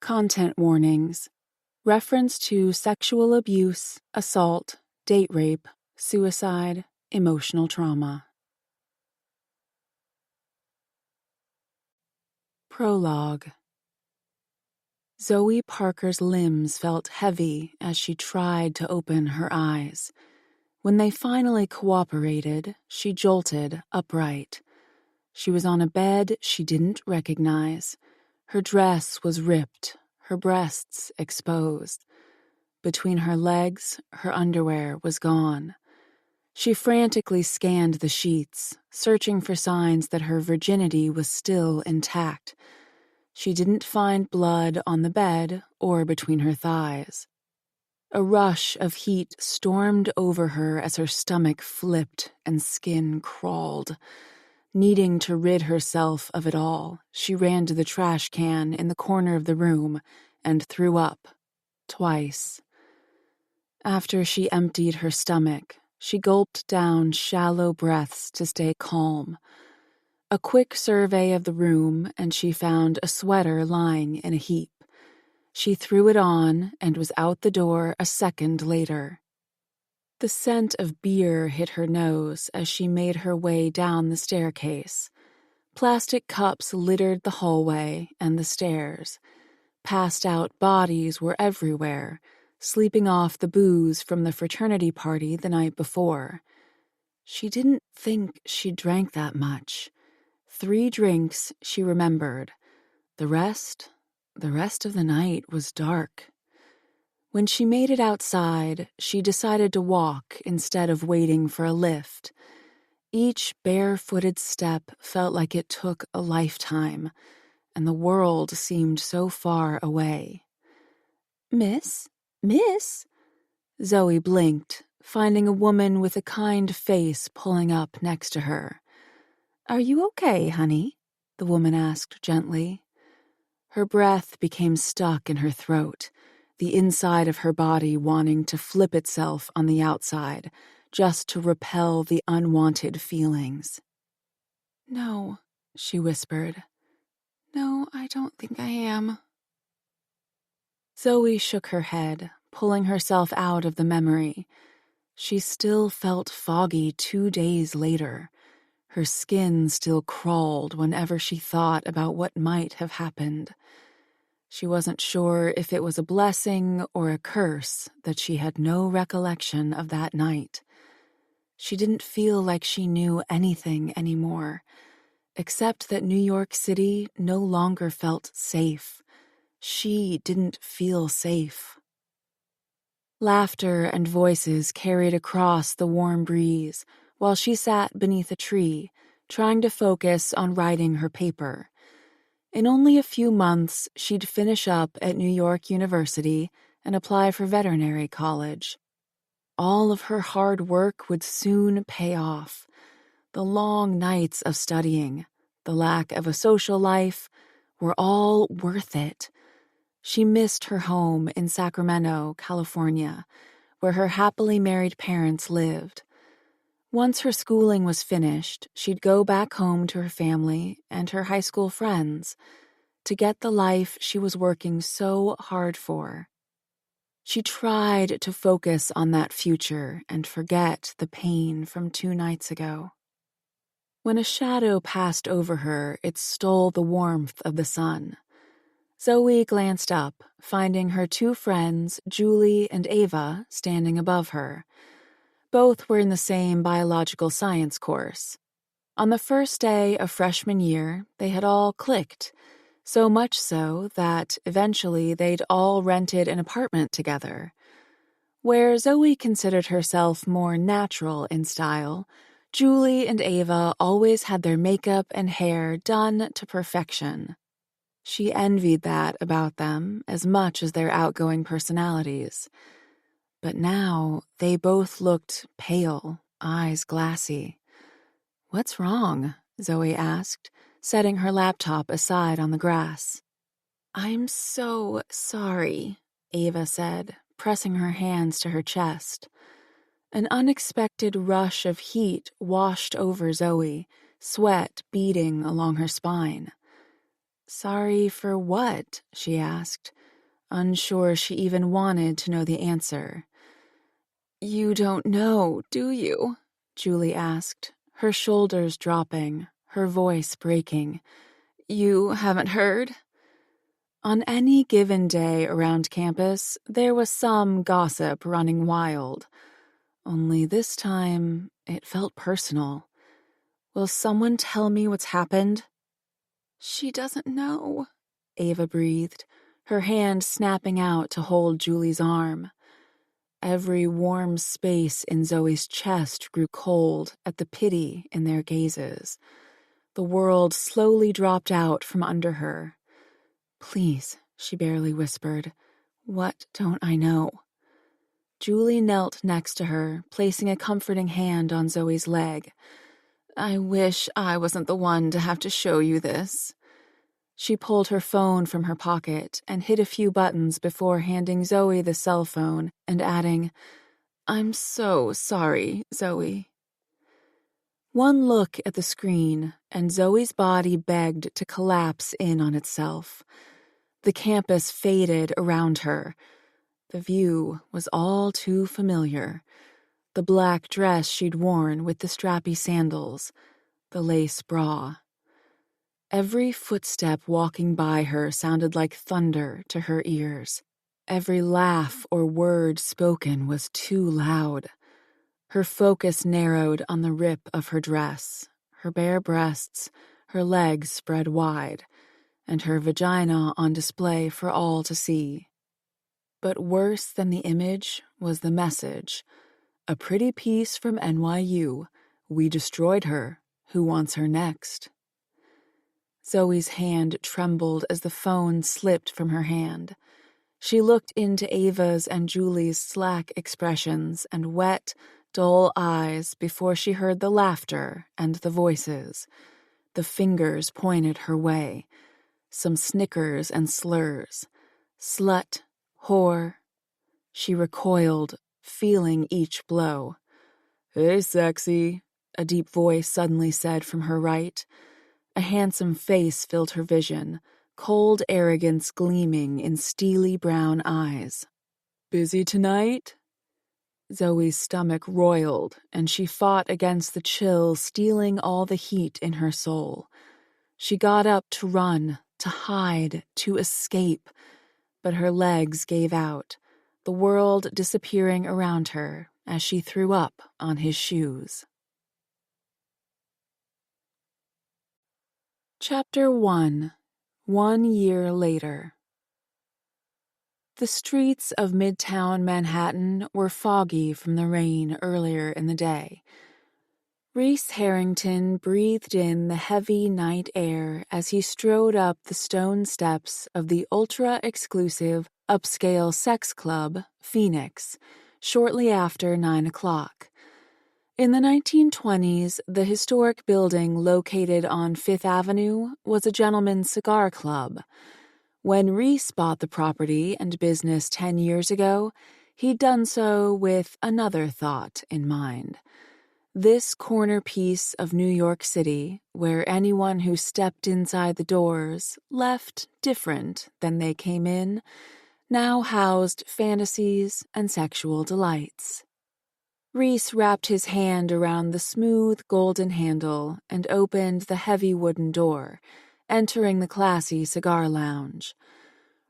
Content warnings. Reference to sexual abuse, assault, date rape, suicide, emotional trauma. Prologue. Zoe Parker's limbs felt heavy as she tried to open her eyes. When they finally cooperated, she jolted upright. She was on a bed she didn't recognize. Her dress was ripped, her breasts exposed. Between her legs, her underwear was gone. She frantically scanned the sheets, searching for signs that her virginity was still intact. She didn't find blood on the bed or between her thighs. A rush of heat stormed over her as her stomach flipped and skin crawled. Needing to rid herself of it all, she ran to the trash can in the corner of the room and threw up, twice. After she emptied her stomach, she gulped down shallow breaths to stay calm. A quick survey of the room, and she found a sweater lying in a heap. She threw it on and was out the door a second later. The scent of beer hit her nose as she made her way down the staircase. Plastic cups littered the hallway and the stairs. Passed-out bodies were everywhere, sleeping off the booze from the fraternity party the night before. She didn't think she drank that much. 3 drinks, she remembered. The rest of the night was dark. When she made it outside, she decided to walk instead of waiting for a lift. Each barefooted step felt like it took a lifetime, and the world seemed so far away. Miss? Zoe blinked, finding a woman with a kind face pulling up next to her. Are you okay, honey? The woman asked gently. Her breath became stuck in her throat, the inside of her body wanting to flip itself on the outside, just to repel the unwanted feelings. No, she whispered. No, I don't think I am. Zoe shook her head, pulling herself out of the memory. She still felt foggy 2 days later. Her skin still crawled whenever she thought about what might have happened. She wasn't sure if it was a blessing or a curse that she had no recollection of that night. She didn't feel like she knew anything anymore, except that New York City no longer felt safe. She didn't feel safe. Laughter and voices carried across the warm breeze while she sat beneath a tree, trying to focus on writing her paper. In only a few months, she'd finish up at New York University and apply for veterinary college. All of her hard work would soon pay off. The long nights of studying, the lack of a social life, were all worth it. She missed her home in Sacramento, California, where her happily married parents lived. Once her schooling was finished, she'd go back home to her family and her high school friends to get the life she was working so hard for. She tried to focus on that future and forget the pain from 2 nights ago. When a shadow passed over her, it stole the warmth of the sun. Zoe glanced up, finding her 2 friends, Julie and Ava, standing above her. Both were in the same biological science course. On the first day of freshman year, they had all clicked, so much so that eventually they'd all rented an apartment together. Where Zoe considered herself more natural in style, Julie and Ava always had their makeup and hair done to perfection. She envied that about them as much as their outgoing personalities. But now they both looked pale, eyes glassy. What's wrong? Zoe asked, setting her laptop aside on the grass. I'm so sorry, Ava said, pressing her hands to her chest. An unexpected rush of heat washed over Zoe, sweat beading along her spine. Sorry for what? She asked, unsure she even wanted to know the answer. You don't know, do you? Julie asked, her shoulders dropping, her voice breaking. You haven't heard? On any given day around campus, there was some gossip running wild. Only this time, it felt personal. Will someone tell me what's happened? She doesn't know, Ava breathed, her hand snapping out to hold Julie's arm. Every warm space in Zoe's chest grew cold at the pity in their gazes. The world slowly dropped out from under her. Please, she barely whispered. What don't I know? Julie knelt next to her, placing a comforting hand on Zoe's leg. I wish I wasn't the one to have to show you this. She pulled her phone from her pocket and hit a few buttons before handing Zoe the cell phone and adding, I'm so sorry, Zoe. One look at the screen, and Zoe's body begged to collapse in on itself. The campus faded around her. The view was all too familiar. The black dress she'd worn with the strappy sandals, the lace bra. Every footstep walking by her sounded like thunder to her ears. Every laugh or word spoken was too loud. Her focus narrowed on the rip of her dress, her bare breasts, her legs spread wide, and her vagina on display for all to see. But worse than the image was the message. A pretty piece from NYU. We destroyed her. Who wants her next? Zoe's hand trembled as the phone slipped from her hand. She looked into Ava's and Julie's slack expressions and wet, dull eyes before she heard the laughter and the voices. The fingers pointed her way. Some snickers and slurs. Slut, whore. She recoiled, feeling each blow. Hey, sexy, a deep voice suddenly said from her right. A handsome face filled her vision, cold arrogance gleaming in steely brown eyes. Busy tonight? Zoe's stomach roiled, and she fought against the chill stealing all the heat in her soul. She got up to run, to hide, to escape, but her legs gave out, the world disappearing around her as she threw up on his shoes. Chapter 1. 1 year later. The streets of Midtown Manhattan were foggy from the rain earlier in the day. Reese Harrington breathed in the heavy night air as he strode up the stone steps of the ultra-exclusive upscale sex club, Phoenix, shortly after 9 o'clock. In the 1920s, the historic building located on Fifth Avenue was a gentleman's cigar club. When Reese bought the property and business 10 years ago, he'd done so with another thought in mind. This corner piece of New York City, where anyone who stepped inside the doors left different than they came in, now housed fantasies and sexual delights. Reese wrapped his hand around the smooth golden handle and opened the heavy wooden door, entering the classy cigar lounge.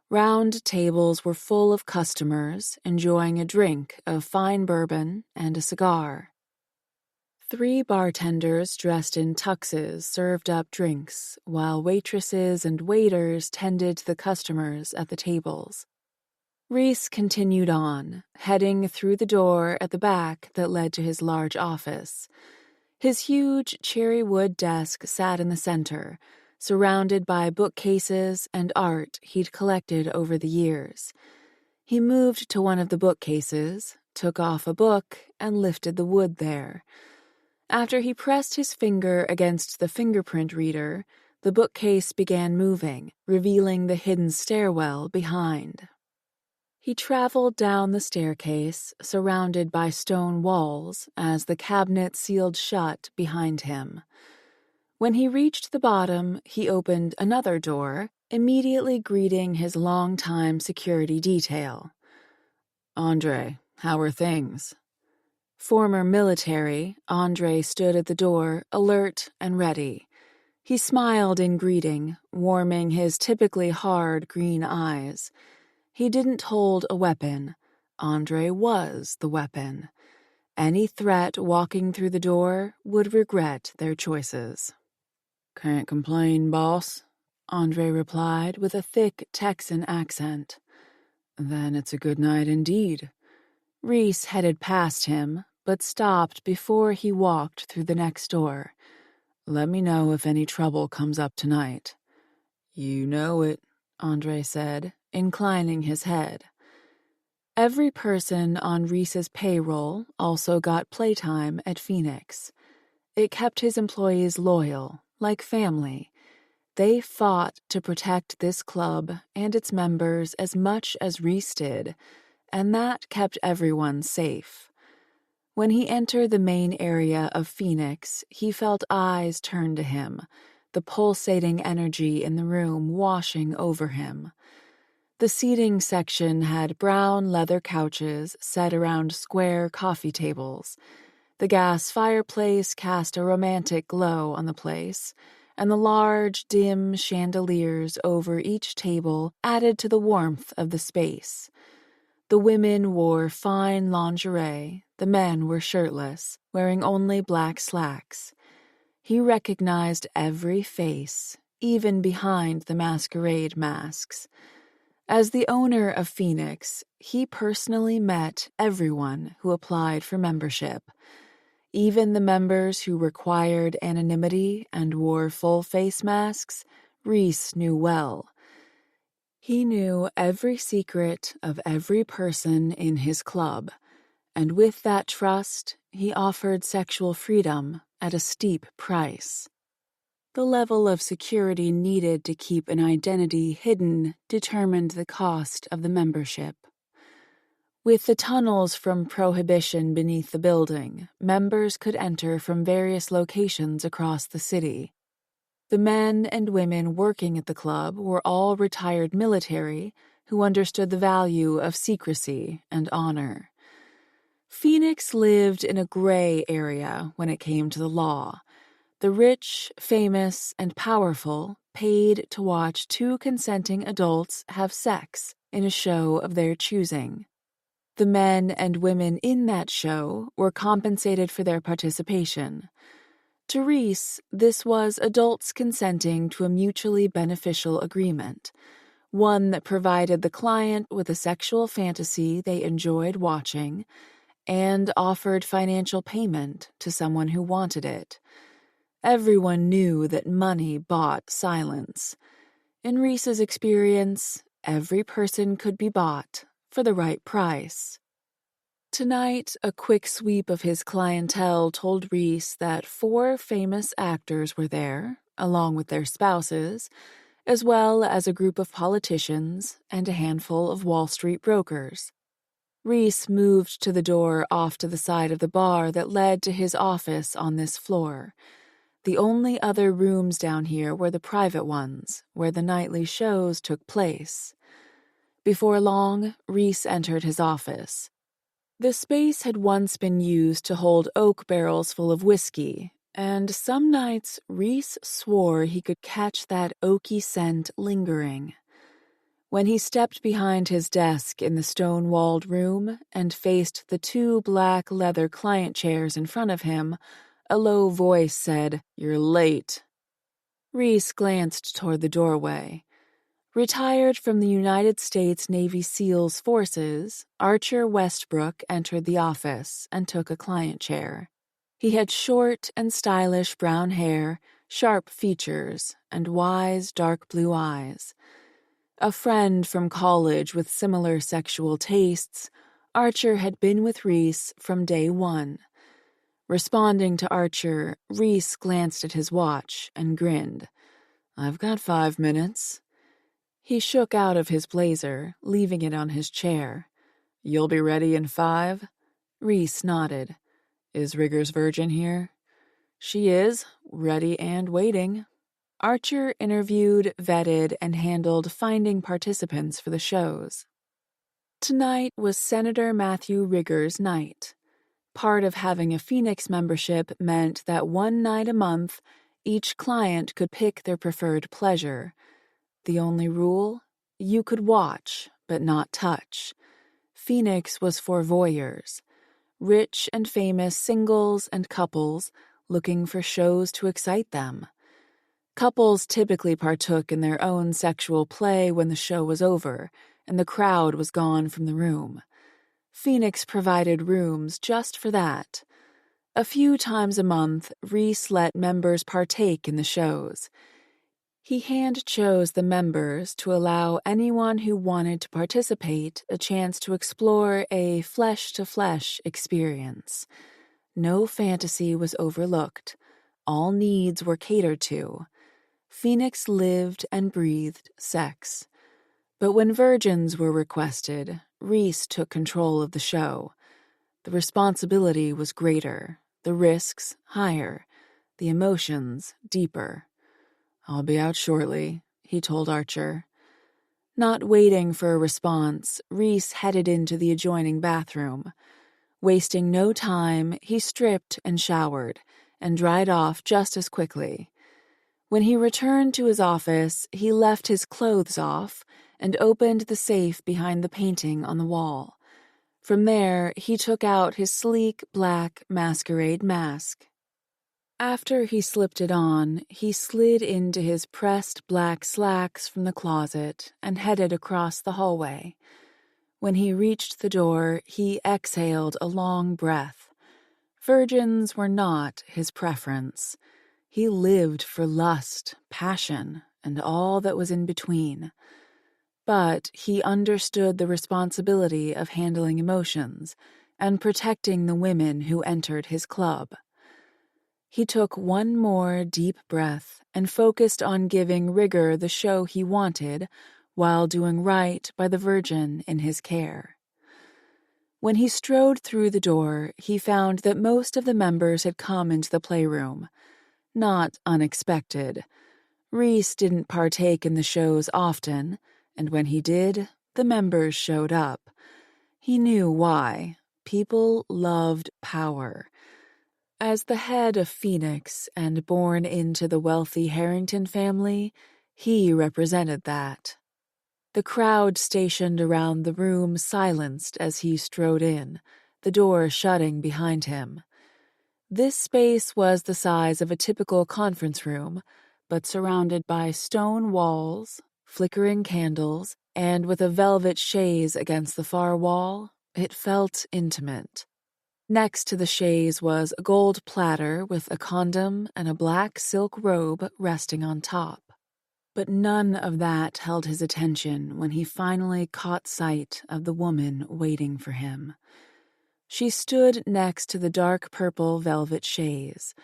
Round tables were full of customers enjoying a drink of fine bourbon and a cigar. 3 bartenders dressed in tuxes served up drinks, while waitresses and waiters tended to the customers at the tables. Reese continued on, heading through the door at the back that led to his large office. His huge cherry wood desk sat in the center, surrounded by bookcases and art he'd collected over the years. He moved to one of the bookcases, took off a book, and lifted the wood there. After he pressed his finger against the fingerprint reader, the bookcase began moving, revealing the hidden stairwell behind. He traveled down the staircase, surrounded by stone walls, as the cabinet sealed shut behind him. When he reached the bottom, he opened another door, immediately greeting his longtime security detail. "Andre, how are things?" Former military, Andre stood at the door, alert and ready. He smiled in greeting, warming his typically hard green eyes. He didn't hold a weapon. Andre was the weapon. Any threat walking through the door would regret their choices. "Can't complain, boss," Andre replied with a thick Texan accent. "Then it's a good night indeed." Reese headed past him, but stopped before he walked through the next door. "Let me know if any trouble comes up tonight." "You know it," Andre said, inclining his head. Every person on Reese's payroll also got playtime at Phoenix. It kept his employees loyal, like family. They fought to protect this club and its members as much as Reese did, and that kept everyone safe. When he entered the main area of Phoenix, he felt eyes turn to him, the pulsating energy in the room washing over him. The seating section had brown leather couches set around square coffee tables. The gas fireplace cast a romantic glow on the place, and the large, dim chandeliers over each table added to the warmth of the space. The women wore fine lingerie, the men were shirtless, wearing only black slacks. He recognized every face, even behind the masquerade masks. As the owner of Phoenix, he personally met everyone who applied for membership. Even the members who required anonymity and wore full face masks, Reese knew well. He knew every secret of every person in his club, and with that trust, he offered sexual freedom at a steep price. The level of security needed to keep an identity hidden determined the cost of the membership. With the tunnels from Prohibition beneath the building, members could enter from various locations across the city. The men and women working at the club were all retired military who understood the value of secrecy and honor. Phoenix lived in a gray area when it came to the law. The rich, famous, and powerful paid to watch two consenting adults have sex in a show of their choosing. The men and women in that show were compensated for their participation. To Reese, this was adults consenting to a mutually beneficial agreement, one that provided the client with a sexual fantasy they enjoyed watching and offered financial payment to someone who wanted it. Everyone knew that money bought silence. In Reese's experience, every person could be bought for the right price. Tonight, a quick sweep of his clientele told Reese that 4 famous actors were there, along with their spouses, as well as a group of politicians and a handful of Wall Street brokers. Reese moved to the door off to the side of the bar that led to his office on this floor. The only other rooms down here were the private ones, where the nightly shows took place. Before long, Reese entered his office. The space had once been used to hold oak barrels full of whiskey, and some nights Reese swore he could catch that oaky scent lingering. When he stepped behind his desk in the stone-walled room and faced the 2 black leather client chairs in front of him, a low voice said, "You're late." Reese glanced toward the doorway. Retired from the United States Navy SEALs forces, Archer Westbrook entered the office and took a client chair. He had short and stylish brown hair, sharp features, and wise dark blue eyes. A friend from college with similar sexual tastes, Archer had been with Reese from day one. Responding to Archer, Reese glanced at his watch and grinned. "I've got 5 minutes." He shook out of his blazer, leaving it on his chair. "You'll be ready in 5?" Reese nodded. "Is Rigger's Virgin here?" She is, ready and waiting. Archer interviewed, vetted, and handled finding participants for the shows. Tonight was Senator Matthew Rigger's night. Part of having a Phoenix membership meant that one night a month, each client could pick their preferred pleasure. The only rule? You could watch, but not touch. Phoenix was for voyeurs, rich and famous singles and couples looking for shows to excite them. Couples typically partook in their own sexual play when the show was over and the crowd was gone from the room. Phoenix provided rooms just for that. A few times a month, Reese let members partake in the shows. He hand-chose the members to allow anyone who wanted to participate a chance to explore a flesh-to-flesh experience. No fantasy was overlooked. All needs were catered to. Phoenix lived and breathed sex. But when virgins were requested, Reese took control of the show. The responsibility was greater, the risks higher, the emotions deeper. "I'll be out shortly," he told Archer. Not waiting for a response, Reese headed into the adjoining bathroom. Wasting no time, he stripped and showered, and dried off just as quickly. When he returned to his office, he left his clothes off and opened the safe behind the painting on the wall. From there, he took out his sleek black masquerade mask. After he slipped it on, he slid into his pressed black slacks from the closet and headed across the hallway. When he reached the door, he exhaled a long breath. Virgins were not his preference. He lived for lust, passion, and all that was in between. But he understood the responsibility of handling emotions and protecting the women who entered his club. He took one more deep breath and focused on giving Rigger the show he wanted while doing right by the virgin in his care. When he strode through the door, he found that most of the members had come into the playroom. Not unexpected. Reese didn't partake in the shows often, and when he did, the members showed up. He knew why. People loved power. As the head of Phoenix and born into the wealthy Harrington family, he represented that. The crowd stationed around the room silenced as he strode in, the door shutting behind him. This space was the size of a typical conference room, but surrounded by stone walls, flickering candles, and with a velvet chaise against the far wall, it felt intimate. Next to the chaise was a gold platter with a condom and a black silk robe resting on top. But none of that held his attention when he finally caught sight of the woman waiting for him. She stood next to the dark purple velvet chaise.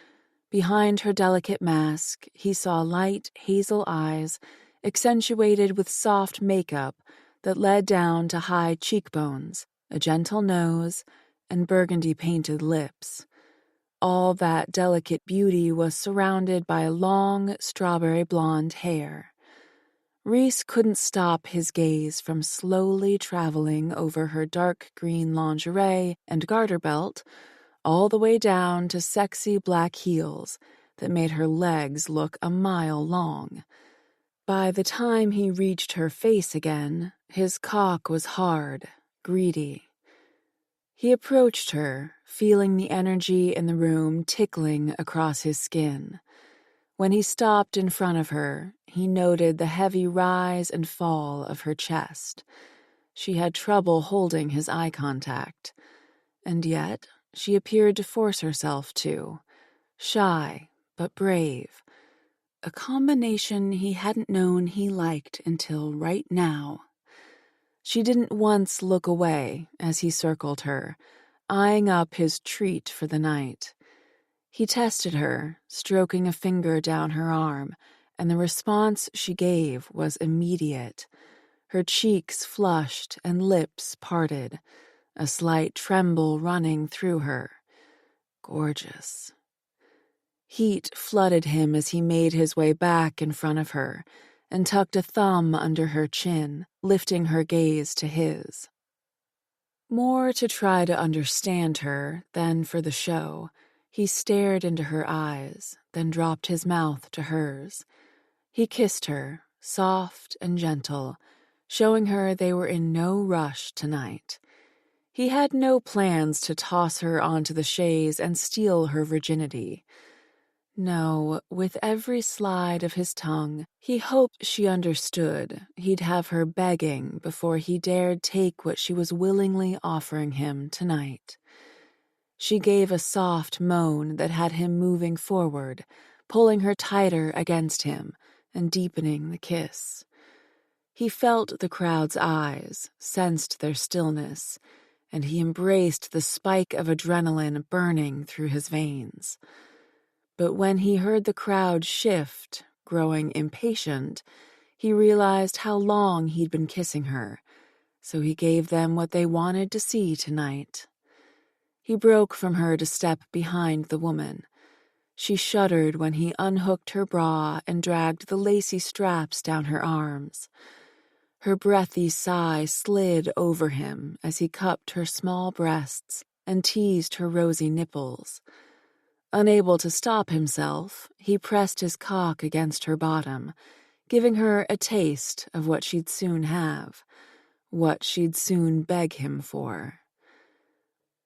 Behind her delicate mask, he saw light hazel eyes, accentuated with soft makeup that led down to high cheekbones, a gentle nose, and burgundy-painted lips. All that delicate beauty was surrounded by long, strawberry blonde hair. Reese couldn't stop his gaze from slowly traveling over her dark green lingerie and garter belt, all the way down to sexy black heels that made her legs look a mile long. By the time he reached her face again, his cock was hard, greedy. He approached her, feeling the energy in the room tickling across his skin. When he stopped in front of her, he noted the heavy rise and fall of her chest. She had trouble holding his eye contact, and yet she appeared to force herself to. Shy, but brave. A combination he hadn't known he liked until right now. She didn't once look away as he circled her, eyeing up his treat for the night. He tested her, stroking a finger down her arm, and the response she gave was immediate. Her cheeks flushed and lips parted, a slight tremble running through her. Gorgeous. Heat flooded him as he made his way back in front of her and tucked a thumb under her chin, lifting her gaze to his. More to try to understand her than for the show, he stared into her eyes, then dropped his mouth to hers. He kissed her, soft and gentle, showing her they were in no rush tonight. He had no plans to toss her onto the chaise and steal her virginity. No, with every slide of his tongue, he hoped she understood he'd have her begging before he dared take what she was willingly offering him tonight. She gave a soft moan that had him moving forward, pulling her tighter against him and deepening the kiss. He felt the crowd's eyes, sensed their stillness, and he embraced the spike of adrenaline burning through his veins. But when he heard the crowd shift, growing impatient, he realized how long he'd been kissing her, so he gave them what they wanted to see tonight. He broke from her to step behind the woman. She shuddered when he unhooked her bra and dragged the lacy straps down her arms. Her breathy sigh slid over him as he cupped her small breasts and teased her rosy nipples. Unable to stop himself, he pressed his cock against her bottom, giving her a taste of what she'd soon have, what she'd soon beg him for.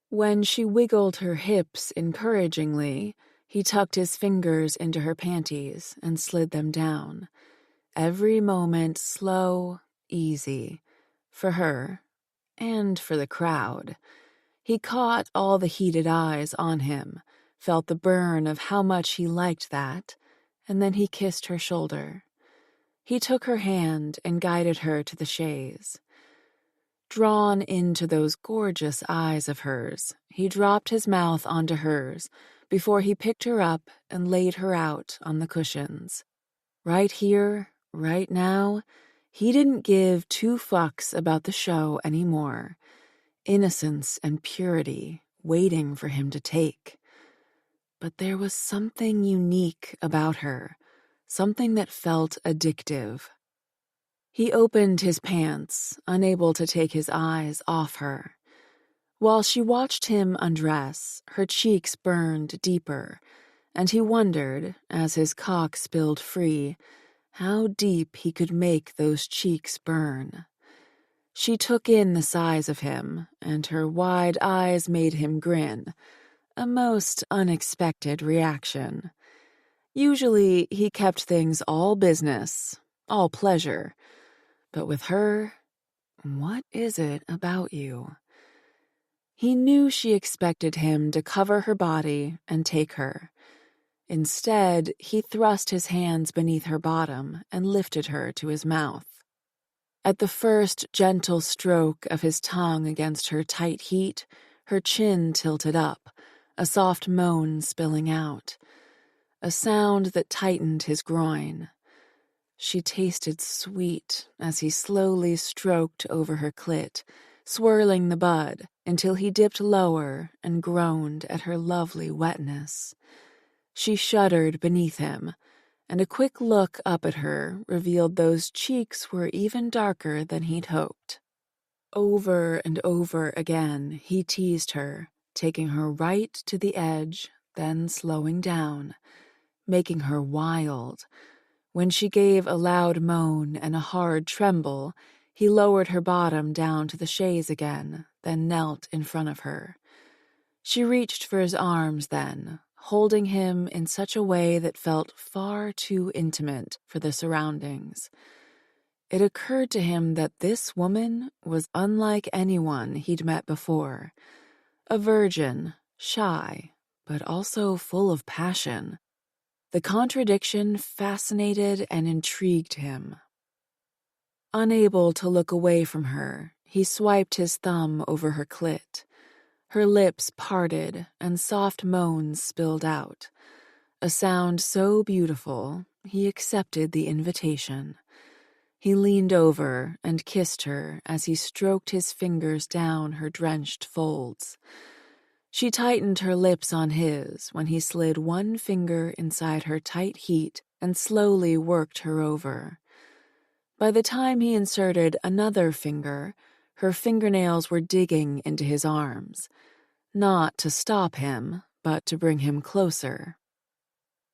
When she wiggled her hips encouragingly, he tucked his fingers into her panties and slid them down. Every moment slow, easy, for her and for the crowd. He caught all the heated eyes on him, felt the burn of how much he liked that, and then he kissed her shoulder. He took her hand and guided her to the chaise. Drawn into those gorgeous eyes of hers, he dropped his mouth onto hers before he picked her up and laid her out on the cushions. Right here, right now, he didn't give two fucks about the show anymore. Innocence and purity waiting for him to take. But there was something unique about her, something that felt addictive. He opened his pants, unable to take his eyes off her. While she watched him undress, her cheeks burned deeper, and he wondered, as his cock spilled free, how deep he could make those cheeks burn. She took in the size of him, and her wide eyes made him grin. A most unexpected reaction. Usually, he kept things all business, all pleasure. But with her, what is it about you? He knew she expected him to cover her body and take her. Instead, he thrust his hands beneath her bottom and lifted her to his mouth. At the first gentle stroke of his tongue against her tight heat, her chin tilted up, a soft moan spilling out, a sound that tightened his groin. She tasted sweet as he slowly stroked over her clit, swirling the bud until he dipped lower and groaned at her lovely wetness. She shuddered beneath him, and a quick look up at her revealed those cheeks were even darker than he'd hoped. Over and over again, he teased her, taking her right to the edge, then slowing down, making her wild. When she gave a loud moan and a hard tremble, he lowered her bottom down to the chaise again, then knelt in front of her. She reached for his arms then, holding him in such a way that felt far too intimate for the surroundings. It occurred to him that this woman was unlike anyone he'd met before. A virgin, shy, but also full of passion. The contradiction fascinated and intrigued him. Unable to look away from her, he swiped his thumb over her clit. Her lips parted and soft moans spilled out. A sound so beautiful, he accepted the invitation. He leaned over and kissed her as he stroked his fingers down her drenched folds. She tightened her lips on his when he slid one finger inside her tight heat and slowly worked her over. By the time he inserted another finger, her fingernails were digging into his arms, not to stop him, but to bring him closer.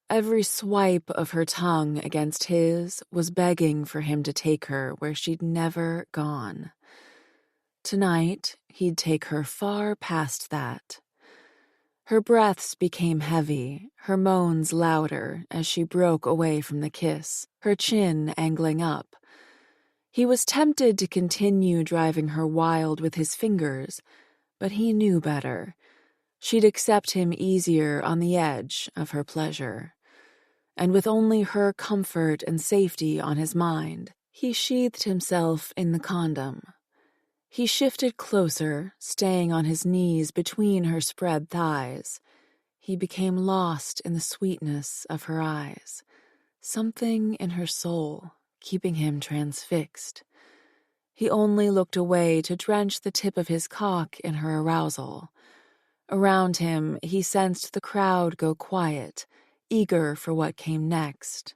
Every swipe of her tongue against his was begging for him to take her where she'd never gone. Tonight, he'd take her far past that. Her breaths became heavy, her moans louder as she broke away from the kiss, her chin angling up. He was tempted to continue driving her wild with his fingers, but he knew better. She'd accept him easier on the edge of her pleasure. And with only her comfort and safety on his mind, he sheathed himself in the condom. He shifted closer, staying on his knees between her spread thighs. He became lost in the sweetness of her eyes, something in her soul, keeping him transfixed. He only looked away to drench the tip of his cock in her arousal. Around him, he sensed the crowd go quiet, eager for what came next.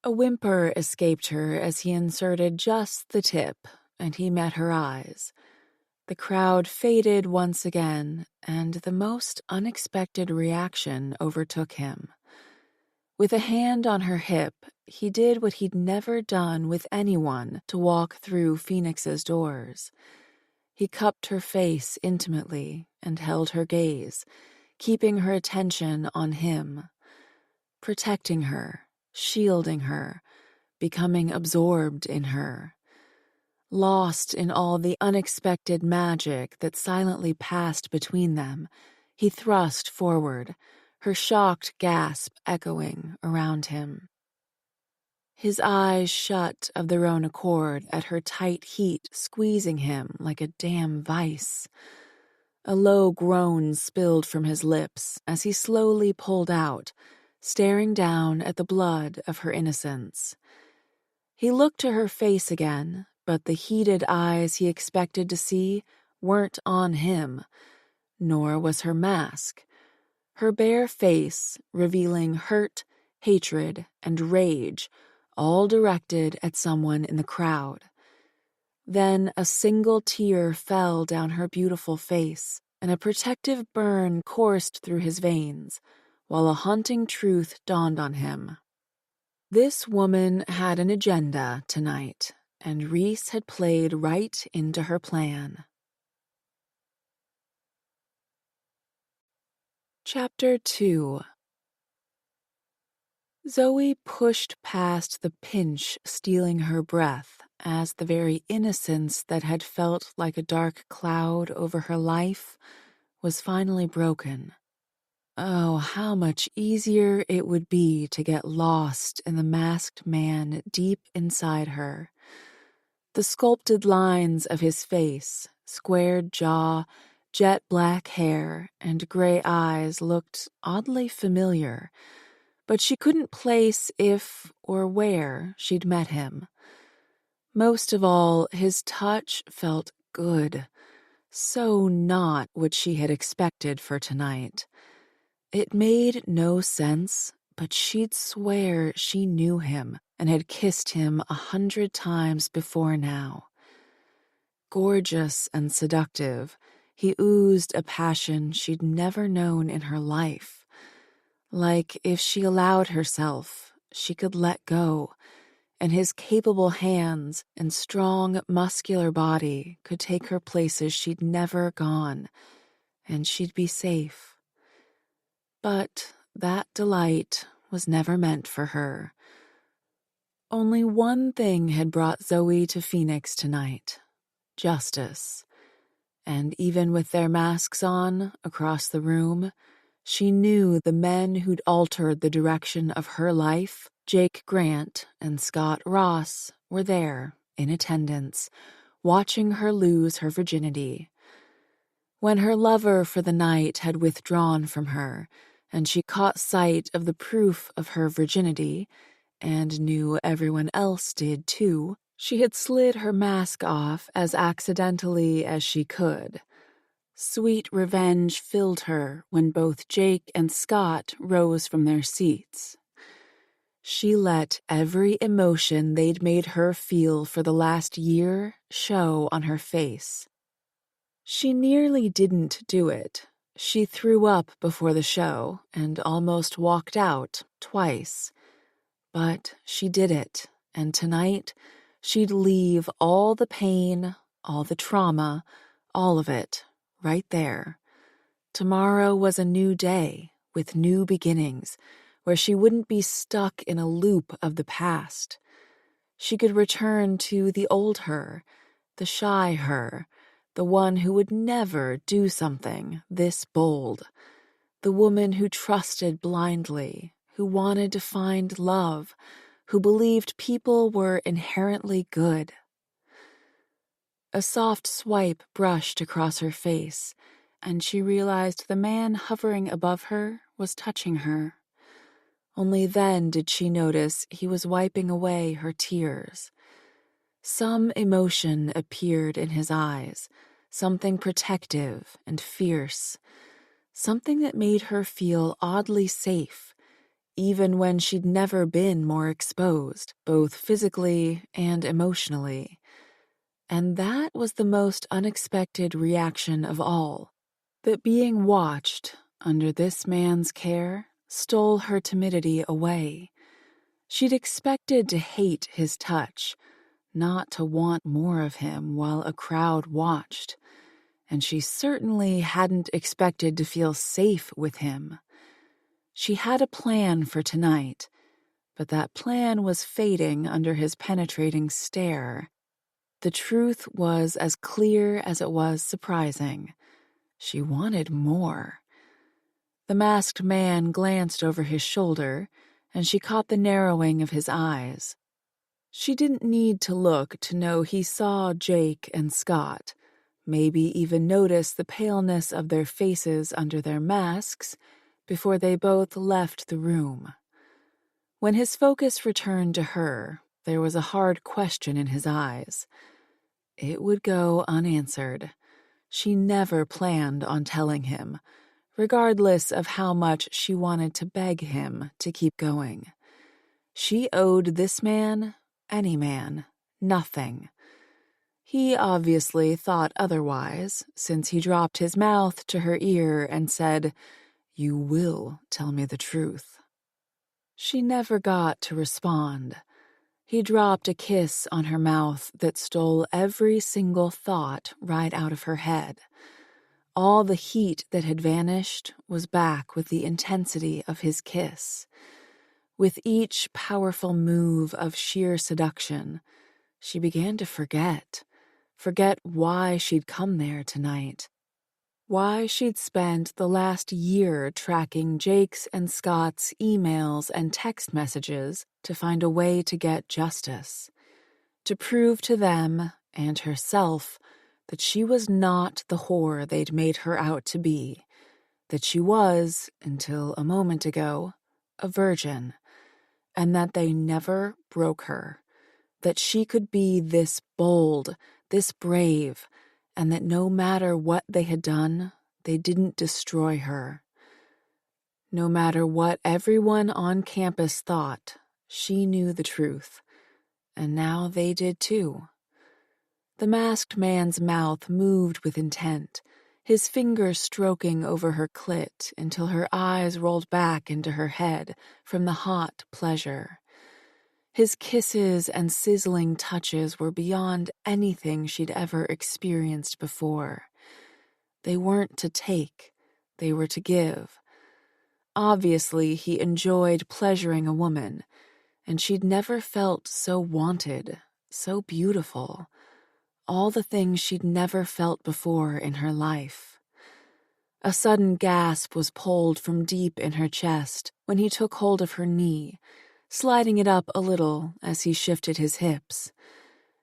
A whimper escaped her as he inserted just the tip, and he met her eyes. The crowd faded once again, and the most unexpected reaction overtook him. With a hand on her hip, he did what he'd never done with anyone to walk through Phoenix's doors. He cupped her face intimately and held her gaze, keeping her attention on him, protecting her, shielding her, becoming absorbed in her. Lost in all the unexpected magic that silently passed between them, he thrust forward, her shocked gasp echoing around him. His eyes shut of their own accord at her tight heat squeezing him like a damn vice. A low groan spilled from his lips as he slowly pulled out, staring down at the blood of her innocence. He looked to her face again, but the heated eyes he expected to see weren't on him, nor was her mask. Her bare face, revealing hurt, hatred, and rage, all directed at someone in the crowd. Then a single tear fell down her beautiful face, and a protective burn coursed through his veins, while a haunting truth dawned on him. This woman had an agenda tonight, and Reese had played right into her plan. Chapter 2. Zoe pushed past the pinch stealing her breath as the very innocence that had felt like a dark cloud over her life was finally broken. Oh, how much easier it would be to get lost in the masked man deep inside her. The sculpted lines of his face, squared jaw, jet black hair, and gray eyes looked oddly familiar, but she couldn't place if or where she'd met him. Most of all, his touch felt good, so not what she had expected for tonight. It made no sense, but she'd swear she knew him and had kissed him 100 times before now. Gorgeous and seductive, he oozed a passion she'd never known in her life. Like if she allowed herself, she could let go, and his capable hands and strong, muscular body could take her places she'd never gone, and she'd be safe. But that delight was never meant for her. Only one thing had brought Zoe to Phoenix tonight: justice. And even with their masks on across the room, she knew the men who'd altered the direction of her life, Jake Grant and Scott Ross, were there, in attendance, watching her lose her virginity. When her lover for the night had withdrawn from her, and she caught sight of the proof of her virginity, and knew everyone else did too, she had slid her mask off as accidentally as she could. Sweet revenge filled her when both Jake and Scott rose from their seats. She let every emotion they'd made her feel for the last year show on her face. She nearly didn't do it. She threw up before the show and almost walked out twice. But she did it, and tonight she'd leave all the pain, all the trauma, all of it, right there. Tomorrow was a new day with new beginnings, where she wouldn't be stuck in a loop of the past. She could return to the old her, the shy her, the one who would never do something this bold, the woman who trusted blindly, who wanted to find love, who believed people were inherently good. A soft swipe brushed across her face, and she realized the man hovering above her was touching her. Only then did she notice he was wiping away her tears. Some emotion appeared in his eyes, something protective and fierce, something that made her feel oddly safe, even when she'd never been more exposed, both physically and emotionally. And that was the most unexpected reaction of all, that being watched under this man's care stole her timidity away. She'd expected to hate his touch, not to want more of him while a crowd watched, and she certainly hadn't expected to feel safe with him. She had a plan for tonight, but that plan was fading under his penetrating stare. The truth was as clear as it was surprising. She wanted more. The masked man glanced over his shoulder, and she caught the narrowing of his eyes. She didn't need to look to know he saw Jake and Scott, maybe even notice the paleness of their faces under their masks before they both left the room. When his focus returned to her, there was a hard question in his eyes. It would go unanswered. She never planned on telling him, regardless of how much she wanted to beg him to keep going. She owed this man, any man, nothing. He obviously thought otherwise, since he dropped his mouth to her ear and said, "You will tell me the truth." She never got to respond. He dropped a kiss on her mouth that stole every single thought right out of her head. All the heat that had vanished was back with the intensity of his kiss. With each powerful move of sheer seduction, she began to forget why she'd come there tonight, why she'd spent the last year tracking Jake's and Scott's emails and text messages to find a way to get justice, to prove to them and herself that she was not the whore they'd made her out to be, that she was, until a moment ago, a virgin, and that they never broke her, that she could be this bold, this brave, and that no matter what they had done, they didn't destroy her. No matter what everyone on campus thought, she knew the truth, and now they did too. The masked man's mouth moved with intent, his fingers stroking over her clit until her eyes rolled back into her head from the hot pleasure. His kisses and sizzling touches were beyond anything she'd ever experienced before. They weren't to take, they were to give. Obviously, he enjoyed pleasuring a woman, and she'd never felt so wanted, so beautiful. All the things she'd never felt before in her life. A sudden gasp was pulled from deep in her chest when he took hold of her knee, sliding it up a little as he shifted his hips.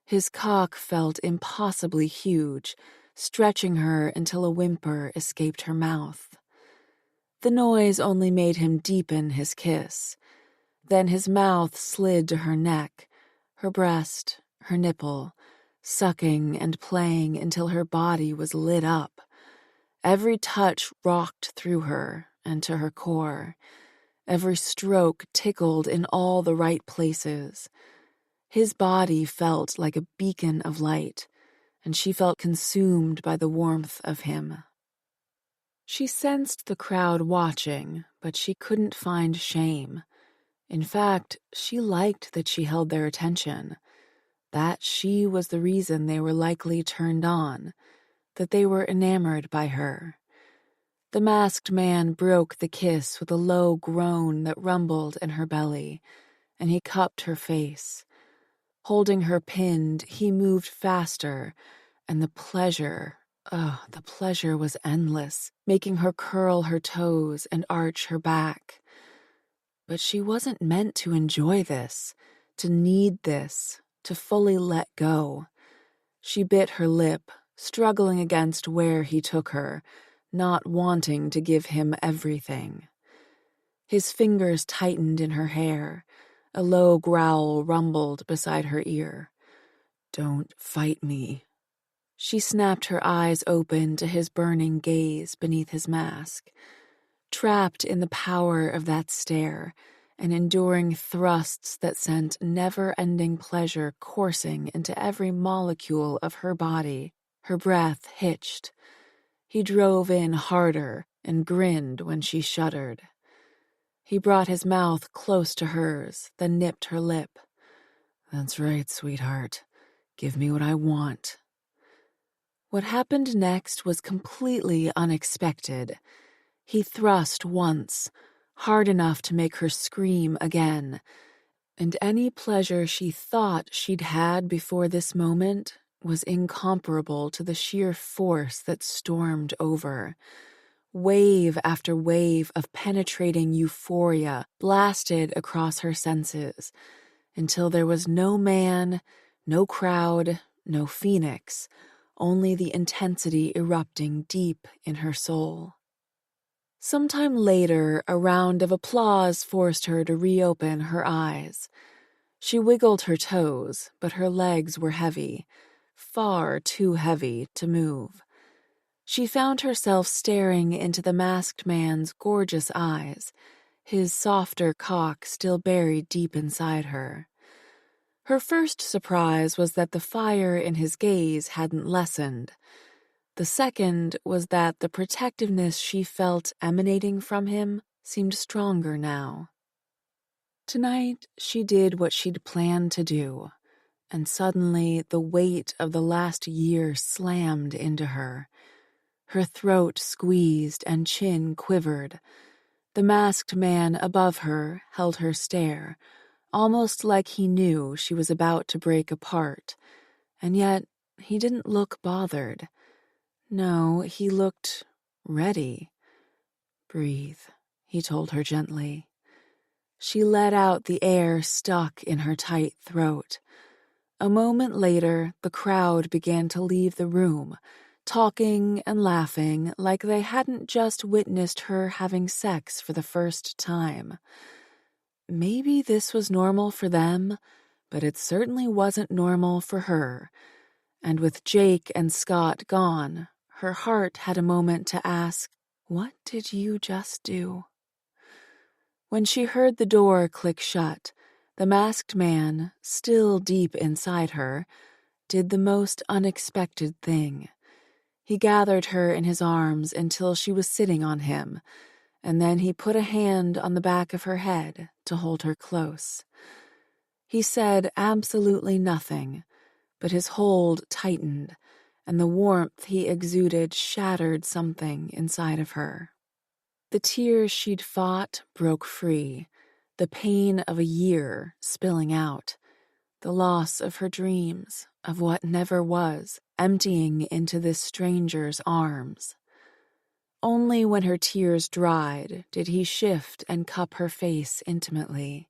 His cock felt impossibly huge, stretching her until a whimper escaped her mouth. The noise only made him deepen his kiss. Then his mouth slid to her neck, her breast, her nipple, sucking and playing until her body was lit up. Every touch rocked through her and to her core. Every stroke tickled in all the right places. His body felt like a beacon of light, and she felt consumed by the warmth of him. She sensed the crowd watching, but she couldn't find shame. In fact, she liked that she held their attention, that she was the reason they were likely turned on, that they were enamored by her. The masked man broke the kiss with a low groan that rumbled in her belly, and he cupped her face. Holding her pinned, he moved faster, and the pleasure was endless, making her curl her toes and arch her back. But she wasn't meant to enjoy this, to need this, to fully let go. She bit her lip, struggling against where he took her, not wanting to give him everything. His fingers tightened in her hair. A low growl rumbled beside her ear. "Don't fight me." She snapped her eyes open to his burning gaze beneath his mask. Trapped in the power of that stare, and enduring thrusts that sent never-ending pleasure coursing into every molecule of her body, her breath hitched. He drove in harder and grinned when she shuddered. He brought his mouth close to hers, then nipped her lip. "That's right, sweetheart. Give me what I want." What happened next was completely unexpected. He thrust once, hard enough to make her scream again, and any pleasure she thought she'd had before this moment was incomparable to the sheer force that stormed over. Wave after wave of penetrating euphoria blasted across her senses, until there was no man, no crowd, no phoenix, only the intensity erupting deep in her soul. Sometime later, a round of applause forced her to reopen her eyes. She wiggled her toes, but her legs were heavy, far too heavy to move. She found herself staring into the masked man's gorgeous eyes, his softer cock still buried deep inside her. Her first surprise was that the fire in his gaze hadn't lessened. The second was that the protectiveness she felt emanating from him seemed stronger now. Tonight, she did what she'd planned to do, and suddenly the weight of the last year slammed into her. Her throat squeezed and chin quivered. The masked man above her held her stare, almost like he knew she was about to break apart, and yet he didn't look bothered. No, he looked ready. "Breathe," he told her gently. She let out the air stuck in her tight throat. A moment later, the crowd began to leave the room, talking and laughing like they hadn't just witnessed her having sex for the first time. Maybe this was normal for them, but it certainly wasn't normal for her. And with Jake and Scott gone, her heart had a moment to ask, "What did you just do?" When she heard the door click shut, the masked man, still deep inside her, did the most unexpected thing. He gathered her in his arms until she was sitting on him, and then he put a hand on the back of her head to hold her close. He said absolutely nothing, but his hold tightened, and the warmth he exuded shattered something inside of her. The tears she'd fought broke free, the pain of a year spilling out, the loss of her dreams, of what never was, emptying into this stranger's arms. Only when her tears dried did he shift and cup her face intimately.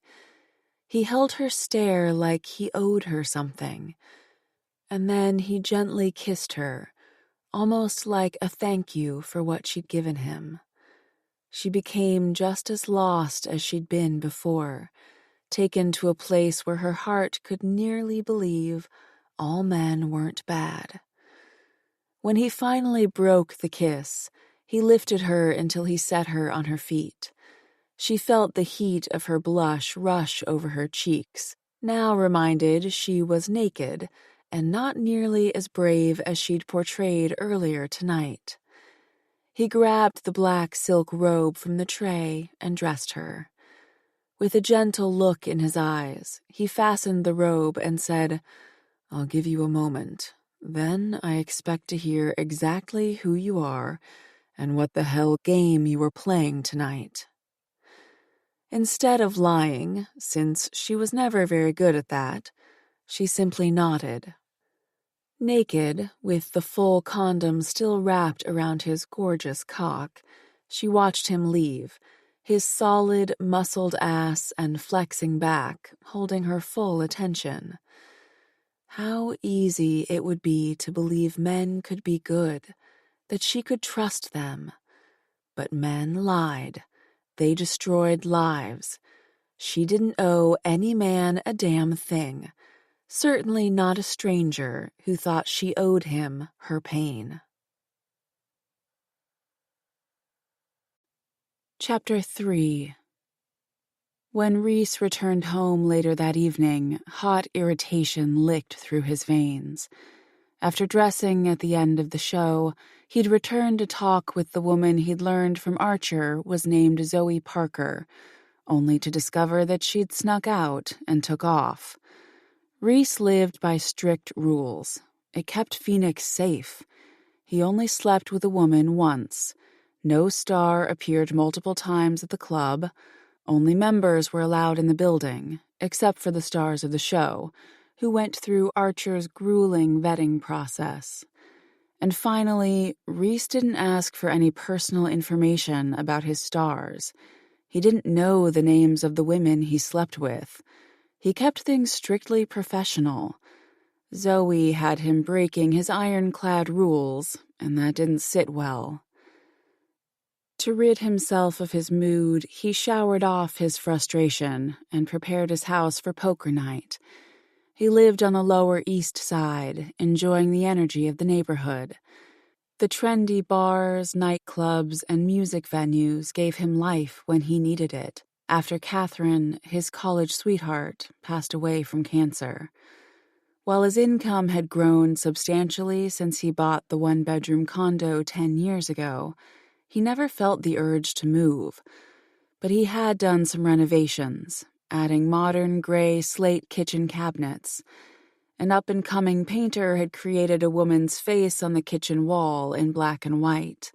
He held her stare like he owed her something, and then he gently kissed her, almost like a thank you for what she'd given him. She became just as lost as she'd been before, taken to a place where her heart could nearly believe all men weren't bad. When he finally broke the kiss, He lifted her until he set her on her feet. She felt the heat of her blush rush over her cheeks, now reminded she was naked and not nearly as brave as she'd portrayed earlier tonight. He grabbed the black silk robe from the tray and dressed her. With a gentle look in his eyes, he fastened the robe and said, "I'll give you a moment. Then I expect to hear exactly who you are and what the hell game you were playing tonight." Instead of lying, since she was never very good at that, she simply nodded. Naked, with the full condom still wrapped around his gorgeous cock, she watched him leave, his solid, muscled ass and flexing back holding her full attention. How easy it would be to believe men could be good, that she could trust them. But men lied. They destroyed lives. She didn't owe any man a damn thing. Certainly not a stranger who thought she owed him her pain. Chapter 3. When Reese returned home later that evening, hot irritation licked through his veins. After dressing at the end of the show, he'd returned to talk with the woman he'd learned from Archer was named Zoe Parker, only to discover that she'd snuck out and took off. Reese lived by strict rules. It kept Phoenix safe. He only slept with a woman once. No star appeared multiple times at the club. Only members were allowed in the building, except for the stars of the show, who went through Archer's grueling vetting process. And finally, Reese didn't ask for any personal information about his stars. He didn't know the names of the women he slept with. He kept things strictly professional. Zoe had him breaking his ironclad rules, and that didn't sit well. To rid himself of his mood, he showered off his frustration and prepared his house for poker night. He lived on the Lower East Side, enjoying the energy of the neighborhood. The trendy bars, nightclubs, and music venues gave him life when he needed it, after Catherine, his college sweetheart, passed away from cancer. While his income had grown substantially since he bought the one-bedroom condo 10 years ago, he never felt the urge to move. But he had done some renovations, adding modern gray slate kitchen cabinets. An up-and-coming painter had created a woman's face on the kitchen wall in black and white.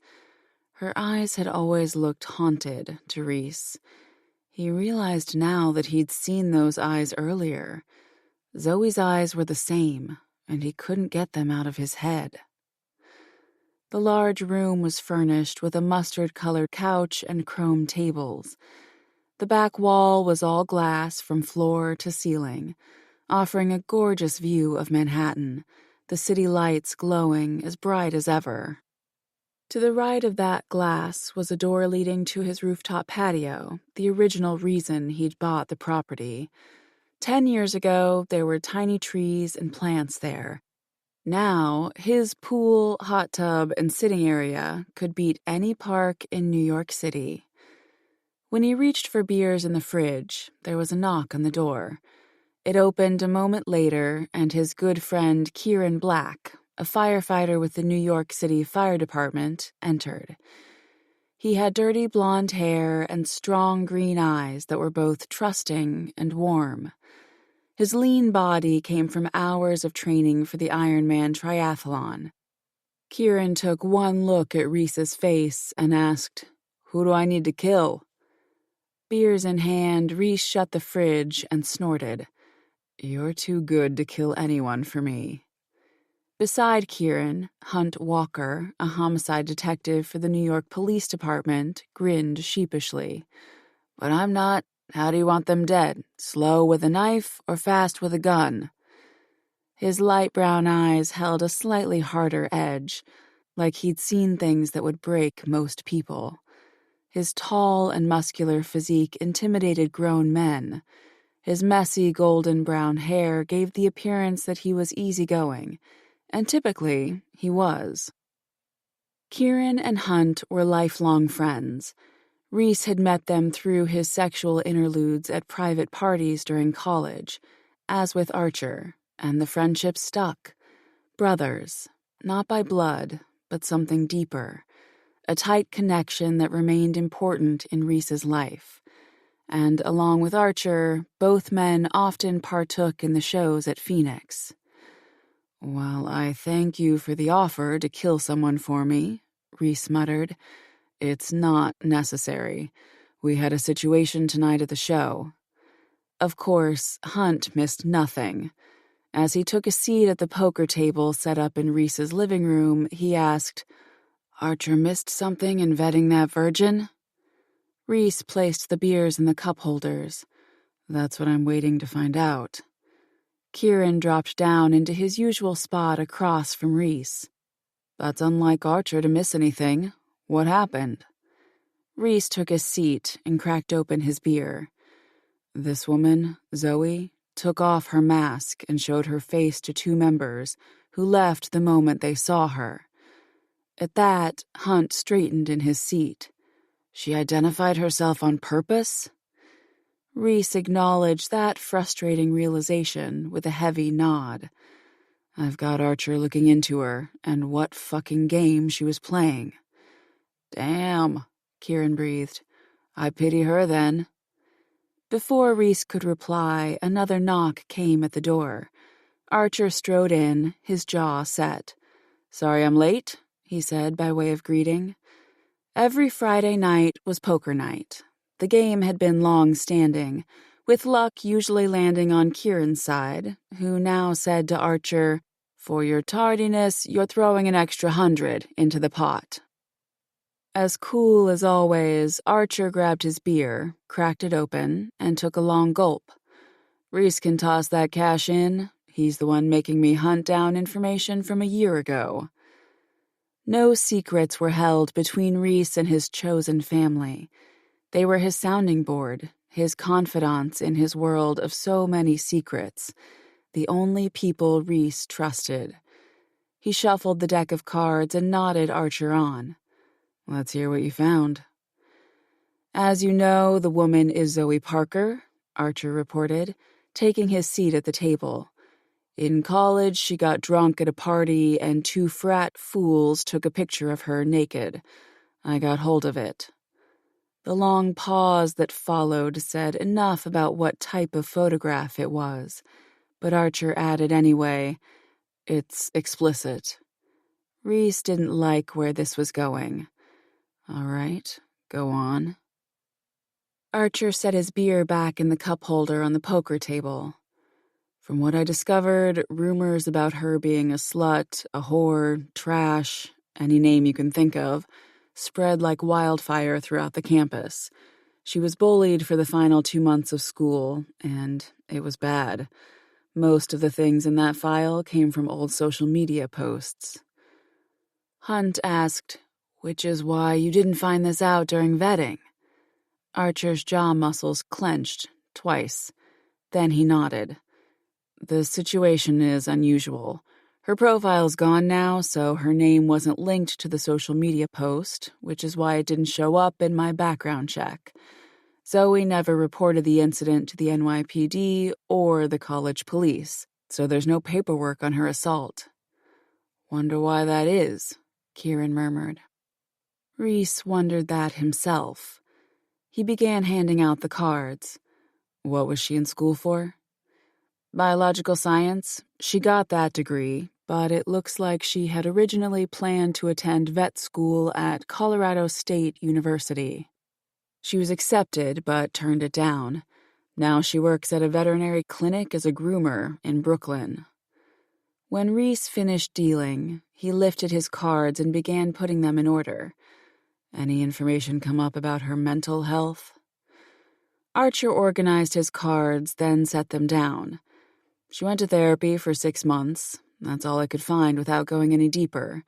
Her eyes had always looked haunted to Reese. He realized now that he'd seen those eyes earlier. Zoe's eyes were the same, and he couldn't get them out of his head. The large room was furnished with a mustard-colored couch and chrome tables. The back wall was all glass from floor to ceiling, offering a gorgeous view of Manhattan, the city lights glowing as bright as ever. To the right of that glass was a door leading to his rooftop patio, the original reason he'd bought the property. 10 years ago, there were tiny trees and plants there. Now, his pool, hot tub, and sitting area could beat any park in New York City. When he reached for beers in the fridge, there was a knock on the door. It opened a moment later, and his good friend Kieran Black, a firefighter with the New York City Fire Department, entered. He had dirty blonde hair and strong green eyes that were both trusting and warm. His lean body came from hours of training for the Ironman triathlon. Kieran took one look at Reese's face and asked, "Who do I need to kill?" Beers in hand, Reese shut the fridge and snorted. "You're too good to kill anyone for me." Beside Kieran, Hunt Walker, a homicide detective for the New York Police Department, grinned sheepishly. "But I'm not. How do you want them dead? Slow with a knife or fast with a gun?" His light brown eyes held a slightly harder edge, like he'd seen things that would break most people. His tall and muscular physique intimidated grown men. His messy golden brown hair gave the appearance that he was easygoing, and typically he was. Kieran and Hunt were lifelong friends. Reese had met them through his sexual interludes at private parties during college, as with Archer, and the friendship stuck. Brothers, not by blood, but something deeper. A tight connection that remained important in Reese's life. And along with Archer, both men often partook in the shows at Phoenix. "Well, I thank you for the offer to kill someone for me," Reese muttered. "It's not necessary. We had a situation tonight at the show." Of course, Hunt missed nothing. As he took a seat at the poker table set up in Reese's living room, he asked, "Archer missed something in vetting that virgin?" Reese placed the beers in the cup holders. "That's what I'm waiting to find out." Kieran dropped down into his usual spot across from Reese. "That's unlike Archer to miss anything. What happened?" Reese took his seat and cracked open his beer. "This woman, Zoe, took off her mask and showed her face to two members who left the moment they saw her." At that, Hunt straightened in his seat. "She identified herself on purpose?" Reese acknowledged that frustrating realization with a heavy nod. "I've got Archer looking into her, and what fucking game she was playing." "Damn," Kieran breathed. "I pity her then." Before Reese could reply, another knock came at the door. Archer strode in, his jaw set. "Sorry I'm late," he said by way of greeting. Every Friday night was poker night. The game had been long-standing, with luck usually landing on Kieran's side, who now said to Archer, "For your tardiness, you're throwing an extra 100 into the pot." As cool as always, Archer grabbed his beer, cracked it open, and took a long gulp. "Reese can toss that cash in. He's the one making me hunt down information from a year ago." No secrets were held between Reese and his chosen family. They were his sounding board, his confidants in his world of so many secrets, the only people Reese trusted. He shuffled the deck of cards and nodded Archer on. "Let's hear what you found." "As you know, the woman is Zoe Parker," Archer reported, taking his seat at the table. "In college, she got drunk at a party and two frat fools took a picture of her naked. I got hold of it." The long pause that followed said enough about what type of photograph it was, but Archer added anyway, "It's explicit." Reese didn't like where this was going. "All right, go on." Archer set his beer back in the cup holder on the poker table. "From what I discovered, rumors about her being a slut, a whore, trash, any name you can think of, spread like wildfire throughout the campus. She was bullied for the final 2 months of school, and it was bad. Most of the things in that file came from old social media posts." Hunt asked, "Which is why you didn't find this out during vetting?" Archer's jaw muscles clenched, twice. Then he nodded. "The situation is unusual. Her profile's gone now, so her name wasn't linked to the social media post, which is why it didn't show up in my background check. Zoe never reported the incident to the NYPD or the college police, so there's no paperwork on her assault." "Wonder why that is," Kieran murmured. Reese wondered that himself. He began handing out the cards. "What was she in school for?" "Biological science. She got that degree, but it looks like she had originally planned to attend vet school at Colorado State University. She was accepted, but turned it down. Now she works at a veterinary clinic as a groomer in Brooklyn." When Reese finished dealing, he lifted his cards and began putting them in order. "Any information come up about her mental health?" Archer organized his cards, then set them down. "She went to therapy for 6 months. That's all I could find without going any deeper.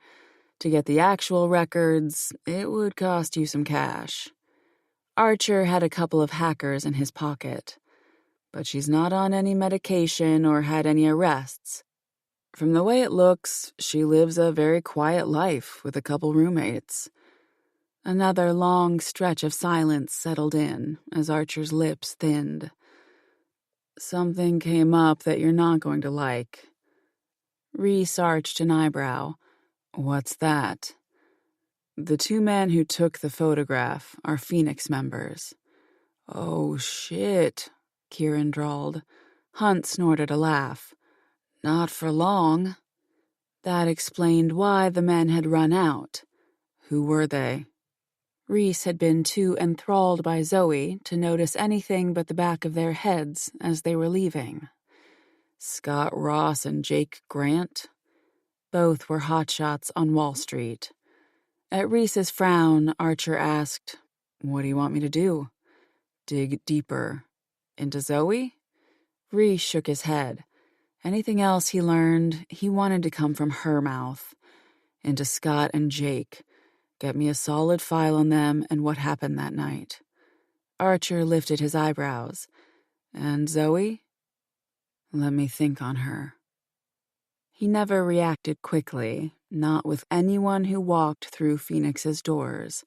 To get the actual records, it would cost you some cash." Archer had a couple of hackers in his pocket. "But she's not on any medication or had any arrests." From the way it looks, she lives a very quiet life with a couple roommates. Another long stretch of silence settled in as Archer's lips thinned. Something came up that you're not going to like. Reese arched an eyebrow. What's that? The two men who took the photograph are Phoenix members. Oh, shit, Kieran drawled. Hunt snorted a laugh. Not for long. That explained why the men had run out. Who were they? Reese had been too enthralled by Zoe to notice anything but the back of their heads as they were leaving. Scott Ross and Jake Grant? Both were hotshots on Wall Street. At Reese's frown, Archer asked, What do you want me to do? Dig deeper. Into Zoe? Reese shook his head. Anything else he learned, he wanted to come from her mouth. Into Scott and Jake. Get me a solid file on them and what happened that night. Archer lifted his eyebrows. And Zoe? Let me think on her. He never reacted quickly, not with anyone who walked through Phoenix's doors.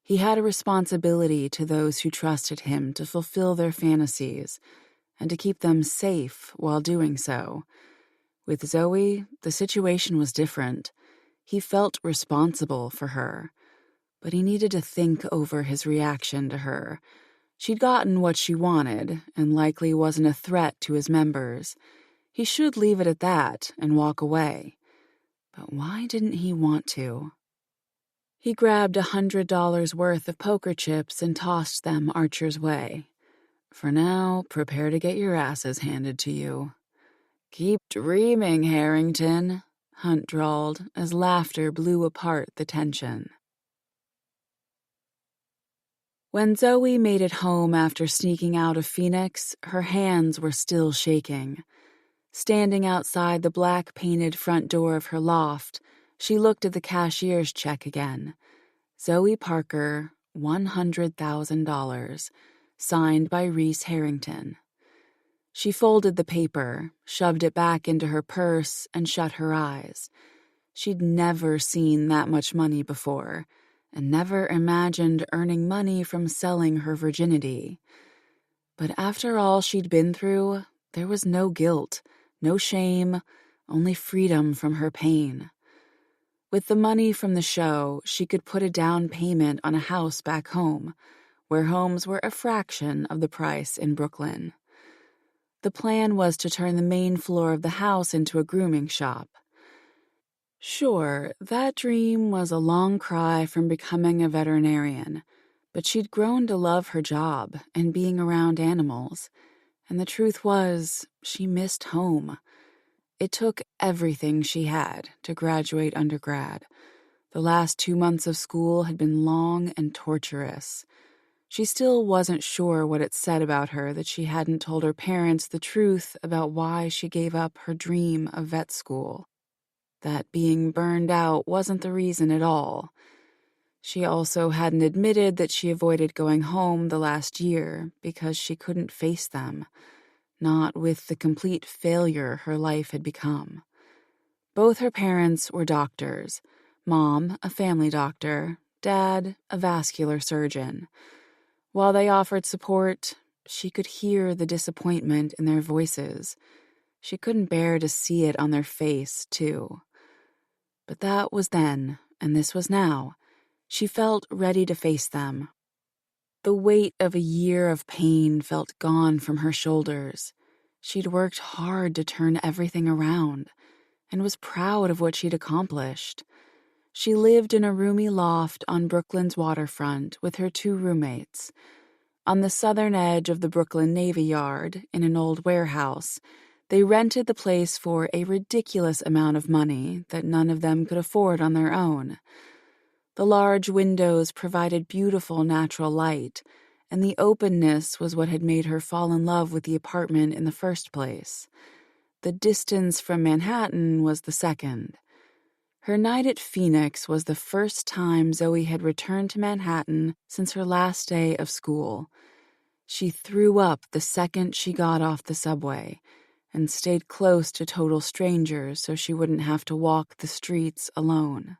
He had a responsibility to those who trusted him to fulfill their fantasies and to keep them safe while doing so. With Zoe, the situation was different. He felt responsible for her, but he needed to think over his reaction to her. She'd gotten what she wanted and likely wasn't a threat to his members. He should leave it at that and walk away. But why didn't he want to? He grabbed $100 worth of poker chips and tossed them Archer's way. For now, prepare to get your asses handed to you. Keep dreaming, Harrington, Hunt drawled as laughter blew apart the tension. When Zoe made it home after sneaking out of Phoenix, her hands were still shaking. Standing outside the black-painted front door of her loft, she looked at the cashier's check again. Zoe Parker, $100,000, signed by Reese Harrington. She folded the paper, shoved it back into her purse, and shut her eyes. She'd never seen that much money before, and never imagined earning money from selling her virginity. But after all she'd been through, there was no guilt, no shame, only freedom from her pain. With the money from the show, she could put a down payment on a house back home, where homes were a fraction of the price in Brooklyn. The plan was to turn the main floor of the house into a grooming shop. Sure, that dream was a long cry from becoming a veterinarian, but she'd grown to love her job and being around animals, and the truth was, she missed home. It took everything she had to graduate undergrad. The last 2 months of school had been long and torturous. She still wasn't sure what it said about her that she hadn't told her parents the truth about why she gave up her dream of vet school. That being burned out wasn't the reason at all. She also hadn't admitted that she avoided going home the last year because she couldn't face them, not with the complete failure her life had become. Both her parents were doctors. Mom, a family doctor, Dad, a vascular surgeon. While they offered support, she could hear the disappointment in their voices. She couldn't bear to see it on their face, too. But that was then, and this was now. She felt ready to face them. The weight of a year of pain felt gone from her shoulders. She'd worked hard to turn everything around, and was proud of what she'd accomplished. She lived in a roomy loft on Brooklyn's waterfront with her 2 roommates. On the southern edge of the Brooklyn Navy Yard, in an old warehouse, they rented the place for a ridiculous amount of money that none of them could afford on their own. The large windows provided beautiful natural light, and the openness was what had made her fall in love with the apartment in the first place. The distance from Manhattan was the second. Her night at Phoenix was the first time Zoe had returned to Manhattan since her last day of school. She threw up the second she got off the subway, and stayed close to total strangers so she wouldn't have to walk the streets alone.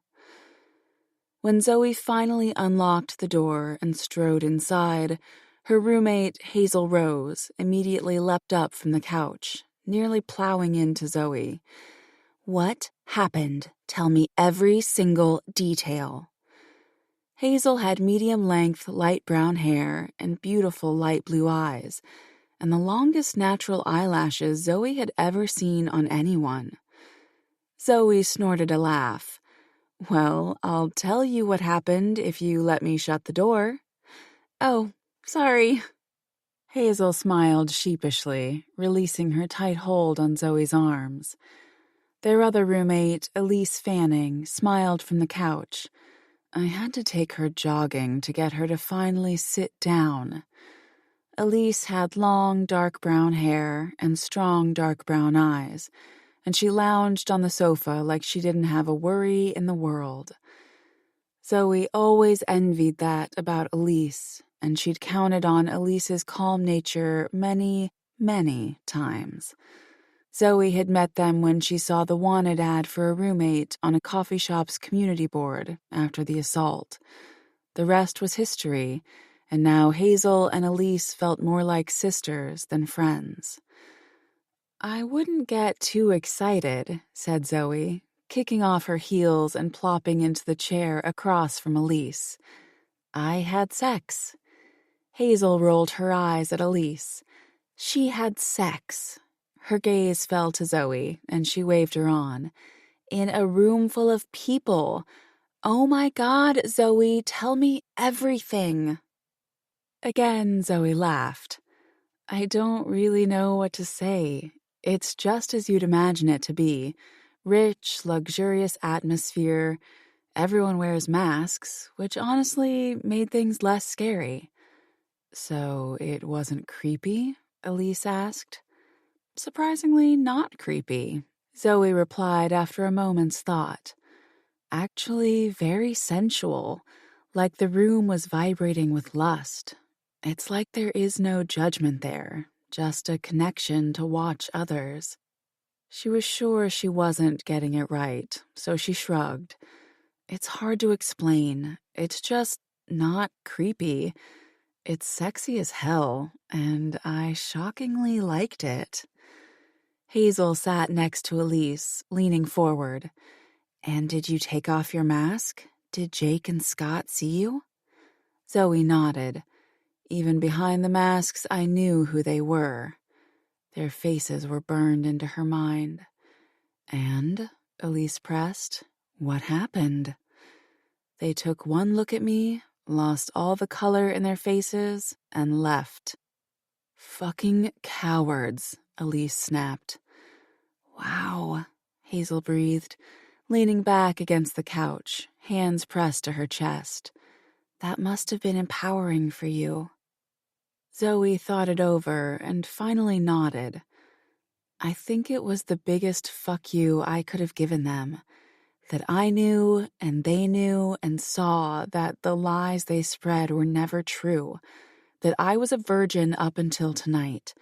When Zoe finally unlocked the door and strode inside, her roommate, Hazel Rose, immediately leapt up from the couch, nearly plowing into Zoe. "What happened? Tell me every single detail." Hazel had medium-length light brown hair and beautiful light blue eyes, and the longest natural eyelashes Zoe had ever seen on anyone. Zoe snorted a laugh. "Well, I'll tell you what happened if you let me shut the door." "Oh, sorry." Hazel smiled sheepishly, releasing her tight hold on Zoe's arms. Their other roommate, Elise Fanning, smiled from the couch. "I had to take her jogging to get her to finally sit down." Elise had long, dark brown hair and strong, dark brown eyes, and she lounged on the sofa like she didn't have a worry in the world. Zoe always envied that about Elise, and she'd counted on Elise's calm nature many, many times. Zoe had met them when she saw the wanted ad for a roommate on a coffee shop's community board after the assault. The rest was history, and now Hazel and Elise felt more like sisters than friends. "I wouldn't get too excited," said Zoe, kicking off her heels and plopping into the chair across from Elise. "I had sex." Hazel rolled her eyes at Elise. "She had sex." Her gaze fell to Zoe, and she waved her on. "In a room full of people. Oh my God, Zoe, tell me everything." Again, Zoe laughed. "I don't really know what to say. It's just as you'd imagine it to be. Rich, luxurious atmosphere. Everyone wears masks, which honestly made things less scary." "So it wasn't creepy?" Elise asked. "Surprisingly not creepy," Zoe replied after a moment's thought. "Actually very sensual, like the room was vibrating with lust. It's like there is no judgment there, just a connection to watch others." She was sure she wasn't getting it right, so she shrugged. "It's hard to explain. It's just not creepy. It's sexy as hell, and I shockingly liked it." Hazel sat next to Elise, leaning forward. "And did you take off your mask? Did Jake and Scott see you?" Zoe nodded. Even behind the masks, I knew who they were. Their faces were burned into her mind. "And," Elise pressed, "what happened?" "They took one look at me, lost all the color in their faces, and left." "Fucking cowards," Elise snapped. "Wow," Hazel breathed, leaning back against the couch, hands pressed to her chest. "That must have been empowering for you." Zoe thought it over and finally nodded. "I think it was the biggest fuck you I could have given them. That I knew and they knew and saw that the lies they spread were never true. That I was a virgin up until tonight.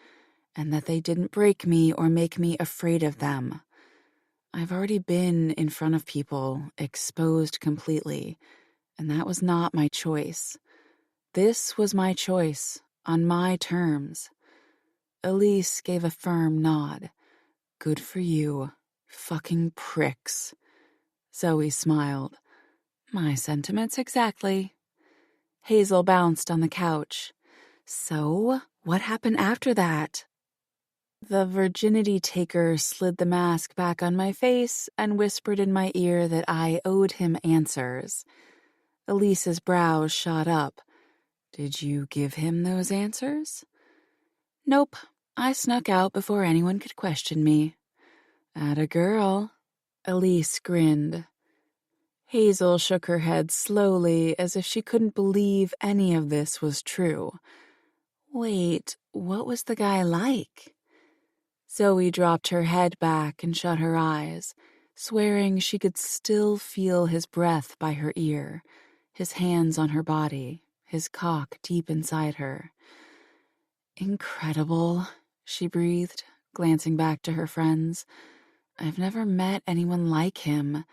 And that they didn't break me or make me afraid of them. I've already been in front of people, exposed completely, and that was not my choice. This was my choice, on my terms." Elise gave a firm nod. "Good for you. Fucking pricks." Zoe smiled. "My sentiments exactly." Hazel bounced on the couch. "So, what happened after that?" The virginity taker slid the mask back on my face and whispered in my ear that I owed him answers. Elise's brows shot up. "Did you give him those answers?" "Nope. I snuck out before anyone could question me." "Atta girl." Elise grinned. Hazel shook her head slowly as if she couldn't believe any of this was true. "Wait, what was the guy like?" Zoe dropped her head back and shut her eyes, swearing she could still feel his breath by her ear, his hands on her body, his cock deep inside her. "Incredible," she breathed, glancing back to her friends. "I've never met anyone like him.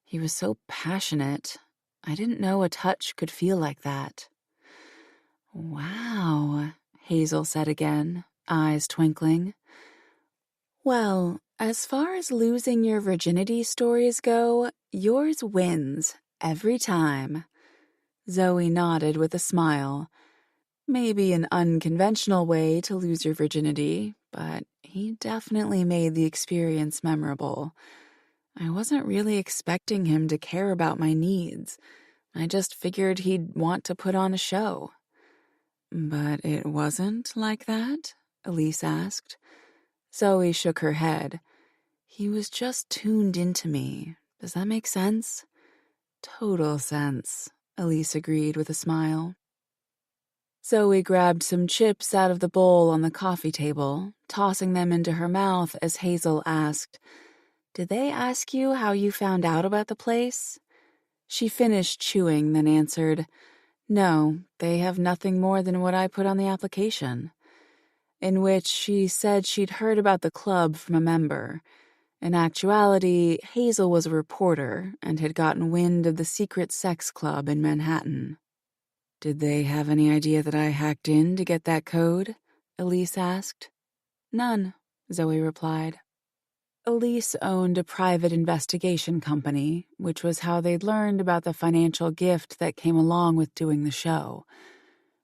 He was so passionate. I didn't know a touch could feel like that." "Wow," Hazel said again, eyes twinkling. "Well, as far as losing your virginity stories go, yours wins every time." Zoe nodded with a smile. "Maybe an unconventional way to lose your virginity, but he definitely made the experience memorable. I wasn't really expecting him to care about my needs. I just figured he'd want to put on a show." "But it wasn't like that?" Elise asked. Zoe shook her head. "He was just tuned into me. Does that make sense?" "Total sense," Elise agreed with a smile. Zoe grabbed some chips out of the bowl on the coffee table, tossing them into her mouth as Hazel asked, "Did they ask you how you found out about the place?" She finished chewing, then answered, "No, they have nothing more than what I put on the application," in which she said she'd heard about the club from a member. In actuality, Hazel was a reporter and had gotten wind of the secret sex club in Manhattan. "Did they have any idea that I hacked in to get that code?" Elise asked. "None," Zoe replied. Elise owned a private investigation company, which was how they'd learned about the financial gift that came along with doing the show.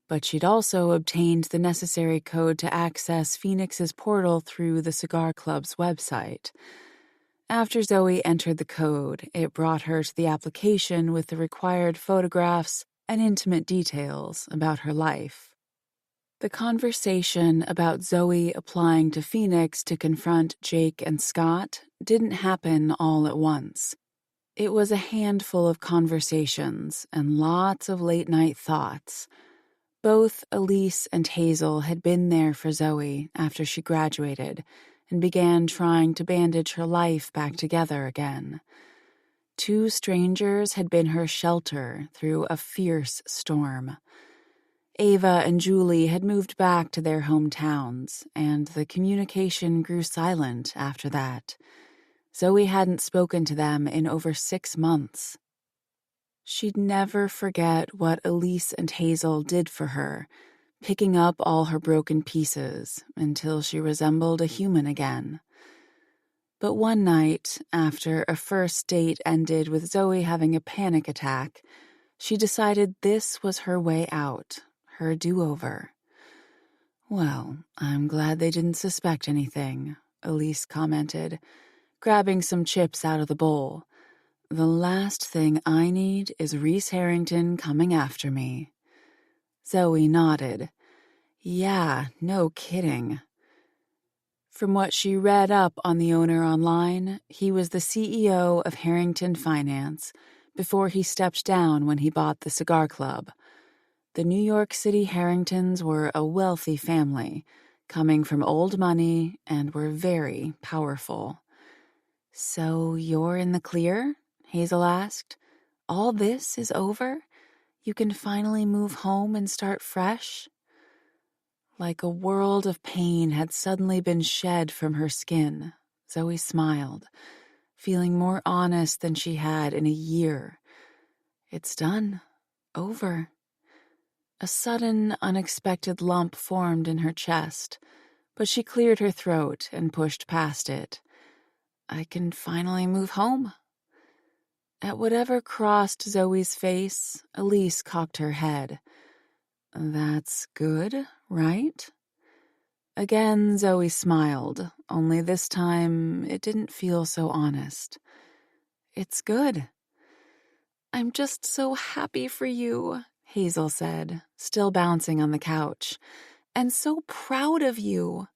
But she'd also obtained the necessary code to access Phoenix's portal through the Cigar Club's website. After Zoe entered the code, it brought her to the application with the required photographs and intimate details about her life. The conversation about Zoe applying to Phoenix to confront Jake and Scott didn't happen all at once. It was a handful of conversations and lots of late-night thoughts. Both Elise and Hazel had been there for Zoe after she graduated and began trying to bandage her life back together again. Two strangers had been her shelter through a fierce storm. Ava and Julie had moved back to their hometowns, and the communication grew silent after that. Zoe hadn't spoken to them in over 6 months. She'd never forget what Elise and Hazel did for her, picking up all her broken pieces until she resembled a human again. But one night, after a first date ended with Zoe having a panic attack, she decided this was her way out, her do-over. "Well, I'm glad they didn't suspect anything," Elise commented, grabbing some chips out of the bowl. "The last thing I need is Reese Harrington coming after me." Zoe nodded. "Yeah, no kidding." From what she read up on the owner online, he was the CEO of Harrington Finance before he stepped down when he bought the Cigar Club. The New York City Harringtons were a wealthy family, coming from old money, and were very powerful. "So you're in the clear?" Hazel asked. "All this is over? You can finally move home and start fresh?" Like a world of pain had suddenly been shed from her skin, Zoe smiled, feeling more honest than she had in a year. "It's done. Over." A sudden, unexpected lump formed in her chest, but she cleared her throat and pushed past it. "I can finally move home." At whatever crossed Zoe's face, Elise cocked her head. "That's good, right?" Again, Zoe smiled, only this time it didn't feel so honest. "It's good." "I'm just so happy for you," Hazel said, still bouncing on the couch. "And so proud of you."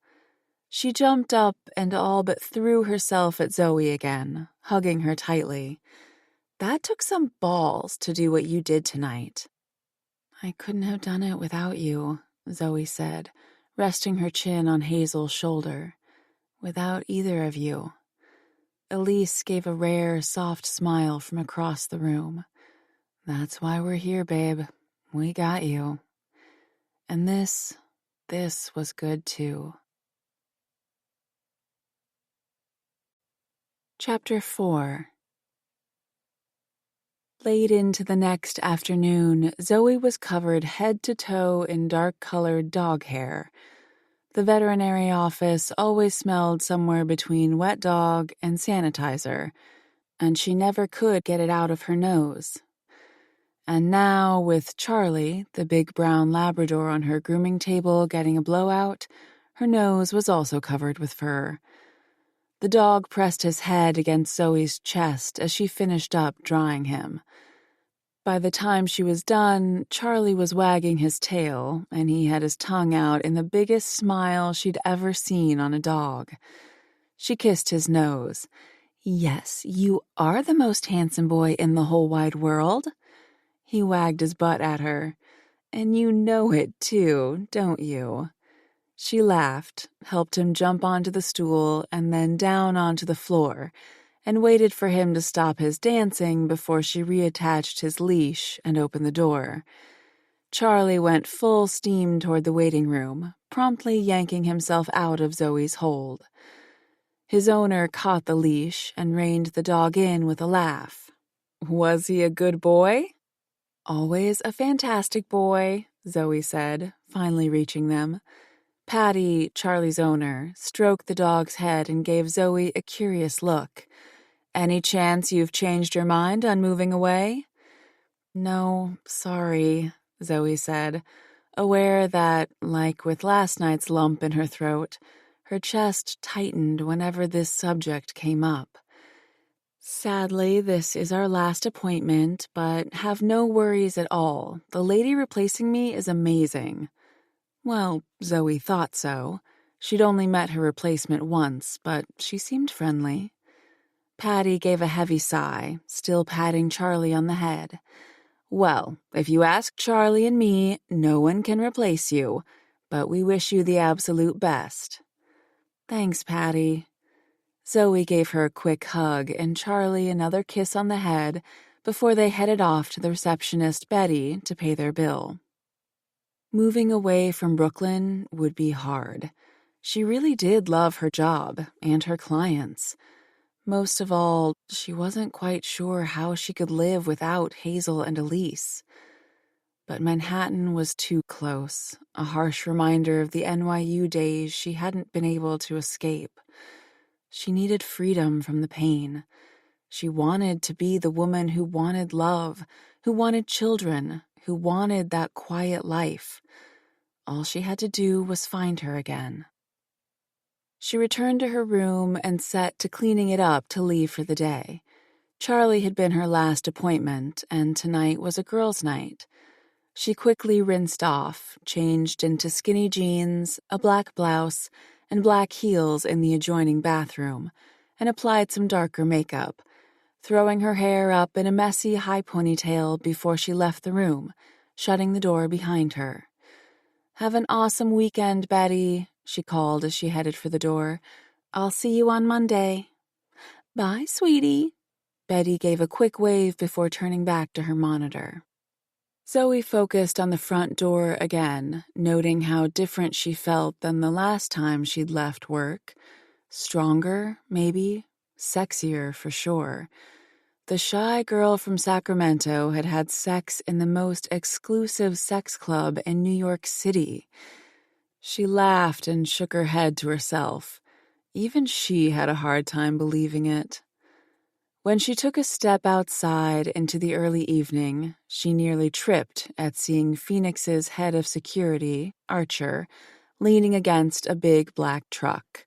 She jumped up and all but threw herself at Zoe again, hugging her tightly. "That took some balls to do what you did tonight." "I couldn't have done it without you," Zoe said, resting her chin on Hazel's shoulder. "Without either of you." Elise gave a rare, soft smile from across the room. "That's why we're here, babe. We got you." And this was good too. Chapter 4. Late into the next afternoon, Zoe was covered head to toe in dark-colored dog hair. The veterinary office always smelled somewhere between wet dog and sanitizer, and she never could get it out of her nose. And now, with Charlie, the big brown Labrador on her grooming table, getting a blowout, her nose was also covered with fur. The dog pressed his head against Zoe's chest as she finished up drying him. By the time she was done, Charlie was wagging his tail, and he had his tongue out in the biggest smile she'd ever seen on a dog. She kissed his nose. "Yes, you are the most handsome boy in the whole wide world." He wagged his butt at her. "And you know it, too, don't you?" She laughed, helped him jump onto the stool and then down onto the floor, and waited for him to stop his dancing before she reattached his leash and opened the door. Charlie went full steam toward the waiting room, promptly yanking himself out of Zoe's hold. His owner caught the leash and reined the dog in with a laugh. "Was he a good boy?" "Always a fantastic boy," Zoe said, finally reaching them. Patty, Charlie's owner, stroked the dog's head and gave Zoe a curious look. "Any chance you've changed your mind on moving away?" "No, sorry," Zoe said, aware that, like with last night's lump in her throat, her chest tightened whenever this subject came up. "Sadly, this is our last appointment, but have no worries at all. The lady replacing me is amazing." Well, Zoe thought so. She'd only met her replacement once, but she seemed friendly. Patty gave a heavy sigh, still patting Charlie on the head. "Well, if you ask Charlie and me, no one can replace you, but we wish you the absolute best." "Thanks, Patty." Zoe gave her a quick hug and Charlie another kiss on the head before they headed off to the receptionist, Betty, to pay their bill. Moving away from Brooklyn would be hard. She really did love her job and her clients. Most of all, she wasn't quite sure how she could live without Hazel and Elise. But Manhattan was too close, a harsh reminder of the NYU days she hadn't been able to escape. She needed freedom from the pain. She wanted to be the woman who wanted love, who wanted children, who wanted that quiet life. All she had to do was find her again. She returned to her room and set to cleaning it up to leave for the day. Charlie had been her last appointment, and tonight was a girls' night. She quickly rinsed off, changed into skinny jeans, a black blouse, and black heels in the adjoining bathroom, and applied some darker makeup, throwing her hair up in a messy high ponytail before she left the room, shutting the door behind her. "Have an awesome weekend, Betty," she called as she headed for the door. "I'll see you on Monday." "Bye, sweetie." Betty gave a quick wave before turning back to her monitor. Zoe focused on the front door again, noting how different she felt than the last time she'd left work. Stronger, maybe. Sexier, for sure. The shy girl from Sacramento had had sex in the most exclusive sex club in New York City. She laughed and shook her head to herself. Even she had a hard time believing it. When she took a step outside into the early evening, she nearly tripped at seeing Phoenix's head of security, Archer, leaning against a big black truck.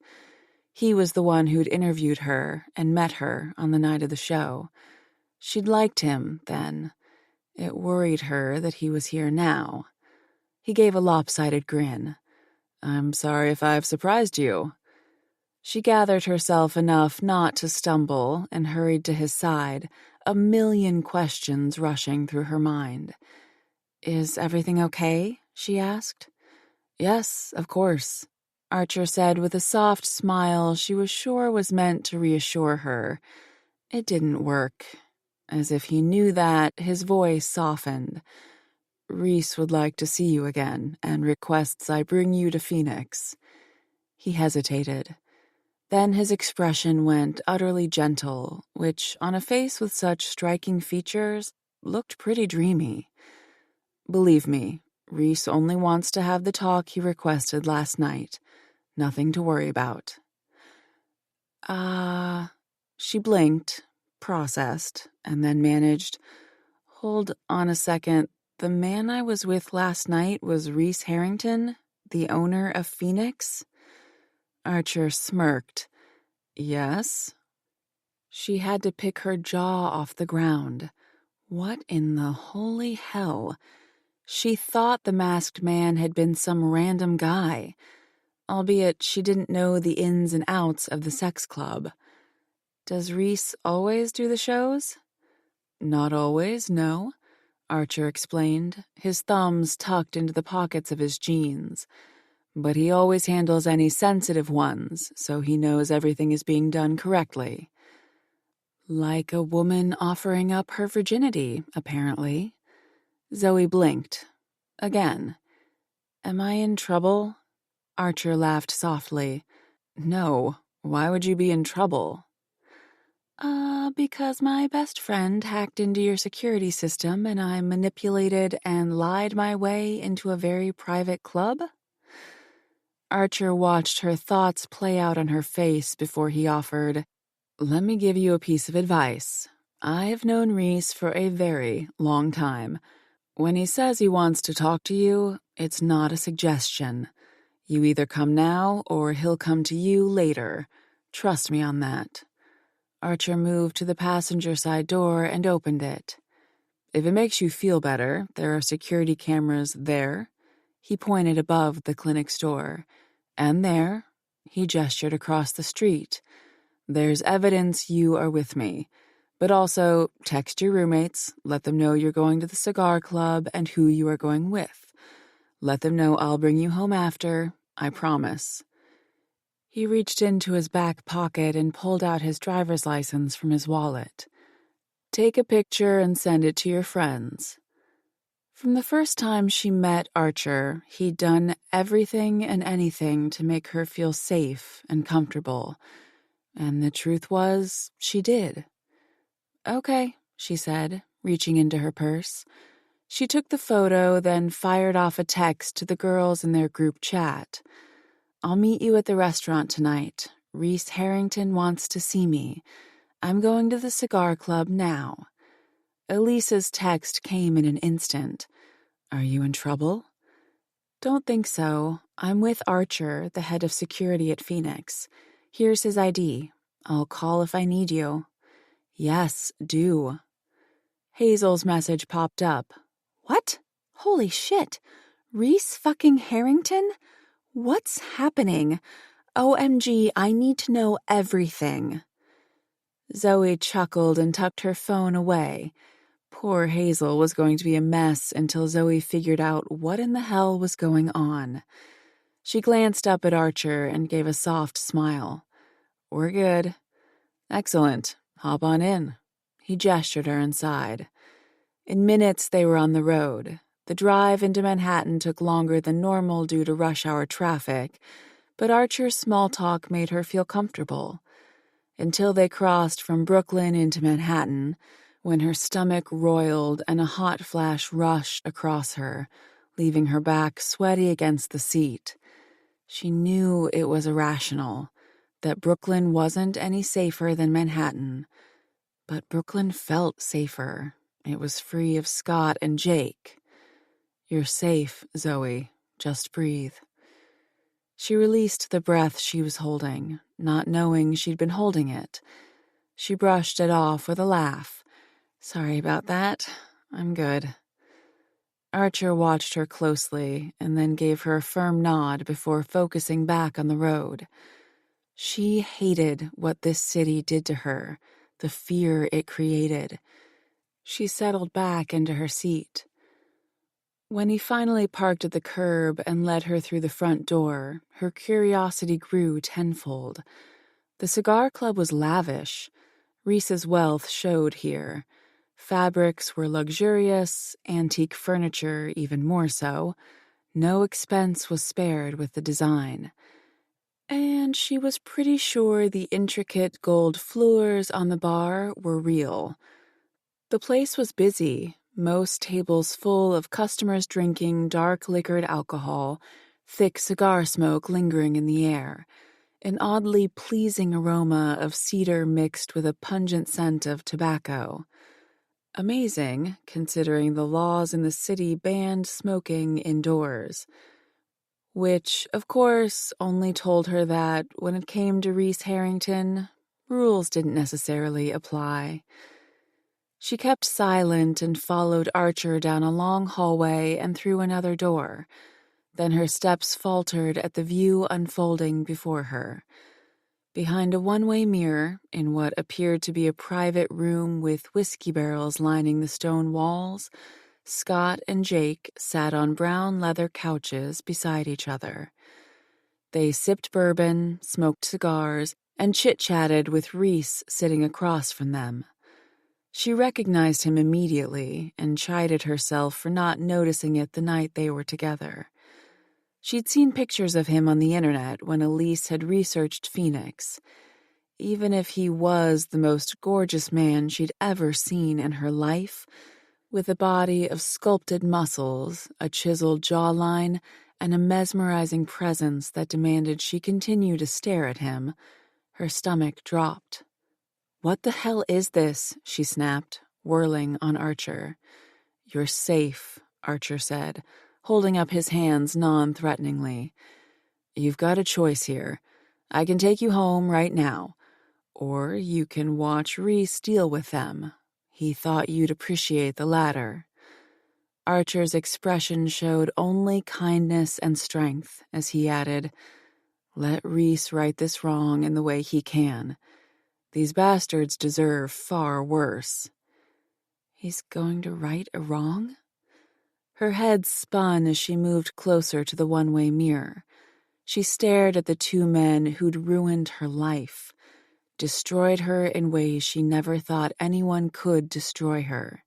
He was the one who'd interviewed her and met her on the night of the show. She'd liked him then. It worried her that he was here now. He gave a lopsided grin. "I'm sorry if I've surprised you." She gathered herself enough not to stumble and hurried to his side, a million questions rushing through her mind. "Is everything okay?" she asked. "Yes, of course," Archer said with a soft smile she was sure was meant to reassure her. It didn't work. As if he knew that, his voice softened. "Reese would like to see you again and requests I bring you to Phoenix." He hesitated. Then his expression went utterly gentle, which, on a face with such striking features, looked pretty dreamy. Believe me, Reese only wants to have the talk he requested last night. Nothing to worry about. She blinked, processed, and then managed, "Hold on a second. The man I was with last night was Reese Harrington, the owner of Phoenix?" Archer smirked. "Yes?" She had to pick her jaw off the ground. What in the holy hell? She thought the masked man had been some random guy, albeit she didn't know the ins and outs of the sex club. Does Reese always do the shows? Not always, no, Archer explained, his thumbs tucked into the pockets of his jeans. But he always handles any sensitive ones, so he knows everything is being done correctly. Like a woman offering up her virginity, apparently. Zoe blinked. Again. Am I in trouble? Archer laughed softly. No, why would you be in trouble? Because my best friend hacked into your security system and I manipulated and lied my way into a very private club? Archer watched her thoughts play out on her face before he offered, "Let me give you a piece of advice. I have known Reese for a very long time. When he says he wants to talk to you, it's not a suggestion. You either come now or he'll come to you later. Trust me on that." Archer moved to the passenger side door and opened it. "If it makes you feel better, there are security cameras there." He pointed above the clinic's door. "And there," he gestured across the street. "There's evidence you are with me. But also, text your roommates, let them know you're going to the cigar club and who you are going with. Let them know I'll bring you home after, I promise." He reached into his back pocket and pulled out his driver's license from his wallet. "Take a picture and send it to your friends." From the first time she met Archer, he'd done everything and anything to make her feel safe and comfortable. And the truth was, she did. "Okay," she said, reaching into her purse. She took the photo, then fired off a text to the girls in their group chat. "I'll meet you at the restaurant tonight. Reese Harrington wants to see me. I'm going to the cigar club now." Elisa's text came in an instant. "Are you in trouble?" "Don't think so. I'm with Archer, the head of security at Phoenix. Here's his ID. I'll call if I need you." "Yes, do." Hazel's message popped up. "What? Holy shit. Reese fucking Harrington? What's happening? OMG, I need to know everything." Zoe chuckled and tucked her phone away. Poor Hazel was going to be a mess until Zoe figured out what in the hell was going on. She glanced up at Archer and gave a soft smile. "We're good." "Excellent. Hop on in." He gestured her inside. In minutes, they were on the road. The drive into Manhattan took longer than normal due to rush hour traffic, but Archer's small talk made her feel comfortable. Until they crossed from Brooklyn into Manhattan, when her stomach roiled and a hot flash rushed across her, leaving her back sweaty against the seat. She knew it was irrational, that Brooklyn wasn't any safer than Manhattan. But Brooklyn felt safer. It was free of Scott and Jake. "You're safe, Zoe. Just breathe." She released the breath she was holding, not knowing she'd been holding it. She brushed it off with a laugh. "Sorry about that. I'm good." Archer watched her closely and then gave her a firm nod before focusing back on the road. She hated what this city did to her, the fear it created. She settled back into her seat. When he finally parked at the curb and led her through the front door, her curiosity grew tenfold. The cigar club was lavish. Reese's wealth showed here. Fabrics were luxurious, antique furniture even more so. No expense was spared with the design. And she was pretty sure the intricate gold floors on the bar were real. The place was busy, most tables full of customers drinking dark liquored alcohol, thick cigar smoke lingering in the air, an oddly pleasing aroma of cedar mixed with a pungent scent of tobacco. Amazing, considering the laws in the city banned smoking indoors. Which, of course, only told her that, when it came to Reese Harrington, rules didn't necessarily apply. She kept silent and followed Archer down a long hallway and through another door. Then her steps faltered at the view unfolding before her. Behind a one-way mirror, in what appeared to be a private room with whiskey barrels lining the stone walls, Scott and Jake sat on brown leather couches beside each other. They sipped bourbon, smoked cigars, and chit-chatted with Reese sitting across from them. She recognized him immediately and chided herself for not noticing it the night they were together. She'd seen pictures of him on the internet when Elise had researched Phoenix. Even if he was the most gorgeous man she'd ever seen in her life, with a body of sculpted muscles, a chiseled jawline, and a mesmerizing presence that demanded she continue to stare at him, her stomach dropped. "What the hell is this?" she snapped, whirling on Archer. "You're safe," Archer said, holding up his hands non-threateningly. "You've got a choice here. I can take you home right now, or you can watch Reese deal with them. He thought you'd appreciate the latter." Archer's expression showed only kindness and strength as he added, "Let Reese right this wrong in the way he can. These bastards deserve far worse." "He's going to right a wrong?" Her head spun as she moved closer to the one-way mirror. She stared at the two men who'd ruined her life, destroyed her in ways she never thought anyone could destroy her.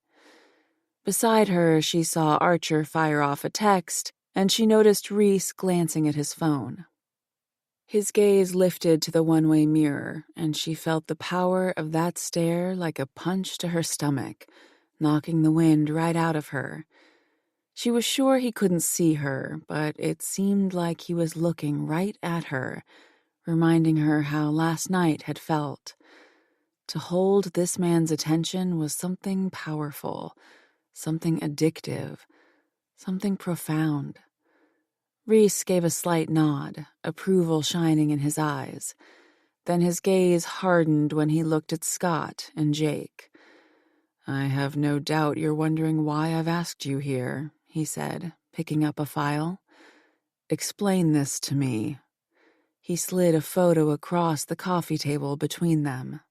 Beside her, she saw Archer fire off a text, and she noticed Reese glancing at his phone. His gaze lifted to the one-way mirror, and she felt the power of that stare like a punch to her stomach, knocking the wind right out of her. She was sure he couldn't see her, but it seemed like he was looking right at her, reminding her how last night had felt. To hold this man's attention was something powerful, something addictive, something profound. Reese gave a slight nod, approval shining in his eyes. Then his gaze hardened when he looked at Scott and Jake. "I have no doubt you're wondering why I've asked you here," he said, picking up a file. "Explain this to me." He slid a photo across the coffee table between them.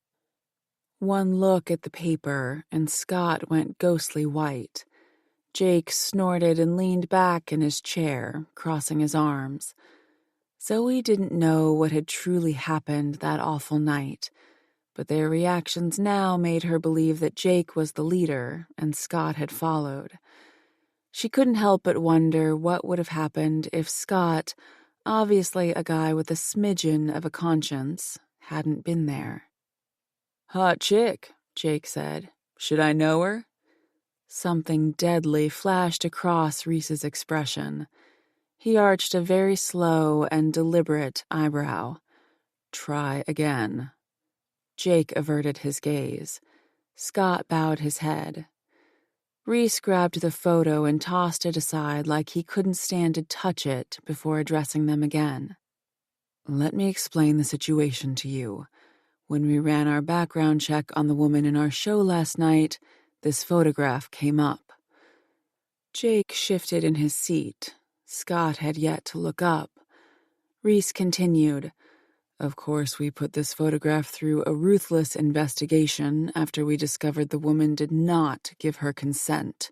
One look at the paper, and Scott went ghostly white. Jake snorted and leaned back in his chair, crossing his arms. Zoe didn't know what had truly happened that awful night, but their reactions now made her believe that Jake was the leader and Scott had followed. She couldn't help but wonder what would have happened if Scott, obviously a guy with a smidgen of a conscience, hadn't been there. "Hot chick," Jake said. "Should I know her?" Something deadly flashed across Reese's expression. He arched a very slow and deliberate eyebrow. "Try again." Jake averted his gaze. Scott bowed his head. Reese grabbed the photo and tossed it aside like he couldn't stand to touch it before addressing them again. "Let me explain the situation to you. When we ran our background check on the woman in our show last night, this photograph came up." Jake shifted in his seat. Scott had yet to look up. Reese continued, "Of course, we put this photograph through a ruthless investigation after we discovered the woman did not give her consent.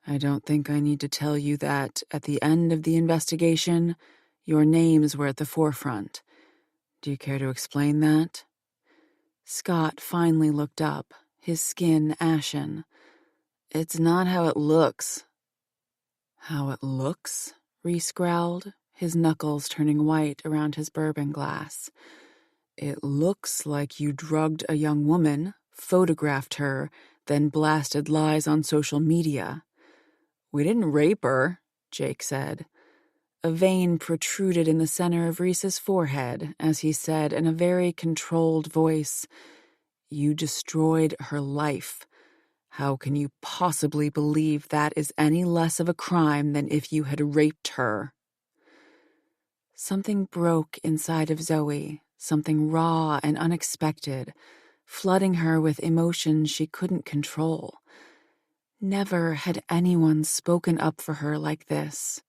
I don't think I need to tell you that, at the end of the investigation, your names were at the forefront. Do you care to explain that?" Scott finally looked up, his skin ashen. "It's not how it looks." "How it looks?" Reese growled, his knuckles turning white around his bourbon glass. "It looks like you drugged a young woman, photographed her, then blasted lies on social media." "We didn't rape her," Jake said. A vein protruded in the center of Reese's forehead as he said in a very controlled voice, "You destroyed her life. How can you possibly believe that is any less of a crime than if you had raped her?" Something broke inside of Zoe, something raw and unexpected, flooding her with emotions she couldn't control. Never had anyone spoken up for her like this.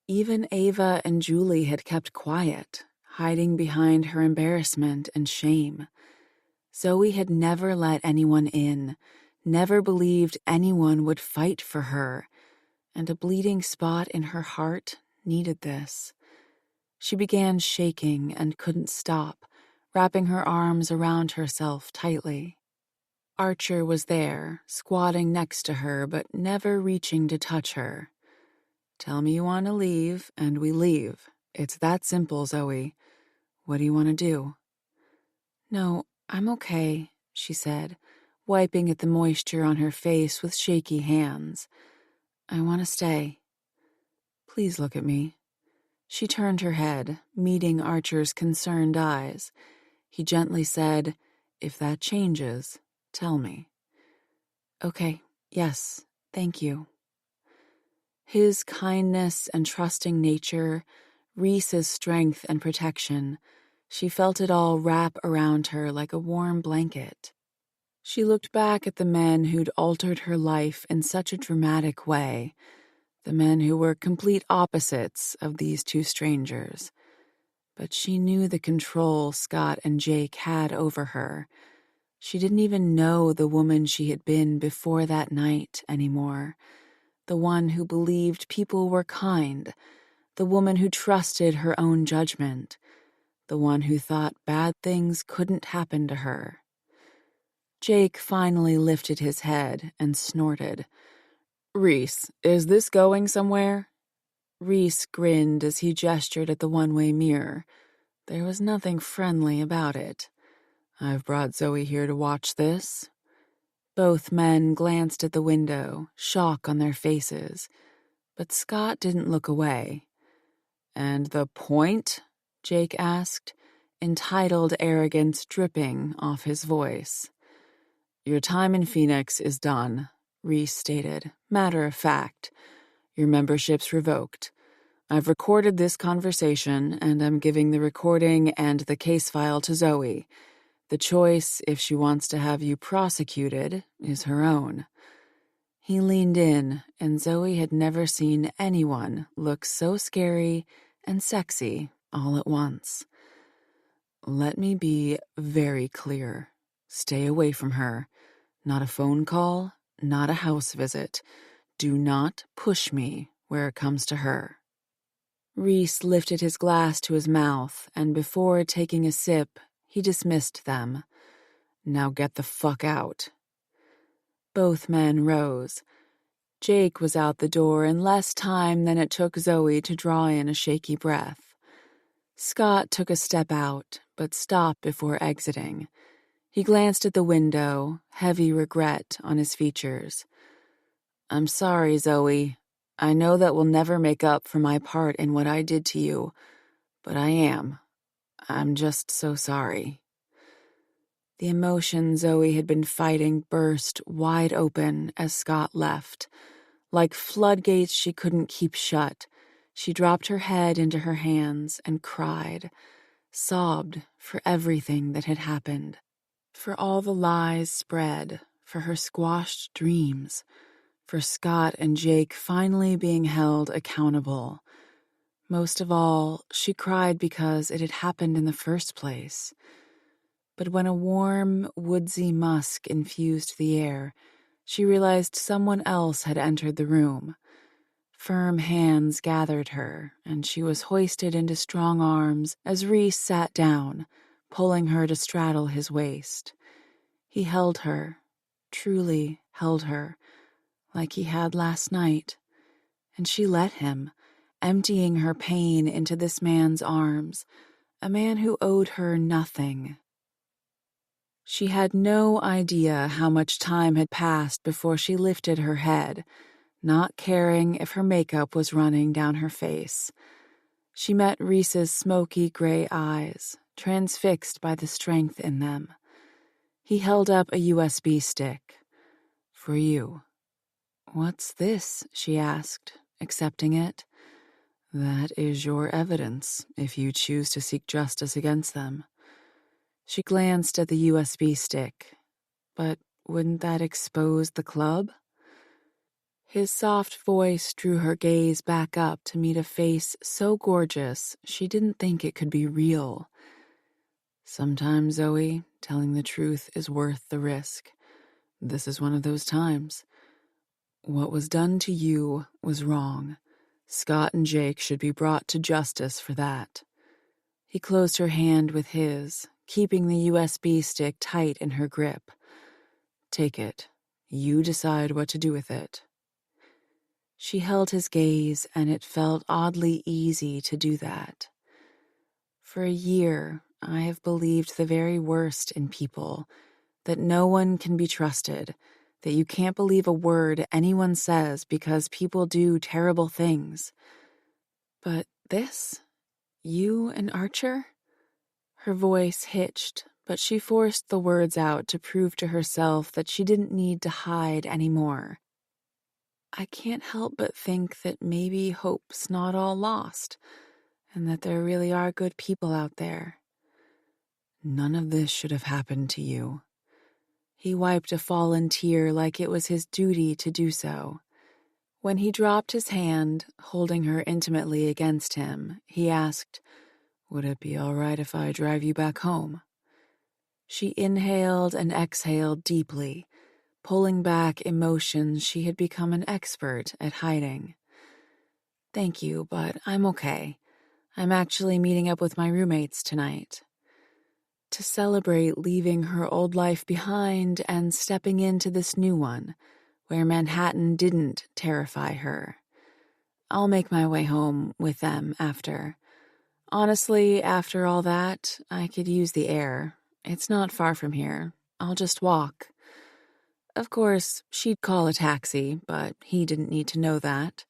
Even Ava and Julie had kept quiet, hiding behind her embarrassment and shame. Zoe had never let anyone in, never believed anyone would fight for her, and a bleeding spot in her heart needed this. She began shaking and couldn't stop, wrapping her arms around herself tightly. Archer was there, squatting next to her but never reaching to touch her. "Tell me you want to leave, and we leave. It's that simple, Zoe. What do you want to do?" "No, I'm okay," she said, wiping at the moisture on her face with shaky hands. "I want to stay." "Please look at me." She turned her head, meeting Archer's concerned eyes. He gently said, "If that changes, tell me." "Okay, yes, thank you." His kindness and trusting nature, Reese's strength and protection, she felt it all wrap around her like a warm blanket. She looked back at the men who'd altered her life in such a dramatic way, the men who were complete opposites of these two strangers. But she knew the control Scott and Jake had over her. She didn't even know the woman she had been before that night anymore. The one who believed people were kind, the woman who trusted her own judgment, the one who thought bad things couldn't happen to her. Jake finally lifted his head and snorted. "Reese, is this going somewhere?" Reese grinned as he gestured at the one-way mirror. There was nothing friendly about it. "I've brought Zoe here to watch this." Both men glanced at the window, shock on their faces, but Scott didn't look away. "And the point?" Jake asked, entitled arrogance dripping off his voice. "Your time in Phoenix is done," Reese stated, matter of fact. "Your membership's revoked. I've recorded this conversation, and I'm giving the recording and the case file to Zoe. The choice, if she wants to have you prosecuted, is her own." He leaned in, and Zoe had never seen anyone look so scary and sexy all at once. "Let me be very clear. Stay away from her. Not a phone call, not a house visit. Do not push me where it comes to her." Reese lifted his glass to his mouth, and before taking a sip, he dismissed them. "Now get the fuck out." Both men rose. Jake was out the door in less time than it took Zoe to draw in a shaky breath. Scott took a step out, but stopped before exiting. He glanced at the window, heavy regret on his features. "I'm sorry, Zoe. I know that will never make up for my part in what I did to you, but I am. I'm just so sorry." The emotion Zoe had been fighting burst wide open as Scott left. Like floodgates she couldn't keep shut, she dropped her head into her hands and cried, sobbed for everything that had happened, for all the lies spread, for her squashed dreams, for Scott and Jake finally being held accountable. Most of all, she cried because it had happened in the first place. But when a warm, woodsy musk infused the air, she realized someone else had entered the room. Firm hands gathered her, and she was hoisted into strong arms as Reese sat down, pulling her to straddle his waist. He held her, truly held her, like he had last night, and she let him, emptying her pain into this man's arms, a man who owed her nothing. She had no idea how much time had passed before she lifted her head, not caring if her makeup was running down her face. She met Reese's smoky gray eyes, transfixed by the strength in them. He held up a USB stick. "For you." "What's this?" she asked, accepting it. "That is your evidence, if you choose to seek justice against them." She glanced at the USB stick. But wouldn't that expose the club? His soft voice drew her gaze back up to meet a face so gorgeous she didn't think it could be real. "Sometimes, Zoe, telling the truth is worth the risk. This is one of those times. What was done to you was wrong. Scott and Jake should be brought to justice for that." He closed her hand with his, keeping the USB stick tight in her grip. "Take it. You decide what to do with it." She held his gaze, and it felt oddly easy to do that. For a year, I have believed the very worst in people, that no one can be trusted, that you can't believe a word anyone says because people do terrible things. But this? You and Archer? Her voice hitched, but she forced the words out to prove to herself that she didn't need to hide anymore. "I can't help but think that maybe hope's not all lost, and that there really are good people out there." "None of this should have happened to you." He wiped a fallen tear like it was his duty to do so. When he dropped his hand, holding her intimately against him, he asked, "Would it be all right if I drive you back home?" She inhaled and exhaled deeply, pulling back emotions she had become an expert at hiding. "Thank you, but I'm okay. I'm actually meeting up with my roommates tonight." To celebrate leaving her old life behind and stepping into this new one, where Manhattan didn't terrify her. "I'll make my way home with them after. Honestly, after all that, I could use the air. It's not far from here. I'll just walk." Of course, she'd call a taxi, but he didn't need to know that.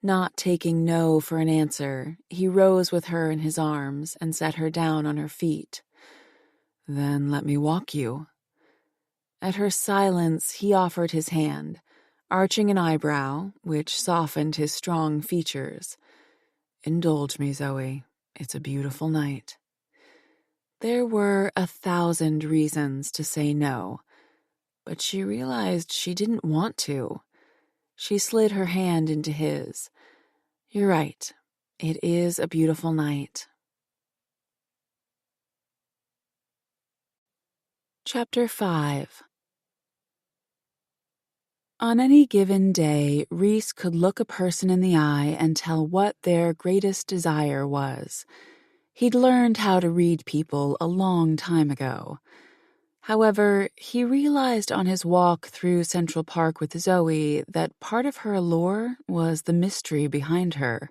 Not taking no for an answer, he rose with her in his arms and set her down on her feet. "Then let me walk you." At her silence, he offered his hand, arching an eyebrow, which softened his strong features. "Indulge me, Zoe. It's a beautiful night." There were 1,000 reasons to say no, but she realized she didn't want to. She slid her hand into his. "You're right. It is a beautiful night." Chapter 5. On any given day, Reese could look a person in the eye and tell what their greatest desire was. He'd learned how to read people a long time ago. However, he realized on his walk through Central Park with Zoe that part of her allure was the mystery behind her.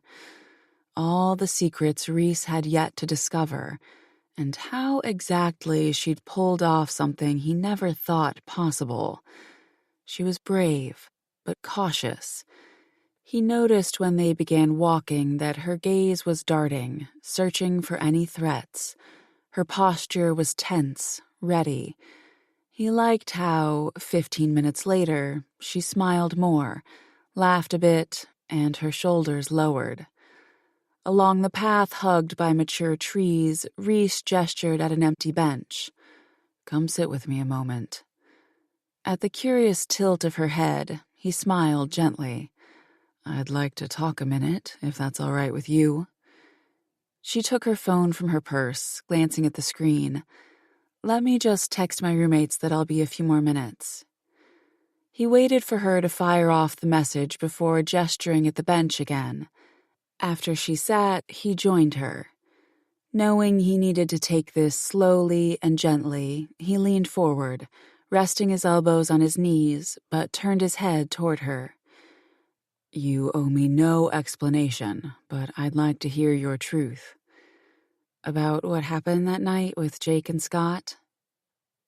All the secrets Reese had yet to discover, and how exactly she'd pulled off something he never thought possible. She was brave, but cautious. He noticed when they began walking that her gaze was darting, searching for any threats. Her posture was tense, ready. He liked how, 15 minutes later, she smiled more, laughed a bit, and her shoulders lowered. Along the path hugged by mature trees, Reese gestured at an empty bench. "Come sit with me a moment." At the curious tilt of her head, he smiled gently. "I'd like to talk a minute, if that's all right with you." She took her phone from her purse, glancing at the screen. "Let me just text my roommates that I'll be a few more minutes." He waited for her to fire off the message before gesturing at the bench again. After she sat, he joined her. Knowing he needed to take this slowly and gently, he leaned forward, resting his elbows on his knees, but turned his head toward her. You owe me no explanation, but I'd like to hear your truth. About what happened that night with Jake and Scott?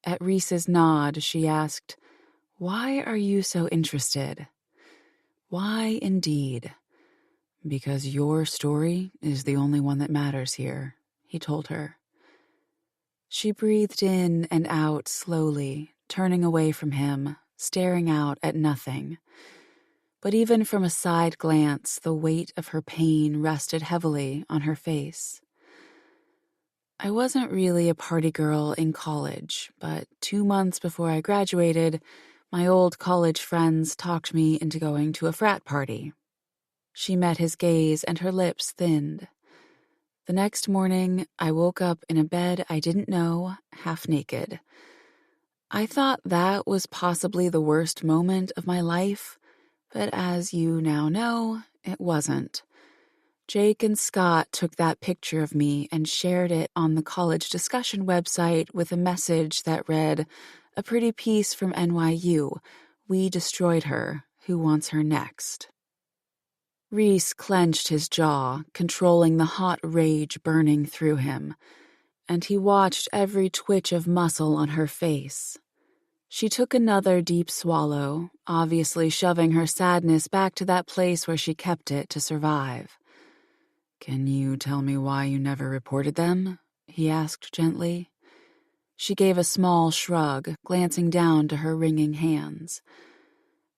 At Reese's nod, she asked, "Why are you so interested?" Why, indeed? Because your story is the only one that matters here, he told her. She breathed in and out slowly, turning away from him, staring out at nothing. But even from a side glance, the weight of her pain rested heavily on her face. I wasn't really a party girl in college, but 2 months before I graduated, my old college friends talked me into going to a frat party. She met his gaze and her lips thinned. The next morning, I woke up in a bed I didn't know, half naked. I thought that was possibly the worst moment of my life, but as you now know, it wasn't. Jake and Scott took that picture of me and shared it on the college discussion website with a message that read, "A pretty piece from NYU. We destroyed her. Who wants her next?" Reese clenched his jaw, controlling the hot rage burning through him, and he watched every twitch of muscle on her face. She took another deep swallow, obviously shoving her sadness back to that place where she kept it to survive. "Can you tell me why you never reported them?" he asked gently. She gave a small shrug, glancing down to her wringing hands.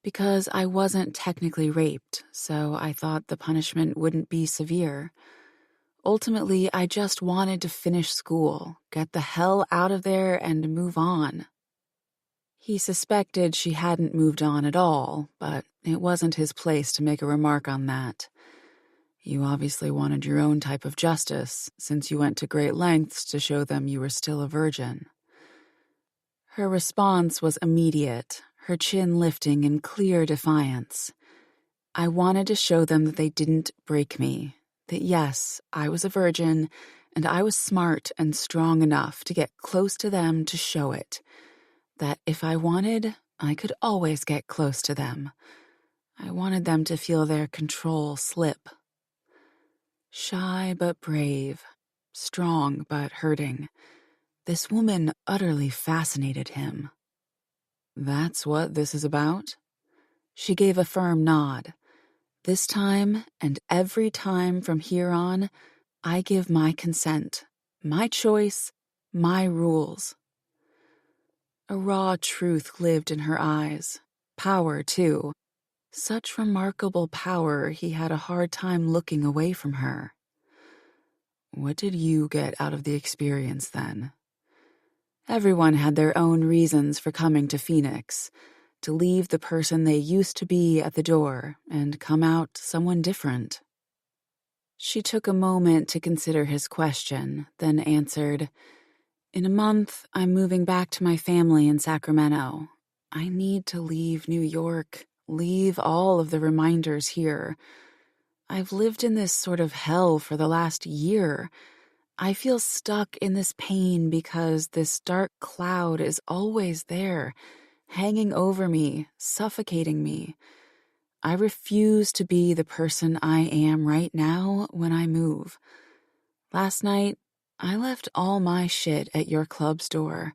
"Because I wasn't technically raped, so I thought the punishment wouldn't be severe. Ultimately, I just wanted to finish school, get the hell out of there, and move on." He suspected she hadn't moved on at all, but it wasn't his place to make a remark on that. "You obviously wanted your own type of justice, since you went to great lengths to show them you were still a virgin." Her response was immediate, her chin lifting in clear defiance. "I wanted to show them that they didn't break me, that yes, I was a virgin, and I was smart and strong enough to get close to them to show it. That if I wanted, I could always get close to them. I wanted them to feel their control slip." Shy but brave, strong but hurting, this woman utterly fascinated him. "That's what this is about?" She gave a firm nod. "This time, and every time from here on, I give my consent, my choice, my rules." A raw truth lived in her eyes. Power, too. Such remarkable power he had a hard time looking away from her. "What did you get out of the experience, then?" Everyone had their own reasons for coming to Phoenix, to leave the person they used to be at the door and come out someone different. She took a moment to consider his question, then answered, "In a month, I'm moving back to my family in Sacramento. I need to leave New York, leave all of the reminders here. I've lived in this sort of hell for the last year. I feel stuck in this pain because this dark cloud is always there, hanging over me, suffocating me. I refuse to be the person I am right now when I move. Last night, I left all my shit at your club's door.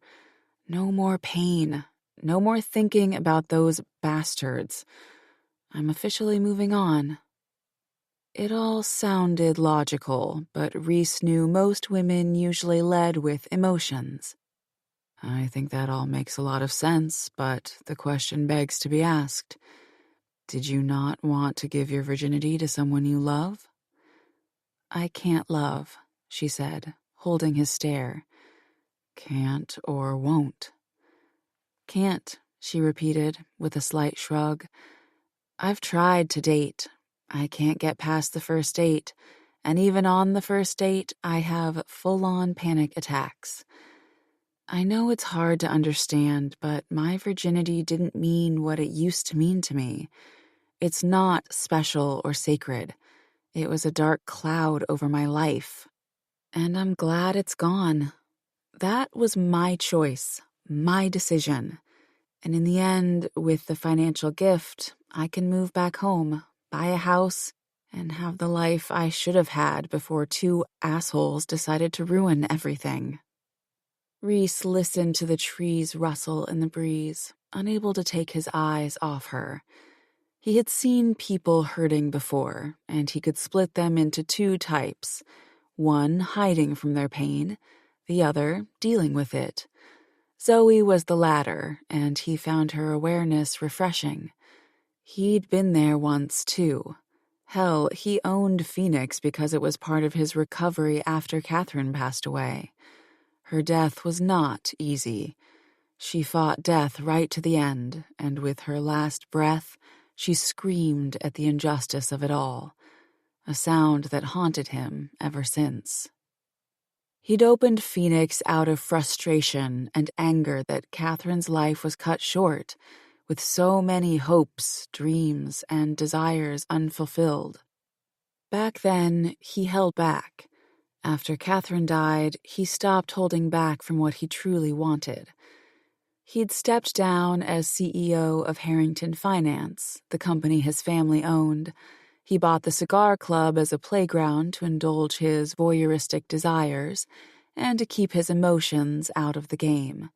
No more pain. No more thinking about those bastards. I'm officially moving on." It all sounded logical, but Reese knew most women usually led with emotions. "I think that all makes a lot of sense, but the question begs to be asked. Did you not want to give your virginity to someone you love?" "I can't love," she said, holding his stare. "Can't or won't?" "Can't," she repeated, with a slight shrug. "I've tried to date. I can't get past the first date, and even on the first date, I have full-on panic attacks. I know it's hard to understand, but my virginity didn't mean what it used to mean to me. It's not special or sacred. It was a dark cloud over my life, and I'm glad it's gone. That was my choice, my decision. And in the end, with the financial gift, I can move back home, buy a house, and have the life I should have had before two assholes decided to ruin everything. Reese listened to the trees rustle in the breeze, unable to take his eyes off her. He had seen people hurting before, and he could split them into two types, one hiding from their pain, the other dealing with it. Zoe was the latter, and he found her awareness refreshing. He'd been there once, too. Hell, he owned Phoenix because it was part of his recovery after Catherine passed away. Her death was not easy. She fought death right to the end, and with her last breath, she screamed at the injustice of it all, a sound that haunted him ever since. He'd opened Phoenix out of frustration and anger that Catherine's life was cut short, with so many hopes, dreams, and desires unfulfilled. Back then, he held back. After Catherine died, he stopped holding back from what he truly wanted. He'd stepped down as CEO of Harrington Finance, the company his family owned. He bought the cigar club as a playground to indulge his voyeuristic desires and to keep his emotions out of the game.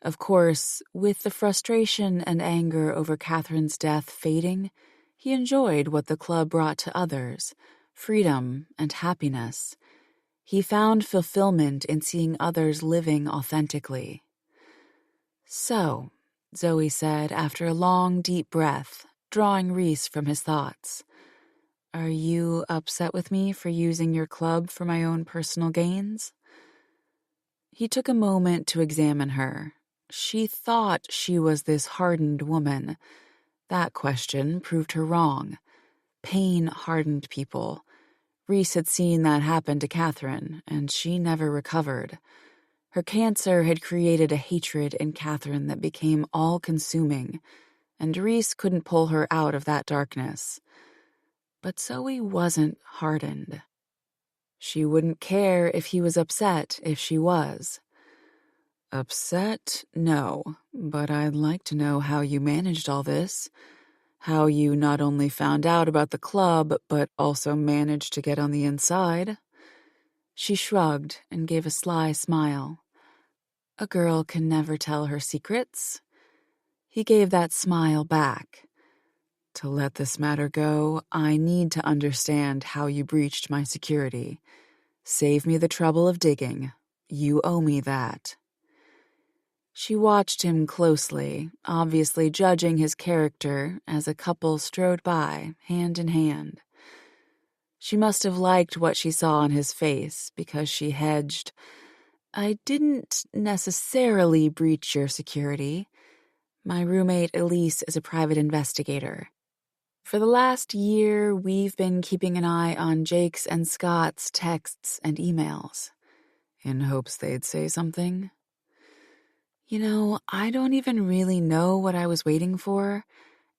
Of course, with the frustration and anger over Catherine's death fading, he enjoyed what the club brought to others, freedom and happiness. He found fulfillment in seeing others living authentically. "So," Zoe said after a long, deep breath, drawing Reese from his thoughts, "are you upset with me for using your club for my own personal gains?" He took a moment to examine her. She thought she was this hardened woman. That question proved her wrong. Pain hardened people. Reese had seen that happen to Catherine, and she never recovered. Her cancer had created a hatred in Catherine that became all-consuming, and Reese couldn't pull her out of that darkness. But Zoe wasn't hardened. She wouldn't care if he was upset if she was. "Upset? No, but I'd like to know how you managed all this. How you not only found out about the club, but also managed to get on the inside." She shrugged and gave a sly smile. "A girl can never tell her secrets." He gave that smile back. "To let this matter go, I need to understand how you breached my security. Save me the trouble of digging. You owe me that." She watched him closely, obviously judging his character as a couple strode by, hand in hand. She must have liked what she saw on his face because she hedged, "I didn't necessarily breach your security. My roommate Elise is a private investigator. For the last year, we've been keeping an eye on Jake's and Scott's texts and emails." In hopes they'd say something. I don't even really know what I was waiting for.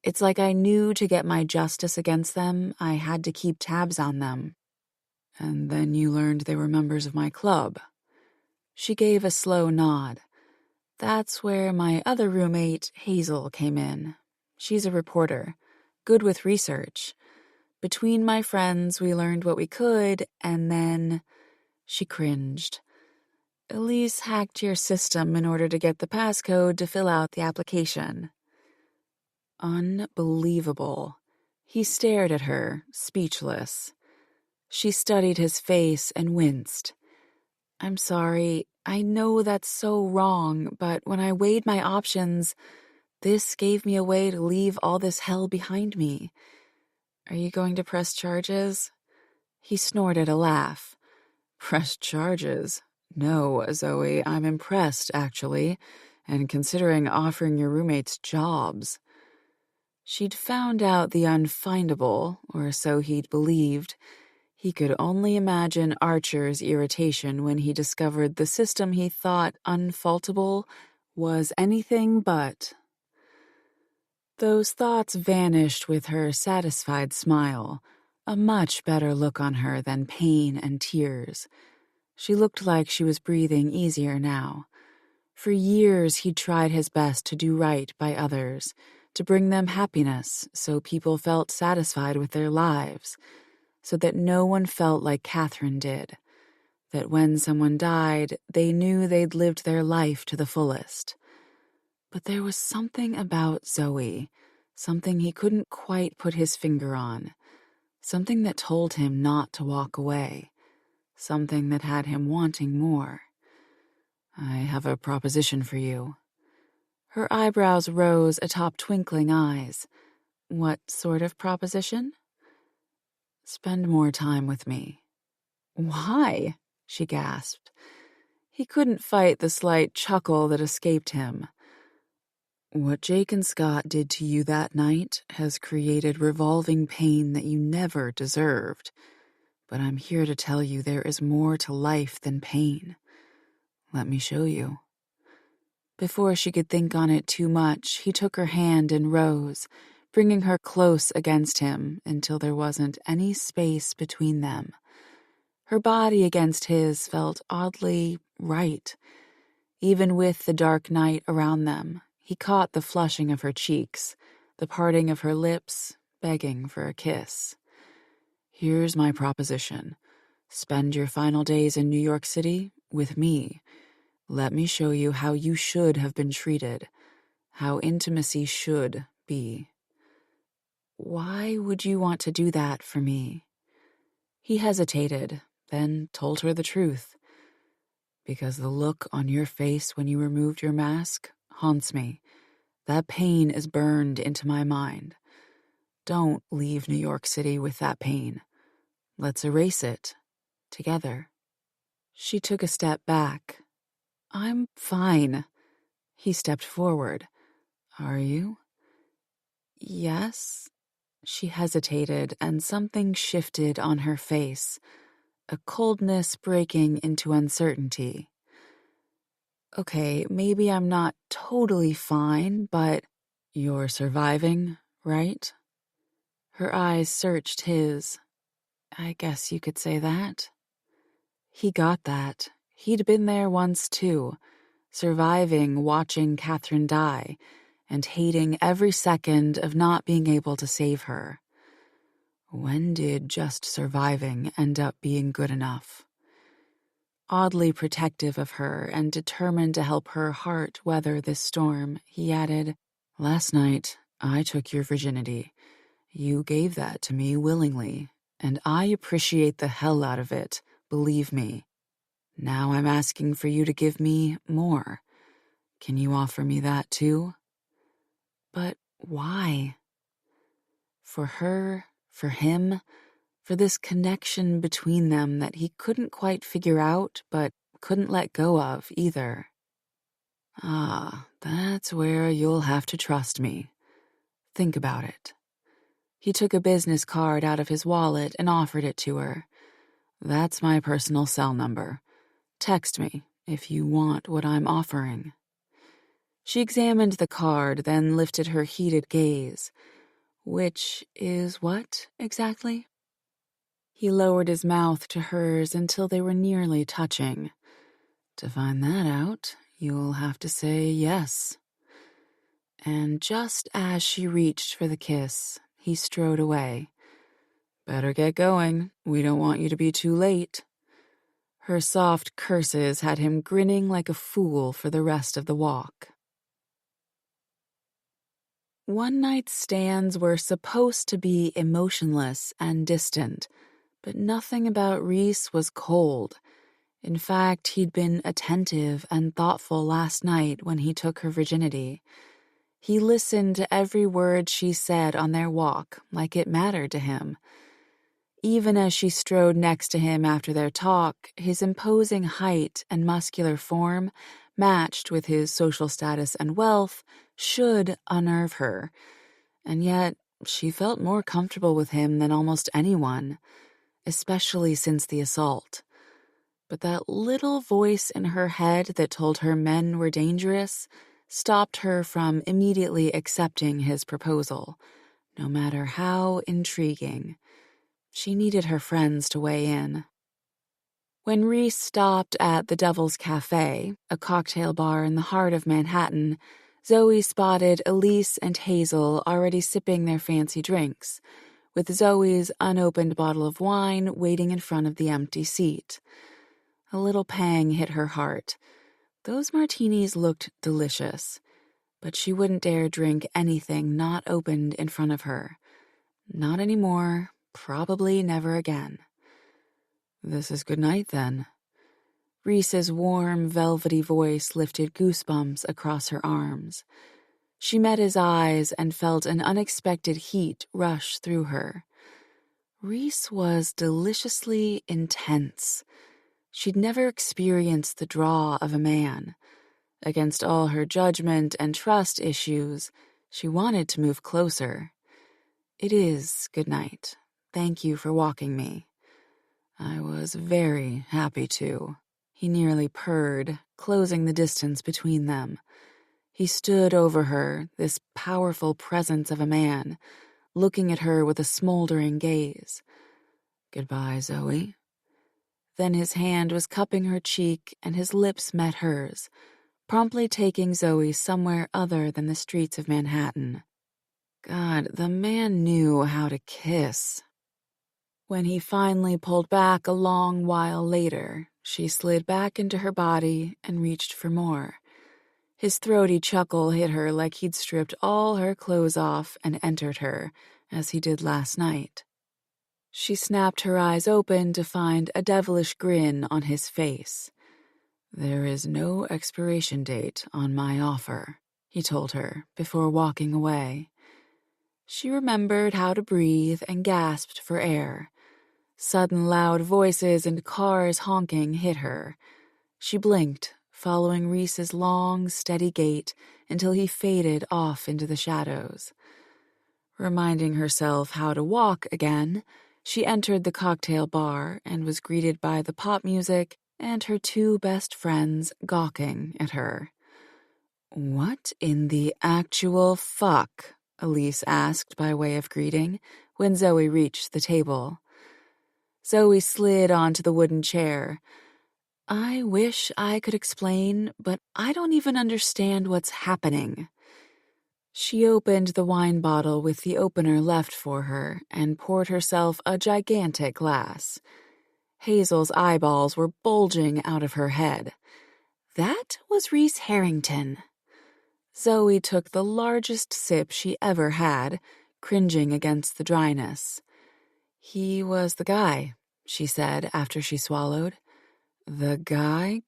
It's like I knew to get my justice against them, I had to keep tabs on them." "And then you learned they were members of my club." She gave a slow nod. "That's where my other roommate, Hazel, came in. She's a reporter, good with research. Between my friends, we learned what we could, and then..." She cringed. "Elise hacked your system in order to get the passcode to fill out the application." Unbelievable. He stared at her, speechless. She studied his face and winced. "I'm sorry, I know that's so wrong, but when I weighed my options, this gave me a way to leave all this hell behind me. Are you going to press charges?" He snorted a laugh. "Press charges? No, Zoe, I'm impressed, actually, and considering offering your roommates jobs." She'd found out the unfindable, or so he'd believed. He could only imagine Archer's irritation when he discovered the system he thought unfaultable was anything but. Those thoughts vanished with her satisfied smile, a much better look on her than pain and tears. She looked like she was breathing easier now. For years he'd tried his best to do right by others, to bring them happiness so people felt satisfied with their lives, so that no one felt like Catherine did, that when someone died, they knew they'd lived their life to the fullest. But there was something about Zoe, something he couldn't quite put his finger on, something that told him not to walk away, something that had him wanting more. "I have a proposition for you." Her eyebrows rose atop twinkling eyes. "What sort of proposition?" "Spend more time with me." "Why?" she gasped. He couldn't fight the slight chuckle that escaped him. "What Jake and Scott did to you that night has created revolving pain that you never deserved. But I'm here to tell you there is more to life than pain. Let me show you." Before she could think on it too much, he took her hand and rose, bringing her close against him until there wasn't any space between them. Her body against his felt oddly right. Even with the dark night around them, he caught the flushing of her cheeks, the parting of her lips, begging for a kiss. "Here's my proposition. Spend your final days in New York City with me. Let me show you how you should have been treated, how intimacy should be." "Why would you want to do that for me?" He hesitated, then told her the truth. "Because the look on your face when you removed your mask haunts me. That pain is burned into my mind. Don't leave New York City with that pain. Let's erase it, together." She took a step back. "I'm fine." He stepped forward. "Are you?" "Yes." She hesitated, and something shifted on her face, a coldness breaking into uncertainty. "Okay, maybe I'm not totally fine, but you're surviving, right?" Her eyes searched his. "I guess you could say that." He got that. He'd been there once, too, surviving watching Catherine die and hating every second of not being able to save her. When did just surviving end up being good enough? Oddly protective of her and determined to help her heart weather this storm, he added, "Last night, I took your virginity. You gave that to me willingly, and I appreciate the hell out of it, believe me. Now I'm asking for you to give me more. Can you offer me that too?" But why? For her, for him, for this connection between them that he couldn't quite figure out but couldn't let go of either. "Ah, that's where you'll have to trust me. Think about it." He took a business card out of his wallet and offered it to her. "That's my personal cell number. Text me if you want what I'm offering." She examined the card, then lifted her heated gaze. "Which is what, exactly?" He lowered his mouth to hers until they were nearly touching. "To find that out, you'll have to say yes." And just as she reached for the kiss, he strode away. "Better get going. We don't want you to be too late." Her soft curses had him grinning like a fool for the rest of the walk. One-night stands were supposed to be emotionless and distant, but nothing about Reese was cold. In fact, he'd been attentive and thoughtful last night when he took her virginity. He listened to every word she said on their walk like it mattered to him. Even as she strode next to him after their talk, his imposing height and muscular form, matched with his social status and wealth, should unnerve her. And yet, she felt more comfortable with him than almost anyone, especially since the assault. But that little voice in her head that told her men were dangerous stopped her from immediately accepting his proposal, no matter how intriguing. She needed her friends to weigh in. When Reese stopped at the Devil's Cafe, a cocktail bar in the heart of Manhattan, Zoe spotted Elise and Hazel already sipping their fancy drinks, with Zoe's unopened bottle of wine waiting in front of the empty seat. A little pang hit her heart. Those martinis looked delicious, but she wouldn't dare drink anything not opened in front of her. Not anymore, probably never again. "This is good night, then." Reese's warm, velvety voice lifted goosebumps across her arms. She met his eyes and felt an unexpected heat rush through her. Reese was deliciously intense. She'd never experienced the draw of a man. Against all her judgment and trust issues, she wanted to move closer. "It is good night. Thank you for walking me." "I was very happy to." He nearly purred, closing the distance between them. He stood over her, this powerful presence of a man, looking at her with a smoldering gaze. "Goodbye, Zoe." Then his hand was cupping her cheek and his lips met hers, promptly taking Zoe somewhere other than the streets of Manhattan. God, the man knew how to kiss. When he finally pulled back a long while later, she slid back into her body and reached for more. His throaty chuckle hit her like he'd stripped all her clothes off and entered her, as he did last night. She snapped her eyes open to find a devilish grin on his face. "There is no expiration date on my offer," he told her before walking away. She remembered how to breathe and gasped for air. Sudden loud voices and cars honking hit her. She blinked, following Reese's long, steady gait until he faded off into the shadows. Reminding herself how to walk again, she entered the cocktail bar and was greeted by the pop music and her two best friends gawking at her. "What in the actual fuck?" Elise asked by way of greeting when Zoe reached the table. Zoe slid onto the wooden chair. "I wish I could explain, but I don't even understand what's happening." She opened the wine bottle with the opener left for her and poured herself a gigantic glass. Hazel's eyeballs were bulging out of her head. That was Reese Harrington. Zoe took the largest sip she ever had, cringing against the dryness. "He was the guy," she said after she swallowed. "The guy?"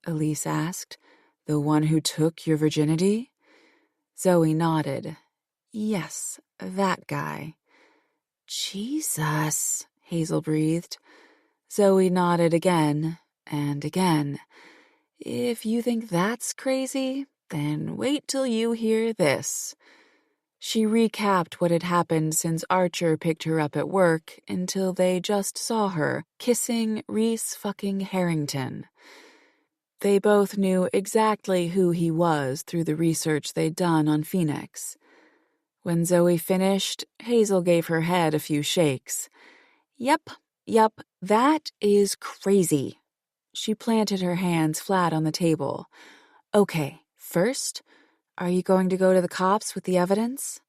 Elise asked. "The one who took your virginity?" Zoe nodded. "Yes, that guy." "Jesus," Hazel breathed. Zoe nodded again and again. "If you think that's crazy, then wait till you hear this." She recapped what had happened since Archer picked her up at work until they just saw her kissing Reese fucking Harrington. They both knew exactly who he was through the research they'd done on Phoenix. When Zoe finished, Hazel gave her head a few shakes. Yep, that is crazy." She planted her hands flat on the table. "Okay, first, are you going to go to the cops with the evidence?"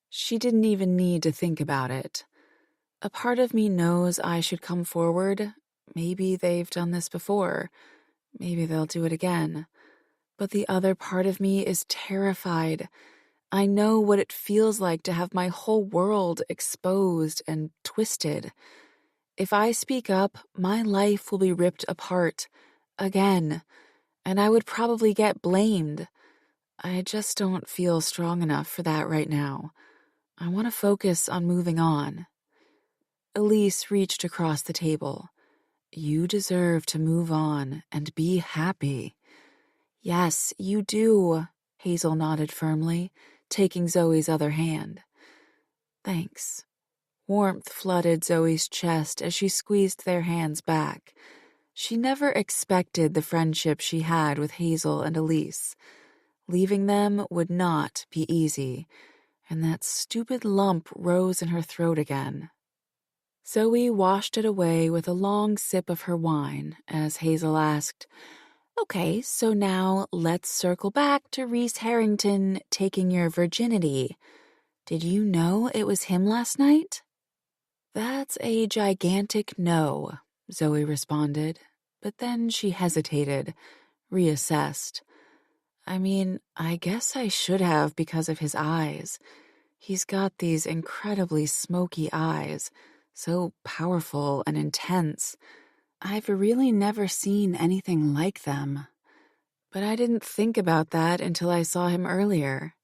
She didn't even need to think about it. A part of me knows I should come forward. Maybe they've done this before. Maybe they'll do it again. But the other part of me is terrified. I know what it feels like to have my whole world exposed and twisted. If I speak up, my life will be ripped apart. Again. And I would probably get blamed. I just don't feel strong enough for that right now. I want to focus on moving on. Elise reached across the table. "You deserve to move on and be happy." "Yes, you do," Hazel nodded firmly, taking Zoe's other hand. "Thanks." Warmth flooded Zoe's chest as she squeezed their hands back. She never expected the friendship she had with Hazel and Elise. Leaving them would not be easy, and that stupid lump rose in her throat again. Zoe washed it away with a long sip of her wine as Hazel asked, Okay, so now let's circle back to Reese Harrington taking your virginity. Did you know it was him last night? That's a gigantic no, Zoe responded, but then she hesitated, reassessed. I mean, I guess I should have because of his eyes. He's got these incredibly smoky eyes, so powerful and intense. I've really never seen anything like them. But I didn't think about that until I saw him earlier.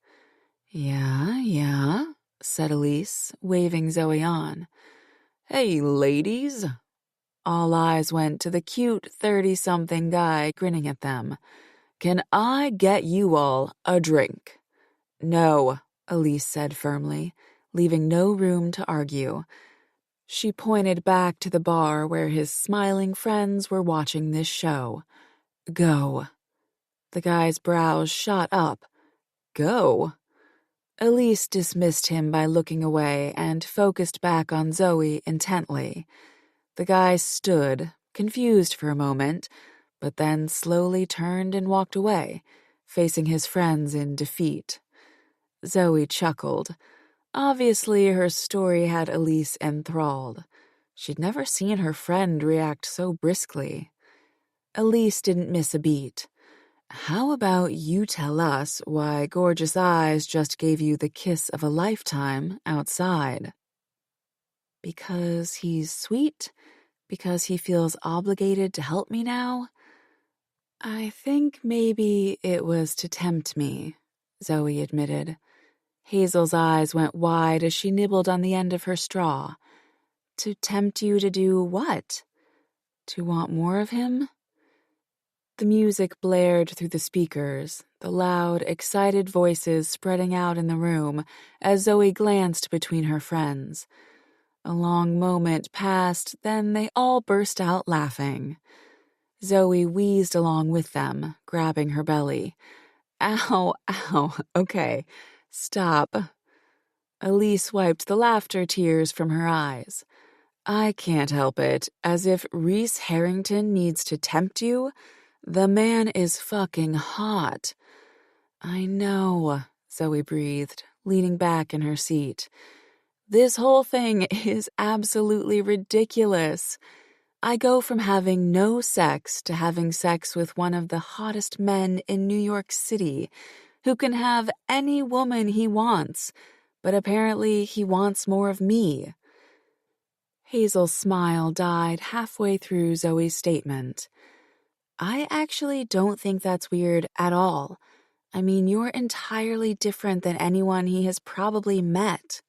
Yeah, said Elise, waving Zoe on. Hey, ladies. All eyes went to the cute 30-something guy grinning at them. Can I get you all a drink? No, Elise said firmly, leaving no room to argue. She pointed back to the bar where his smiling friends were watching this show. Go. The guy's brows shot up. Go? Elise dismissed him by looking away and focused back on Zoe intently. The guy stood, confused for a moment, but then slowly turned and walked away, facing his friends in defeat. Zoe chuckled. Obviously, her story had Elise enthralled. She'd never seen her friend react so briskly. Elise didn't miss a beat. How about you tell us why Gorgeous Eyes just gave you the kiss of a lifetime outside? Because he's sweet? Because he feels obligated to help me now? I think maybe it was to tempt me, Zoe admitted. Hazel's eyes went wide as she nibbled on the end of her straw. To tempt you to do what? To want more of him? The music blared through the speakers, the loud, excited voices spreading out in the room as Zoe glanced between her friends. A long moment passed, then they all burst out laughing. Zoe wheezed along with them, grabbing her belly. Ow, okay, stop. Elise wiped the laughter tears from her eyes. I can't help it, as if Reese Harrington needs to tempt you. The man is fucking hot. I know, Zoe breathed, leaning back in her seat. This whole thing is absolutely ridiculous. I go from having no sex to having sex with one of the hottest men in New York City, who can have any woman he wants, but apparently he wants more of me. Hazel's smile died halfway through Zoe's statement. I actually don't think that's weird at all. I mean, you're entirely different than anyone he has probably met.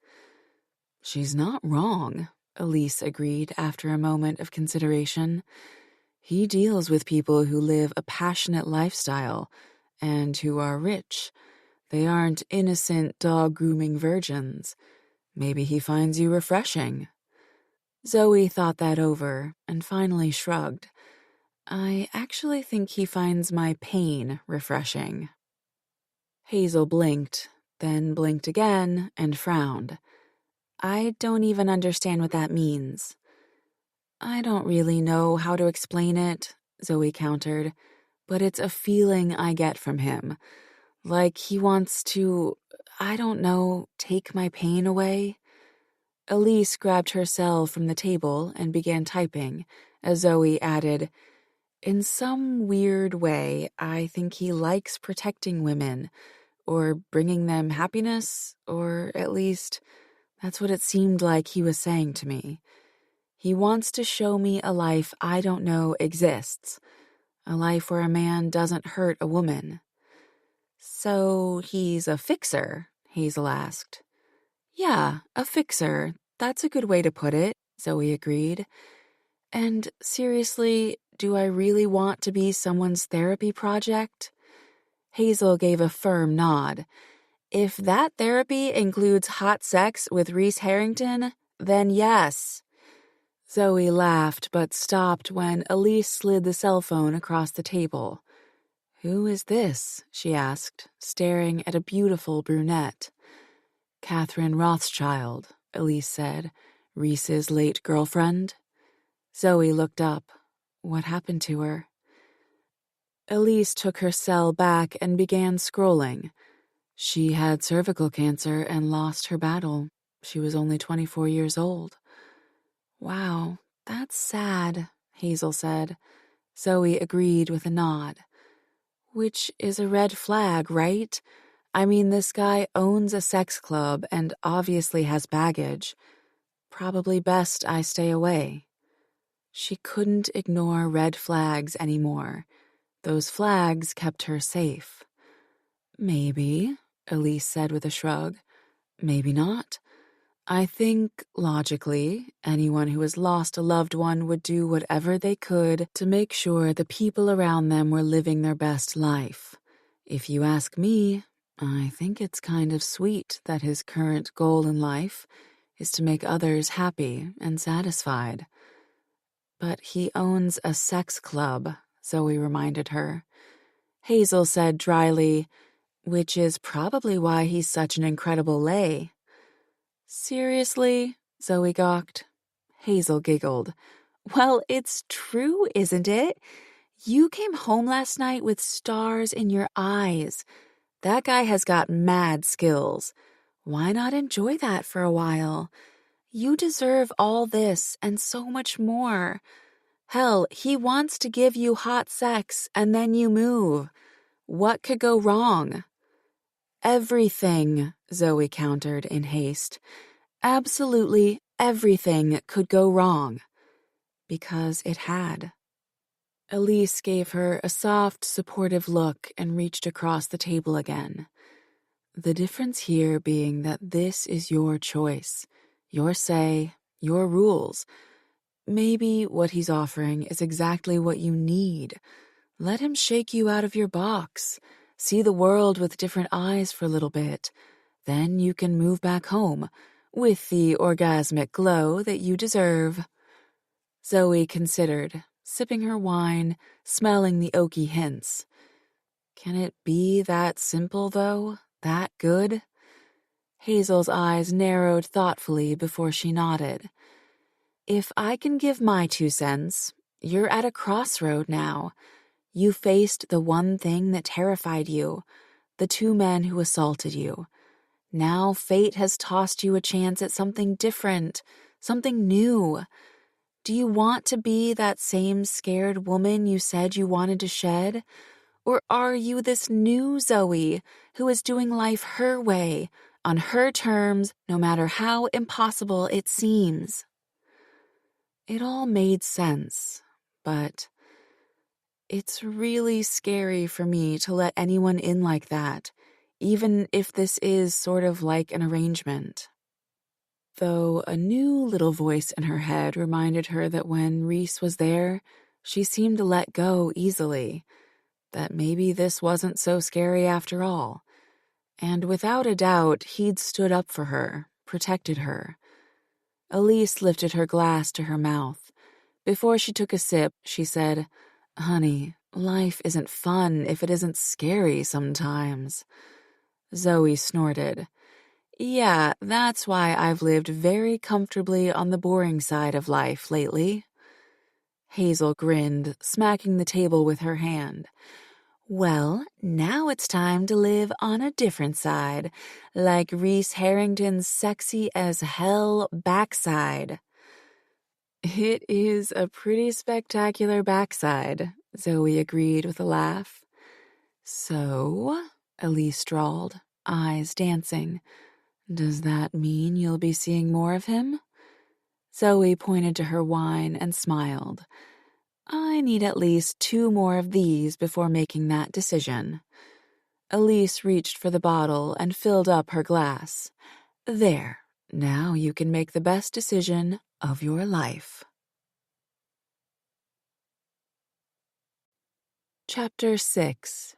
She's not wrong, Elise agreed after a moment of consideration. He deals with people who live a passionate lifestyle and who are rich. They aren't innocent dog-grooming virgins. Maybe he finds you refreshing. Zoe thought that over and finally shrugged. I actually think he finds my pain refreshing. Hazel blinked, then blinked again and frowned. I don't even understand what that means. I don't really know how to explain it, Zoe countered, but it's a feeling I get from him. Like he wants to, I don't know, take my pain away. Elise grabbed her cell from the table and began typing, as Zoe added, in some weird way, I think he likes protecting women, or bringing them happiness, or at least, that's what it seemed like he was saying to me. He wants to show me a life I don't know exists, a life where a man doesn't hurt a woman. So he's a fixer, Hazel asked. Yeah, a fixer. That's a good way to put it, Zoe agreed. And seriously, do I really want to be someone's therapy project? Hazel gave a firm nod. If that therapy includes hot sex with Reese Harrington, then yes. Zoe laughed but stopped when Elise slid the cell phone across the table. Who is this? She asked, staring at a beautiful brunette. Catherine Rothschild, Elise said, Reese's late girlfriend. Zoe looked up. What happened to her? Elise took her cell back and began scrolling. She had cervical cancer and lost her battle. She was only 24 years old. Wow, that's sad, Hazel said. Zoe agreed with a nod. Which is a red flag, right? I mean, this guy owns a sex club and obviously has baggage. Probably best I stay away. She couldn't ignore red flags anymore. Those flags kept her safe. Maybe, Elise said with a shrug. Maybe not. I think, logically, anyone who has lost a loved one would do whatever they could to make sure the people around them were living their best life. If you ask me, I think it's kind of sweet that his current goal in life is to make others happy and satisfied. But he owns a sex club, Zoe reminded her. Hazel said dryly, which is probably why he's such an incredible lay. Seriously? Zoe gawked. Hazel giggled. Well, it's true, isn't it? You came home last night with stars in your eyes. That guy has got mad skills. Why not enjoy that for a while? You deserve all this and so much more. Hell, he wants to give you hot sex and then you move. What could go wrong? Everything, Zoe countered in haste. Absolutely everything could go wrong. Because it had. Elise gave her a soft, supportive look and reached across the table again. The difference here being that this is your choice, your say, your rules. Maybe what he's offering is exactly what you need. Let him shake you out of your box. See the world with different eyes for a little bit. Then you can move back home, with the orgasmic glow that you deserve. Zoe considered, sipping her wine, smelling the oaky hints. Can it be that simple, though? That good? Hazel's eyes narrowed thoughtfully before she nodded. If I can give my 2 cents, you're at a crossroad now. You faced the one thing that terrified you, the 2 men who assaulted you. Now fate has tossed you a chance at something different, something new. Do you want to be that same scared woman you said you wanted to shed? Or are you this new Zoe who is doing life her way, on her terms, no matter how impossible it seems? It all made sense, but it's really scary for me to let anyone in like that, even if this is sort of like an arrangement. Though a new little voice in her head reminded her that when Reese was there, she seemed to let go easily, that maybe this wasn't so scary after all. And without a doubt, he'd stood up for her, protected her. Elise lifted her glass to her mouth. Before she took a sip, she said, Honey, life isn't fun if it isn't scary sometimes. Zoe snorted. Yeah, that's why I've lived very comfortably on the boring side of life lately. Hazel grinned, smacking the table with her hand. Well, now it's time to live on a different side, like Reese Harrington's sexy as hell backside. It is a pretty spectacular backside, Zoe agreed with a laugh. So, Elise drawled, eyes dancing. Does that mean you'll be seeing more of him? Zoe pointed to her wine and smiled. I need at least 2 more of these before making that decision. Elise reached for the bottle and filled up her glass. There, now you can make the best decision of your life. Chapter 6.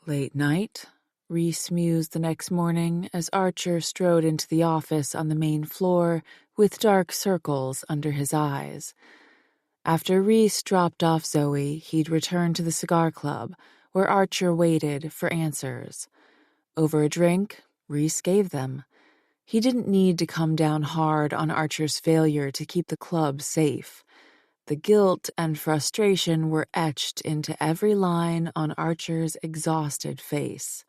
Late night, Reese mused the next morning as Archer strode into the office on the main floor with dark circles under his eyes. After Reese dropped off Zoe, he'd return to the cigar club, where Archer waited for answers. Over a drink, Reese gave them. He didn't need to come down hard on Archer's failure to keep the club safe. The guilt and frustration were etched into every line on Archer's exhausted face.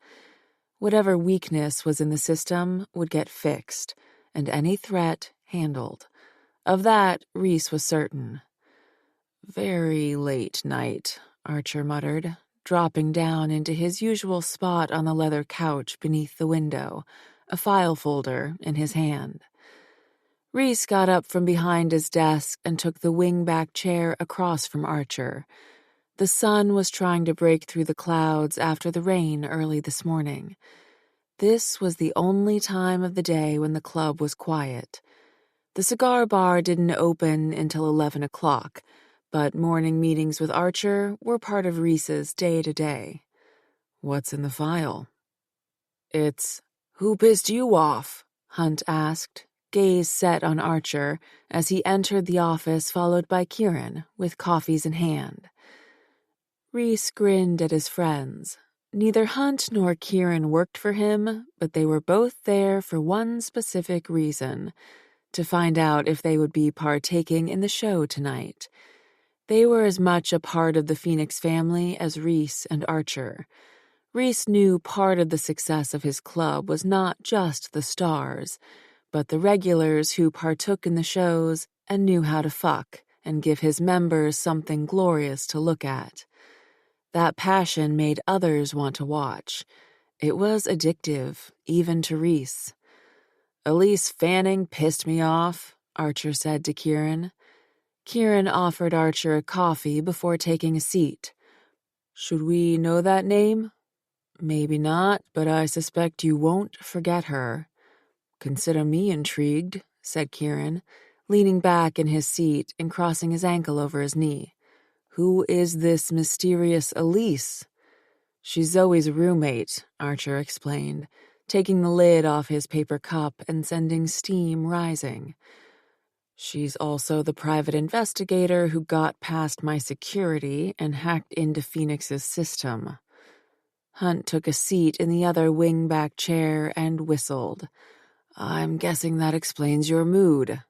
Whatever weakness was in the system would get fixed, and any threat handled. Of that, Reese was certain. "Very late night," Archer muttered, dropping down into his usual spot on the leather couch beneath the window, a file folder in his hand. Reese got up from behind his desk and took the wing-back chair across from Archer. The sun was trying to break through the clouds after the rain early this morning. This was the only time of the day when the club was quiet. The cigar bar didn't open until 11 o'clock, but morning meetings with Archer were part of Reese's day-to-day. "What's in the file?" "It's, who pissed you off?" Hunt asked, gaze set on Archer as he entered the office followed by Kieran, with coffees in hand. Reese grinned at his friends. Neither Hunt nor Kieran worked for him, but they were both there for one specific reason: to find out if they would be partaking in the show tonight. They were as much a part of the Phoenix family as Reese and Archer. Reese knew part of the success of his club was not just the stars, but the regulars who partook in the shows and knew how to fuck and give his members something glorious to look at. That passion made others want to watch. It was addictive, even to Reese. "Elise Fanning pissed me off," Archer said to Kieran. Kieran offered Archer a coffee before taking a seat. "Should we know that name?" "Maybe not, but I suspect you won't forget her." "Consider me intrigued," said Kieran, leaning back in his seat and crossing his ankle over his knee. "Who is this mysterious Elise?" "She's Zoe's roommate," Archer explained, taking the lid off his paper cup and sending steam rising. "She's also the private investigator who got past my security and hacked into Phoenix's system." Hunt took a seat in the other wing-back chair and whistled. "I'm guessing that explains your mood."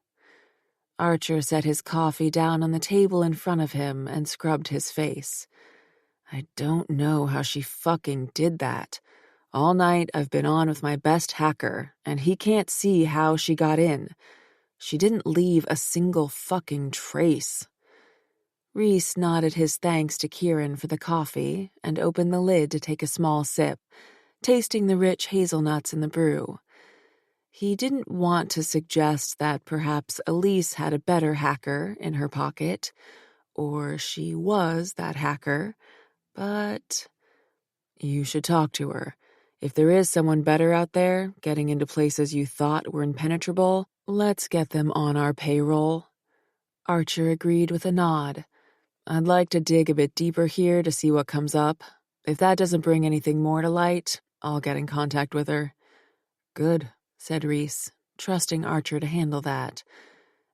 Archer set his coffee down on the table in front of him and scrubbed his face. "I don't know how she fucking did that. All night I've been on with my best hacker, and he can't see how she got in. She didn't leave a single fucking trace." Reese nodded his thanks to Kieran for the coffee and opened the lid to take a small sip, tasting the rich hazelnuts in the brew. He didn't want to suggest that perhaps Elise had a better hacker in her pocket, or she was that hacker, but you should talk to her. If there is someone better out there, getting into places you thought were impenetrable, let's get them on our payroll." Archer agreed with a nod. "I'd like to dig a bit deeper here to see what comes up. If that doesn't bring anything more to light, I'll get in contact with her." "Good," said Reese, trusting Archer to handle that.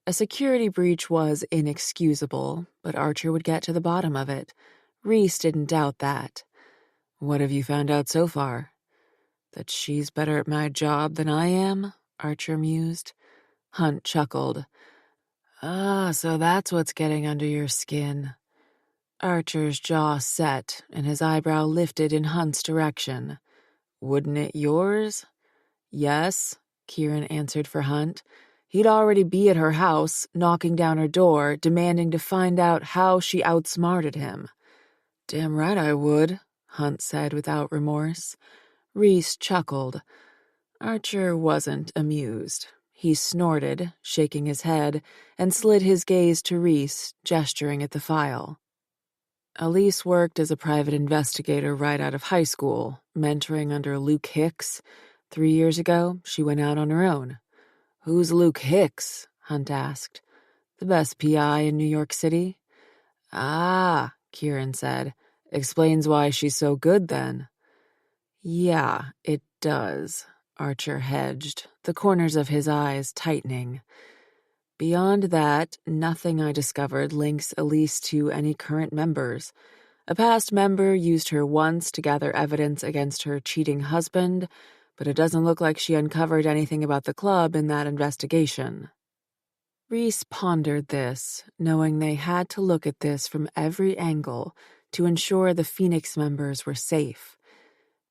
A security breach was inexcusable, but Archer would get to the bottom of it. Reese didn't doubt that. "What have you found out so far?" "That she's better at my job than I am," Archer mused. Hunt chuckled. "Ah, so that's what's getting under your skin." Archer's jaw set and his eyebrow lifted in Hunt's direction. "Wouldn't it yours?" "Yes," Kieran answered for Hunt. He'd already be at her house, knocking down her door, demanding to find out how she outsmarted him. "Damn right I would," Hunt said without remorse. Reese chuckled. Archer wasn't amused. He snorted, shaking his head, and slid his gaze to Reese, gesturing at the file. "Elise worked as a private investigator right out of high school, mentoring under Luke Hicks. 3 years ago, she went out on her own." "Who's Luke Hicks?" Hunt asked. "The best PI in New York City." "Ah," Kieran said. "Explains why she's so good, then." "Yeah, it does," Archer hedged, the corners of his eyes tightening. "Beyond that, nothing I discovered links Elise to any current members. A past member used her once to gather evidence against her cheating husband, but it doesn't look like she uncovered anything about the club in that investigation." Reese pondered this, knowing they had to look at this from every angle to ensure the Phoenix members were safe.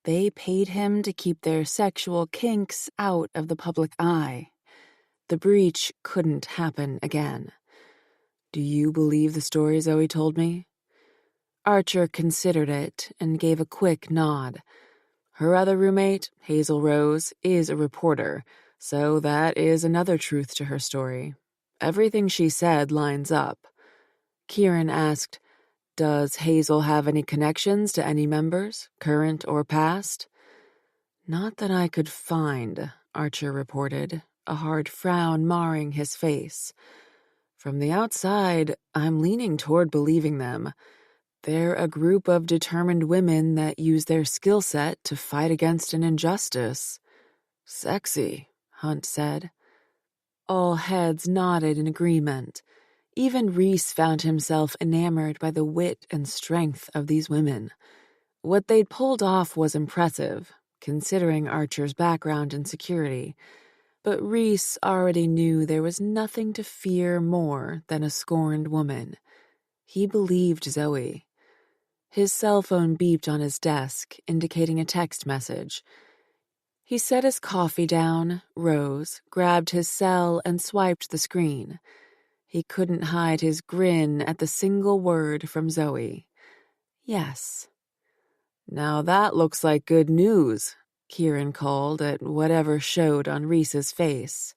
They paid him to keep their sexual kinks out of the public eye. The breach couldn't happen again. "Do you believe the story Zoe told me?" Archer considered it and gave a quick nod. Her other roommate, Hazel Rose, is a reporter, so that is another truth to her story. Everything she said lines up. Kieran asked, "Does Hazel have any connections to any members, current or past?" "Not that I could find," Archer reported, a hard frown marring his face. "From the outside, I'm leaning toward believing them. They're a group of determined women that use their skill set to fight against an injustice." "Sexy," Hunt said. All heads nodded in agreement. Even Reese found himself enamored by the wit and strength of these women. What they'd pulled off was impressive, considering Archer's background in security, but Reese already knew there was nothing to fear more than a scorned woman. He believed Zoe. His cell phone beeped on his desk, indicating a text message. He set his coffee down, rose, grabbed his cell, and swiped the screen. He couldn't hide his grin at the single word from Zoe. Yes. "Now that looks like good news," Kieran called at whatever showed on Reese's face.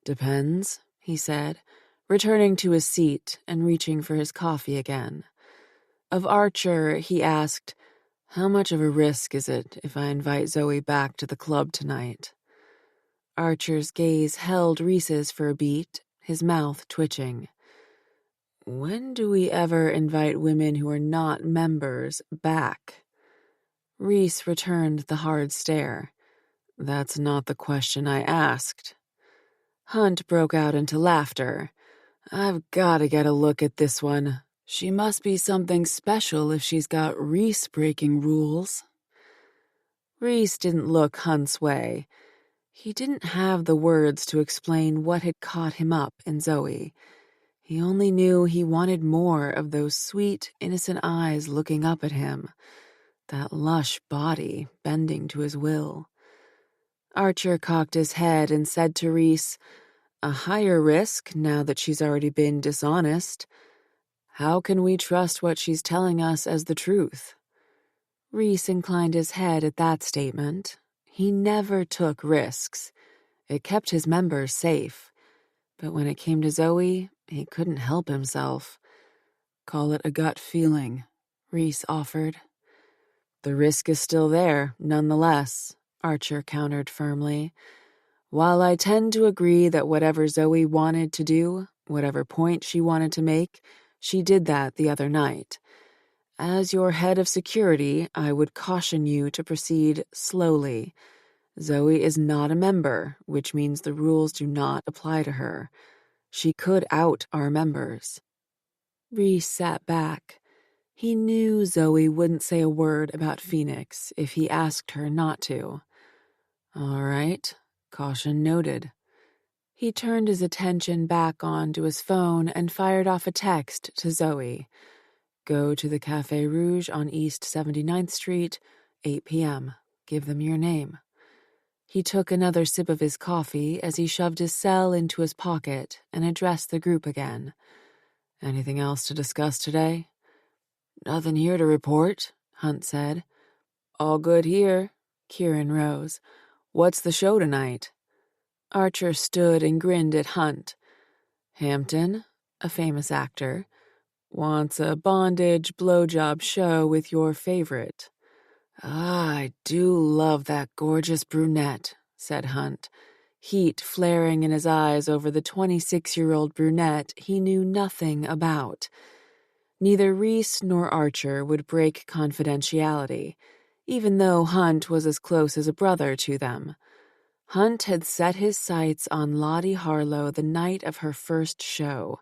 "Depends," he said, returning to his seat and reaching for his coffee again. Of Archer, he asked, "How much of a risk is it if I invite Zoe back to the club tonight?" Archer's gaze held Reese's for a beat, his mouth twitching. "When do we ever invite women who are not members back?" Reese returned the hard stare. "That's not the question I asked." Hunt broke out into laughter. "I've got to get a look at this one. She must be something special if she's got Reese breaking rules." Reese didn't look Hunt's way. He didn't have the words to explain what had caught him up in Zoe. He only knew he wanted more of those sweet, innocent eyes looking up at him, that lush body bending to his will. Archer cocked his head and said to Reese, "A higher risk now that she's already been dishonest. How can we trust what she's telling us as the truth?" Reese inclined his head at that statement. He never took risks. It kept his members safe. But when it came to Zoe, he couldn't help himself. "Call it a gut feeling," Reese offered. "The risk is still there, nonetheless," Archer countered firmly. "While I tend to agree that whatever Zoe wanted to do, whatever point she wanted to make, she did that the other night. As your head of security, I would caution you to proceed slowly. Zoe is not a member, which means the rules do not apply to her. She could out our members." Reese sat back. He knew Zoe wouldn't say a word about Phoenix if he asked her not to. "All right, caution noted." He turned his attention back onto his phone and fired off a text to Zoe. "Go to the Café Rouge on East 79th Street, 8 p.m. Give them your name." He took another sip of his coffee as he shoved his cell into his pocket and addressed the group again. "Anything else to discuss today?" "Nothing here to report," Hunt said. "All good here." Kieran rose. "What's the show tonight?" Archer stood and grinned at Hunt. "Hampton, a famous actor, wants a bondage blowjob show with your favorite." "Ah, I do love that gorgeous brunette," said Hunt, heat flaring in his eyes over the 26-year-old brunette he knew nothing about. Neither Reese nor Archer would break confidentiality, even though Hunt was as close as a brother to them. Hunt had set his sights on Lottie Harlow the night of her first show.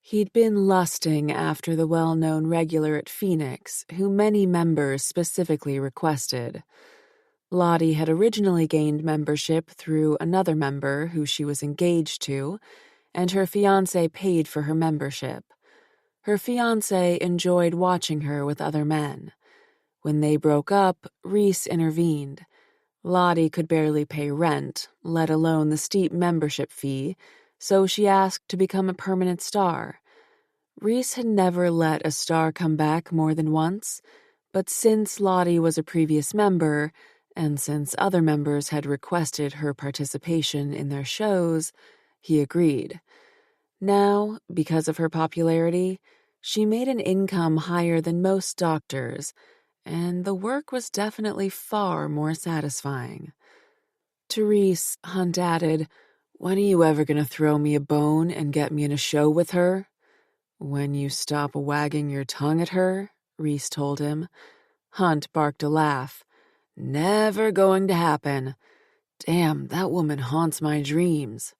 He'd been lusting after the well-known regular at Phoenix, who many members specifically requested. Lottie had originally gained membership through another member who she was engaged to, and her fiancé paid for her membership. Her fiancé enjoyed watching her with other men. When they broke up, Reese intervened. Lottie could barely pay rent, let alone the steep membership fee, so she asked to become a permanent star. Reese had never let a star come back more than once, but since Lottie was a previous member, and since other members had requested her participation in their shows, he agreed. Now, because of her popularity, she made an income higher than most doctors, and the work was definitely far more satisfying. To Reese, Hunt added, "When are you ever going to throw me a bone and get me in a show with her?" "When you stop wagging your tongue at her," Reese told him. Hunt barked a laugh. "Never going to happen. Damn, that woman haunts my dreams."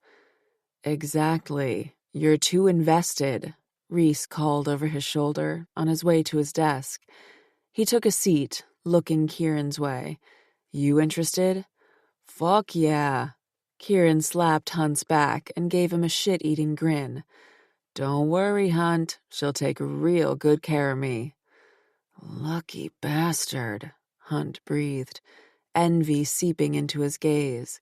"Exactly. You're too invested," Reese called over his shoulder on his way to his desk. He took a seat, looking Kieran's way. "You interested?" "Fuck yeah." Kieran slapped Hunt's back and gave him a shit-eating grin. "Don't worry, Hunt. She'll take real good care of me." "Lucky bastard," Hunt breathed, envy seeping into his gaze.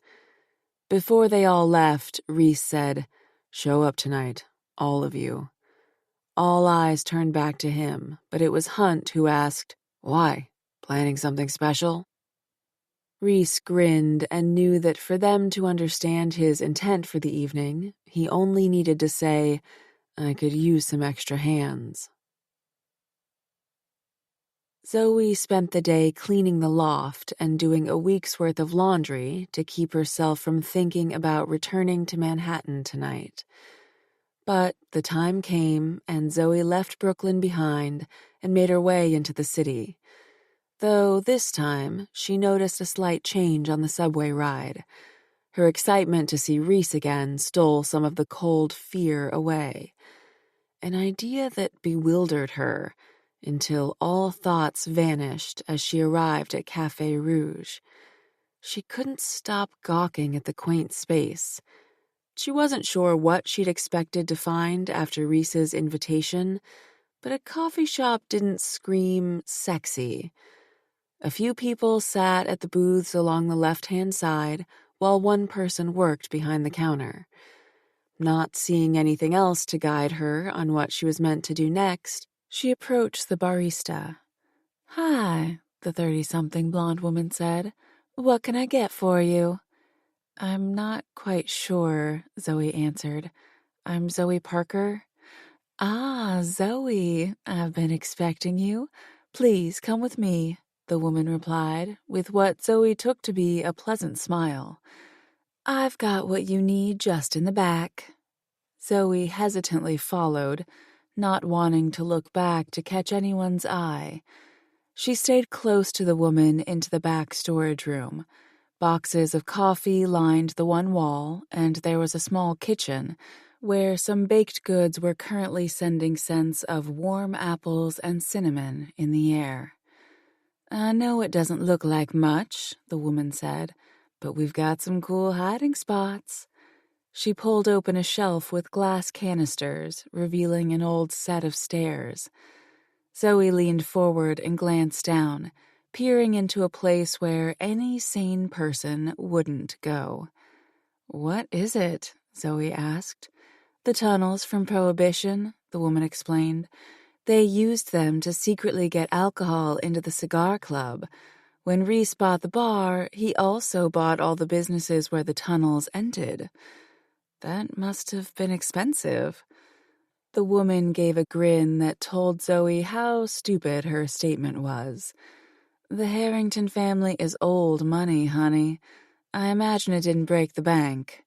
Before they all left, Reese said, "Show up tonight, all of you." All eyes turned back to him, but it was Hunt who asked, "Why? Planning something special?" Reese grinned and knew that for them to understand his intent for the evening, he only needed to say, "I could use some extra hands." Zoe spent the day cleaning the loft and doing a week's worth of laundry to keep herself from thinking about returning to Manhattan tonight. But the time came, and Zoe left Brooklyn behind and made her way into the city. Though this time, she noticed a slight change on the subway ride. Her excitement to see Reese again stole some of the cold fear away. An idea that bewildered her until all thoughts vanished as she arrived at Café Rouge. She couldn't stop gawking at the quaint space. She wasn't sure what she'd expected to find after Reese's invitation, but a coffee shop didn't scream sexy. A few people sat at the booths along the left-hand side, while one person worked behind the counter. Not seeing anything else to guide her on what she was meant to do next, she approached the barista. "Hi," the 30-something blonde woman said. "What can I get for you?" "I'm not quite sure," Zoe answered. "I'm Zoe Parker." "Ah, Zoe, I've been expecting you. Please come with me," the woman replied, with what Zoe took to be a pleasant smile. "I've got what you need just in the back." Zoe hesitantly followed, not wanting to look back to catch anyone's eye. She stayed close to the woman into the back storage room. Boxes of coffee lined the one wall, and there was a small kitchen where some baked goods were currently sending scents of warm apples and cinnamon in the air. "I know it doesn't look like much," the woman said, "but we've got some cool hiding spots." She pulled open a shelf with glass canisters, revealing an old set of stairs. Zoe leaned forward and glanced down, peering into a place where any sane person wouldn't go. "What is it?" Zoe asked. "The tunnels from Prohibition," the woman explained. "They used them to secretly get alcohol into the cigar club. When Reese bought the bar, he also bought all the businesses where the tunnels ended." "That must have been expensive." The woman gave a grin that told Zoe how stupid her statement was. "The Harrington family is old money, honey. I imagine it didn't break the bank."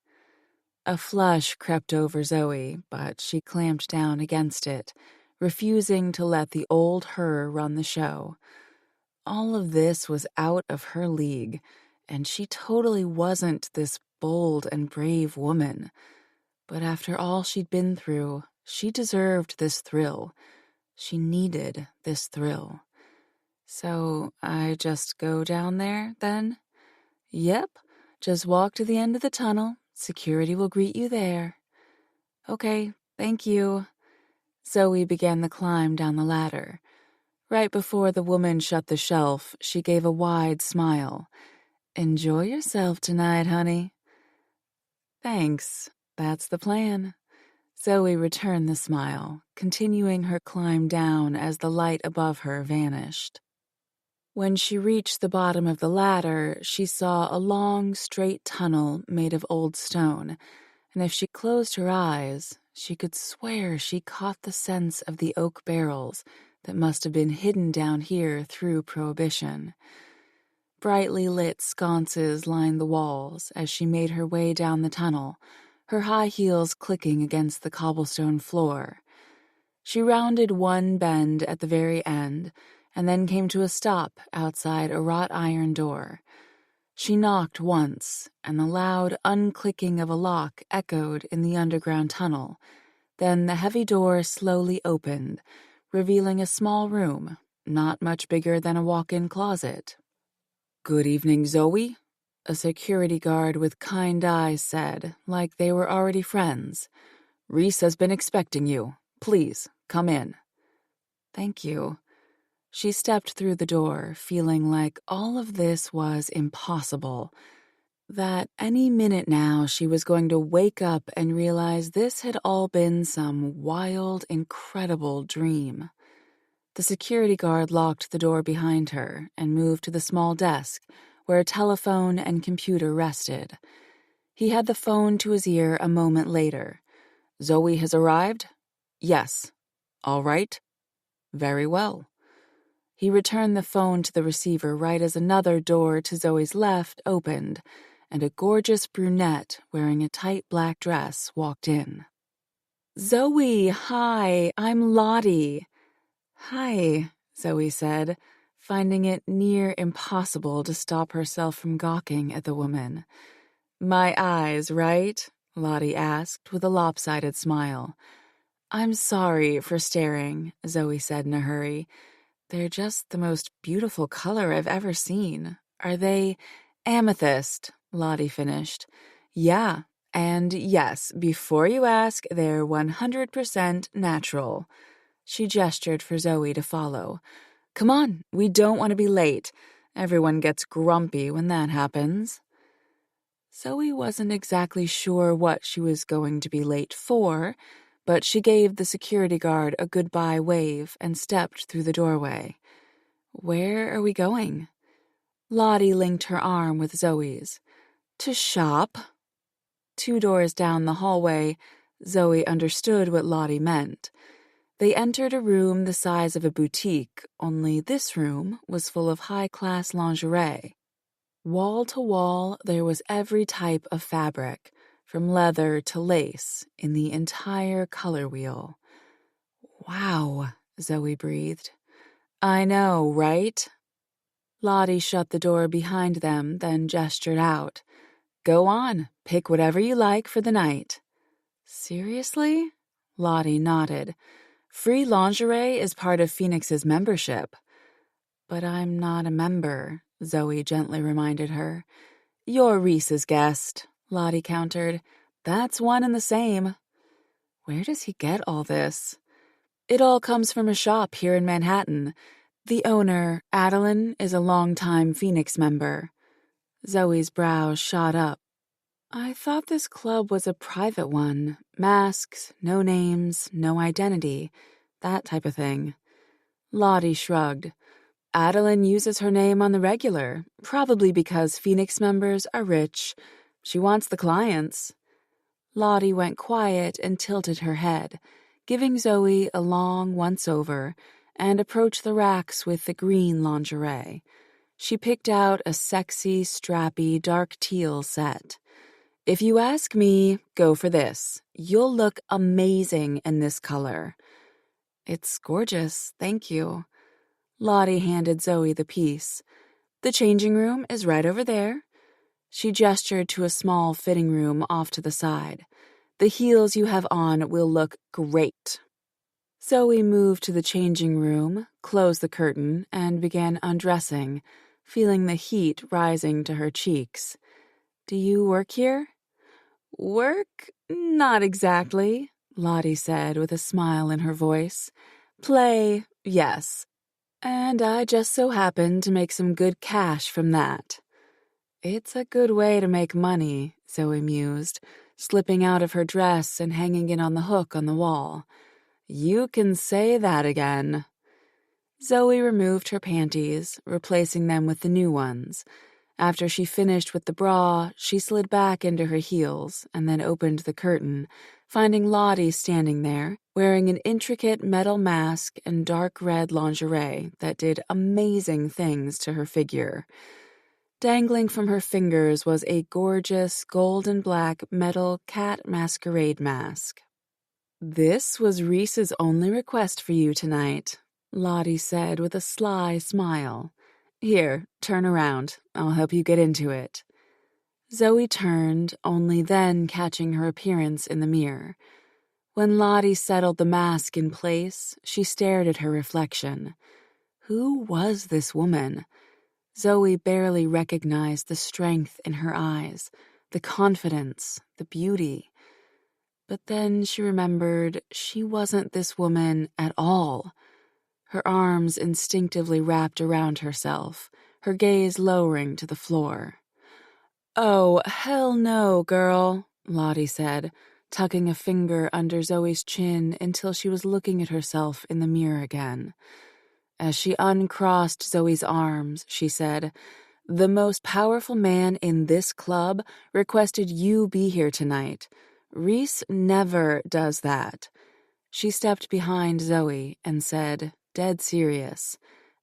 A flush crept over Zoe, but she clamped down against it, refusing to let the old her run the show. All of this was out of her league, and she totally wasn't this bold and brave woman. But after all she'd been through, she deserved this thrill. She needed this thrill. "So I just go down there, then?" "Yep. Just walk to the end of the tunnel. Security will greet you there." Okay, thank you. Zoe began the climb down the ladder. Right before the woman shut the shelf, she gave a wide smile. Enjoy yourself tonight, honey. Thanks. That's the plan. Zoe returned the smile, continuing her climb down as the light above her vanished. When she reached the bottom of the ladder, she saw a long, straight tunnel made of old stone, and if she closed her eyes, she could swear she caught the sense of the oak barrels that must have been hidden down here through Prohibition. Brightly lit sconces lined the walls as she made her way down the tunnel, her high heels clicking against the cobblestone floor. She rounded one bend at the very end and then came to a stop outside a wrought iron door. She knocked once, and the loud unclicking of a lock echoed in the underground tunnel. Then the heavy door slowly opened, revealing a small room, not much bigger than a walk-in closet. "Good evening, Zoe," a security guard with kind eyes said, like they were already friends. "Reese has been expecting you. Please, come in." Thank you. She stepped through the door, feeling like all of this was impossible. That any minute now she was going to wake up and realize this had all been some wild, incredible dream. The security guard locked the door behind her and moved to the small desk where a telephone and computer rested. He had the phone to his ear a moment later. "Zoe has arrived?" "Yes." "All right." "Very well." He returned the phone to the receiver right as another door to Zoe's left opened, and a gorgeous brunette wearing a tight black dress walked in. "Zoe, hi, I'm Lottie." "Hi," Zoe said, finding it near impossible to stop herself from gawking at the woman. "My eyes, right?" Lottie asked with a lopsided smile. "I'm sorry for staring," Zoe said in a hurry. "They're just the most beautiful color I've ever seen. Are they amethyst?" Lottie finished. "Yeah, and yes, before you ask, they're 100% natural." She gestured for Zoe to follow. "Come on, we don't want to be late. Everyone gets grumpy when that happens." Zoe wasn't exactly sure what she was going to be late for, but she gave the security guard a goodbye wave and stepped through the doorway. "Where are we going?" Lottie linked her arm with Zoe's. "To shop." 2 doors down the hallway, Zoe understood what Lottie meant. They entered a room the size of a boutique, only this room was full of high-class lingerie. Wall to wall, there was every type of fabric, from leather to lace, in the entire color wheel. "Wow," Zoe breathed. "I know, right?" Lottie shut the door behind them, then gestured out. "Go on, pick whatever you like for the night." "Seriously?" Lottie nodded. "Free lingerie is part of Phoenix's membership." "But I'm not a member," Zoe gently reminded her. "You're Reese's guest," Lottie countered. "That's one and the same." "Where does he get all this?" "It all comes from a shop here in Manhattan. The owner, Adeline, is a longtime Phoenix member." Zoe's brows shot up. "I thought this club was a private one. Masks, no names, no identity, that type of thing." Lottie shrugged. "Adeline uses her name on the regular, probably because Phoenix members are rich. She wants the clients." Lottie went quiet and tilted her head, giving Zoe a long once-over, and approached the racks with the green lingerie. She picked out a sexy, strappy, dark teal set. "If you ask me, go for this. You'll look amazing in this color." "It's gorgeous, thank you." Lottie handed Zoe the piece. "The changing room is right over there." She gestured to a small fitting room off to the side. "The heels you have on will look great." Zoe moved to the changing room, closed the curtain, and began undressing, feeling the heat rising to her cheeks. "Do you work here?" "Work? Not exactly." Lottie said with a smile in her voice. Play, yes. And I just so happened to make some good cash from that. It's a good way to make money, Zoe mused, slipping out of her dress and hanging it on the hook on the wall. You can say that again. Zoe removed her panties, replacing them with the new ones. After she finished with the bra, she slid back into her heels and then opened the curtain, finding Lottie standing there, wearing an intricate metal mask and dark red lingerie that did amazing things to her figure. Dangling from her fingers was a gorgeous gold and black metal cat masquerade mask. This was Reese's only request for you tonight, Lottie said with a sly smile. Here, turn around. I'll help you get into it. Zoe turned, only then catching her appearance in the mirror. When Lottie settled the mask in place, she stared at her reflection. Who was this woman? Zoe barely recognized the strength in her eyes, the confidence, the beauty. But then she remembered she wasn't this woman at all. Her arms instinctively wrapped around herself, her gaze lowering to the floor. Oh, hell no, girl, Lottie said, tucking a finger under Zoe's chin until she was looking at herself in the mirror again. As she uncrossed Zoe's arms, she said, The most powerful man in this club requested you be here tonight. Reese never does that. She stepped behind Zoe and said, dead serious,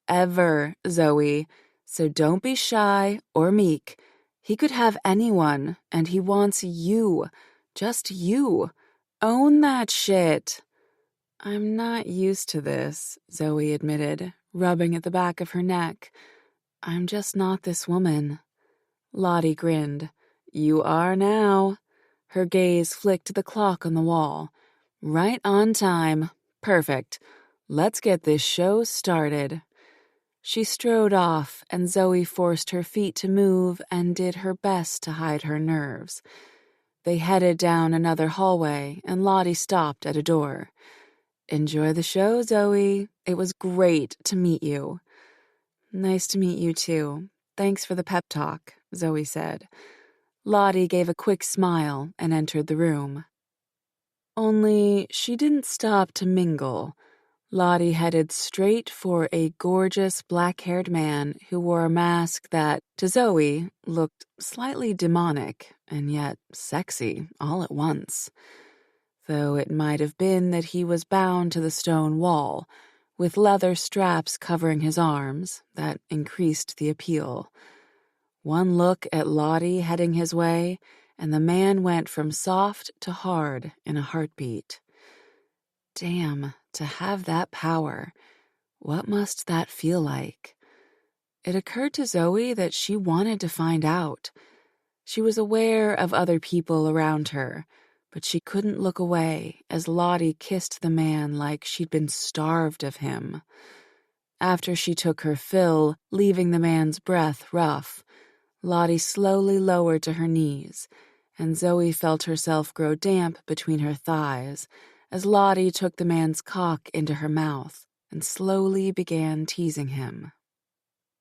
Ever, Zoe, so don't be shy or meek. He could have anyone, and he wants you. Just you. Own that shit. I'm not used to this, Zoe admitted, rubbing at the back of her neck. I'm just not this woman. Lottie grinned. You are now. Her gaze flicked to the clock on the wall. Right on time. Perfect. Let's get this show started. She strode off, and Zoe forced her feet to move and did her best to hide her nerves. They headed down another hallway, and Lottie stopped at a door. Enjoy the show, Zoe. It was great to meet you. Nice to meet you, too. Thanks for the pep talk, Zoe said. Lottie gave a quick smile and entered the room. Only she didn't stop to mingle. Lottie headed straight for a gorgeous black-haired man who wore a mask that, to Zoe, looked slightly demonic and yet sexy all at once. Though it might have been that he was bound to the stone wall, with leather straps covering his arms that increased the appeal. One look at Lottie heading his way, and the man went from soft to hard in a heartbeat. Damn, to have that power. What must that feel like? It occurred to Zoe that she wanted to find out. She was aware of other people around her, but she couldn't look away as Lottie kissed the man like she'd been starved of him. After she took her fill, leaving the man's breath rough, Lottie slowly lowered to her knees, and Zoe felt herself grow damp between her thighs as Lottie took the man's cock into her mouth and slowly began teasing him.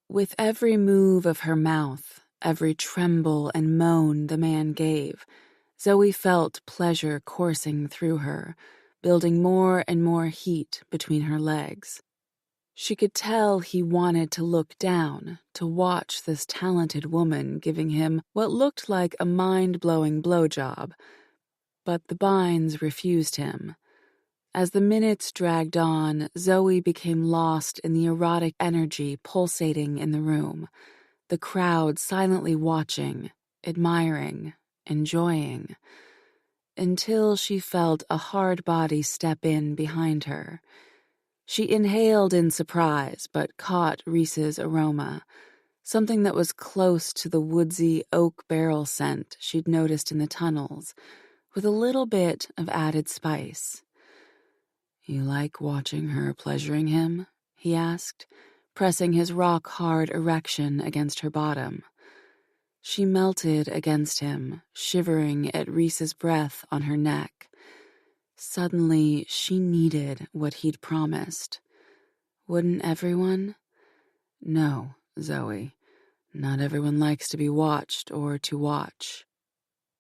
With every move of her mouth, every tremble and moan the man gave, Zoe felt pleasure coursing through her, building more and more heat between her legs. She could tell he wanted to look down, to watch this talented woman giving him what looked like a mind-blowing blowjob, but the binds refused him. As the minutes dragged on, Zoe became lost in the erotic energy pulsating in the room, the crowd silently watching, admiring, enjoying, until she felt a hard body step in behind her. She inhaled in surprise, but caught Reese's aroma, something that was close to the woodsy oak barrel scent she'd noticed in the tunnels, with a little bit of added spice. You like watching her pleasuring him? He asked, pressing his rock-hard erection against her bottom. She melted against him, shivering at Reese's breath on her neck. Suddenly, she needed what he'd promised. Wouldn't everyone? No, Zoe. Not everyone likes to be watched or to watch.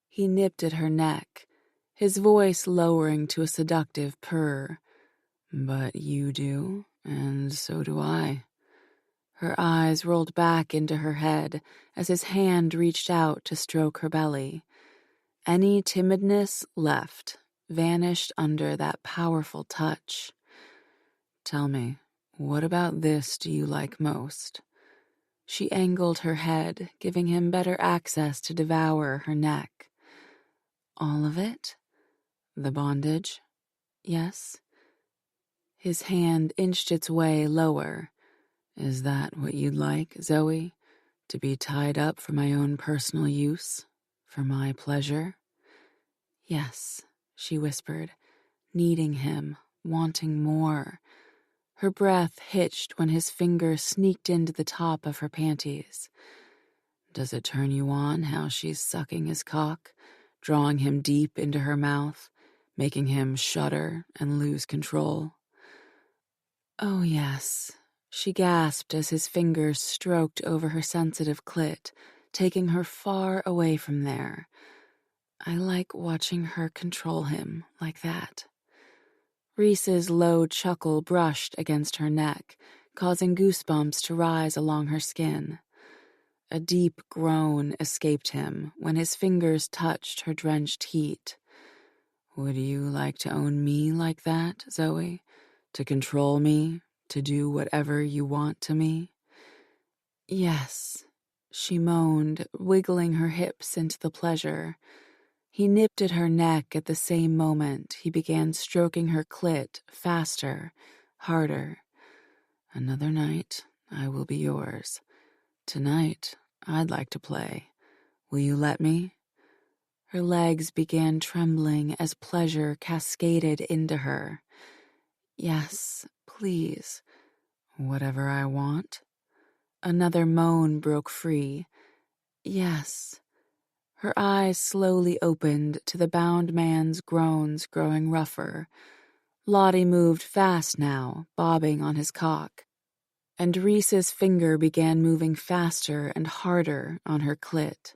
He nipped at her neck, his voice lowering to a seductive purr. But you do, and so do I. Her eyes rolled back into her head as his hand reached out to stroke her belly. Any timidness left, vanished under that powerful touch. Tell me, what about this do you like most? She angled her head, giving him better access to devour her neck. All of it? The bondage? Yes? His hand inched its way lower. Is that what you'd like, Zoe? To be tied up for my own personal use? For my pleasure? Yes, she whispered, needing him, wanting more. Her breath hitched when his finger sneaked into the top of her panties. Does it turn you on how she's sucking his cock, drawing him deep into her mouth, making him shudder and lose control? Oh, yes, she gasped as his fingers stroked over her sensitive clit, taking her far away from there. I like watching her control him like that. Reese's low chuckle brushed against her neck, causing goosebumps to rise along her skin. A deep groan escaped him when his fingers touched her drenched heat. Would you like to own me like that, Zoe? To control me? To do whatever you want to me? Yes, she moaned, wiggling her hips into the pleasure. He nipped at her neck at the same moment he began stroking her clit faster, harder. Another night, I will be yours. Tonight, I'd like to play. Will you let me? Her legs began trembling as pleasure cascaded into her. Yes, please. Whatever I want. Another moan broke free. Yes. Her eyes slowly opened to the bound man's groans growing rougher. Lottie moved fast now, bobbing on his cock, and Reese's finger began moving faster and harder on her clit.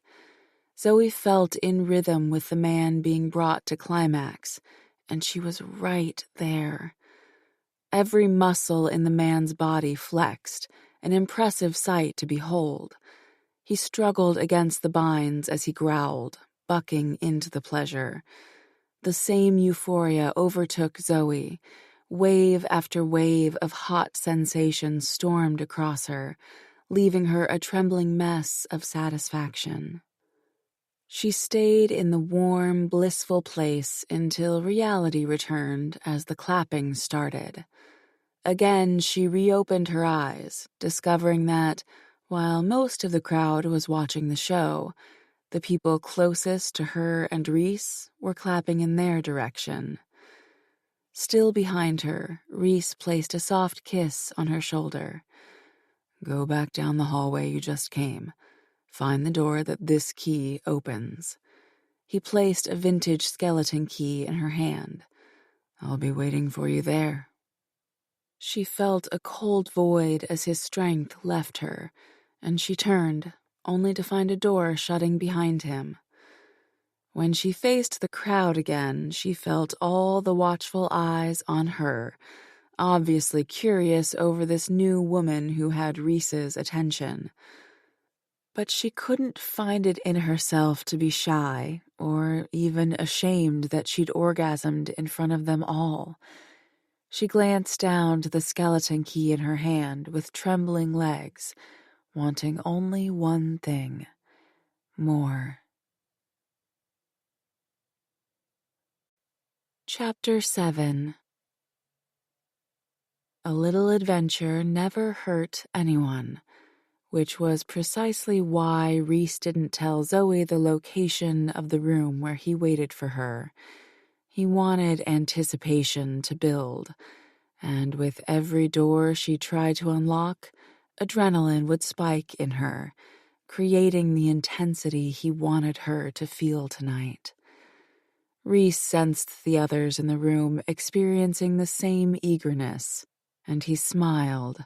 Zoe felt in rhythm with the man being brought to climax, and she was right there. Every muscle in the man's body flexed, an impressive sight to behold. He struggled against the binds as he growled, bucking into the pleasure. The same euphoria overtook Zoe. Wave after wave of hot sensation stormed across her, leaving her a trembling mess of satisfaction. She stayed in the warm, blissful place until reality returned as the clapping started. Again, she reopened her eyes, discovering that, while most of the crowd was watching the show, the people closest to her and Reese were clapping in their direction. Still behind her, Reese placed a soft kiss on her shoulder. Go back down the hallway you just came. Find the door that this key opens. He placed a vintage skeleton key in her hand. I'll be waiting for you there. She felt a cold void as his strength left her, and she turned, only to find a door shutting behind him. When she faced the crowd again, she felt all the watchful eyes on her, obviously curious over this new woman who had Reese's attention. But she couldn't find it in herself to be shy, or even ashamed that she'd orgasmed in front of them all. She glanced down to the skeleton key in her hand with trembling legs, wanting only one thing: more. Chapter 7. A little adventure never hurt anyone, which was precisely why Reese didn't tell Zoe the location of the room where he waited for her. He wanted anticipation to build, and with every door she tried to unlock, adrenaline would spike in her, creating the intensity he wanted her to feel tonight. Reese sensed the others in the room experiencing the same eagerness, and he smiled.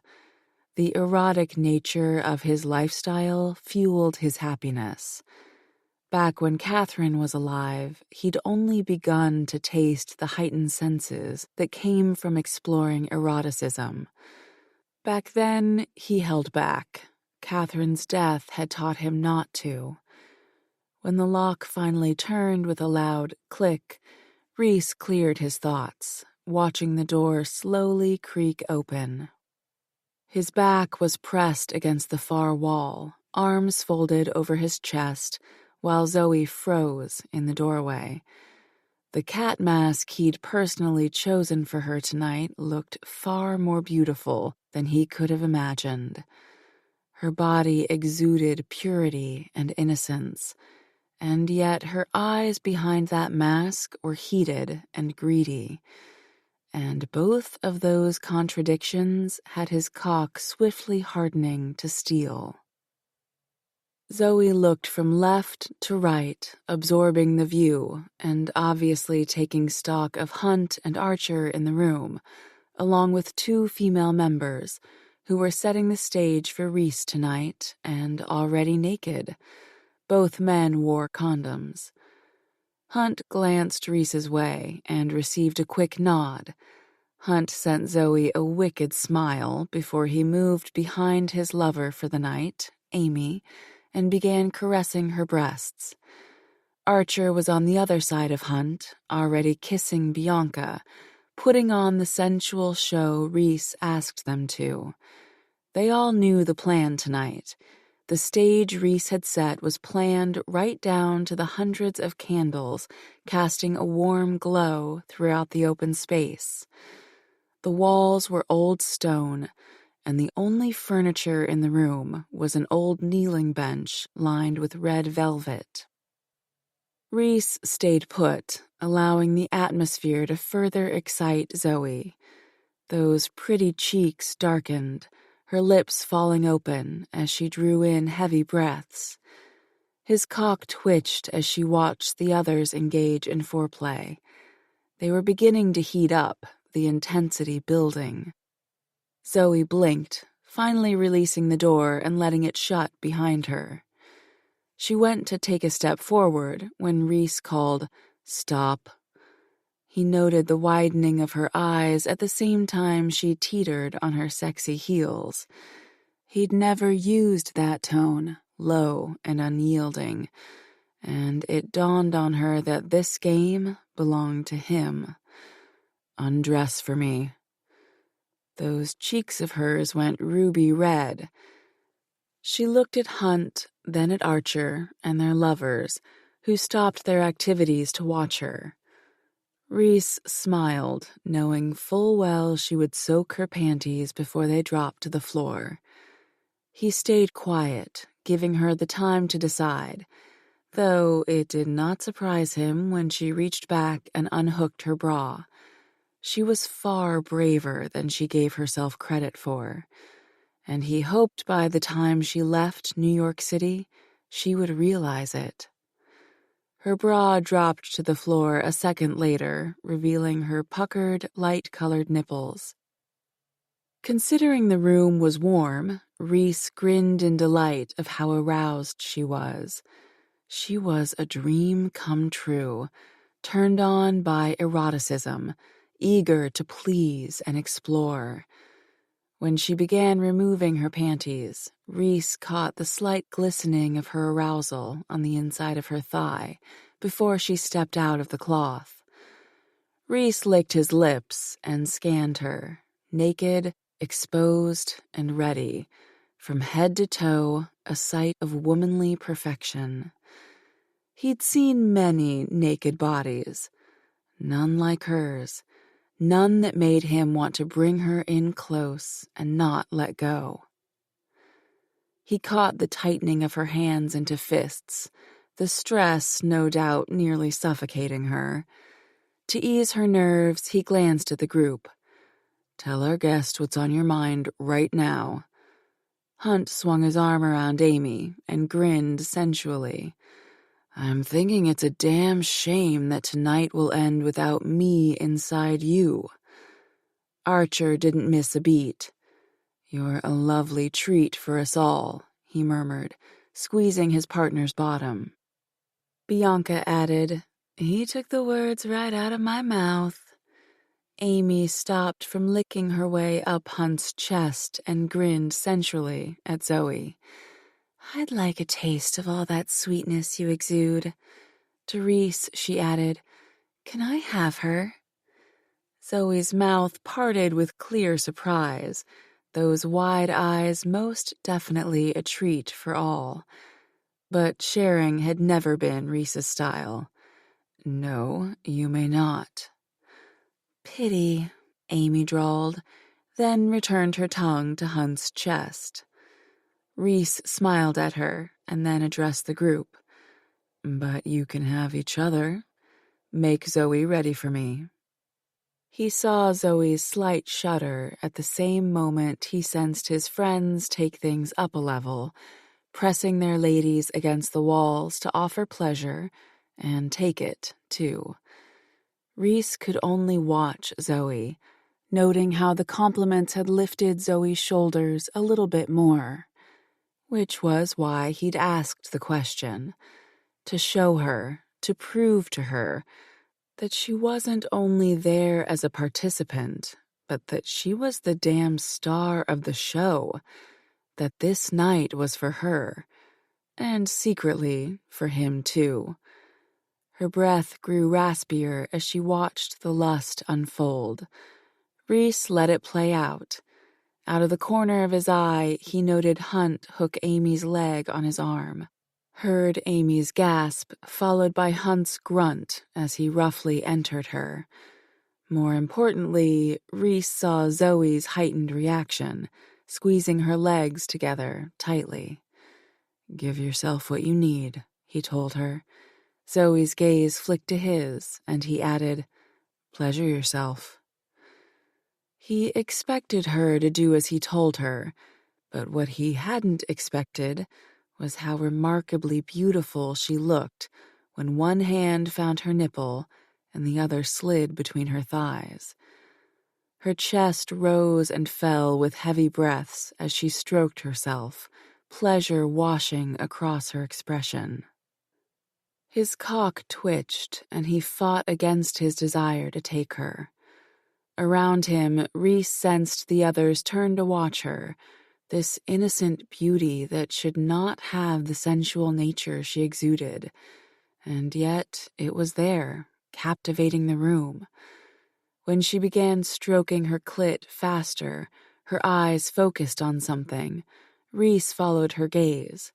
The erotic nature of his lifestyle fueled his happiness. Back when Catherine was alive, he'd only begun to taste the heightened senses that came from exploring eroticism. Back then, he held back. Catherine's death had taught him not to. When the lock finally turned with a loud click, Reese cleared his thoughts, watching the door slowly creak open. His back was pressed against the far wall, arms folded over his chest, while Zoe froze in the doorway. The cat mask he'd personally chosen for her tonight looked far more beautiful than he could have imagined. Her body exuded purity and innocence, and yet her eyes behind that mask were heated and greedy. And both of those contradictions had his cock swiftly hardening to steel. Zoe looked from left to right, absorbing the view, and obviously taking stock of Hunt and Archer in the room, along with two female members, who were setting the stage for Reese tonight, and already naked. Both men wore condoms. Hunt glanced Reese's way and received a quick nod. Hunt sent Zoe a wicked smile before he moved behind his lover for the night, Amy, and began caressing her breasts. Archer was on the other side of Hunt, already kissing Bianca, putting on the sensual show Reese asked them to. They all knew the plan tonight. The stage Reese had set was planned right down to the hundreds of candles casting a warm glow throughout the open space. The walls were old stone, and the only furniture in the room was an old kneeling bench lined with red velvet. Reese stayed put, allowing the atmosphere to further excite Zoe. Those pretty cheeks darkened, her lips falling open as she drew in heavy breaths. His cock twitched as she watched the others engage in foreplay. They were beginning to heat up, the intensity building. Zoe blinked, finally releasing the door and letting it shut behind her. She went to take a step forward when Reese called, "Stop." He noted the widening of her eyes at the same time she teetered on her sexy heels. He'd never used that tone, low and unyielding, and it dawned on her that this game belonged to him. "Undress for me." Those cheeks of hers went ruby red. She looked at Hunt, then at Archer and their lovers, who stopped their activities to watch her. Reese smiled, knowing full well she would soak her panties before they dropped to the floor. He stayed quiet, giving her the time to decide, though it did not surprise him when she reached back and unhooked her bra. She was far braver than she gave herself credit for, and he hoped by the time she left New York City, she would realize it. Her bra dropped to the floor a second later, revealing her puckered, light-colored nipples. Considering the room was warm, Reese grinned in delight of how aroused she was. She was a dream come true, turned on by eroticism, eager to please and explore. When she began removing her panties, Reese caught the slight glistening of her arousal on the inside of her thigh before she stepped out of the cloth. Reese licked his lips and scanned her, naked, exposed, and ready, from head to toe, a sight of womanly perfection. He'd seen many naked bodies, none like hers. None that made him want to bring her in close and not let go. He caught the tightening of her hands into fists, the stress no doubt nearly suffocating her. To ease her nerves, he glanced at the group. "Tell our guest what's on your mind right now." Hunt swung his arm around Amy and grinned sensually. I'm thinking it's a damn shame that tonight will end without me inside you. Archer didn't miss a beat. You're a lovely treat for us all, he murmured, squeezing his partner's bottom. Bianca added, He took the words right out of my mouth. Amy stopped from licking her way up Hunt's chest and grinned sensually at Zoe. I'd like a taste of all that sweetness you exude. To Reese, she added, Can I have her? Zoe's mouth parted with clear surprise, those wide eyes most definitely a treat for all. But sharing had never been Reese's style. No, you may not. Pity, Amy drawled, then returned her tongue to Hunt's chest. Reese smiled at her and then addressed the group. But you can have each other. Make Zoe ready for me. He saw Zoe's slight shudder at the same moment he sensed his friends take things up a level, pressing their ladies against the walls to offer pleasure, and take it, too. Reese could only watch Zoe, noting how the compliments had lifted Zoe's shoulders a little bit more, which was why he'd asked the question, to show her, to prove to her, that she wasn't only there as a participant, but that she was the damn star of the show, that this night was for her, and secretly for him too. Her breath grew raspier as she watched the lust unfold. Reese let it play out. Out of the corner of his eye, he noted Hunt hook Amy's leg on his arm. Heard Amy's gasp, followed by Hunt's grunt as he roughly entered her. More importantly, Reese saw Zoe's heightened reaction, squeezing her legs together tightly. Give yourself what you need, he told her. Zoe's gaze flicked to his, and he added, Pleasure yourself. He expected her to do as he told her, but what he hadn't expected was how remarkably beautiful she looked when one hand found her nipple and the other slid between her thighs. Her chest rose and fell with heavy breaths as she stroked herself, pleasure washing across her expression. His cock twitched, and he fought against his desire to take her. Around him, Reese sensed the others turn to watch her, this innocent beauty that should not have the sensual nature she exuded. And yet it was there, captivating the room. When she began stroking her clit faster, her eyes focused on something, Reese followed her gaze.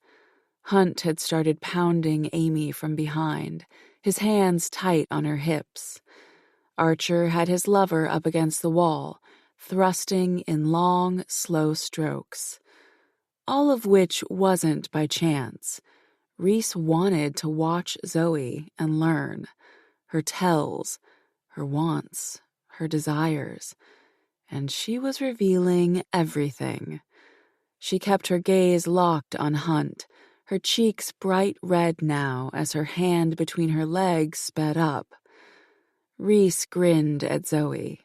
Hunt had started pounding Amy from behind, his hands tight on her hips. Archer had his lover up against the wall, thrusting in long, slow strokes. All of which wasn't by chance. Reese wanted to watch Zoe and learn. Her tells, her wants, her desires. And she was revealing everything. She kept her gaze locked on Hunt, her cheeks bright red now as her hand between her legs sped up. Reese grinned at Zoe.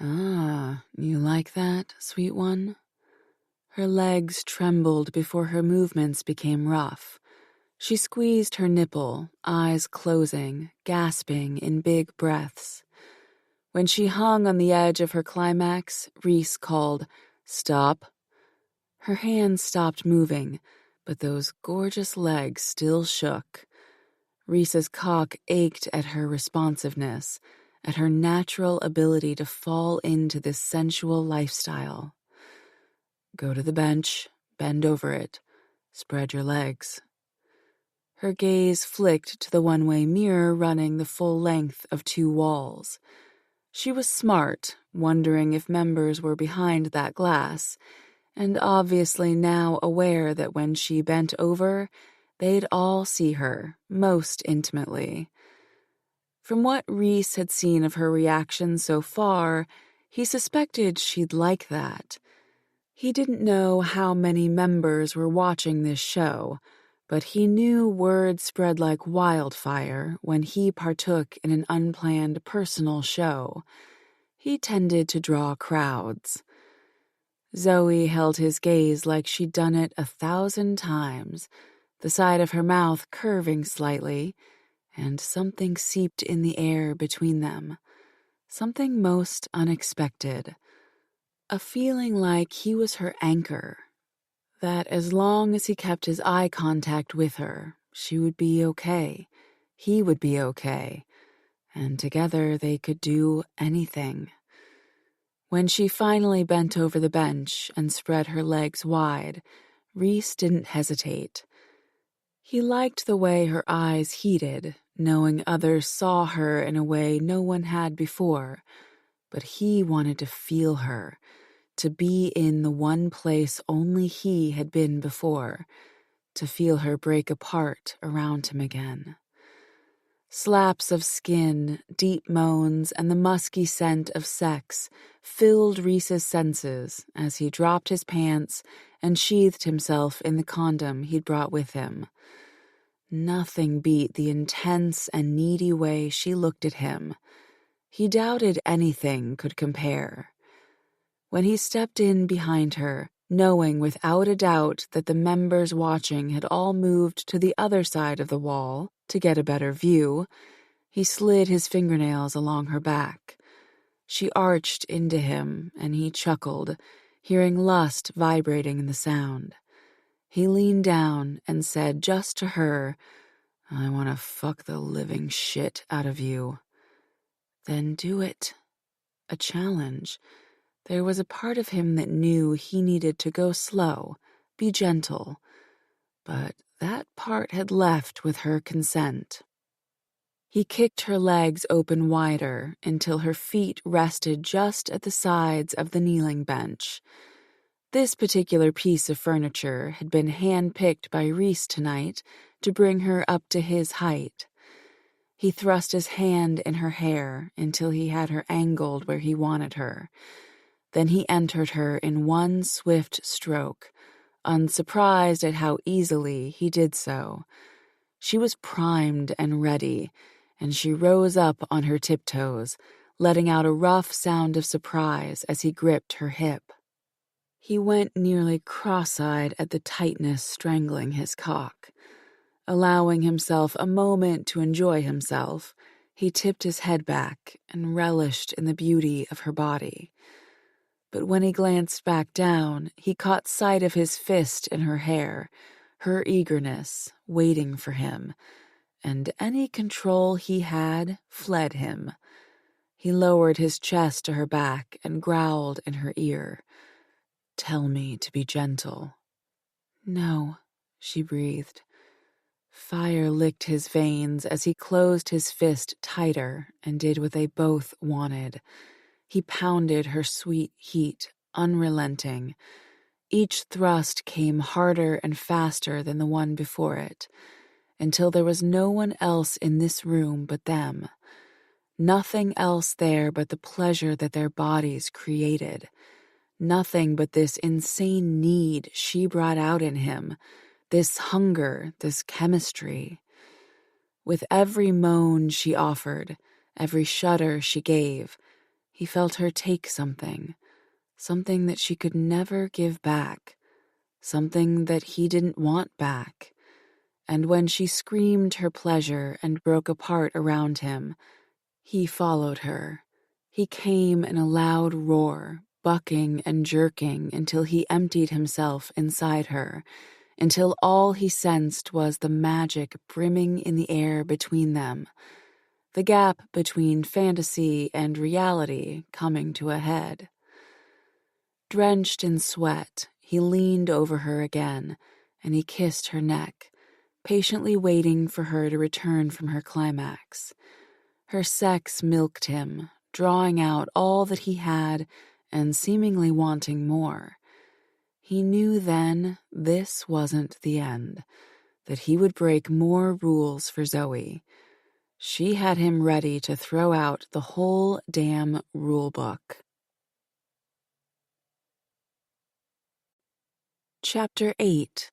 Ah, you like that, sweet one? Her legs trembled before her movements became rough. She squeezed her nipple, eyes closing, gasping in big breaths. When she hung on the edge of her climax, Reese called, Stop. Her hands stopped moving, but those gorgeous legs still shook. Reese's cock ached at her responsiveness, at her natural ability to fall into this sensual lifestyle. Go to the bench, bend over it, spread your legs. Her gaze flicked to the one-way mirror running the full length of 2 walls. She was smart, wondering if members were behind that glass, and obviously now aware that when she bent over, they'd all see her, most intimately. From what Reese had seen of her reaction so far, he suspected she'd like that. He didn't know how many members were watching this show, But he knew word spread like wildfire when he partook in an unplanned personal show. He tended to draw crowds. Zoe held his gaze like she'd done it 1,000 times, the side of her mouth curving slightly, and something seeped in the air between them. Something most unexpected. A feeling like he was her anchor, that as long as he kept his eye contact with her, she would be okay. He would be okay. And together they could do anything. When she finally bent over the bench and spread her legs wide, Reese didn't hesitate. He liked the way her eyes heated, knowing others saw her in a way no one had before, but he wanted to feel her, to be in the one place only he had been before, to feel her break apart around him again. Slaps of skin, deep moans, and the musky scent of sex filled Reese's senses as he dropped his pants and sheathed himself in the condom he'd brought with him. Nothing beat the intense and needy way she looked at him. He doubted anything could compare. When he stepped in behind her, knowing without a doubt that the members watching had all moved to the other side of the wall to get a better view, he slid his fingernails along her back. She arched into him, and he chuckled, hearing lust vibrating in the sound. He leaned down and said just to her, "I want to fuck the living shit out of you." Then do it. A challenge. There was a part of him that knew he needed to go slow, be gentle. But that part had left with her consent. He kicked her legs open wider until her feet rested just at the sides of the kneeling bench. This particular piece of furniture had been hand-picked by Reese tonight to bring her up to his height. He thrust his hand in her hair until he had her angled where he wanted her. Then he entered her in one swift stroke, unsurprised at how easily he did so. She was primed and ready, and she rose up on her tiptoes, letting out a rough sound of surprise as he gripped her hip. He went nearly cross-eyed at the tightness strangling his cock. Allowing himself a moment to enjoy himself, he tipped his head back and relished in the beauty of her body. But when he glanced back down, he caught sight of his fist in her hair, her eagerness, waiting for him, and any control he had fled him. He lowered his chest to her back and growled in her ear, "Tell me to be gentle." "No," she breathed. Fire licked his veins as he closed his fist tighter and did what they both wanted. He pounded her sweet heat, unrelenting. Each thrust came harder and faster than the one before it, until there was no one else in this room but them. Nothing else there but the pleasure that their bodies created. Nothing but this insane need she brought out in him, this hunger, this chemistry. With every moan she offered, every shudder she gave, he felt her take something that she could never give back, something that he didn't want back. And when she screamed her pleasure and broke apart around him, he followed her. He came in a loud roar, bucking and jerking until he emptied himself inside her, until all he sensed was the magic brimming in the air between them, the gap between fantasy and reality coming to a head. Drenched in sweat, he leaned over her again, and he kissed her neck, patiently waiting for her to return from her climax. Her sex milked him, drawing out all that he had and seemingly wanting more. He knew then this wasn't the end, that he would break more rules for Zoe. She had him ready to throw out the whole damn rulebook. Chapter 8.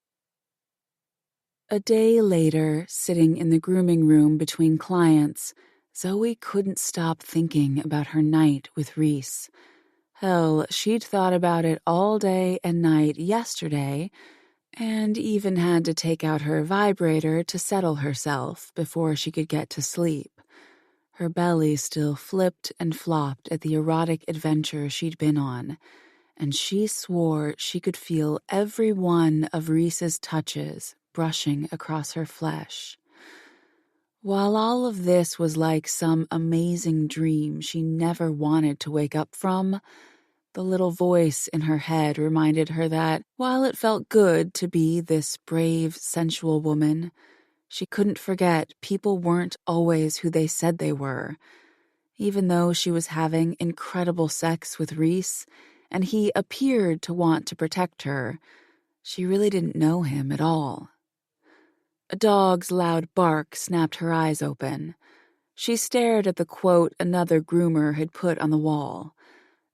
A day later, sitting in the grooming room between clients, Zoe couldn't stop thinking about her night with Reese. Hell, she'd thought about it all day and night yesterday, and even had to take out her vibrator to settle herself before she could get to sleep. Her belly still flipped and flopped at the erotic adventure she'd been on, and she swore she could feel every one of Reese's touches brushing across her flesh. While all of this was like some amazing dream she never wanted to wake up from, the little voice in her head reminded her that, while it felt good to be this brave, sensual woman, she couldn't forget people weren't always who they said they were. Even though she was having incredible sex with Reese, and he appeared to want to protect her, she really didn't know him at all. A dog's loud bark snapped her eyes open. She stared at the quote another groomer had put on the wall.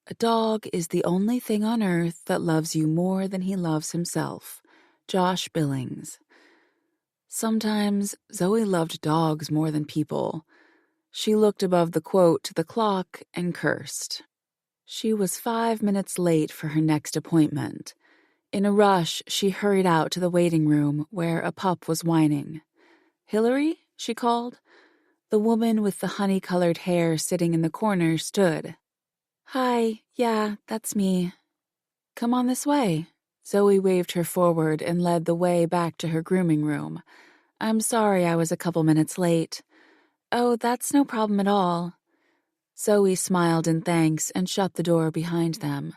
"A dog is the only thing on earth that loves you more than he loves himself." Josh Billings. Sometimes Zoe loved dogs more than people. She looked above the quote to the clock and cursed. She was 5 minutes late for her next appointment. In a rush, she hurried out to the waiting room where a pup was whining. "Hillary?" she called. The woman with the honey-colored hair sitting in the corner stood. "Hi, yeah, that's me." "Come on this way." Zoe waved her forward and led the way back to her grooming room. "I'm sorry I was a couple minutes late." "Oh, that's no problem at all." Zoe smiled in thanks and shut the door behind them.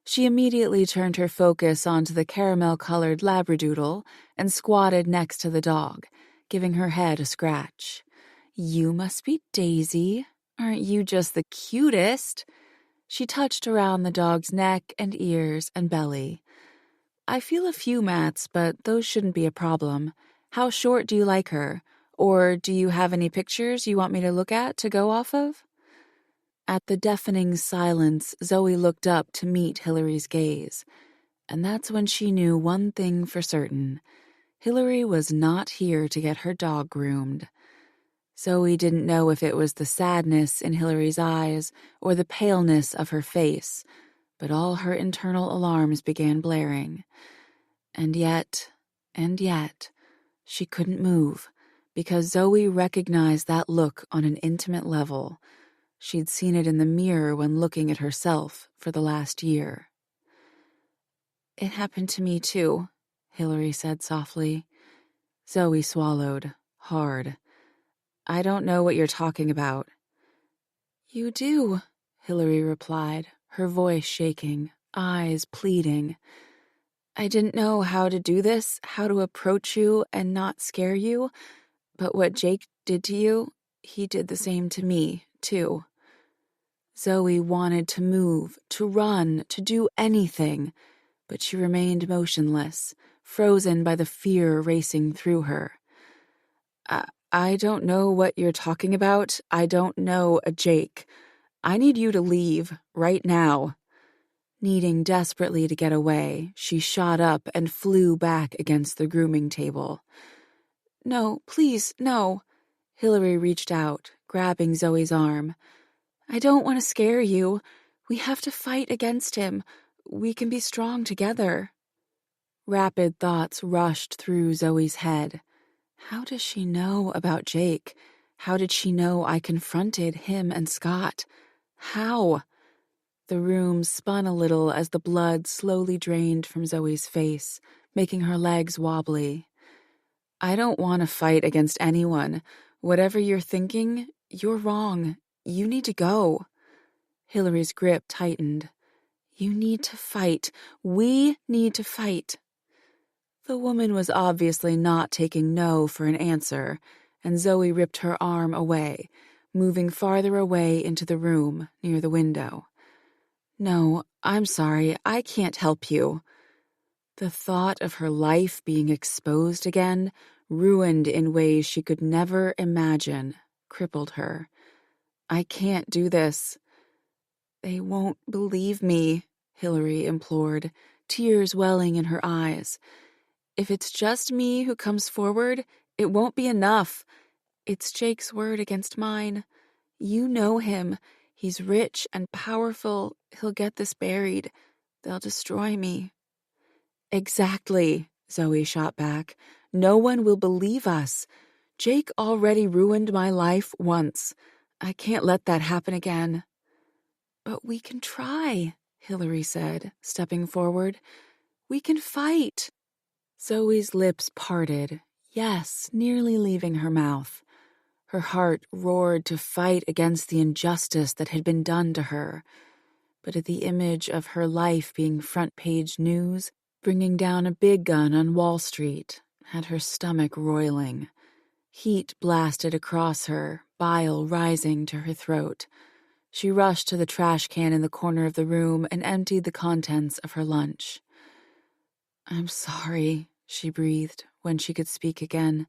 She immediately turned her focus onto the caramel-colored labradoodle and squatted next to the dog, giving her head a scratch. "You must be Daisy. Aren't you just the cutest?" She touched around the dog's neck and ears and belly. "I feel a few mats, but those shouldn't be a problem. How short do you like her? Or do you have any pictures you want me to look at to go off of?" At the deafening silence, Zoe looked up to meet Hillary's gaze. And that's when she knew one thing for certain. Hillary was not here to get her dog groomed. Zoe didn't know if it was the sadness in Hillary's eyes or the paleness of her face, but all her internal alarms began blaring. And yet, she couldn't move, because Zoe recognized that look on an intimate level. She'd seen it in the mirror when looking at herself for the last year. "It happened to me too," Hillary said softly. Zoe swallowed, hard. "I don't know what you're talking about." "You do," Hillary replied, her voice shaking, eyes pleading. "I didn't know how to do this, how to approach you and not scare you, but what Jake did to you, he did the same to me, too." Zoe wanted to move, to run, to do anything, but she remained motionless, frozen by the fear racing through her. I don't know what you're talking about. I don't know a Jake. I need you to leave, right now." Needing desperately to get away, she shot up and flew back against the grooming table. "No, please, no." Hillary reached out, grabbing Zoe's arm. "I don't want to scare you. We have to fight against him. We can be strong together." Rapid thoughts rushed through Zoe's head. How does she know about Jake? How did she know I confronted him and Scott? How? The room spun a little as the blood slowly drained from Zoe's face, making her legs wobbly. "I don't want to fight against anyone. Whatever you're thinking, you're wrong. You need to go." Hillary's grip tightened. "You need to fight. We need to fight." The woman was obviously not taking no for an answer, and Zoe ripped her arm away, moving farther away into the room near the window. "No, I'm sorry, I can't help you." The thought of her life being exposed again, ruined in ways she could never imagine, crippled her. "I can't do this." "They won't believe me," Hillary implored, tears welling in her eyes. If it's just me who comes forward, it won't be enough. It's Jake's word against mine. You know him. He's rich and powerful. He'll get this buried. They'll destroy me. Exactly, Zoe shot back. No one will believe us. Jake already ruined my life once. I can't let that happen again. But we can try, Hillary said, stepping forward. We can fight. Zoe's lips parted, yes, nearly leaving her mouth. Her heart roared to fight against the injustice that had been done to her. But at the image of her life being front-page news, bringing down a big gun on Wall Street, had her stomach roiling. Heat blasted across her, bile rising to her throat. She rushed to the trash can in the corner of the room and emptied the contents of her lunch. I'm sorry, she breathed when she could speak again.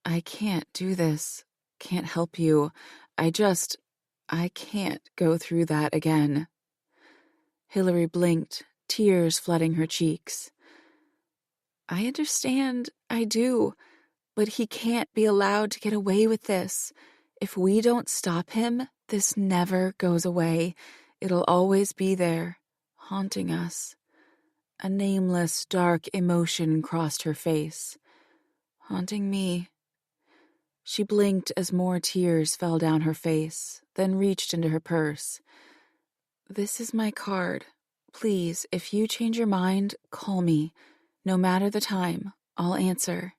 I can't do this. Can't help you. I can't go through that again. Hillary blinked, tears flooding her cheeks. I understand, I do, but he can't be allowed to get away with this. If we don't stop him, this never goes away. It'll always be there, haunting us. A nameless, dark emotion crossed her face. Haunting me. She blinked as more tears fell down her face, then reached into her purse. This is my card. Please, if you change your mind, call me. No matter the time, I'll answer.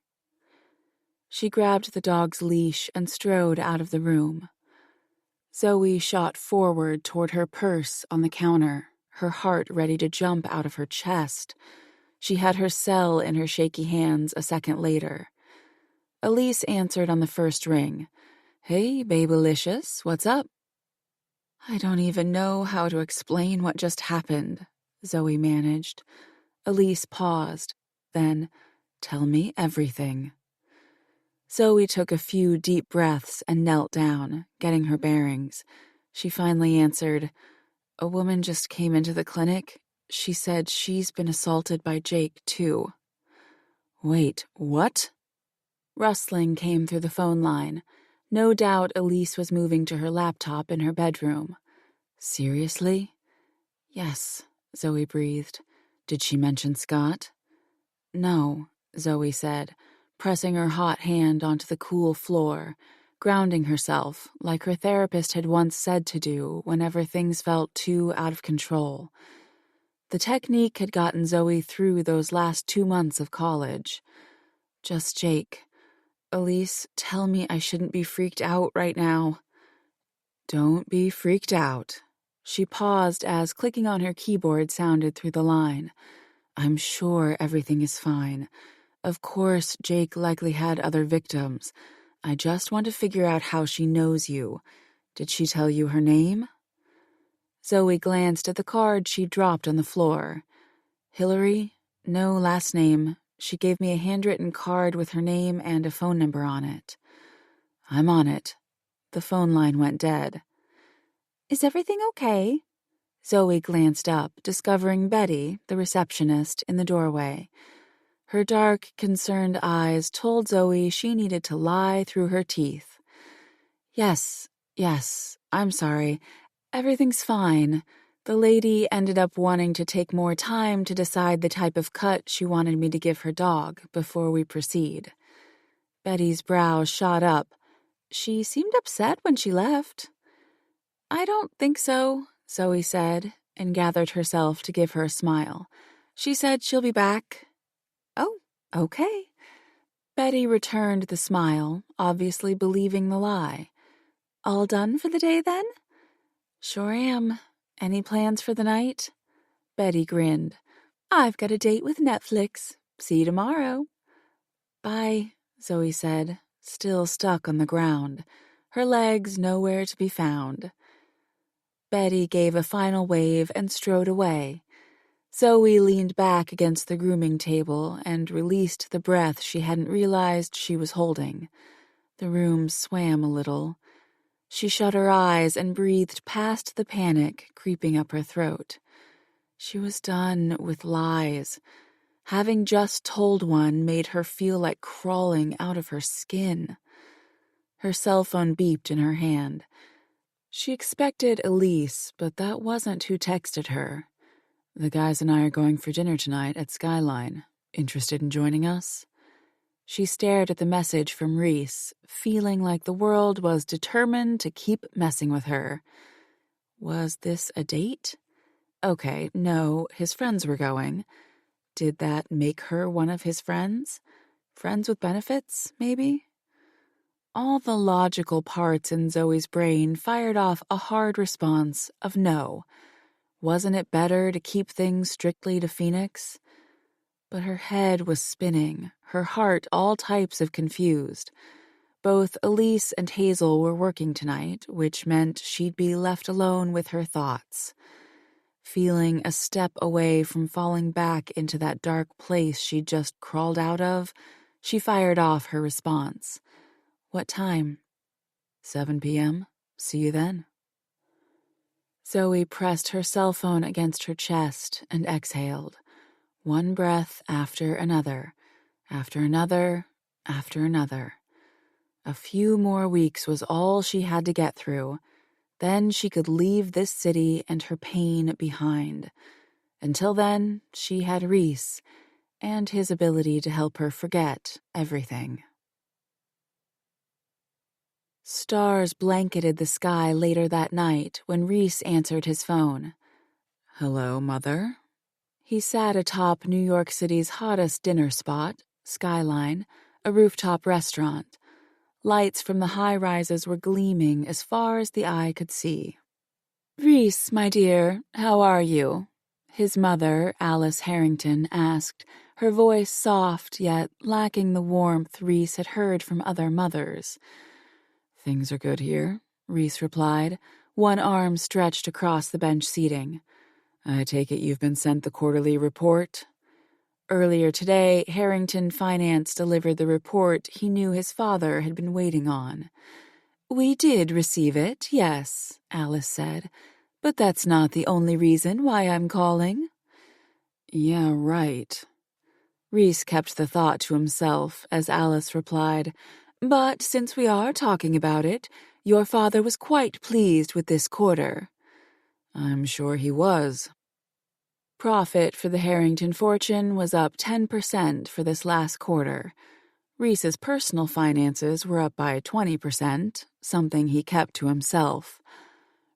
She grabbed the dog's leash and strode out of the room. Zoe shot forward toward her purse on the counter, her heart ready to jump out of her chest. She had her cell in her shaky hands a second later. Elise answered on the first ring. Hey, Babylicious, what's up? I don't even know how to explain what just happened, Zoe managed. Elise paused, then, tell me everything. Zoe took a few deep breaths and knelt down, getting her bearings. She finally answered, A woman just came into the clinic. She said she's been assaulted by Jake, too. Wait, what? Rustling came through the phone line. No doubt Elise was moving to her laptop in her bedroom. Seriously? Yes, Zoe breathed. Did she mention Scott? No, Zoe said, pressing her hot hand onto the cool floor, grounding herself like her therapist had once said to do whenever things felt too out of control. The technique had gotten Zoe through those last 2 months of college. Just Jake. Elise, tell me I shouldn't be freaked out right now. Don't be freaked out. She paused as clicking on her keyboard sounded through the line. I'm sure everything is fine. Of course, Jake likely had other victims. I just want to figure out how she knows you. Did she tell you her name? Zoe glanced at the card she dropped on the floor. Hillary? No last name. She gave me a handwritten card with her name and a phone number on it. I'm on it. The phone line went dead. Is everything okay? Zoe glanced up, discovering Betty, the receptionist, in the doorway. Her dark, concerned eyes told Zoe she needed to lie through her teeth. Yes, I'm sorry. Everything's fine. The lady ended up wanting to take more time to decide the type of cut she wanted me to give her dog before we proceed. Betty's brows shot up. She seemed upset when she left. I don't think so, Zoe said, and gathered herself to give her a smile. She said she'll be back. Oh, okay. Betty returned the smile, obviously believing the lie. All done for the day, then? Sure am. Any plans for the night? Betty grinned. I've got a date with Netflix. See you tomorrow. Bye, Zoe said, still stuck on the ground, her legs nowhere to be found. Betty gave a final wave and strode away. Zoe leaned back against the grooming table and released the breath she hadn't realized she was holding. The room swam a little. She shut her eyes and breathed past the panic creeping up her throat. She was done with lies. Having just told one made her feel like crawling out of her skin. Her cell phone beeped in her hand. She expected Elise, but that wasn't who texted her. "The guys and I are going for dinner tonight at Skyline. Interested in joining us?" She stared at the message from Reese, feeling like the world was determined to keep messing with her. Was this a date? Okay, no, his friends were going. Did that make her one of his friends? Friends with benefits, maybe? All the logical parts in Zoe's brain fired off a hard response of no. Wasn't it better to keep things strictly to Phoenix? But her head was spinning, her heart all types of confused. Both Elise and Hazel were working tonight, which meant she'd be left alone with her thoughts. Feeling a step away from falling back into that dark place she'd just crawled out of, she fired off her response. "What time?" 7 p.m. See you then." Zoe pressed her cell phone against her chest and exhaled. One breath after another, after another, after another. A few more weeks was all she had to get through. Then she could leave this city and her pain behind. Until then, she had Reese and his ability to help her forget everything. Stars blanketed the sky later that night when Reese answered his phone. "Hello, Mother?" He sat atop New York City's hottest dinner spot, Skyline, a rooftop restaurant. Lights from the high-rises were gleaming as far as the eye could see. "Reese, my dear, how are you?" His mother, Alice Harrington, asked, her voice soft yet lacking the warmth Reese had heard from other mothers. "Things are good here," Reese replied, one arm stretched across the bench seating. "I take it you've been sent the quarterly report?" Earlier today, Harrington Finance delivered the report he knew his father had been waiting on. "We did receive it, yes," Alice said, "but that's not the only reason why I'm calling." "Yeah, right." Reese kept the thought to himself as Alice replied, "But since we are talking about it, your father was quite pleased with this quarter." "I'm sure he was." Profit for the Harrington fortune was up 10% for this last quarter. Reese's personal finances were up by 20%, something he kept to himself.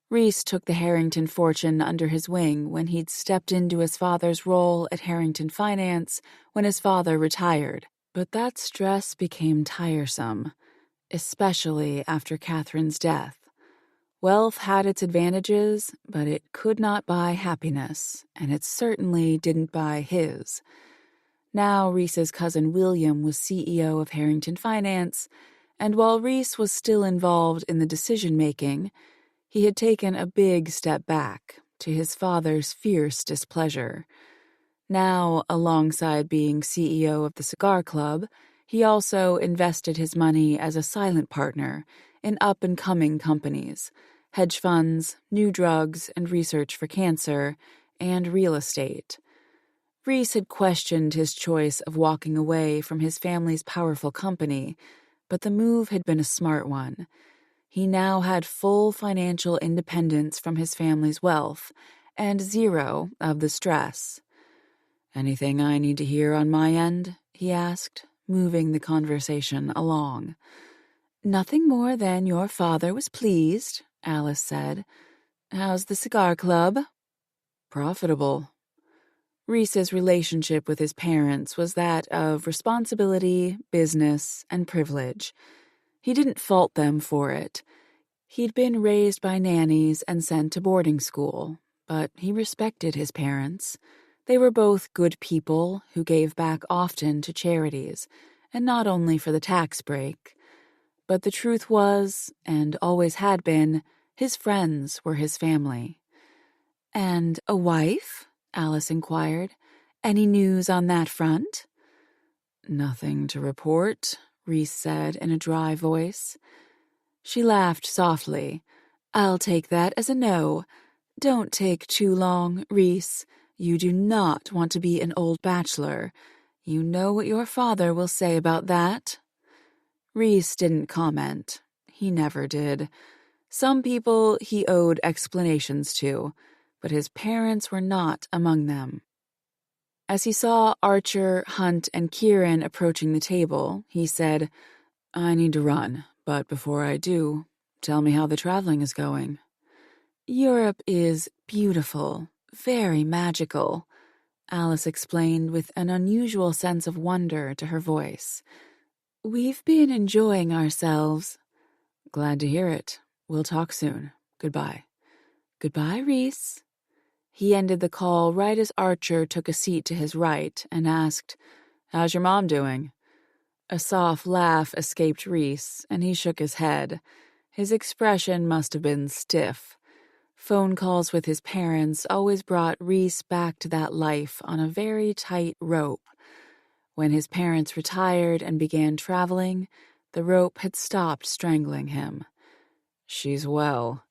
Reese took the Harrington fortune under his wing when he'd stepped into his father's role at Harrington Finance when his father retired. But that stress became tiresome, especially after Catherine's death. Wealth had its advantages, but it could not buy happiness, and it certainly didn't buy his. Now Reese's cousin William was CEO of Harrington Finance, and while Reese was still involved in the decision-making, he had taken a big step back, to his father's fierce displeasure. Now, alongside being CEO of the Cigar Club, he also invested his money as a silent partner in up-and-coming companies, hedge funds, new drugs and research for cancer, and real estate. Reese had questioned his choice of walking away from his family's powerful company, but the move had been a smart one. He now had full financial independence from his family's wealth, and zero of the stress. "Anything I need to hear on my end?" he asked, moving the conversation along. "Nothing more than your father was pleased," Alice said. "How's the cigar club?" "Profitable." Reese's relationship with his parents was that of responsibility, business, and privilege. He didn't fault them for it. He'd been raised by nannies and sent to boarding school, but he respected his parents. They were both good people who gave back often to charities, and not only for the tax break. But the truth was, and always had been, his friends were his family. "And a wife?" Alice inquired. "Any news on that front?" "Nothing to report," Reese said in a dry voice. She laughed softly. "I'll take that as a no. Don't take too long, Reese. You do not want to be an old bachelor. You know what your father will say about that?" Reese didn't comment. He never did. Some people he owed explanations to, but his parents were not among them. As he saw Archer, Hunt, and Kieran approaching the table, he said, "I need to run, but before I do, tell me how the traveling is going." "Europe is beautiful, very magical," Alice explained with an unusual sense of wonder to her voice. "We've been enjoying ourselves." "Glad to hear it. We'll talk soon. Goodbye." "Goodbye, Reese." He ended the call right as Archer took a seat to his right and asked, "How's your mom doing?" A soft laugh escaped Reese, and he shook his head. His expression must have been stiff. Phone calls with his parents always brought Reese back to that life on a very tight rope. When his parents retired and began traveling, the rope had stopped strangling him. "She's well."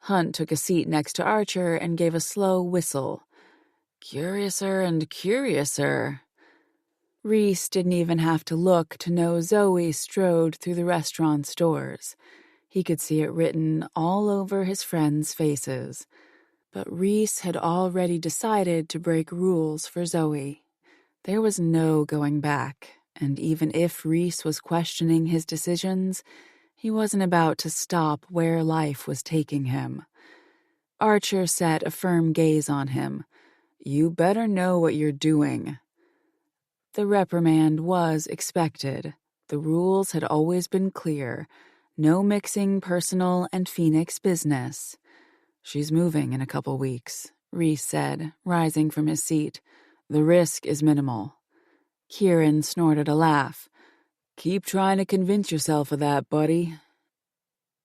Hunt took a seat next to Archer and gave a slow whistle. "Curiouser and curiouser." Reese didn't even have to look to know Zoe strode through the restaurant's doors. He could see it written all over his friends' faces. But Reese had already decided to break rules for Zoe. There was no going back, and even if Reese was questioning his decisions, he wasn't about to stop where life was taking him. Archer set a firm gaze on him. "You better know what you're doing." The reprimand was expected. The rules had always been clear. No mixing personal and Phoenix business. "She's moving in a couple weeks," Reese said, rising from his seat. "The risk is minimal." Kieran snorted a laugh. "Keep trying to convince yourself of that, buddy."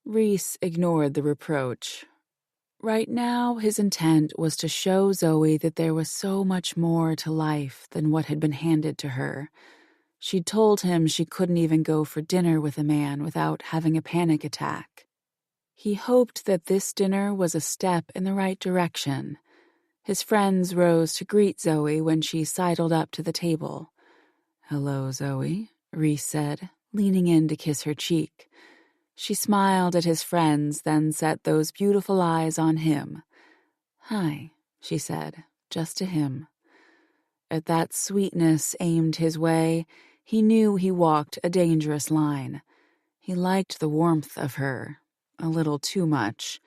Reese ignored the reproach. Right now, his intent was to show Zoe that there was so much more to life than what had been handed to her. She'd told him she couldn't even go for dinner with a man without having a panic attack. He hoped that this dinner was a step in the right direction. His friends rose to greet Zoe when she sidled up to the table. "Hello, Zoe," Reese said, leaning in to kiss her cheek. She smiled at his friends, then set those beautiful eyes on him. "Hi," she said, just to him. At that sweetness aimed his way, he knew he walked a dangerous line. He liked the warmth of her, a little too much.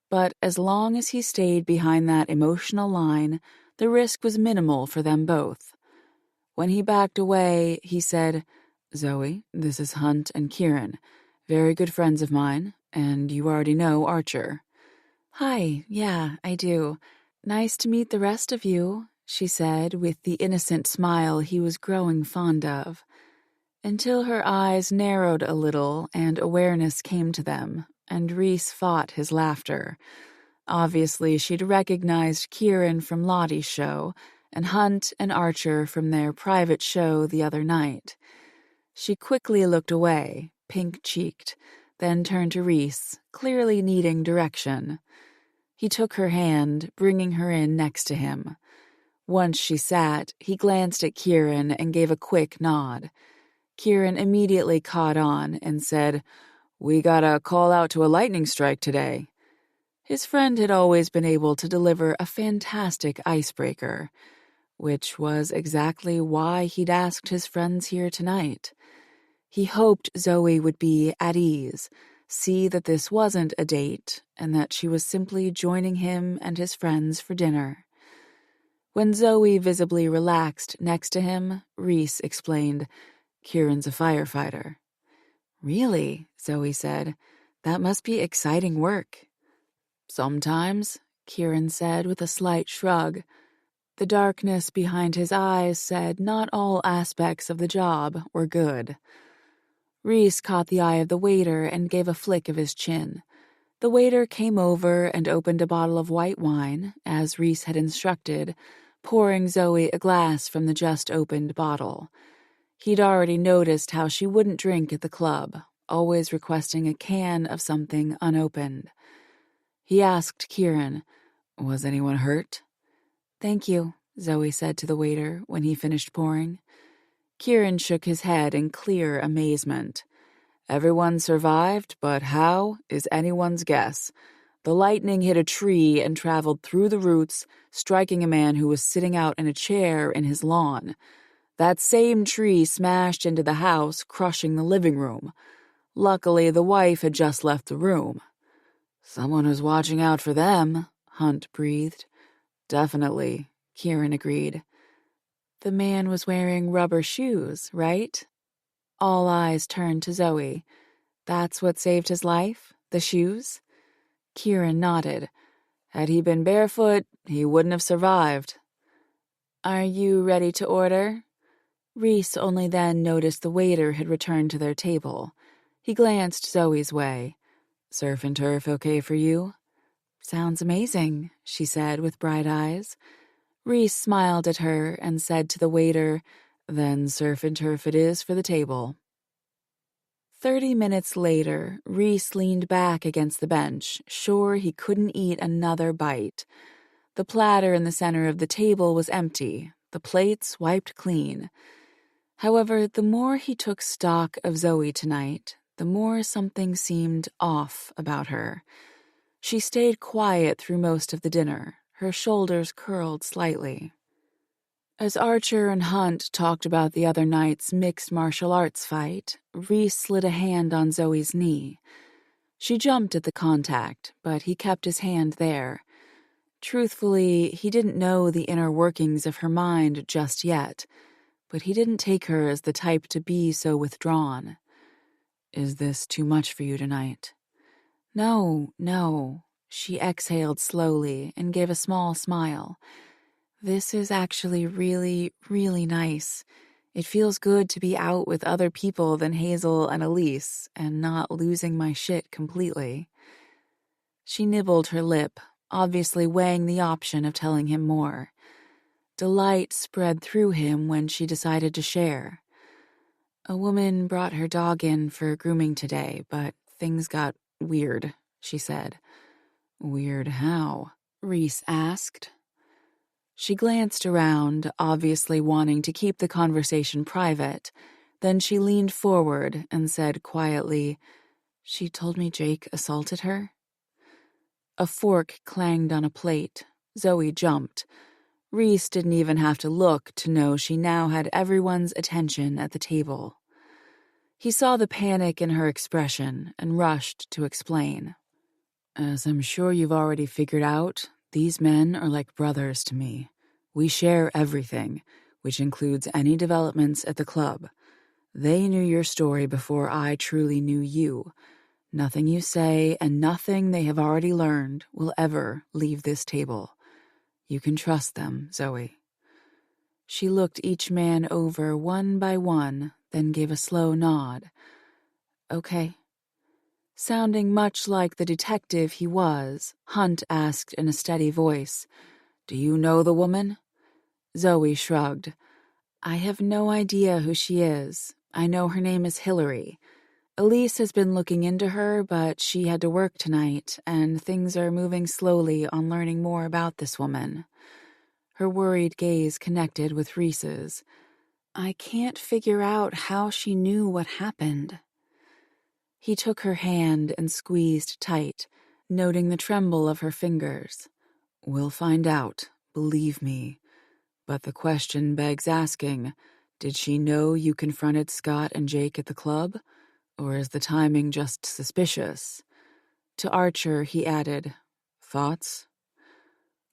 But as long as he stayed behind that emotional line, the risk was minimal for them both. When he backed away, he said, "Zoe, this is Hunt and Kieran. Very good friends of mine, and you already know Archer." "Hi, yeah, I do. Nice to meet the rest of you," she said with the innocent smile he was growing fond of. Until her eyes narrowed a little and awareness came to them, and Reese fought his laughter. Obviously, she'd recognized Kieran from Lottie's show, and Hunt and Archer from their private show the other night. She quickly looked away, pink-cheeked, then turned to Reese, clearly needing direction. He took her hand, bringing her in next to him. Once she sat, he glanced at Kieran and gave a quick nod. Kieran immediately caught on and said, "We gotta call out to a lightning strike today." His friend had always been able to deliver a fantastic icebreaker, which was exactly why he'd asked his friends here tonight. He hoped Zoe would be at ease, see that this wasn't a date, and that she was simply joining him and his friends for dinner. When Zoe visibly relaxed next to him, Reese explained, "Kieran's a firefighter." "Really?" Zoe said. "That must be exciting work." "Sometimes," Kieran said with a slight shrug. The darkness behind his eyes said not all aspects of the job were good. Reese caught the eye of the waiter and gave a flick of his chin. The waiter came over and opened a bottle of white wine, as Reese had instructed, pouring Zoe a glass from the just-opened bottle. He'd already noticed how she wouldn't drink at the club, always requesting a can of something unopened. He asked Kieran, "Was anyone hurt?" Thank you, Zoe said to the waiter when he finished pouring. Kieran shook his head in clear amazement. Everyone survived, but how is anyone's guess. The lightning hit a tree and traveled through the roots, striking a man who was sitting out in a chair in his lawn. That same tree smashed into the house, crushing the living room. Luckily, the wife had just left the room. Someone was watching out for them, Hunt breathed. Definitely, Kieran agreed. The man was wearing rubber shoes, right? All eyes turned to Zoe. That's what saved his life? The shoes? Kieran nodded. Had he been barefoot, he wouldn't have survived. Are you ready to order? Reese only then noticed the waiter had returned to their table. He glanced Zoe's way. Surf and turf okay for you? Sounds amazing, she said with bright eyes. Reese smiled at her and said to the waiter, Then surf and turf it is for the table. 30 minutes later, Reese leaned back against the bench, sure he couldn't eat another bite. The platter in the center of the table was empty, the plates wiped clean. However, the more he took stock of Zoe tonight, the more something seemed off about her. She stayed quiet through most of the dinner, her shoulders curled slightly. As Archer and Hunt talked about the other night's mixed martial arts fight, Reese slid a hand on Zoe's knee. She jumped at the contact, but he kept his hand there. Truthfully, he didn't know the inner workings of her mind just yet, but he didn't take her as the type to be so withdrawn. Is this too much for you tonight? No, she exhaled slowly and gave a small smile. This is actually really, really nice. It feels good to be out with other people than Hazel and Elise and not losing my shit completely. She nibbled her lip, obviously weighing the option of telling him more. Delight spread through him when she decided to share. A woman brought her dog in for grooming today, but things got weird, she said. Weird how? Reese asked. She glanced around, obviously wanting to keep the conversation private. Then she leaned forward and said quietly, She told me Jake assaulted her. A fork clanged on a plate. Zoe jumped. Reese didn't even have to look to know she now had everyone's attention at the table. He saw the panic in her expression and rushed to explain. As I'm sure you've already figured out, these men are like brothers to me. We share everything, which includes any developments at the club. They knew your story before I truly knew you. Nothing you say and nothing they have already learned will ever leave this table. You can trust them, Zoe. She looked each man over one by one, then gave a slow nod. Okay. Sounding much like the detective he was, Hunt asked in a steady voice, Do you know the woman? Zoe shrugged. I have no idea who she is. I know her name is Hillary. Elise has been looking into her, but she had to work tonight, and things are moving slowly on learning more about this woman. Her worried gaze connected with Reese's. I can't figure out how she knew what happened. He took her hand and squeezed tight, noting the tremble of her fingers. We'll find out, believe me. But the question begs asking, did she know you confronted Scott and Jake at the club? Or is the timing just suspicious? To Archer, he added, Thoughts?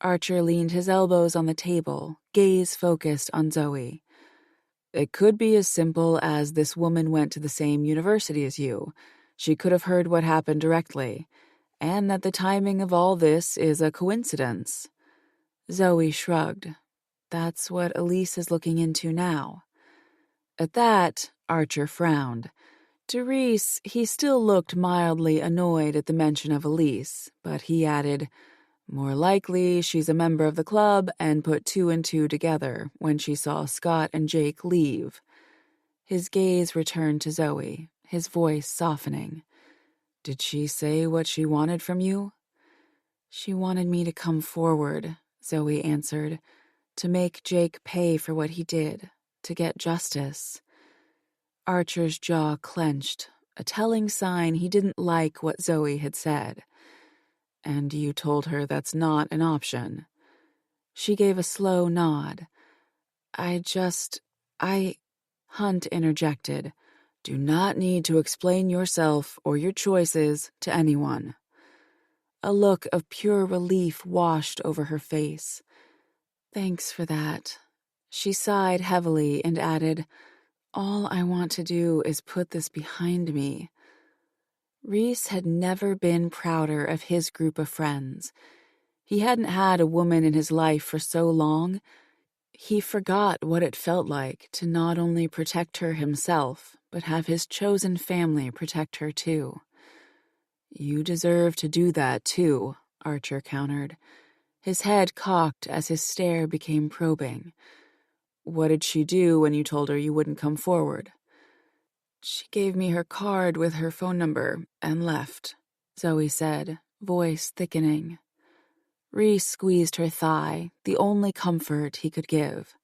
Archer leaned his elbows on the table, gaze focused on Zoe. It could be as simple as this woman went to the same university as you. She could have heard what happened directly, and that the timing of all this is a coincidence. Zoe shrugged. That's what Elise is looking into now. At that, Archer frowned. To Reese, he still looked mildly annoyed at the mention of Elise, but he added, More likely she's a member of the club and put two and two together when she saw Scott and Jake leave. His gaze returned to Zoe, his voice softening. Did she say what she wanted from you? She wanted me to come forward, Zoe answered. to make Jake pay for what he did, to get justice. Archer's jaw clenched, a telling sign he didn't like what Zoe had said. And you told her that's not an option. She gave a slow nod. Hunt interjected. Do not need to explain yourself or your choices to anyone. A look of pure relief washed over her face. Thanks for that. She sighed heavily and added, all I want to do is put this behind me. Reese had never been prouder of his group of friends. He hadn't had a woman in his life for so long. He forgot what it felt like to not only protect her himself, but have his chosen family protect her too. You deserve to do that too, Archer countered. His head cocked as his stare became probing. What did she do when you told her you wouldn't come forward? She gave me her card with her phone number and left, Zoe said, voice thickening. Reese squeezed her thigh, the only comfort he could give.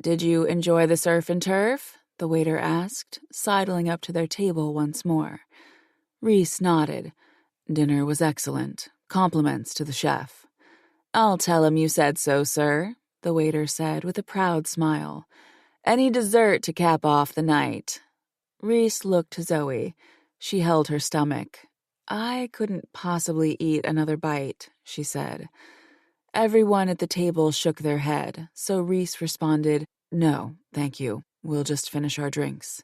Did you enjoy the surf and turf? The waiter asked, sidling up to their table once more. Reese nodded. Dinner was excellent. Compliments to the chef. I'll tell him you said so, sir, the waiter said with a proud smile. Any dessert to cap off the night. Reese looked to Zoe. She held her stomach. I couldn't possibly eat another bite, she said. Everyone at the table shook their head, so Reese responded, No, thank you. We'll just finish our drinks.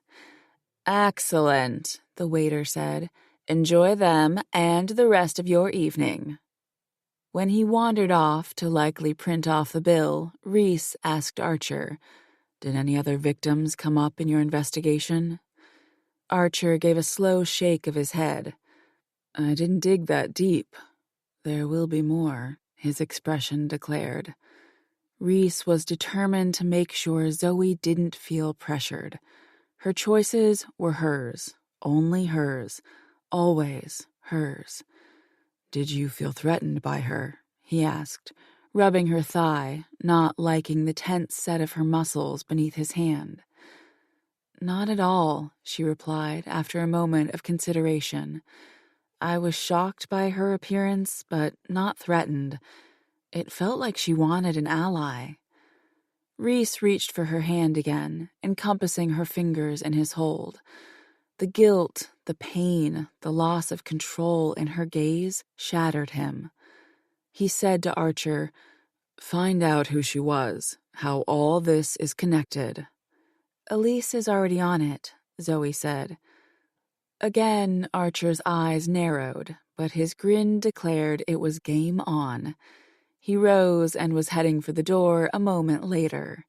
Excellent, the waiter said. Enjoy them and the rest of your evening. When he wandered off to likely print off the bill, Reese asked Archer, Did any other victims come up in your investigation? Archer gave a slow shake of his head. I didn't dig that deep. There will be more, his expression declared. Reese was determined to make sure Zoe didn't feel pressured. Her choices were hers, only hers, always hers. Did you feel threatened by her? He asked, rubbing her thigh, not liking the tense set of her muscles beneath his hand. Not at all, she replied after a moment of consideration. I was shocked by her appearance, but not threatened. It felt like she wanted an ally. Reese reached for her hand again, encompassing her fingers in his hold. The guilt, the pain, the loss of control in her gaze shattered him. He said to Archer, Find out who she was, how all this is connected. Elise is already on it, Zoe said. Again, Archer's eyes narrowed, but his grin declared it was game on. He rose and was heading for the door a moment later.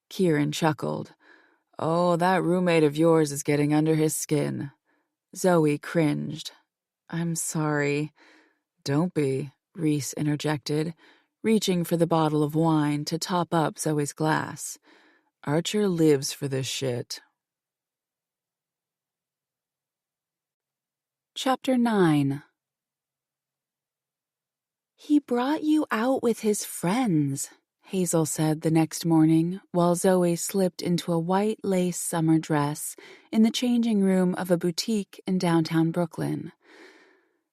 Kieran chuckled. Oh, that roommate of yours is getting under his skin. Zoe cringed. I'm sorry. Don't be, Reese interjected, reaching for the bottle of wine to top up Zoe's glass. Archer lives for this shit. Chapter 9. He brought you out with his friends, Hazel said the next morning, while Zoe slipped into a white lace summer dress in the changing room of a boutique in downtown Brooklyn.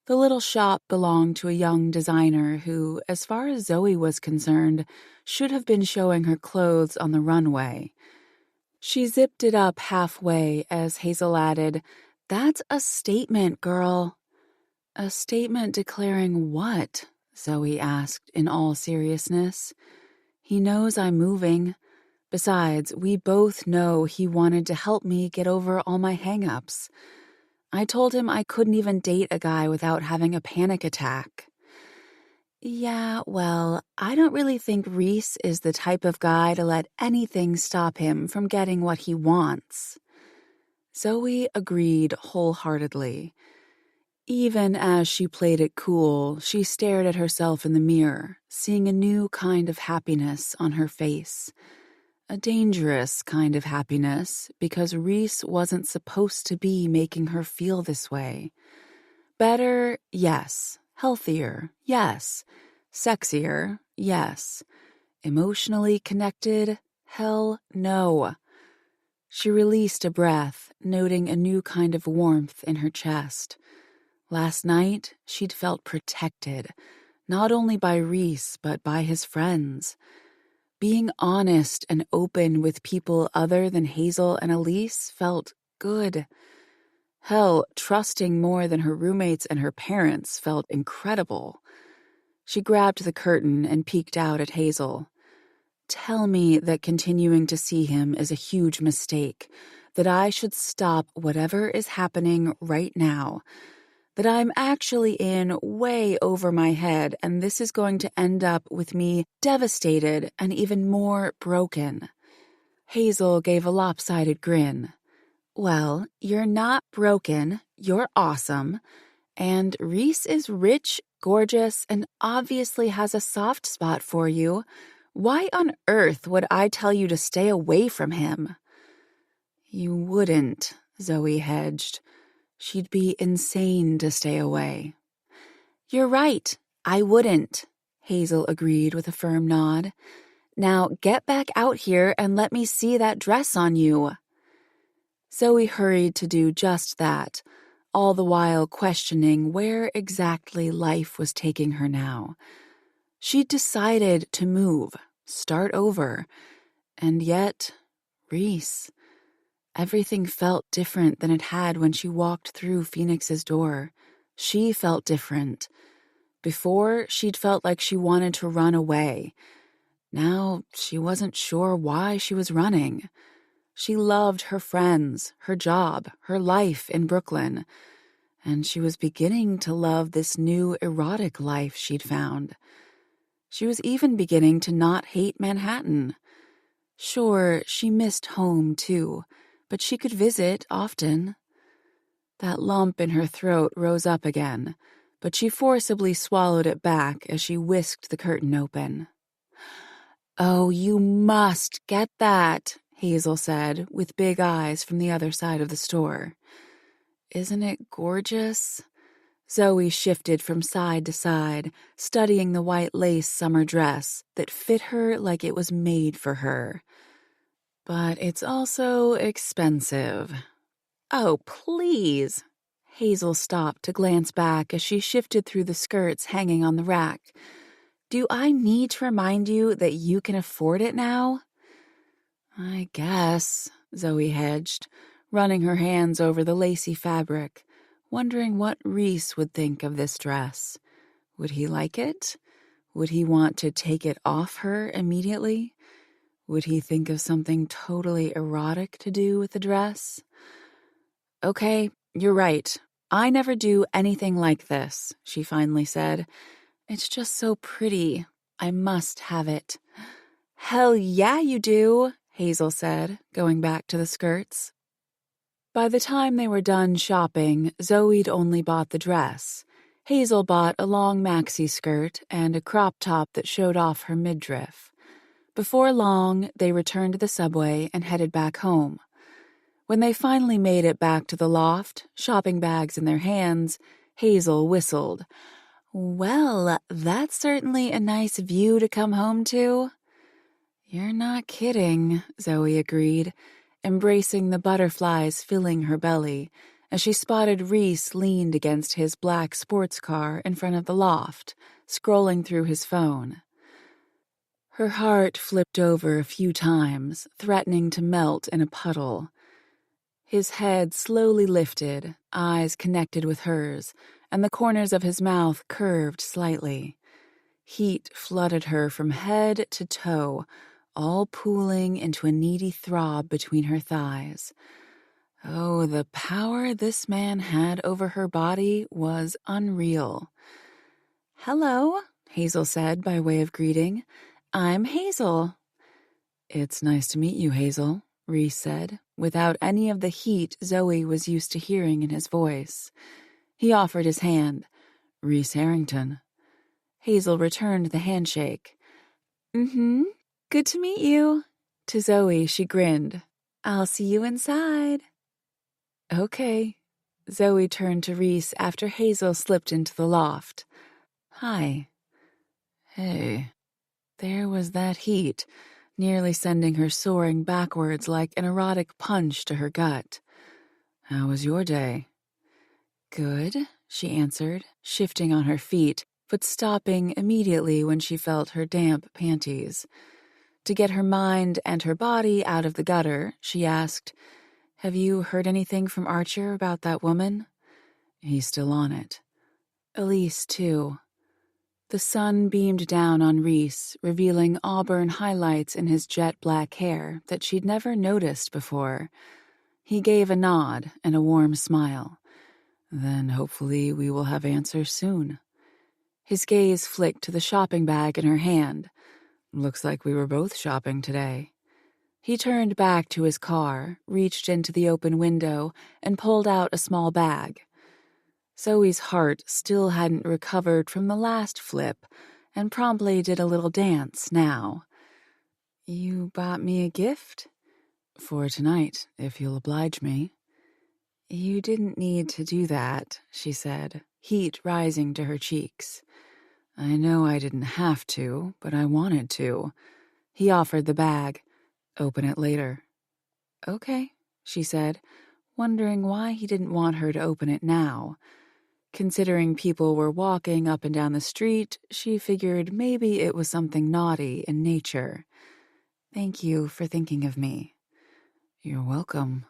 The little shop belonged to a young designer who, as far as Zoe was concerned, should have been showing her clothes on the runway. She zipped it up halfway as Hazel added, That's a statement, girl. A statement declaring what? Zoe asked in all seriousness. He knows I'm moving. Besides, we both know he wanted to help me get over all my hang-ups. I told him I couldn't even date a guy without having a panic attack. Yeah, well, I don't really think Reese is the type of guy to let anything stop him from getting what he wants. Zoe agreed wholeheartedly. Even as she played it cool, she stared at herself in the mirror, seeing a new kind of happiness on her face. A dangerous kind of happiness, because Reese wasn't supposed to be making her feel this way. Better, yes. Healthier, yes. Sexier, yes. Emotionally connected? Hell no. She released a breath, noting a new kind of warmth in her chest. Last night, she'd felt protected, not only by Reese, but by his friends. Being honest and open with people other than Hazel and Elise felt good. Hell, trusting more than her roommates and her parents felt incredible. She grabbed the curtain and peeked out at Hazel. Tell me that continuing to see him is a huge mistake, that I should stop whatever is happening right now, that I'm actually in way over my head and this is going to end up with me devastated and even more broken. Hazel gave a lopsided grin. Well, you're not broken, you're awesome, and Reese is rich, gorgeous, and obviously has a soft spot for you. Why on earth would I tell you to stay away from him? You wouldn't, Zoe hedged. She'd be insane to stay away. You're right, I wouldn't, Hazel agreed with a firm nod. Now get back out here and let me see that dress on you. Zoe hurried to do just that, all the while questioning where exactly life was taking her now. She'd decided to move, start over, and yet, Reese. Everything felt different than it had when she walked through Phoenix's door. She felt different. Before, she'd felt like she wanted to run away. Now, she wasn't sure why she was running. She loved her friends, her job, her life in Brooklyn, and she was beginning to love this new erotic life she'd found. She was even beginning to not hate Manhattan. Sure, she missed home, too, but she could visit often. That lump in her throat rose up again, but she forcibly swallowed it back as she whisked the curtain open. Oh, you must get that, Hazel said, with big eyes from the other side of the store. Isn't it gorgeous? Zoe shifted from side to side, studying the white lace summer dress that fit her like it was made for her. But it's also expensive. Oh, please. Hazel stopped to glance back as she shifted through the skirts hanging on the rack. Do I need to remind you that you can afford it now? I guess, Zoe hedged, running her hands over the lacy fabric, wondering what Reese would think of this dress. Would he like it? Would he want to take it off her immediately? Would he think of something totally erotic to do with the dress? Okay, you're right. I never do anything like this, she finally said. It's just so pretty. I must have it. Hell yeah, you do, Hazel said, going back to the skirts. By the time they were done shopping, Zoe'd only bought the dress. Hazel bought a long maxi skirt and a crop top that showed off her midriff. Before long, they returned to the subway and headed back home. When they finally made it back to the loft, shopping bags in their hands, Hazel whistled. Well, that's certainly a nice view to come home to. You're not kidding, Zoe agreed, embracing the butterflies filling her belly, as she spotted Reese leaned against his black sports car in front of the loft, scrolling through his phone. Her heart flipped over a few times, threatening to melt in a puddle. His head slowly lifted, eyes connected with hers, and the corners of his mouth curved slightly. Heat flooded her from head to toe, all pooling into a needy throb between her thighs. Oh, the power this man had over her body was unreal. Hello, Hazel said by way of greeting. I'm Hazel. It's nice to meet you, Hazel, Reese said, without any of the heat Zoe was used to hearing in his voice. He offered his hand. Reese Harrington. Hazel returned the handshake. Mm-hmm. Good to meet you. To Zoe, she grinned. I'll see you inside. Okay. Zoe turned to Reese after Hazel slipped into the loft. Hi. Hey. There was that heat, nearly sending her soaring backwards like an erotic punch to her gut. "How was your day?" "Good," she answered, shifting on her feet, but stopping immediately when she felt her damp panties. To get her mind and her body out of the gutter, she asked, "Have you heard anything from Archer about that woman?" "He's still on it." "Elise, too." The sun beamed down on Reese, revealing auburn highlights in his jet-black hair that she'd never noticed before. He gave a nod and a warm smile. "Then hopefully we will have answers soon." His gaze flicked to the shopping bag in her hand. "Looks like we were both shopping today." He turned back to his car, reached into the open window, and pulled out a small bag. Zoe's heart still hadn't recovered from the last flip, and promptly did a little dance now. "You bought me a gift?" "For tonight, if you'll oblige me." "You didn't need to do that," she said, heat rising to her cheeks. "I know I didn't have to, but I wanted to." He offered the bag. "Open it later." "Okay," she said, wondering why he didn't want her to open it now. Considering people were walking up and down the street, she figured maybe it was something naughty in nature. "Thank you for thinking of me." "You're welcome."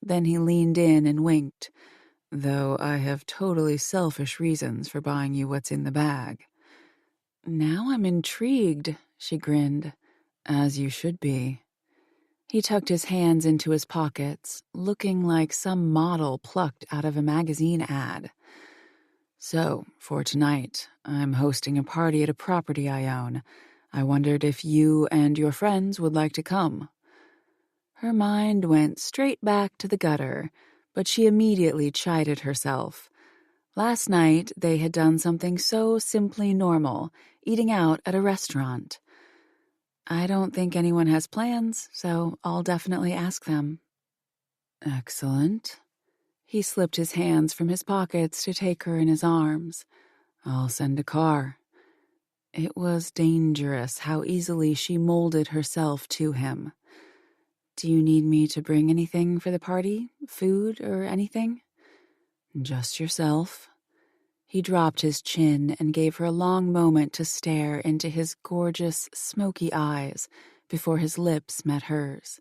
Then he leaned in and winked. "Though I have totally selfish reasons for buying you what's in the bag." "Now I'm intrigued," she grinned. "As you should be." He tucked his hands into his pockets, looking like some model plucked out of a magazine ad. "So, for tonight, I'm hosting a party at a property I own. I wondered if you and your friends would like to come." Her mind went straight back to the gutter, but she immediately chided herself. Last night, they had done something so simply normal, eating out at a restaurant. "I don't think anyone has plans, so I'll definitely ask them." "Excellent." He slipped his hands from his pockets to take her in his arms. "I'll send a car." It was dangerous how easily she molded herself to him. "Do you need me to bring anything for the party? Food or anything?" "Just yourself." He dropped his chin and gave her a long moment to stare into his gorgeous, smoky eyes before his lips met hers.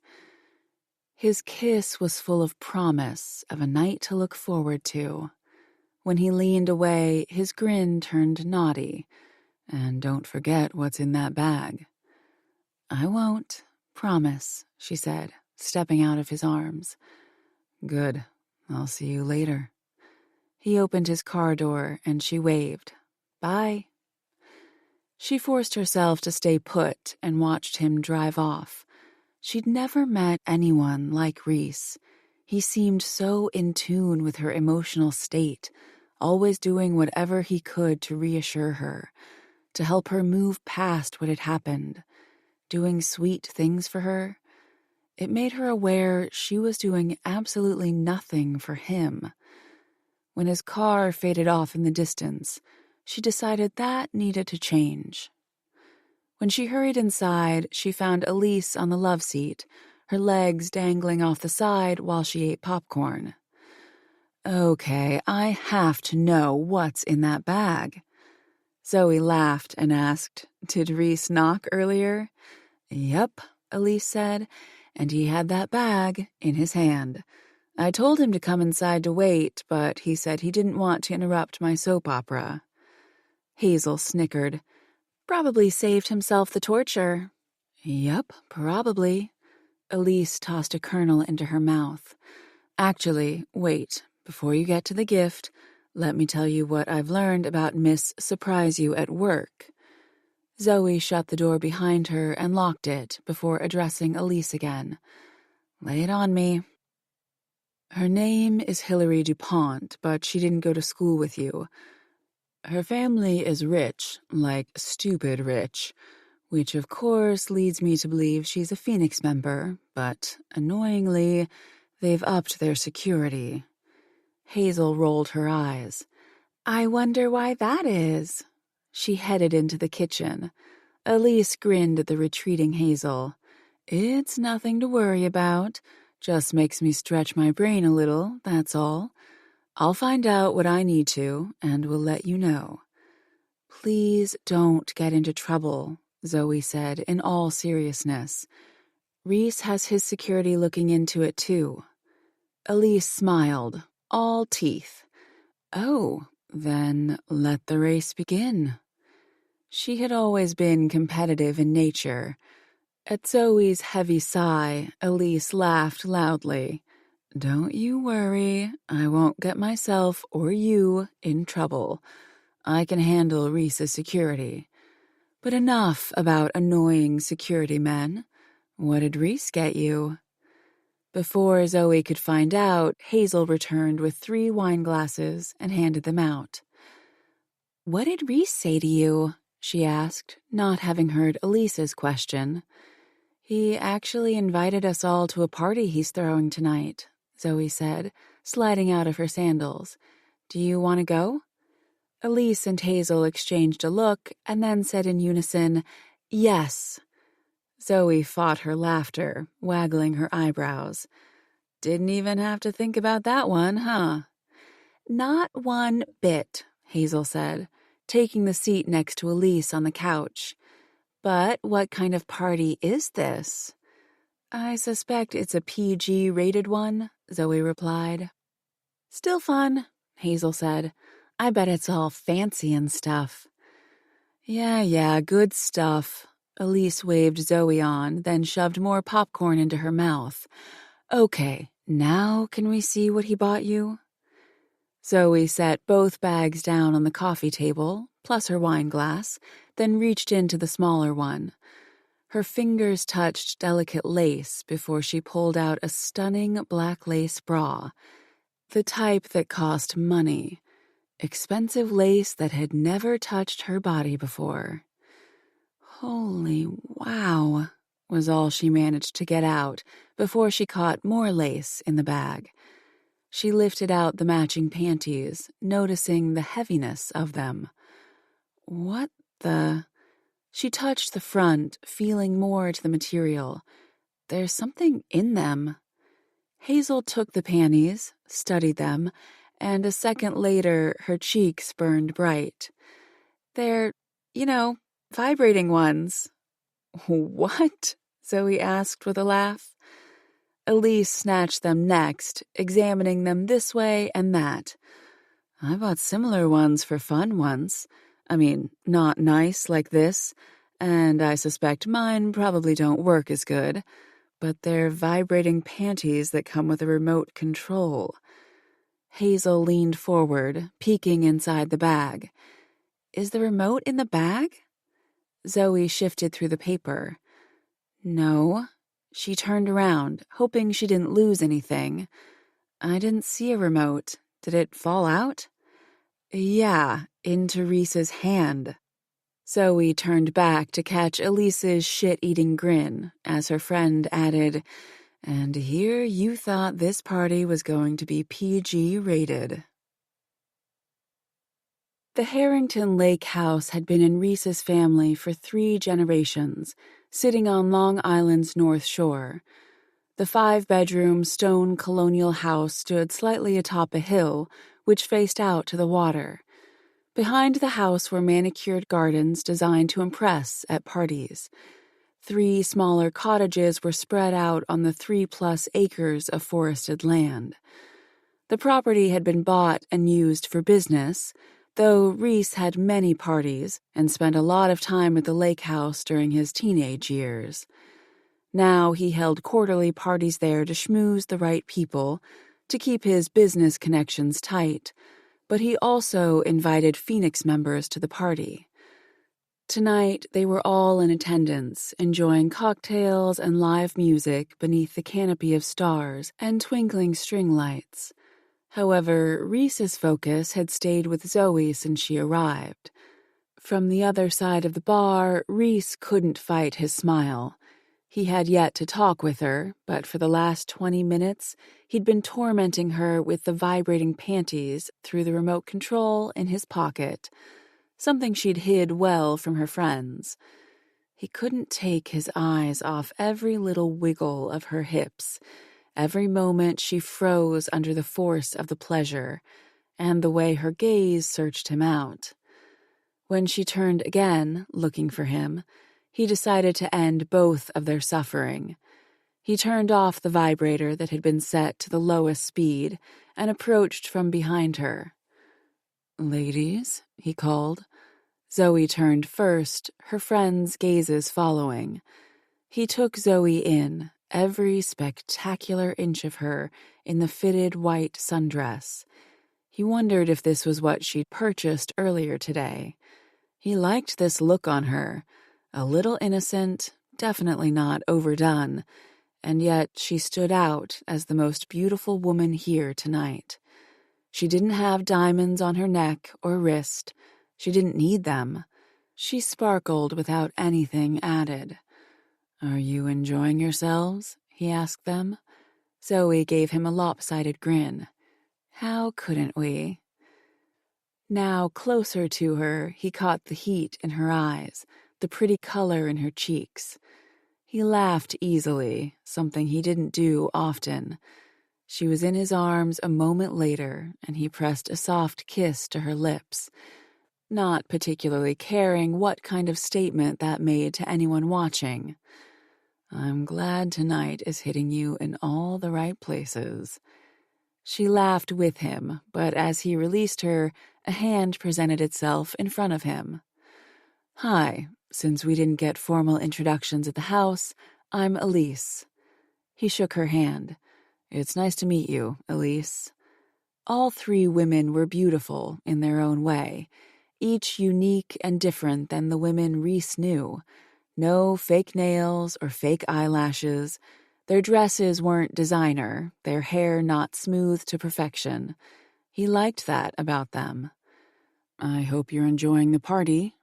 His kiss was full of promise of a night to look forward to. When he leaned away, his grin turned naughty. "And don't forget what's in that bag." "I won't, promise," she said, stepping out of his arms. "Good. I'll see you later." He opened his car door and she waved. "Bye." She forced herself to stay put and watched him drive off. She'd never met anyone like Reese. He seemed so in tune with her emotional state, always doing whatever he could to reassure her, to help her move past what had happened, doing sweet things for her. It made her aware she was doing absolutely nothing for him. When his car faded off in the distance, she decided that needed to change. When she hurried inside, she found Elise on the love seat, her legs dangling off the side while she ate popcorn. "Okay, I have to know what's in that bag." Zoe laughed and asked, "Did Reese knock earlier?" "Yep," Elise said, "and he had that bag in his hand. I told him to come inside to wait, but he said he didn't want to interrupt my soap opera." Hazel snickered. "Probably saved himself the torture." "Yep, probably." Elise tossed a kernel into her mouth. "Actually, wait, before you get to the gift, let me tell you what I've learned about Miss Surprise You at work." Zoe shut the door behind her and locked it before addressing Elise again. "Lay it on me." "Her name is Hilary DuPont, but she didn't go to school with you. Her family is rich, like stupid rich, which of course leads me to believe she's a Phoenix member, but annoyingly, they've upped their security." Hazel rolled her eyes. "I wonder why that is." She headed into the kitchen. Elise grinned at the retreating Hazel. It's nothing to worry about. Just makes me stretch my brain a little, that's all. I'll find out what I need to, and will let you know. Please don't get into trouble, Zoe said in all seriousness. Reese has his security looking into it too. Elise smiled, all teeth. Oh, then let the race begin. She had always been competitive in nature. At Zoe's heavy sigh, Elise laughed loudly. Don't you worry, I won't get myself or you in trouble. I can handle Reese's security. But enough about annoying security men. What did Reese get you? Before Zoe could find out, Hazel returned with 3 wine glasses and handed them out. What did Reese say to you? She asked, not having heard Elise's question. He actually invited us all to a party he's throwing tonight, Zoe said, sliding out of her sandals. Do you want to go? Elise and Hazel exchanged a look and then said in unison, Yes. Zoe fought her laughter, waggling her eyebrows. Didn't even have to think about that one, huh? Not one bit, Hazel said, taking the seat next to Elise on the couch. But what kind of party is this? I suspect it's a PG-rated one, Zoe replied. Still fun, Hazel said. I bet it's all fancy and stuff. Yeah, good stuff. Elise waved Zoe on, then shoved more popcorn into her mouth. Okay, now can we see what he bought you? Zoe set both bags down on the coffee table, plus her wine glass, then reached into the smaller one. Her fingers touched delicate lace before she pulled out a stunning black lace bra, the type that cost money, expensive lace that had never touched her body before. Holy wow, was all she managed to get out before she caught more lace in the bag. She lifted out the matching panties, noticing the heaviness of them. What the... She touched the front, feeling more to the material. There's something in them. Hazel took the panties, studied them, and a second later her cheeks burned bright. They're, vibrating ones. What? Zoe asked with a laugh. Elise snatched them next, examining them this way and that. I bought similar ones for fun once. I mean, not nice like this, and I suspect mine probably don't work as good, but they're vibrating panties that come with a remote control. Hazel leaned forward, peeking inside the bag. Is the remote in the bag? Zoe shifted through the paper. No. She turned around, hoping she didn't lose anything. I didn't see a remote. Did it fall out? Yeah, into Reese's hand. Zoe turned back to catch Elise's shit-eating grin as her friend added, And here you thought this party was going to be PG-rated. The Harrington Lake house had been in Reese's family for 3 generations, sitting on Long Island's North Shore. The 5-bedroom stone colonial house stood slightly atop a hill, which faced out to the water. Behind the house were manicured gardens designed to impress at parties. 3 smaller cottages were spread out on the 3+ acres of forested land. The property had been bought and used for business, though Reese had many parties and spent a lot of time at the lake house during his teenage years. Now he held quarterly parties there to schmooze the right people, to keep his business connections tight, but he also invited Phoenix members to the party. Tonight, they were all in attendance, enjoying cocktails and live music beneath the canopy of stars and twinkling string lights. However, Reese's focus had stayed with Zoe since she arrived. From the other side of the bar, Reese couldn't fight his smile. He had yet to talk with her, but for the last 20 minutes, he'd been tormenting her with the vibrating panties through the remote control in his pocket, something she'd hid well from her friends. He couldn't take his eyes off every little wiggle of her hips. Every moment she froze under the force of the pleasure, and the way her gaze searched him out. When she turned again, looking for him, he decided to end both of their suffering. He turned off the vibrator that had been set to the lowest speed and approached from behind her. "Ladies," he called. Zoe turned first, her friends' gazes following. He took Zoe in, every spectacular inch of her in the fitted white sundress. He wondered if this was what she'd purchased earlier today. He liked this look on her, a little innocent, definitely not overdone, and yet she stood out as the most beautiful woman here tonight. She didn't have diamonds on her neck or wrist. She didn't need them. She sparkled without anything added. "Are you enjoying yourselves?" he asked them. Zoe gave him a lopsided grin. "How couldn't we?" Now, closer to her, he caught the heat in her eyes, the pretty color in her cheeks. He laughed easily, something he didn't do often. She was in his arms a moment later, and he pressed a soft kiss to her lips, not particularly caring what kind of statement that made to anyone watching. "I'm glad tonight is hitting you in all the right places." She laughed with him, but as he released her, a hand presented itself in front of him. "Hi, since we didn't get formal introductions at the house, I'm Elise." He shook her hand. "It's nice to meet you, Elise." All three women were beautiful in their own way, each unique and different than the women Reese knew. No fake nails or fake eyelashes. Their dresses weren't designer, their hair not smooth to perfection. He liked that about them. "I hope you're enjoying the party."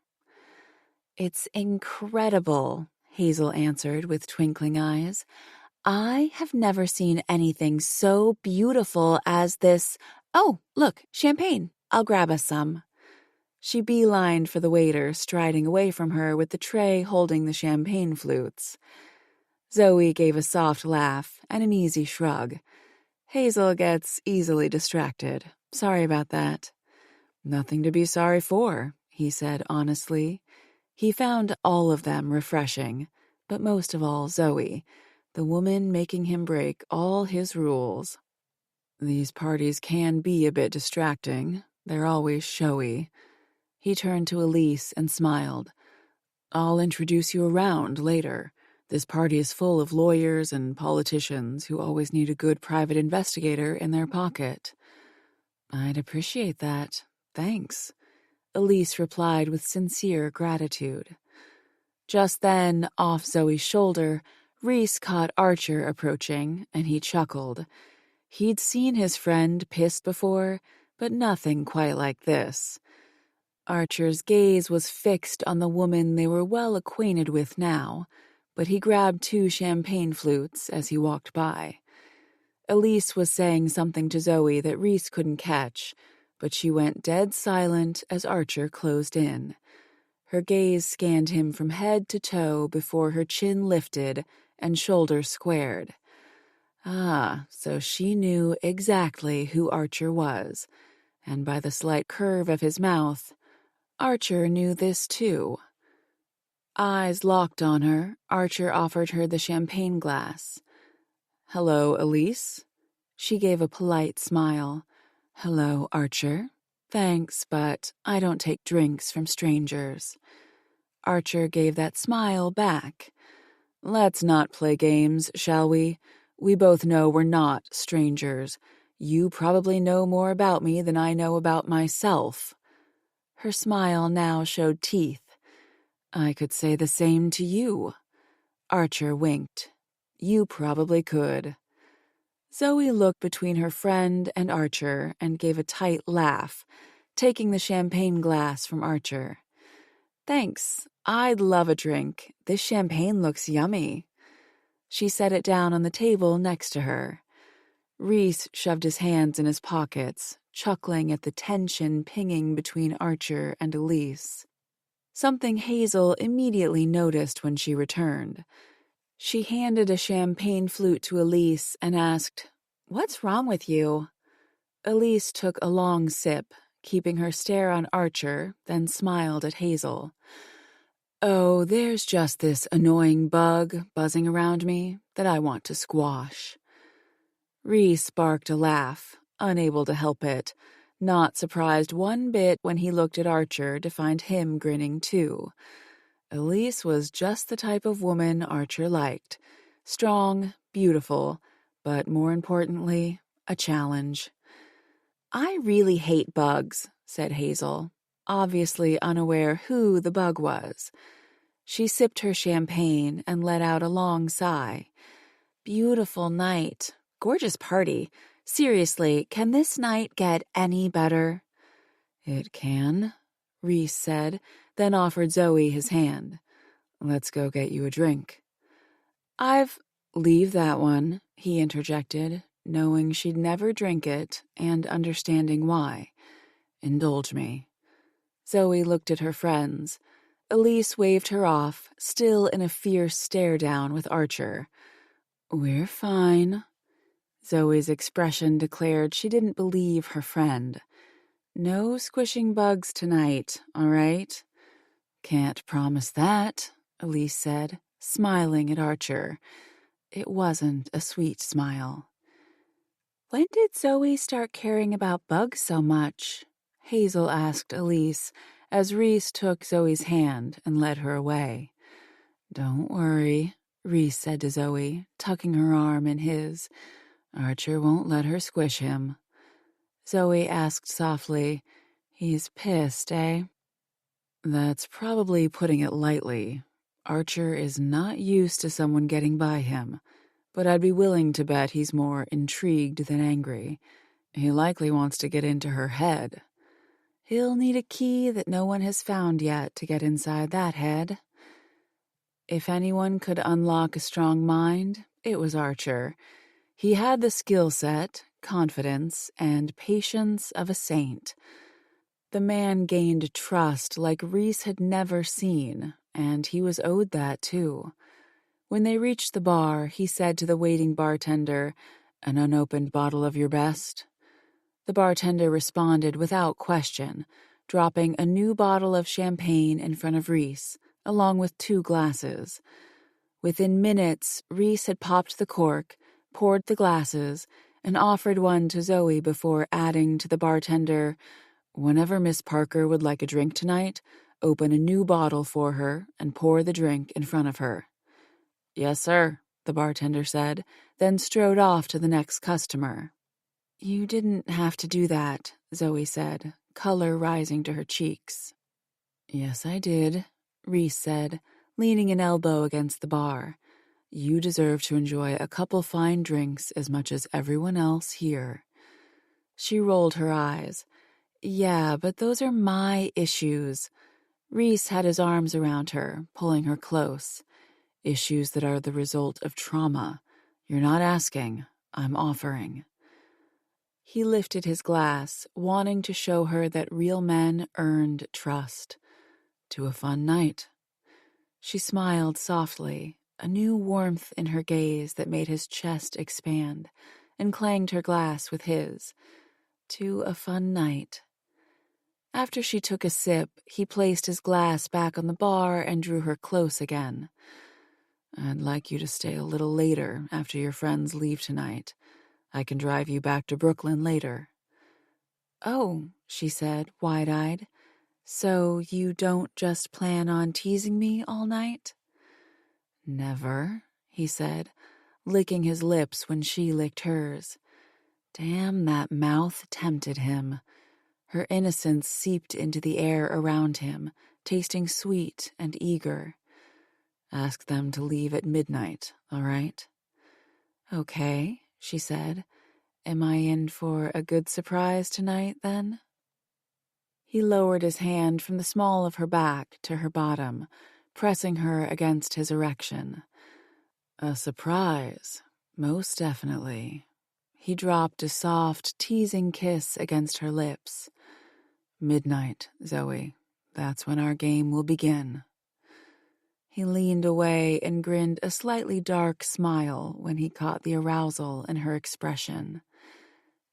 "It's incredible," Hazel answered with twinkling eyes. "I have never seen anything so beautiful as this. Oh, look, champagne. I'll grab us some." She beelined for the waiter, striding away from her with the tray holding the champagne flutes. Zoe gave a soft laugh and an easy shrug. "Hazel gets easily distracted. Sorry about that." "Nothing to be sorry for," he said honestly. He found all of them refreshing, but most of all Zoe, the woman making him break all his rules. "These parties can be a bit distracting. They're always showy." He turned to Elise and smiled. "I'll introduce you around later. This party is full of lawyers and politicians who always need a good private investigator in their pocket." "I'd appreciate that. Thanks," Elise replied with sincere gratitude. Just then, off Zoe's shoulder, Reese caught Archer approaching, and he chuckled. He'd seen his friend pissed before, but nothing quite like this. Archer's gaze was fixed on the woman they were well acquainted with now, but he grabbed 2 champagne flutes as he walked by. Elise was saying something to Zoe that Reese couldn't catch, but she went dead silent as Archer closed in. Her gaze scanned him from head to toe before her chin lifted and shoulders squared. Ah, so she knew exactly who Archer was, and by the slight curve of his mouth, Archer knew this too. Eyes locked on her, Archer offered her the champagne glass. "Hello, Elise?" She gave a polite smile. "Hello, Archer. Thanks, but I don't take drinks from strangers." Archer gave that smile back. "Let's not play games, shall we? We both know we're not strangers. You probably know more about me than I know about myself." Her smile now showed teeth. "I could say the same to you." Archer winked. "You probably could." Zoe looked between her friend and Archer and gave a tight laugh, taking the champagne glass from Archer. "Thanks. I'd love a drink. This champagne looks yummy." She set it down on the table next to her. Reese shoved his hands in his pockets, chuckling at the tension pinging between Archer and Elise. something Hazel immediately noticed when she returned. She handed a champagne flute to Elise and asked, "What's wrong with you?" Elise took a long sip, keeping her stare on Archer, then smiled at Hazel. "Oh, there's just this annoying bug buzzing around me that I want to squash." Reese barked a laugh, unable to help it, not surprised one bit when he looked at Archer to find him grinning too. Elise was just the type of woman Archer liked. Strong, beautiful, but more importantly, a challenge. "I really hate bugs," said Hazel, obviously unaware who the bug was. She sipped her champagne and let out a long sigh. "Beautiful night. Gorgeous party. Seriously, can this night get any better?" "It can," Reese said, then offered Zoe his hand. "Let's go get you a drink." "Leave that one," he interjected, knowing she'd never drink it and understanding why. "Indulge me." Zoe looked at her friends. Elise waved her off, still in a fierce stare-down with Archer. "We're fine." Zoe's expression declared she didn't believe her friend. "No squishing bugs tonight, all right?" "Can't promise that," Elise said, smiling at Archer. It wasn't a sweet smile. "When did Zoe start caring about bugs so much?" Hazel asked Elise, as Reese took Zoe's hand and led her away. "Don't worry," Reese said to Zoe, tucking her arm in his. "Archer won't let her squish him." Zoe asked softly, "He's pissed, eh?" "That's probably putting it lightly. Archer is not used to someone getting by him, but I'd be willing to bet he's more intrigued than angry. He likely wants to get into her head. He'll need a key that no one has found yet to get inside that head." If anyone could unlock a strong mind, it was Archer. He had the skill set, confidence, and patience of a saint. The man gained trust like Reese had never seen, and he was owed that too. When they reached the bar, he said to the waiting bartender, "An unopened bottle of your best?" The bartender responded without question, dropping a new bottle of champagne in front of Reese, along with 2 glasses. Within minutes, Reese had popped the cork, poured the glasses, and offered one to Zoe before adding to the bartender, "Whenever Miss Parker would like a drink tonight, open a new bottle for her and pour the drink in front of her." "Yes, sir," the bartender said, then strode off to the next customer. "You didn't have to do that," Zoe said, color rising to her cheeks. "Yes, I did," Reese said, leaning an elbow against the bar. "You deserve to enjoy a couple fine drinks as much as everyone else here." She rolled her eyes. "Yeah, but those are my issues." Reese had his arms around her, pulling her close. "Issues that are the result of trauma. You're not asking, I'm offering." He lifted his glass, wanting to show her that real men earned trust. "To a fun night." She smiled softly, a new warmth in her gaze that made his chest expand, and clanged her glass with his. "To a fun night." After she took a sip, he placed his glass back on the bar and drew her close again. "I'd like you to stay a little later after your friends leave tonight. I can drive you back to Brooklyn later." "Oh," she said, wide-eyed. "So you don't just plan on teasing me all night?" "Never," he said, licking his lips when she licked hers. Damn, that mouth tempted him. Her innocence seeped into the air around him, tasting sweet and eager. "Ask them to leave at midnight, all right?" "Okay," she said. "Am I in for a good surprise tonight, then?" He lowered his hand from the small of her back to her bottom, pressing her against his erection. "A surprise, most definitely." He dropped a soft, teasing kiss against her lips. "Midnight, Zoe. That's when our game will begin." He leaned away and grinned a slightly dark smile when he caught the arousal in her expression.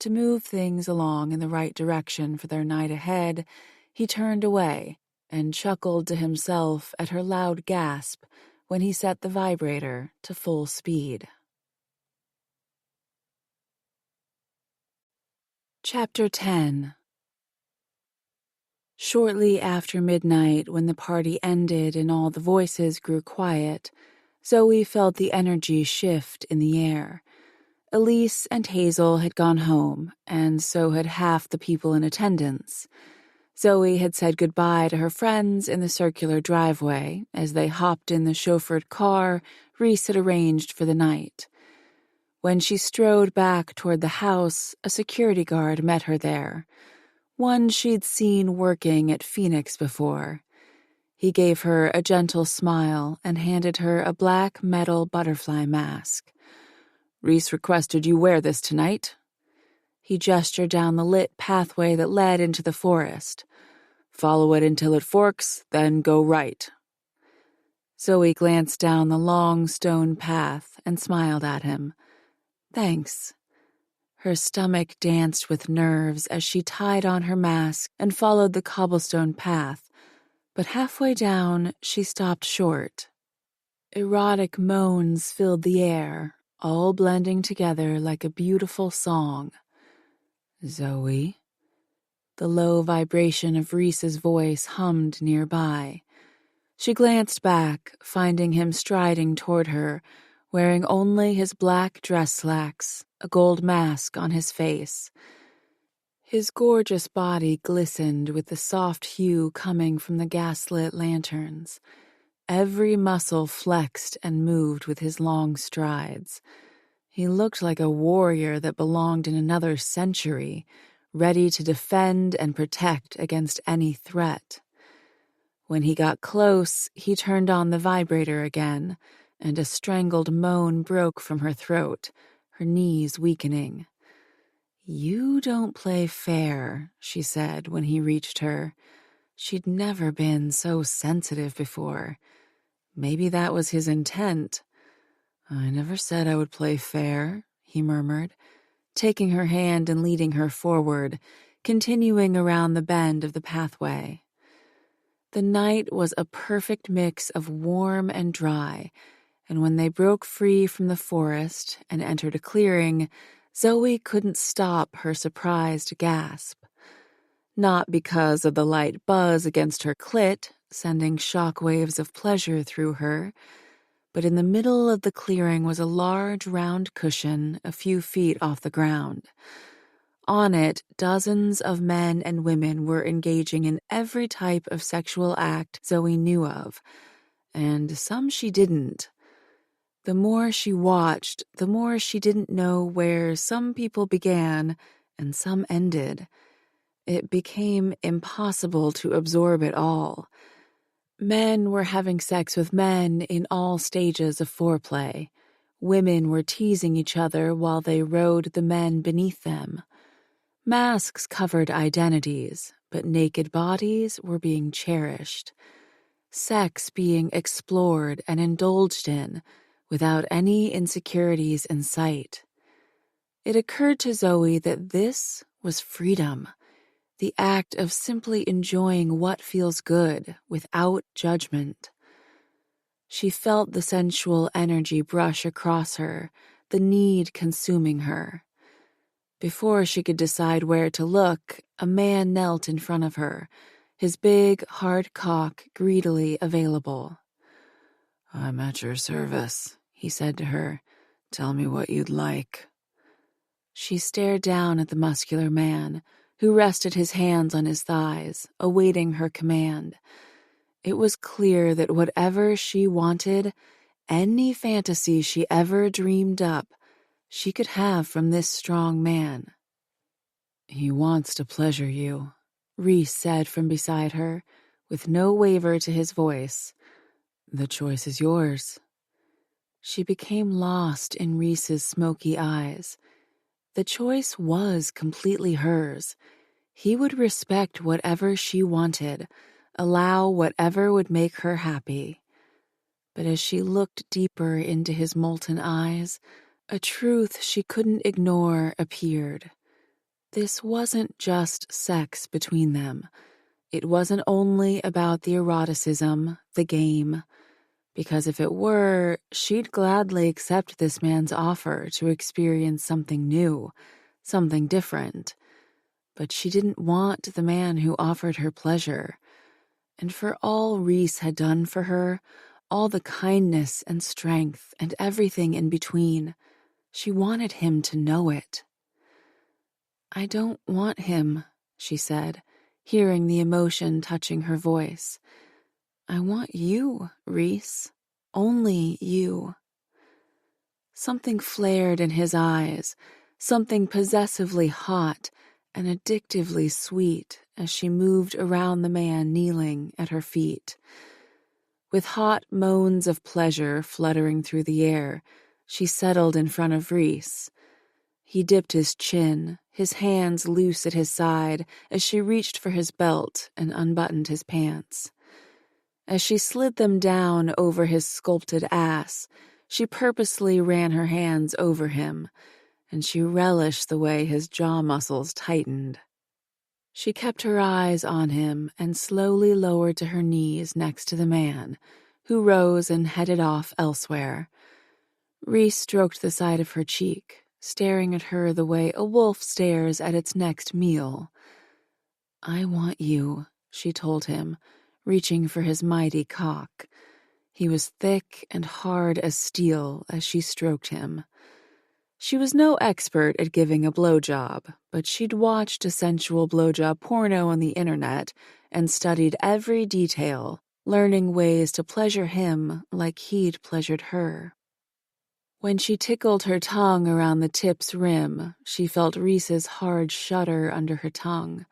To move things along in the right direction for their night ahead, he turned away and chuckled to himself at her loud gasp when he set the vibrator to full speed. Chapter 10. Shortly after midnight, when the party ended and all the voices grew quiet, Zoe felt the energy shift in the air. Elise and Hazel had gone home, and so had half the people in attendance. Zoe had said goodbye to her friends in the circular driveway as they hopped in the chauffeured car Reese had arranged for the night. When she strode back toward the house, a security guard met her there, one she'd seen working at Phoenix before. He gave her a gentle smile and handed her a black metal butterfly mask. "Reese requested you wear this tonight." He gestured down the lit pathway that led into the forest. "Follow it until it forks, then go right." Zoe glanced down the long stone path and smiled at him. "Thanks." Her stomach danced with nerves as she tied on her mask and followed the cobblestone path, but halfway down she stopped short. Erotic moans filled the air, all blending together like a beautiful song. "Zoe?" The low vibration of Reese's voice hummed nearby. She glanced back, finding him striding toward her, wearing only his black dress slacks, a gold mask on his face. His gorgeous body glistened with the soft hue coming from the gaslit lanterns. Every muscle flexed and moved with his long strides. He looked like a warrior that belonged in another century, ready to defend and protect against any threat. When he got close, he turned on the vibrator again, and a strangled moan broke from her throat, her knees weakening. "You don't play fair," she said when he reached her. She'd never been so sensitive before. Maybe that was his intent. "I never said I would play fair," he murmured, taking her hand and leading her forward, continuing around the bend of the pathway. The night was a perfect mix of warm and dry, and when they broke free from the forest and entered a clearing, Zoe couldn't stop her surprised gasp. Not because of the light buzz against her clit, sending shock waves of pleasure through her, but in the middle of the clearing was a large round cushion a few feet off the ground. On it, dozens of men and women were engaging in every type of sexual act Zoe knew of, and some she didn't. The more she watched, the more she didn't know where some people began and some ended. It became impossible to absorb it all. Men were having sex with men in all stages of foreplay. Women were teasing each other while they rode the men beneath them. Masks covered identities, but naked bodies were being cherished. Sex being explored and indulged in, without any insecurities in sight. It occurred to Zoe that this was freedom, the act of simply enjoying what feels good without judgment. She felt the sensual energy brush across her, the need consuming her. Before she could decide where to look, a man knelt in front of her, his big, hard cock greedily available. "I'm at your service," he said to her. "Tell me what you'd like." She stared down at the muscular man, who rested his hands on his thighs, awaiting her command. It was clear that whatever she wanted, any fantasy she ever dreamed up, she could have from this strong man. "He wants to pleasure you," Reese said from beside her, with no waver to his voice. "The choice is yours." She became lost in Reese's smoky eyes. The choice was completely hers. He would respect whatever she wanted, allow whatever would make her happy. But as she looked deeper into his molten eyes, a truth she couldn't ignore appeared. This wasn't just sex between them. It wasn't only about the eroticism, the game. Because if it were, she'd gladly accept this man's offer to experience something new, something different. But she didn't want the man who offered her pleasure. And for all Reese had done for her, all the kindness and strength and everything in between, she wanted him to know it. "I don't want him," she said, hearing the emotion touching her voice. "I want you, Reese. Only you." Something flared in his eyes, something possessively hot and addictively sweet as she moved around the man kneeling at her feet. With hot moans of pleasure fluttering through the air, she settled in front of Reese. He dipped his chin, his hands loose at his side as she reached for his belt and unbuttoned his pants. As she slid them down over his sculpted ass, she purposely ran her hands over him, and she relished the way his jaw muscles tightened. She kept her eyes on him and slowly lowered to her knees next to the man, who rose and headed off elsewhere. Reese stroked the side of her cheek, staring at her the way a wolf stares at its next meal. "I want you," she told him, reaching for his mighty cock. He was thick and hard as steel as she stroked him. She was no expert at giving a blowjob, but she'd watched a sensual blowjob porno on the internet and studied every detail, learning ways to pleasure him like he'd pleasured her. When she tickled her tongue around the tip's rim, she felt Reese's hard shudder under her tongue.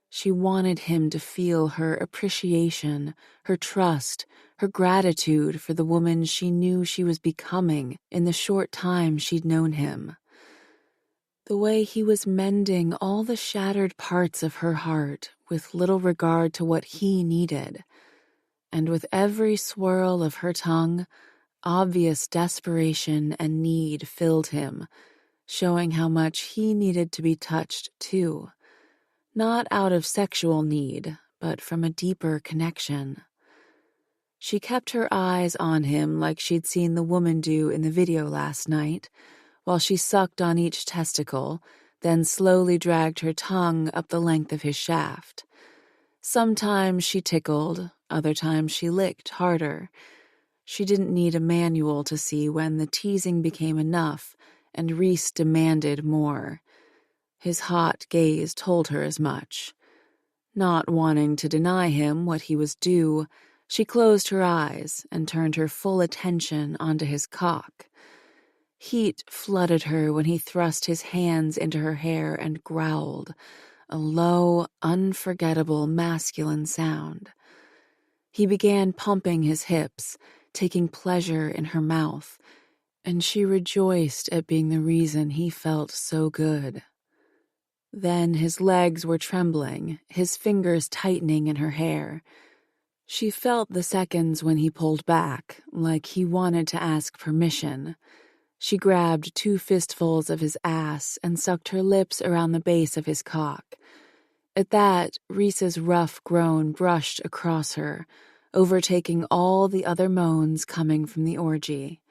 She wanted him to feel her appreciation, her trust, her gratitude for the woman she knew she was becoming in the short time she'd known him. The way he was mending all the shattered parts of her heart with little regard to what he needed. And with every swirl of her tongue, obvious desperation and need filled him, showing how much he needed to be touched too. Not out of sexual need, but from a deeper connection. She kept her eyes on him like she'd seen the woman do in the video last night, while she sucked on each testicle, then slowly dragged her tongue up the length of his shaft. Sometimes she tickled, other times she licked harder. She didn't need a manual to see when the teasing became enough and Reese demanded more. His hot gaze told her as much. Not wanting to deny him what he was due, she closed her eyes and turned her full attention onto his cock. Heat flooded her when he thrust his hands into her hair and growled, a low, unforgettable masculine sound. He began pumping his hips, taking pleasure in her mouth, and she rejoiced at being the reason he felt so good. Then his legs were trembling, his fingers tightening in her hair. She felt the seconds when he pulled back, like he wanted to ask permission. She grabbed 2 fistfuls of his ass and sucked her lips around the base of his cock. At that, Reese's rough groan brushed across her, overtaking all the other moans coming from the orgy.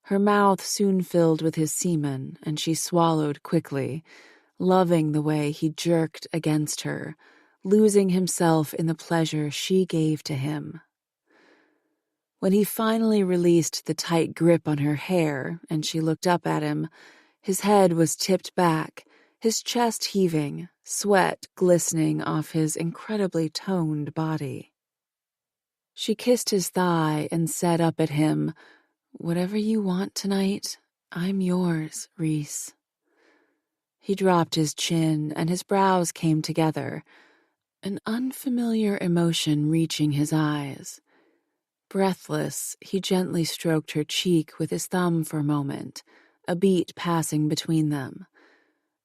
Her mouth soon filled with his semen, and she swallowed quickly, loving the way he jerked against her, losing himself in the pleasure she gave to him. When he finally released the tight grip on her hair and she looked up at him, his head was tipped back, his chest heaving, sweat glistening off his incredibly toned body. She kissed his thigh and said up at him, "Whatever you want tonight, I'm yours, Reese." He dropped his chin and his brows came together, an unfamiliar emotion reaching his eyes. Breathless, he gently stroked her cheek with his thumb for a moment, a beat passing between them.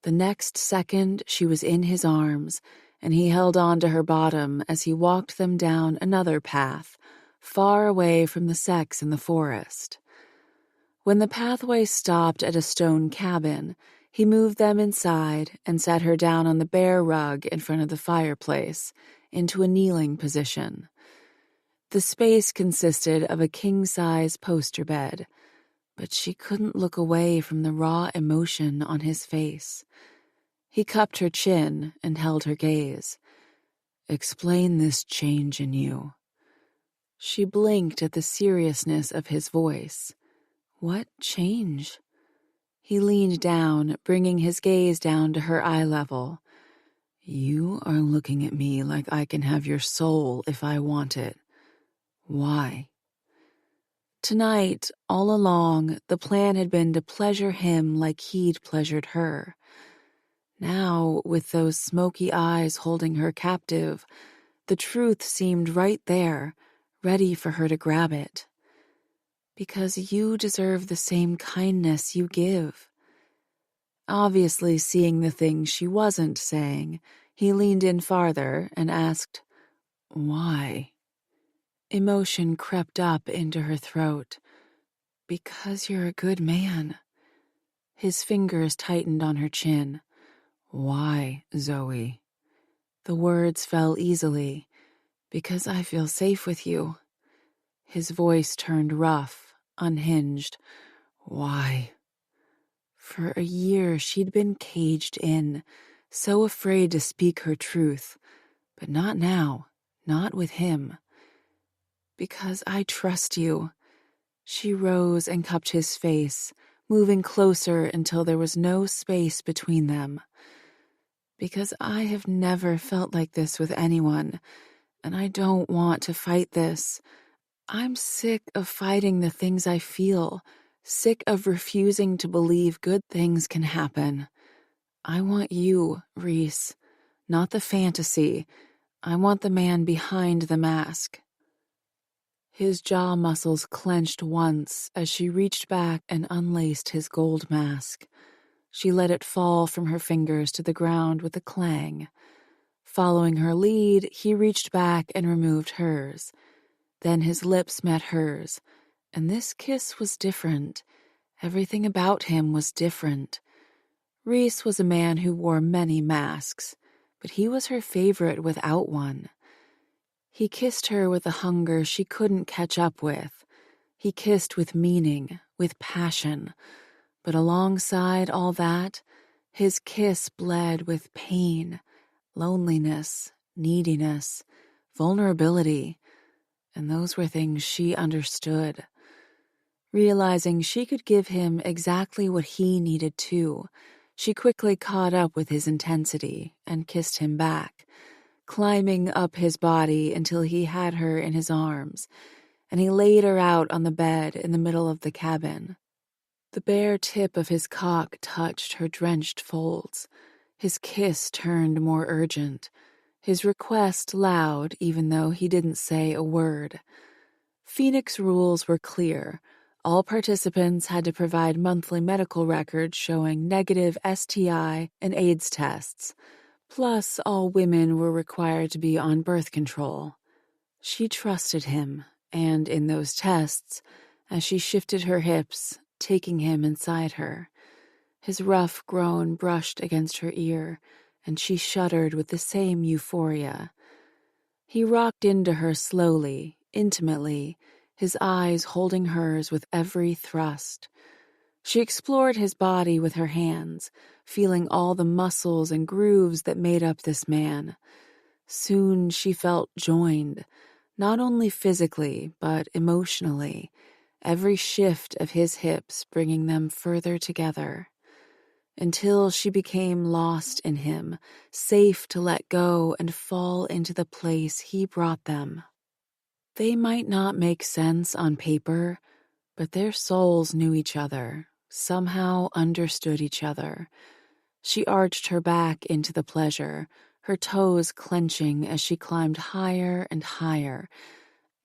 The next second, she was in his arms, and he held on to her bottom as he walked them down another path, far away from the sex in the forest. When the pathway stopped at a stone cabin, he moved them inside and sat her down on the bare rug in front of the fireplace, into a kneeling position. The space consisted of a king-size poster bed, but she couldn't look away from the raw emotion on his face. He cupped her chin and held her gaze. "Explain this change in you." She blinked at the seriousness of his voice. What change? He leaned down, bringing his gaze down to her eye level. "You are looking at me like I can have your soul if I want it. Why?" Tonight, all along, the plan had been to pleasure him like he'd pleasured her. Now, with those smoky eyes holding her captive, the truth seemed right there, ready for her to grab it. "Because you deserve the same kindness you give." Obviously seeing the things she wasn't saying, he leaned in farther and asked, "Why?" Emotion crept up into her throat. "Because you're a good man." His fingers tightened on her chin. "Why, Zoe?" The words fell easily. "Because I feel safe with you." His voice turned rough, unhinged. "Why?" For a year she'd been caged in, so afraid to speak her truth. But not now, not with him. "Because I trust you." She rose and cupped his face, moving closer until there was no space between them. "Because I have never felt like this with anyone, and I don't want to fight this. I'm sick of fighting the things I feel, sick of refusing to believe good things can happen. I want you, Reese, not the fantasy. I want the man behind the mask." His jaw muscles clenched once as she reached back and unlaced his gold mask. She let it fall from her fingers to the ground with a clang. Following her lead, he reached back and removed hers. Then his lips met hers, and this kiss was different. Everything about him was different. Reese was a man who wore many masks, but he was her favorite without one. He kissed her with a hunger she couldn't catch up with. He kissed with meaning, with passion. But alongside all that, his kiss bled with pain, loneliness, neediness, vulnerability, and those were things she understood. Realizing she could give him exactly what he needed too, she quickly caught up with his intensity and kissed him back, climbing up his body until he had her in his arms, and he laid her out on the bed in the middle of the cabin. The bare tip of his cock touched her drenched folds. His kiss turned more urgent, his request loud even though he didn't say a word. Phoenix rules were clear. All participants had to provide monthly medical records showing negative STI and AIDS tests. Plus, all women were required to be on birth control. She trusted him, and in those tests, as she shifted her hips, taking him inside her, his rough groan brushed against her ear, and she shuddered with the same euphoria. He rocked into her slowly, intimately, his eyes holding hers with every thrust. She explored his body with her hands, feeling all the muscles and grooves that made up this man. Soon she felt joined, not only physically, but emotionally, every shift of his hips bringing them further together. Until she became lost in him, safe to let go and fall into the place he brought them. They might not make sense on paper, but their souls knew each other, somehow understood each other. She arched her back into the pleasure, her toes clenching as she climbed higher and higher.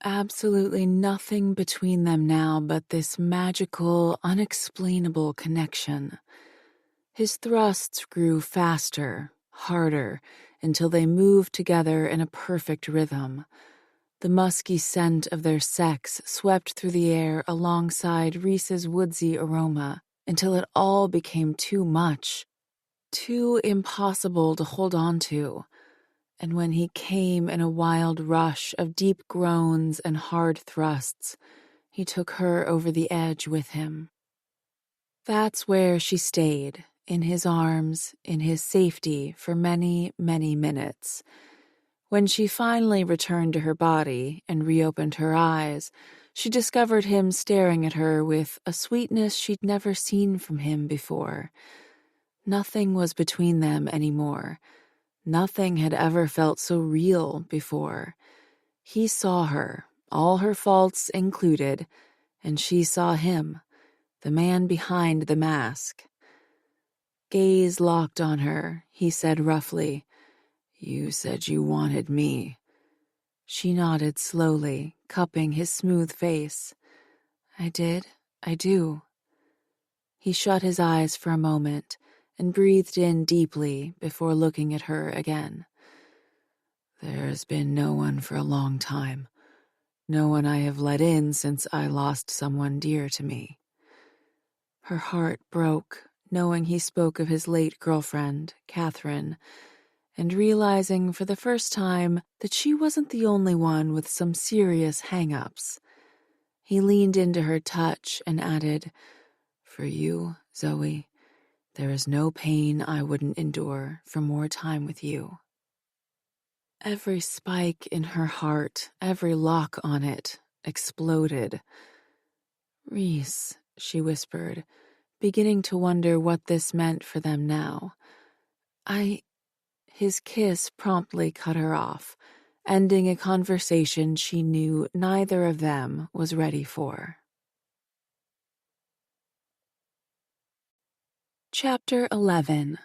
Absolutely nothing between them now but this magical, unexplainable connection. His thrusts grew faster, harder, until they moved together in a perfect rhythm. The musky scent of their sex swept through the air alongside Reese's woodsy aroma until it all became too much, too impossible to hold on to. And when he came in a wild rush of deep groans and hard thrusts, he took her over the edge with him. That's where she stayed, in his arms, in his safety, for many, many minutes. When she finally returned to her body and reopened her eyes, she discovered him staring at her with a sweetness she'd never seen from him before. Nothing was between them anymore. Nothing had ever felt so real before. He saw her, all her faults included, and she saw him, the man behind the mask. Gaze locked on her, he said roughly, "You said you wanted me." She nodded slowly, cupping his smooth face. "I did. I do." He shut his eyes for a moment and breathed in deeply before looking at her again. "There's been no one for a long time. No one I have let in since I lost someone dear to me." Her heart broke, knowing he spoke of his late girlfriend, Catherine, and realizing for the first time that she wasn't the only one with some serious hang-ups. He leaned into her touch and added, "For you, Zoe, there is no pain I wouldn't endure for more time with you." Every spike in her heart, every lock on it, exploded. "Reese," she whispered, beginning to wonder what this meant for them now. His kiss promptly cut her off, ending a conversation she knew neither of them was ready for. Chapter 11.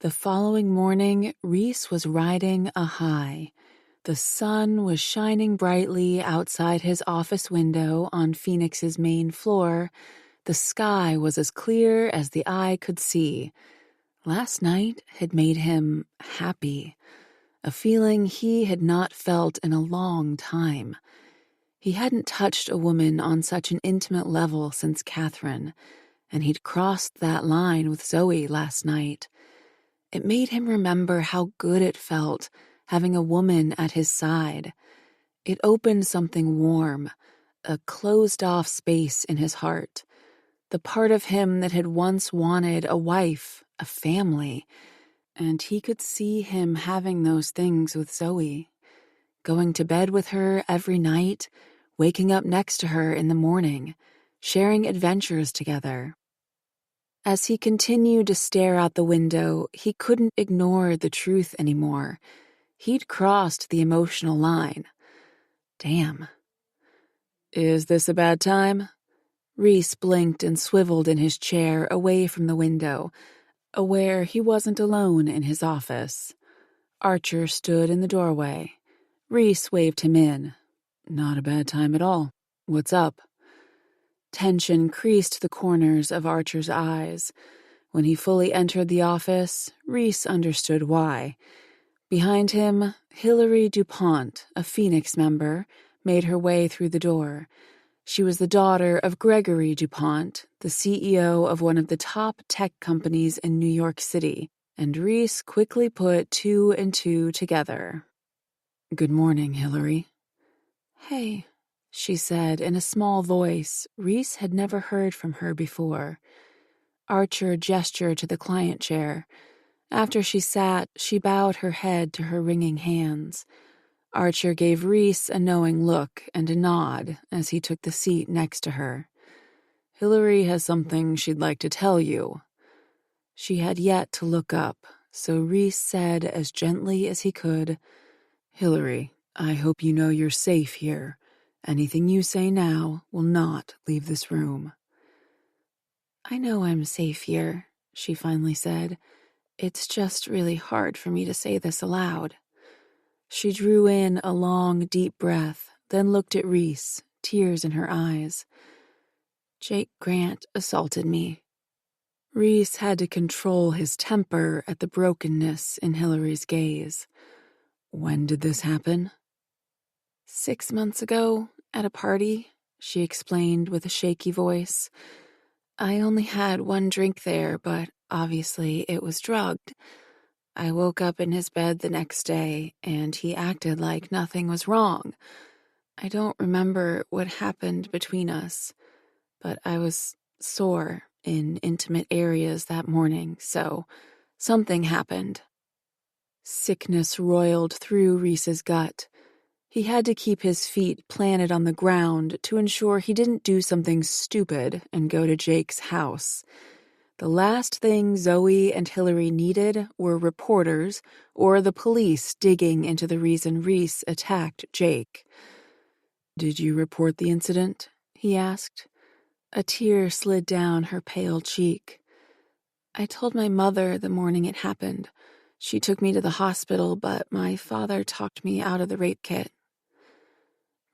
The following morning, Reese was riding a high. The sun was shining brightly outside his office window on Phoenix's main floor. The sky was as clear as the eye could see. Last night had made him happy, a feeling he had not felt in a long time. He hadn't touched a woman on such an intimate level since Catherine, and he'd crossed that line with Zoe last night. It made him remember how good it felt having a woman at his side. It opened something warm, a closed-off space in his heart, the part of him that had once wanted a wife, a family, and he could see him having those things with Zoe, going to bed with her every night, waking up next to her in the morning, sharing adventures together. As he continued to stare out the window, he couldn't ignore the truth anymore. He'd crossed the emotional line. Damn. "Is this a bad time?" Reese blinked and swiveled in his chair away from the window, aware he wasn't alone in his office. Archer stood in the doorway. Reese waved him in. "Not a bad time at all. What's up?" Tension creased the corners of Archer's eyes. When he fully entered the office, Reese understood why. Behind him, Hilary DuPont, a Phoenix member, made her way through the door. She was the daughter of Gregory DuPont, the CEO of one of the top tech companies in New York City, and Reese quickly put two and two together. "Good morning, Hilary." "Hey," she said in a small voice Reese had never heard from her before. Archer gestured to the client chair. After she sat, she bowed her head to her wringing hands. Archer gave Reese a knowing look and a nod as he took the seat next to her. "Hilary has something she'd like to tell you." She had yet to look up, so Reese said as gently as he could, "Hilary, I hope you know you're safe here. Anything you say now will not leave this room." "I know I'm safe here," she finally said. "It's just really hard for me to say this aloud." She drew in a long, deep breath, then looked at Reese, tears in her eyes. "Jake Grant assaulted me." Reese had to control his temper at the brokenness in Hillary's gaze. When did this happen? 6 months ago, at a party, she explained with a shaky voice. I only had one drink there, but obviously it was drugged. I woke up in his bed the next day, and he acted like nothing was wrong. I don't remember what happened between us, but I was sore in intimate areas that morning, so something happened. Sickness roiled through Reese's gut. He had to keep his feet planted on the ground to ensure he didn't do something stupid and go to Jake's house. The last thing Zoe and Hillary needed were reporters or the police digging into the reason Reese attacked Jake. Did you report the incident? He asked. A tear slid down her pale cheek. I told my mother the morning it happened. She took me to the hospital, but my father talked me out of the rape kit.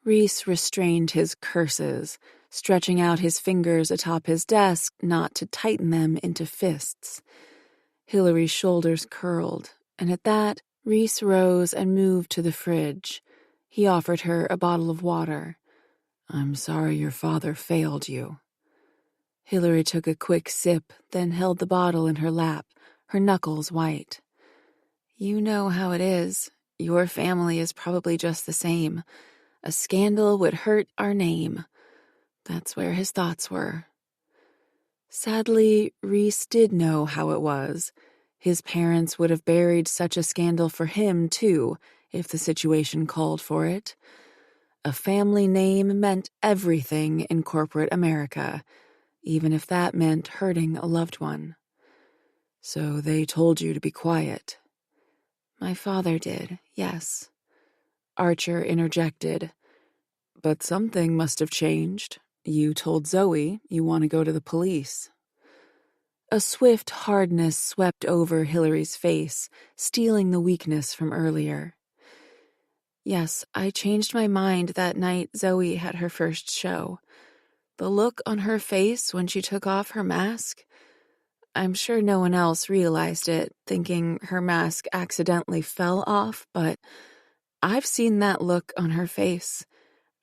Reese restrained his curses, stretching out his fingers atop his desk not to tighten them into fists. Hillary's shoulders curled, and at that, Reese rose and moved to the fridge. He offered her a bottle of water. I'm sorry your father failed you. Hillary took a quick sip, then held the bottle in her lap, her knuckles white. You know how it is. Your family is probably just the same. A scandal would hurt our name. That's where his thoughts were. Sadly, Reese did know how it was. His parents would have buried such a scandal for him, too, if the situation called for it. A family name meant everything in corporate America, even if that meant hurting a loved one. So they told you to be quiet. My father did, yes. Archer interjected. But something must have changed. You told Zoe you want to go to the police. A swift hardness swept over Hillary's face, stealing the weakness from earlier. Yes, I changed my mind that night Zoe had her first show. The look on her face when she took off her mask. I'm sure no one else realized it, thinking her mask accidentally fell off, but I've seen that look on her face.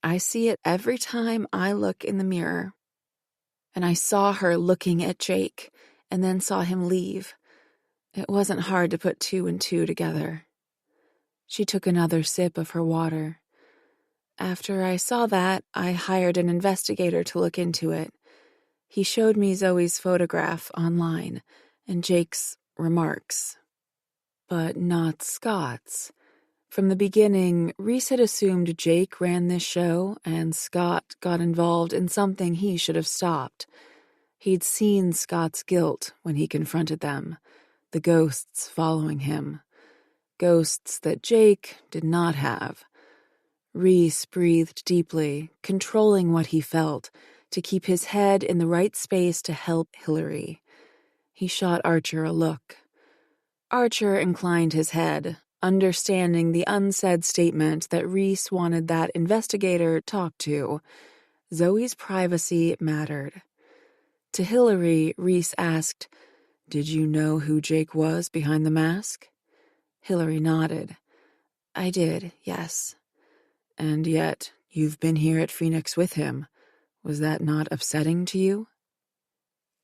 I see it every time I look in the mirror. And I saw her looking at Jake, and then saw him leave. It wasn't hard to put two and two together. She took another sip of her water. After I saw that, I hired an investigator to look into it. He showed me Zoe's photograph online, and Jake's remarks. But not Scott's. From the beginning, Reese had assumed Jake ran this show, and Scott got involved in something he should have stopped. He'd seen Scott's guilt when he confronted them, the ghosts following him. Ghosts that Jake did not have. Reese breathed deeply, controlling what he felt, to keep his head in the right space to help Hillary. He shot Archer a look. Archer inclined his head, understanding the unsaid statement that Reese wanted that investigator talked to. Zoe's privacy mattered. To Hillary, Reese asked, Did you know who Jake was behind the mask? Hillary nodded. I did, yes. And yet, you've been here at Phoenix with him. Was that not upsetting to you?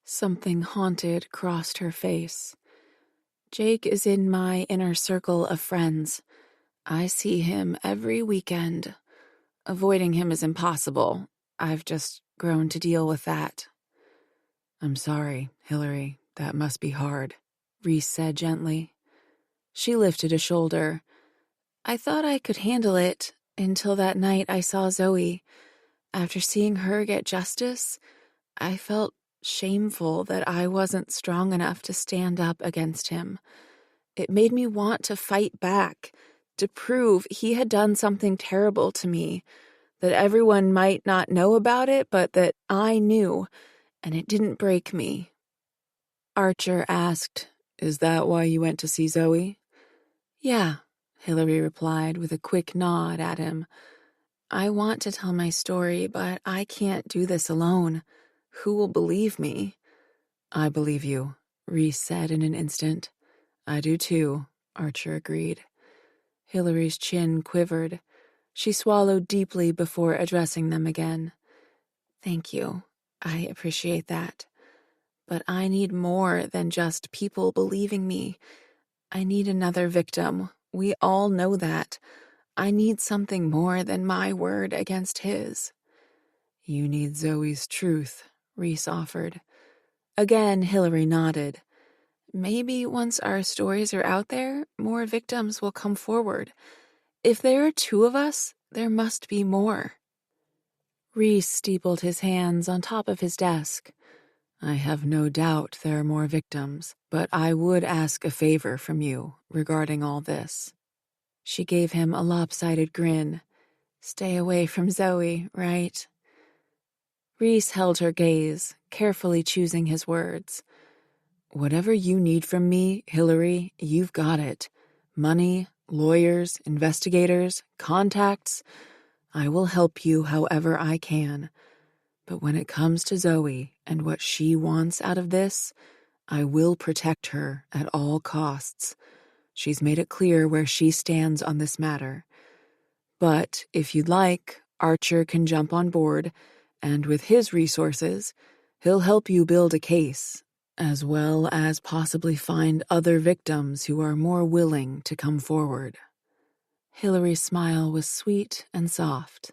Something haunted crossed her face. Jake is in my inner circle of friends. I see him every weekend. Avoiding him is impossible. I've just grown to deal with that. I'm sorry, Hillary. That must be hard, Reese said gently. She lifted a shoulder. I thought I could handle it until that night I saw Zoe. After seeing her get justice, I felt shameful that I wasn't strong enough to stand up against him. It made me want to fight back, to prove he had done something terrible to me, that everyone might not know about it, but that I knew, and it didn't break me. Archer asked, Is that why you went to see Zoe? Yeah, Hillary replied with a quick nod at him. I want to tell my story, but I can't do this alone. Who will believe me? I believe you, Reese said in an instant. I do too, Archer agreed. Hillary's chin quivered. She swallowed deeply before addressing them again. Thank you. I appreciate that. But I need more than just people believing me. I need another victim. We all know that. I need something more than my word against his. You need Zoe's truth, Reese offered. Again, Hillary nodded. Maybe once our stories are out there, more victims will come forward. If there are two of us, there must be more. Reese steepled his hands on top of his desk. I have no doubt there are more victims, but I would ask a favor from you regarding all this. She gave him a lopsided grin. Stay away from Zoe, right? Reese held her gaze, carefully choosing his words. Whatever you need from me, Hillary, you've got it. Money, lawyers, investigators, contacts. I will help you however I can. But when it comes to Zoe and what she wants out of this, I will protect her at all costs. She's made it clear where she stands on this matter. But if you'd like, Archer can jump on board, and with his resources, he'll help you build a case, as well as possibly find other victims who are more willing to come forward. Hillary's smile was sweet and soft.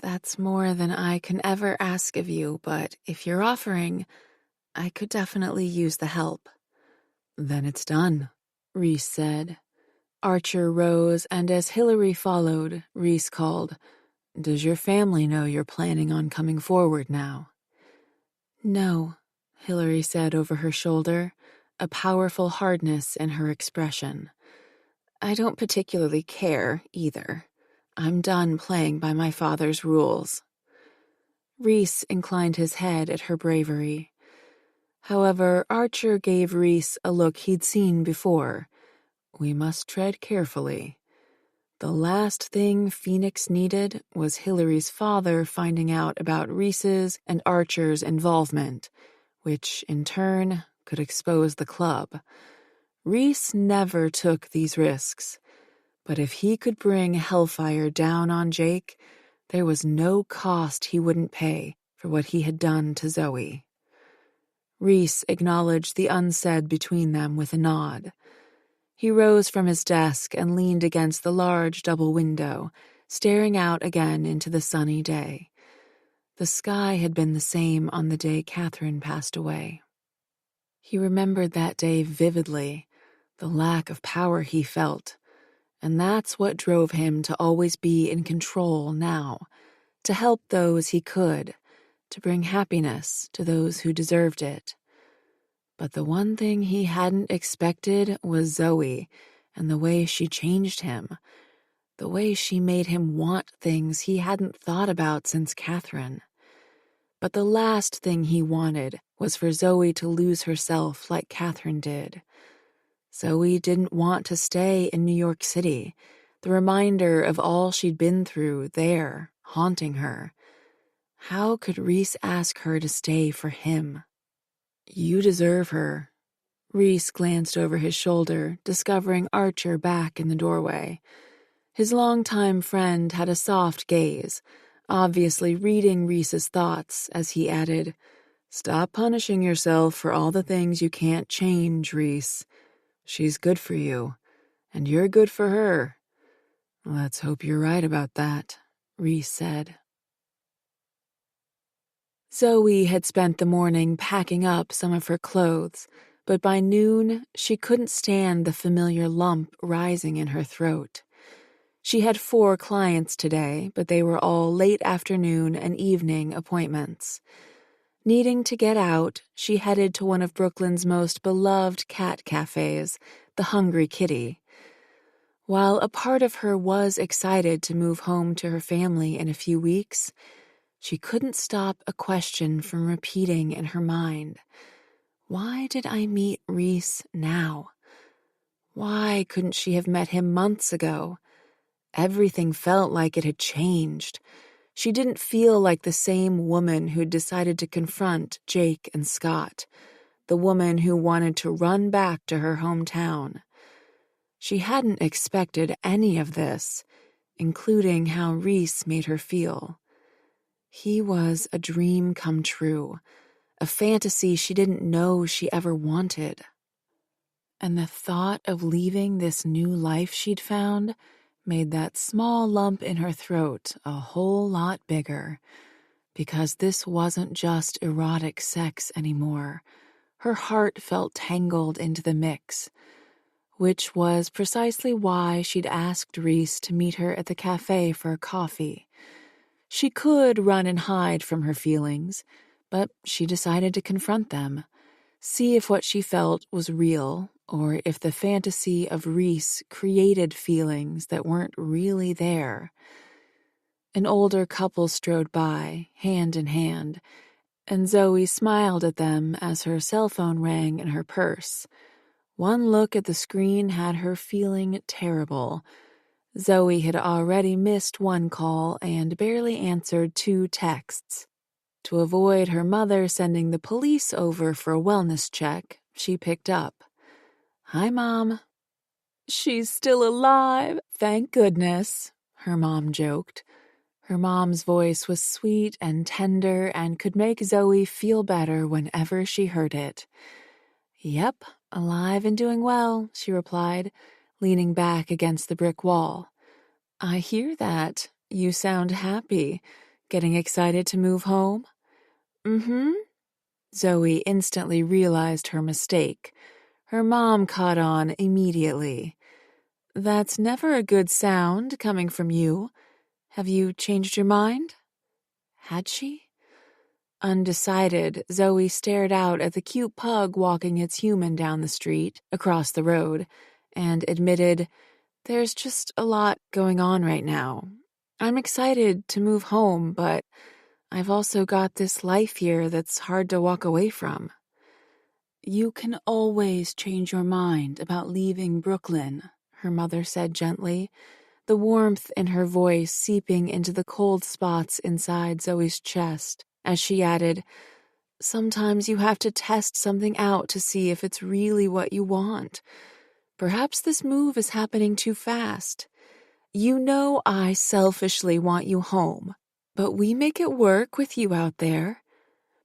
That's more than I can ever ask of you, but if you're offering, I could definitely use the help. Then it's done, Reese said. Archer rose, and as Hillary followed, Reese called, Does your family know you're planning on coming forward now? No, Hillary said over her shoulder, a powerful hardness in her expression. I don't particularly care, either. I'm done playing by my father's rules. Reese inclined his head at her bravery. However, Archer gave Reese a look he'd seen before. We must tread carefully. The last thing Phoenix needed was Hillary's father finding out about Reese's and Archer's involvement, which, in turn, could expose the club. Reese never took these risks, but if he could bring hellfire down on Jake, there was no cost he wouldn't pay for what he had done to Zoe. Reese acknowledged the unsaid between them with a nod. He rose from his desk and leaned against the large double window, staring out again into the sunny day. The sky had been the same on the day Catherine passed away. He remembered that day vividly, the lack of power he felt, and that's what drove him to always be in control now, to help those he could, to bring happiness to those who deserved it. But the one thing he hadn't expected was Zoe and the way she changed him, the way she made him want things he hadn't thought about since Catherine. But the last thing he wanted was for Zoe to lose herself like Catherine did. Zoe didn't want to stay in New York City, the reminder of all she'd been through there, haunting her. How could Reese ask her to stay for him? You deserve her. Reese glanced over his shoulder, discovering Archer back in the doorway. His longtime friend had a soft gaze, obviously reading Reese's thoughts as he added, Stop punishing yourself for all the things you can't change, Reese. She's good for you, and you're good for her. Let's hope you're right about that, Reese said. Zoe had spent the morning packing up some of her clothes, but by noon she couldn't stand the familiar lump rising in her throat. She had 4 clients today, but they were all late afternoon and evening appointments. Needing to get out, she headed to one of Brooklyn's most beloved cat cafes, the Hungry Kitty. While a part of her was excited to move home to her family in a few weeks, she couldn't stop a question from repeating in her mind. Why did I meet Reese now? Why couldn't she have met him months ago? Everything felt like it had changed. She didn't feel like the same woman who'd decided to confront Jake and Scott, the woman who wanted to run back to her hometown. She hadn't expected any of this, including how Reese made her feel. He was a dream come true, a fantasy she didn't know she ever wanted. And the thought of leaving this new life she'd found made that small lump in her throat a whole lot bigger, because this wasn't just erotic sex anymore. Her heart felt tangled into the mix, which was precisely why she'd asked Reese to meet her at the cafe for a coffee. She could run and hide from her feelings, but she decided to confront them, see if what she felt was real, or if the fantasy of Reese created feelings that weren't really there. An older couple strode by, hand in hand, and Zoe smiled at them as her cell phone rang in her purse. One look at the screen had her feeling terrible. Zoe had already missed one call and barely answered 2 texts. To avoid her mother sending the police over for a wellness check, she picked up. "Hi, Mom." "She's still alive, thank goodness," her mom joked. Her mom's voice was sweet and tender and could make Zoe feel better whenever she heard it. "Yep, alive and doing well," she replied, leaning back against the brick wall. "I hear that. You sound happy. Getting excited to move home?" "Mm-hmm." Zoe instantly realized her mistake. Her mom caught on immediately. "That's never a good sound coming from you. Have you changed your mind?" Had she? Undecided, Zoe stared out at the cute pug walking its human down the street, across the road, and admitted, "There's just a lot going on right now. I'm excited to move home, but I've also got this life here that's hard to walk away from." "You can always change your mind about leaving Brooklyn," her mother said gently, the warmth in her voice seeping into the cold spots inside Zoe's chest, as she added, "Sometimes you have to test something out to see if it's really what you want. Perhaps this move is happening too fast. You know I selfishly want you home, but we make it work with you out there.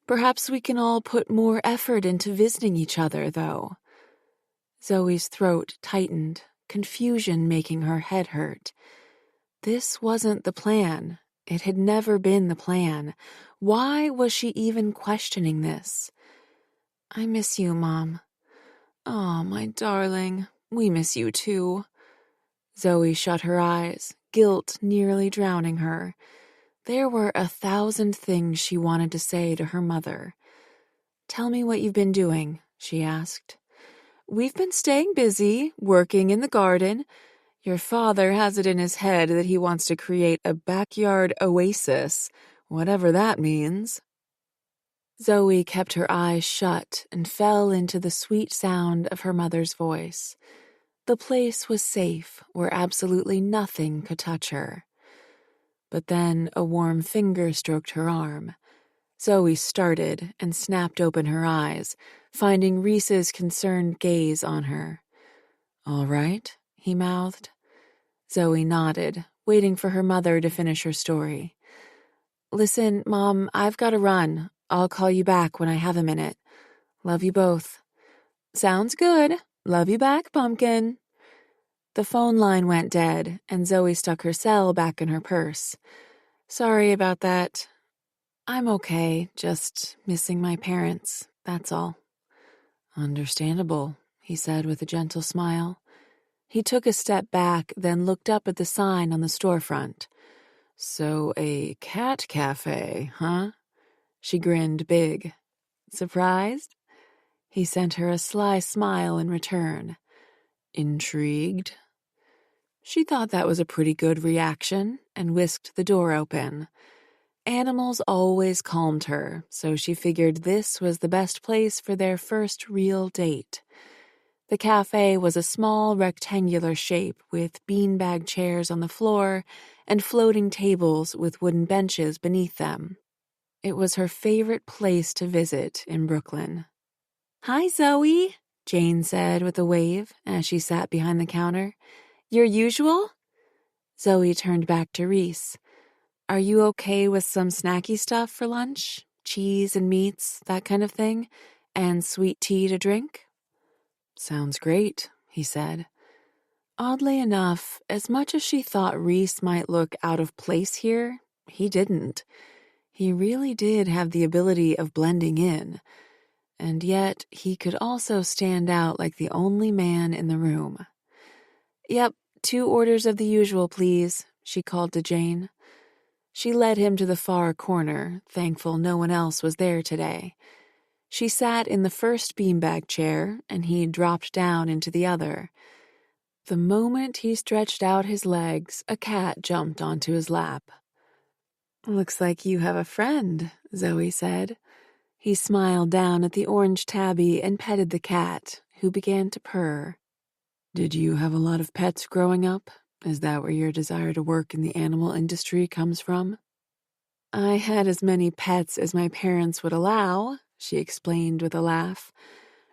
Perhaps we can all put more effort into visiting each other, though." Zoe's throat tightened, confusion making her head hurt. This wasn't the plan. It had never been the plan. Why was she even questioning this? "I miss you, Mom." "Oh, my darling, we miss you too." Zoe shut her eyes, guilt nearly drowning her. There were 1,000 things she wanted to say to her mother. "Tell me what you've been doing," she asked. "We've been staying busy, working in the garden. Your father has it in his head that he wants to create a backyard oasis, whatever that means." Zoe kept her eyes shut and fell into the sweet sound of her mother's voice. The place was safe, where absolutely nothing could touch her. But then a warm finger stroked her arm. Zoe started and snapped open her eyes, finding Reese's concerned gaze on her. "All right," he mouthed. Zoe nodded, waiting for her mother to finish her story. "Listen, Mom, I've got to run. I'll call you back when I have a minute. Love you both." "Sounds good. Love you back, Pumpkin." The phone line went dead, and Zoe stuck her cell back in her purse. "Sorry about that. I'm okay, just missing my parents, that's all." "Understandable," he said with a gentle smile. He took a step back, then looked up at the sign on the storefront. "So a cat cafe, huh?" She grinned big. "Surprised?" He sent her a sly smile in return. "Intrigued?" She thought that was a pretty good reaction and whisked the door open. Animals always calmed her, so she figured this was the best place for their first real date. The cafe was a small rectangular shape with beanbag chairs on the floor and floating tables with wooden benches beneath them. It was her favorite place to visit in Brooklyn. "Hi, Zoe," Jane said with a wave as she sat behind the counter. "Your usual?" Zoe turned back to Reese. "Are you okay with some snacky stuff for lunch? Cheese and meats, that kind of thing? And sweet tea to drink?" "Sounds great," he said. Oddly enough, as much as she thought Reese might look out of place here, he didn't. He really did have the ability of blending in, and yet he could also stand out like the only man in the room. "Yep, 2 orders of the usual, please," she called to Jane. She led him to the far corner, thankful no one else was there today. She sat in the first beanbag chair, and he dropped down into the other. The moment he stretched out his legs, a cat jumped onto his lap. "Looks like you have a friend," Zoe said. He smiled down at the orange tabby and petted the cat, who began to purr. "Did you have a lot of pets growing up? Is that where your desire to work in the animal industry comes from?" "I had as many pets as my parents would allow," she explained with a laugh,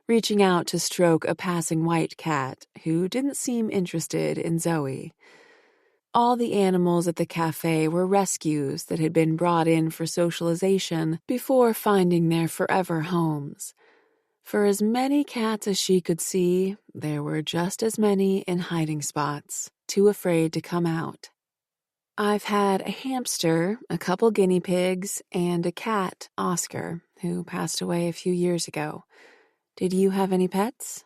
reaching out to stroke a passing white cat who didn't seem interested in Zoe. All the animals at the cafe were rescues that had been brought in for socialization before finding their forever homes. For as many cats as she could see, there were just as many in hiding spots, too afraid to come out. "I've had a hamster, a couple guinea pigs, and a cat, Oscar, who passed away a few years ago. Did you have any pets?"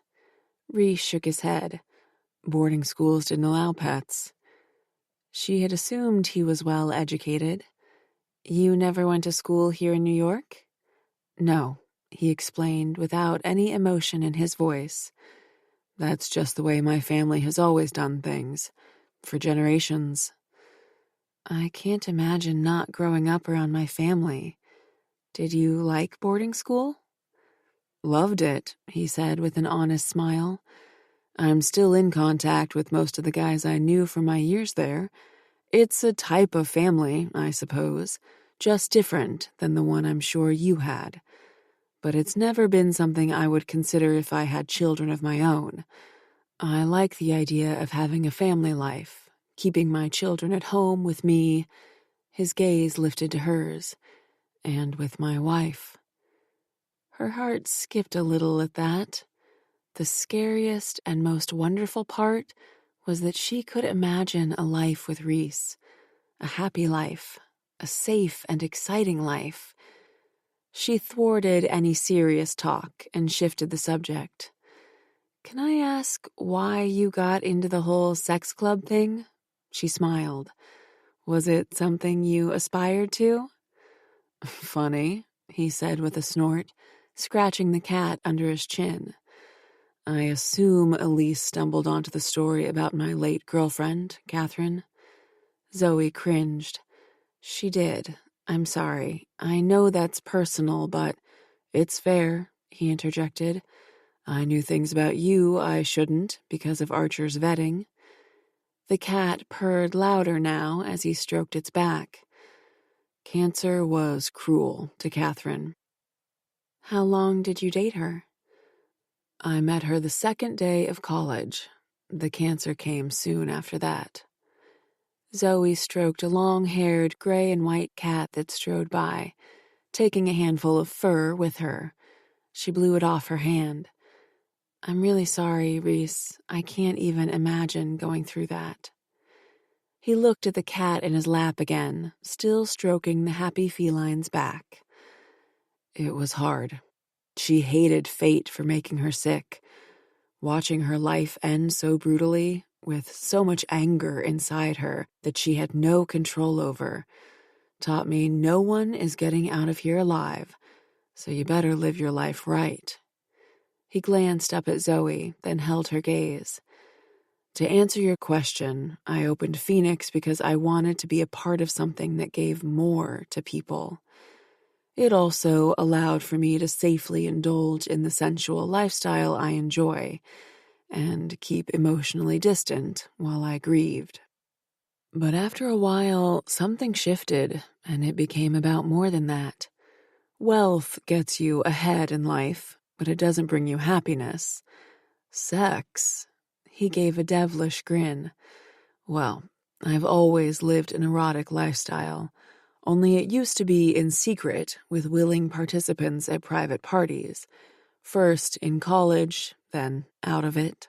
Reese shook his head. "Boarding schools didn't allow pets." She had assumed he was well educated. "You never went to school here in New York?" "No," he explained without any emotion in his voice. "That's just the way my family has always done things, for generations." "I can't imagine not growing up around my family. Did you like boarding school?" "Loved it," he said with an honest smile. "I'm still in contact with most of the guys I knew from my years there. It's a type of family, I suppose, just different than the one I'm sure you had. But it's never been something I would consider if I had children of my own. I like the idea of having a family life, keeping my children at home with me," his gaze lifted to hers, "and with my wife." Her heart skipped a little at that. The scariest and most wonderful part was that she could imagine a life with Reese, a happy life, a safe and exciting life. She thwarted any serious talk and shifted the subject. "Can I ask why you got into the whole sex club thing?" She smiled. "Was it something you aspired to?" "Funny," he said with a snort, scratching the cat under his chin. "I assume Elise stumbled onto the story about my late girlfriend, Catherine." Zoe cringed. "She did. I'm sorry. I know that's personal, but—" "It's fair," he interjected. "I knew things about you I shouldn't because of Archer's vetting." The cat purred louder now as he stroked its back. "Cancer was cruel to Catherine." "How long did you date her?" "I met her the second day of college. The cancer came soon after that." Zoe stroked a long-haired gray and white cat that strode by, taking a handful of fur with her. She blew it off her hand. "I'm really sorry, Reese. I can't even imagine going through that." He looked at the cat in his lap again, still stroking the happy feline's back. "It was hard. She hated fate for making her sick. Watching her life end so brutally, with so much anger inside her that she had no control over, taught me no one is getting out of here alive, so you better live your life right." He glanced up at Zoe, then held her gaze. "To answer your question, I opened Phoenix because I wanted to be a part of something that gave more to people. It also allowed for me to safely indulge in the sensual lifestyle I enjoy, and keep emotionally distant while I grieved. But after a while, something shifted, and it became about more than that. Wealth gets you ahead in life, but it doesn't bring you happiness. Sex. He gave a devilish grin. Well, I've always lived an erotic lifestyle, only it used to be in secret with willing participants at private parties. First in college, then out of it.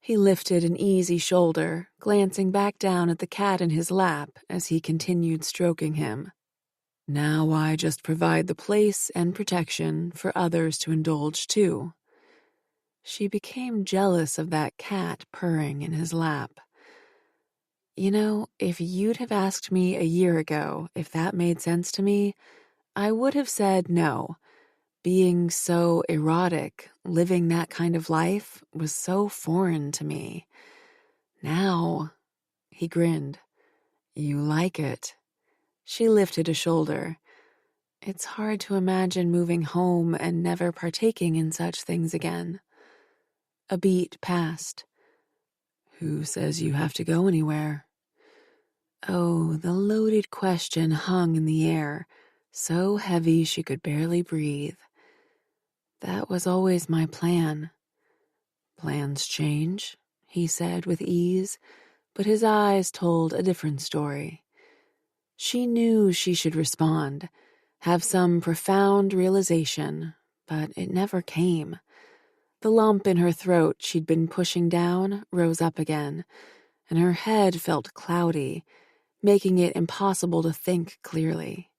He lifted an easy shoulder, glancing back down at the cat in his lap as he continued stroking him. Now I just provide the place and protection for others to indulge too. She became jealous of that cat purring in his lap. You know, if you'd have asked me a year ago if that made sense to me, I would have said no. Being so erotic, living that kind of life, was so foreign to me. Now, he grinned. You like it. She lifted a shoulder. It's hard to imagine moving home and never partaking in such things again. A beat passed. Who says you have to go anywhere? Oh, the loaded question hung in the air, so heavy she could barely breathe. That was always my plan. Plans change, he said with ease, but his eyes told a different story. She knew she should respond, have some profound realization, but it never came. The lump in her throat she'd been pushing down rose up again, and her head felt cloudy, making it impossible to think clearly.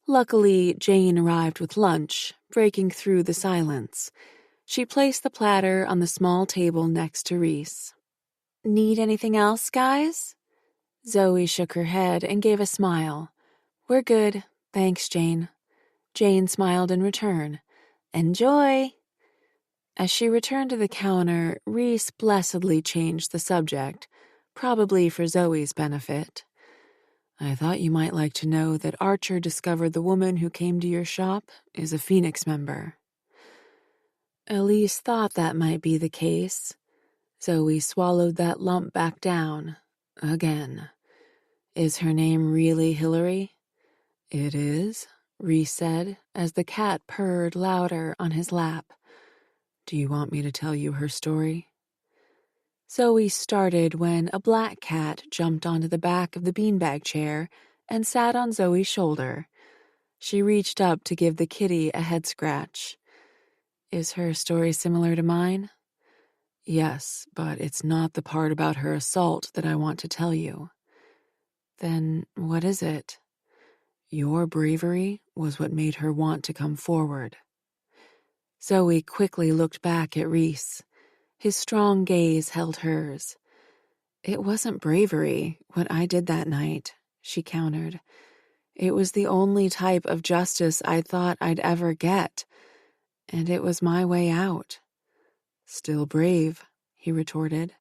Luckily, Jane arrived with lunch, breaking through the silence. She placed the platter on the small table next to Reese. Need anything else, guys? Zoe shook her head and gave a smile. We're good, thanks, Jane. Jane smiled in return. Enjoy! As she returned to the counter, Reese blessedly changed the subject, probably for Zoe's benefit. I thought you might like to know that Archer discovered the woman who came to your shop is a Phoenix member. Elise thought that might be the case. Zoe swallowed that lump back down. Again. Is her name really Hillary? It is, Reese said, as the cat purred louder on his lap. Do you want me to tell you her story? Zoe started when a black cat jumped onto the back of the beanbag chair and sat on Zoe's shoulder. She reached up to give the kitty a head scratch. Is her story similar to mine? Yes, but it's not the part about her assault that I want to tell you. Then what is it? Your bravery was what made her want to come forward. Zoe quickly looked back at Reese. His strong gaze held hers. It wasn't bravery, what I did that night, she countered. It was the only type of justice I thought I'd ever get, and it was my way out. Still brave, he retorted.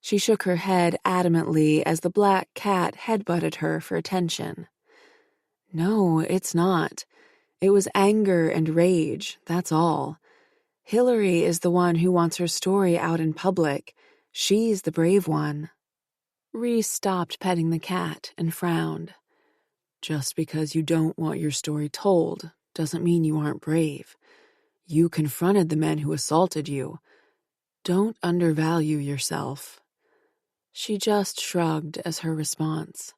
She shook her head adamantly as the black cat headbutted her for attention. No, it's not. It was anger and rage, that's all. Hillary is the one who wants her story out in public. She's the brave one. Reese stopped petting the cat and frowned. Just because you don't want your story told doesn't mean you aren't brave. You confronted the men who assaulted you. Don't undervalue yourself. She just shrugged as her response.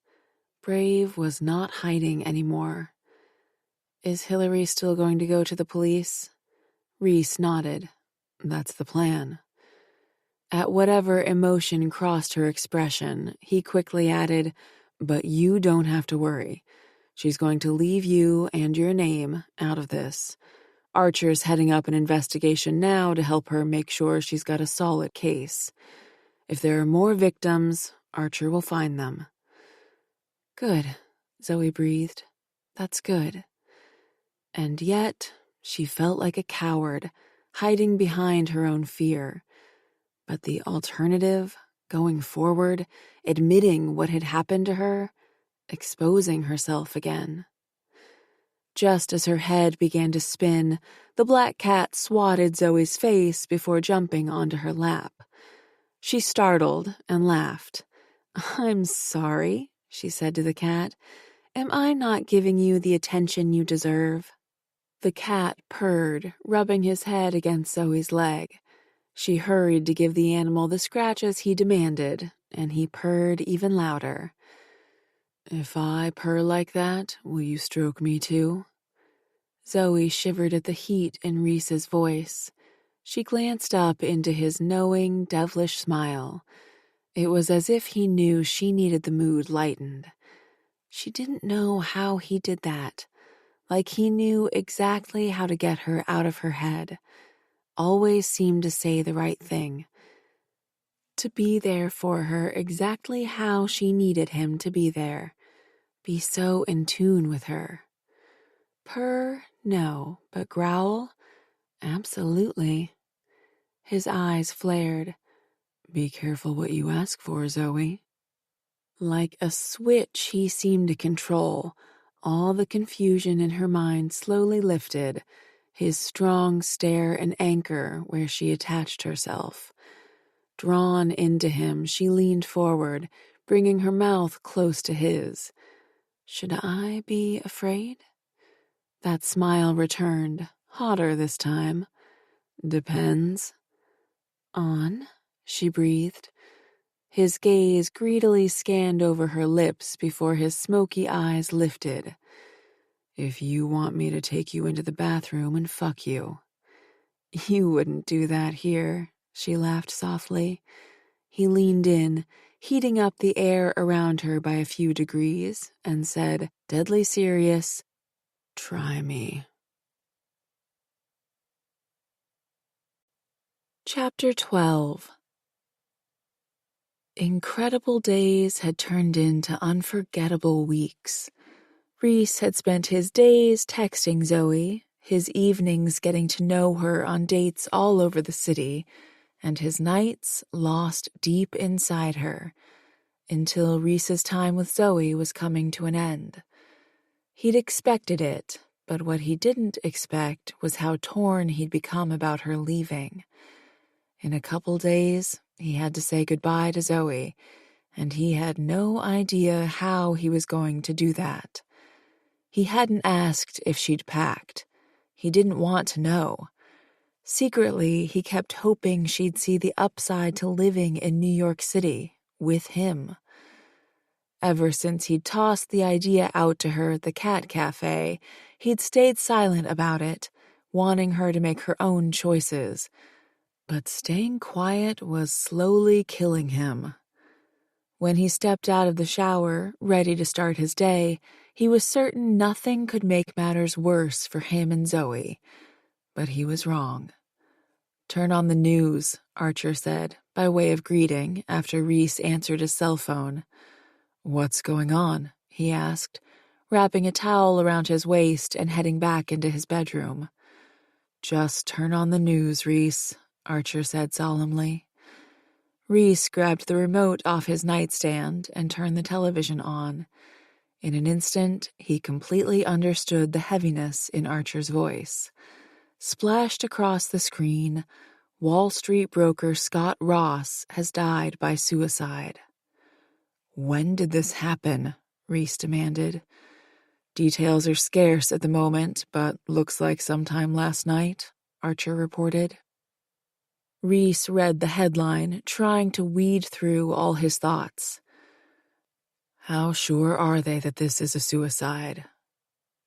Brave was not hiding anymore. Is Hillary still going to go to the police? Reese nodded. That's the plan. At whatever emotion crossed her expression, he quickly added, but you don't have to worry. She's going to leave you and your name out of this. Archer's heading up an investigation now to help her make sure she's got a solid case. If there are more victims, Archer will find them. Good, Zoe breathed. That's good. And yet, she felt like a coward, hiding behind her own fear. But the alternative, going forward, admitting what had happened to her, exposing herself again. Just as her head began to spin, the black cat swatted Zoe's face before jumping onto her lap. She startled and laughed. "I'm sorry," she said to the cat. "Am I not giving you the attention you deserve?" The cat purred, rubbing his head against Zoe's leg. She hurried to give the animal the scratches he demanded, and he purred even louder. "If I purr like that, will you stroke me too?" Zoe shivered at the heat in Reese's voice. She glanced up into his knowing, devilish smile. It was as if he knew she needed the mood lightened. She didn't know how he did that, like he knew exactly how to get her out of her head. Always seemed to say the right thing. To be there for her exactly how she needed him to be there. Be so in tune with her. Purr, no, but growl? Absolutely. His eyes flared. "Be careful what you ask for, Zoe." Like a switch he seemed to control, all the confusion in her mind slowly lifted, his strong stare an anchor where she attached herself. Drawn into him, she leaned forward, bringing her mouth close to his. Should I be afraid? That smile returned, hotter this time. "Depends." "On?" she breathed. His gaze greedily scanned over her lips before his smoky eyes lifted. "If you want me to take you into the bathroom and fuck you." "You wouldn't do that here," she laughed softly. He leaned in, heating up the air around her by a few degrees, and said, deadly serious, "Try me." Chapter 12. Incredible days had turned into unforgettable weeks. Reese had spent his days texting Zoe, his evenings getting to know her on dates all over the city, and his nights lost deep inside her, until Reese's time with Zoe was coming to an end. He'd expected it, but what he didn't expect was how torn he'd become about her leaving. In a couple days, he had to say goodbye to Zoe, and he had no idea how he was going to do that. He hadn't asked if she'd packed. He didn't want to know. Secretly, he kept hoping she'd see the upside to living in New York City with him. Ever since he'd tossed the idea out to her at the cat cafe, he'd stayed silent about it, wanting her to make her own choices. But staying quiet was slowly killing him. When he stepped out of the shower, ready to start his day, he was certain nothing could make matters worse for him and Zoe. But he was wrong. "Turn on the news," Archer said, by way of greeting, after Reese answered his cell phone. "What's going on?" he asked, wrapping a towel around his waist and heading back into his bedroom. "Just turn on the news, Reese," Archer said solemnly. Reese grabbed the remote off his nightstand and turned the television on. In an instant, he completely understood the heaviness in Archer's voice. Splashed across the screen, Wall Street broker Scott Ross has died by suicide. "When did this happen?" Reese demanded. "Details are scarce at the moment, but looks like sometime last night," Archer reported. Reese read the headline, trying to weed through all his thoughts. How sure are they that this is a suicide?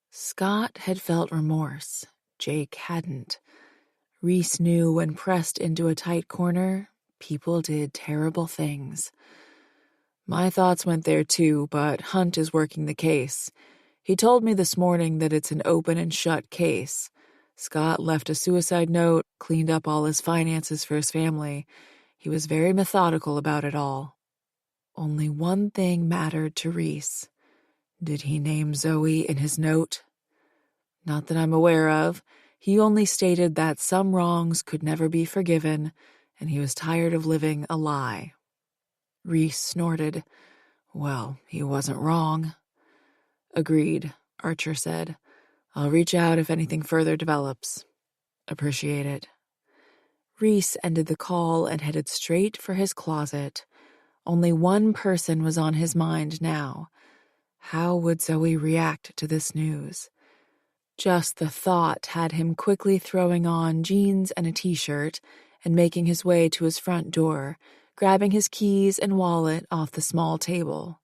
Scott had felt remorse. Jake hadn't. Reese knew when pressed into a tight corner, people did terrible things. My thoughts went there too, but Hunt is working the case. He told me this morning that it's an open and shut case. Scott left a suicide note, cleaned up all his finances for his family. He was very methodical about it all. Only one thing mattered to Reese. Did he name Zoe in his note? Not that I'm aware of. He only stated that some wrongs could never be forgiven, and he was tired of living a lie. Reese snorted. Well, he wasn't wrong. Agreed, Archer said. I'll reach out if anything further develops. Appreciate it. Reese ended the call and headed straight for his closet. Only one person was on his mind now. How would Zoe react to this news? Just the thought had him quickly throwing on jeans and a t-shirt and making his way to his front door, grabbing his keys and wallet off the small table.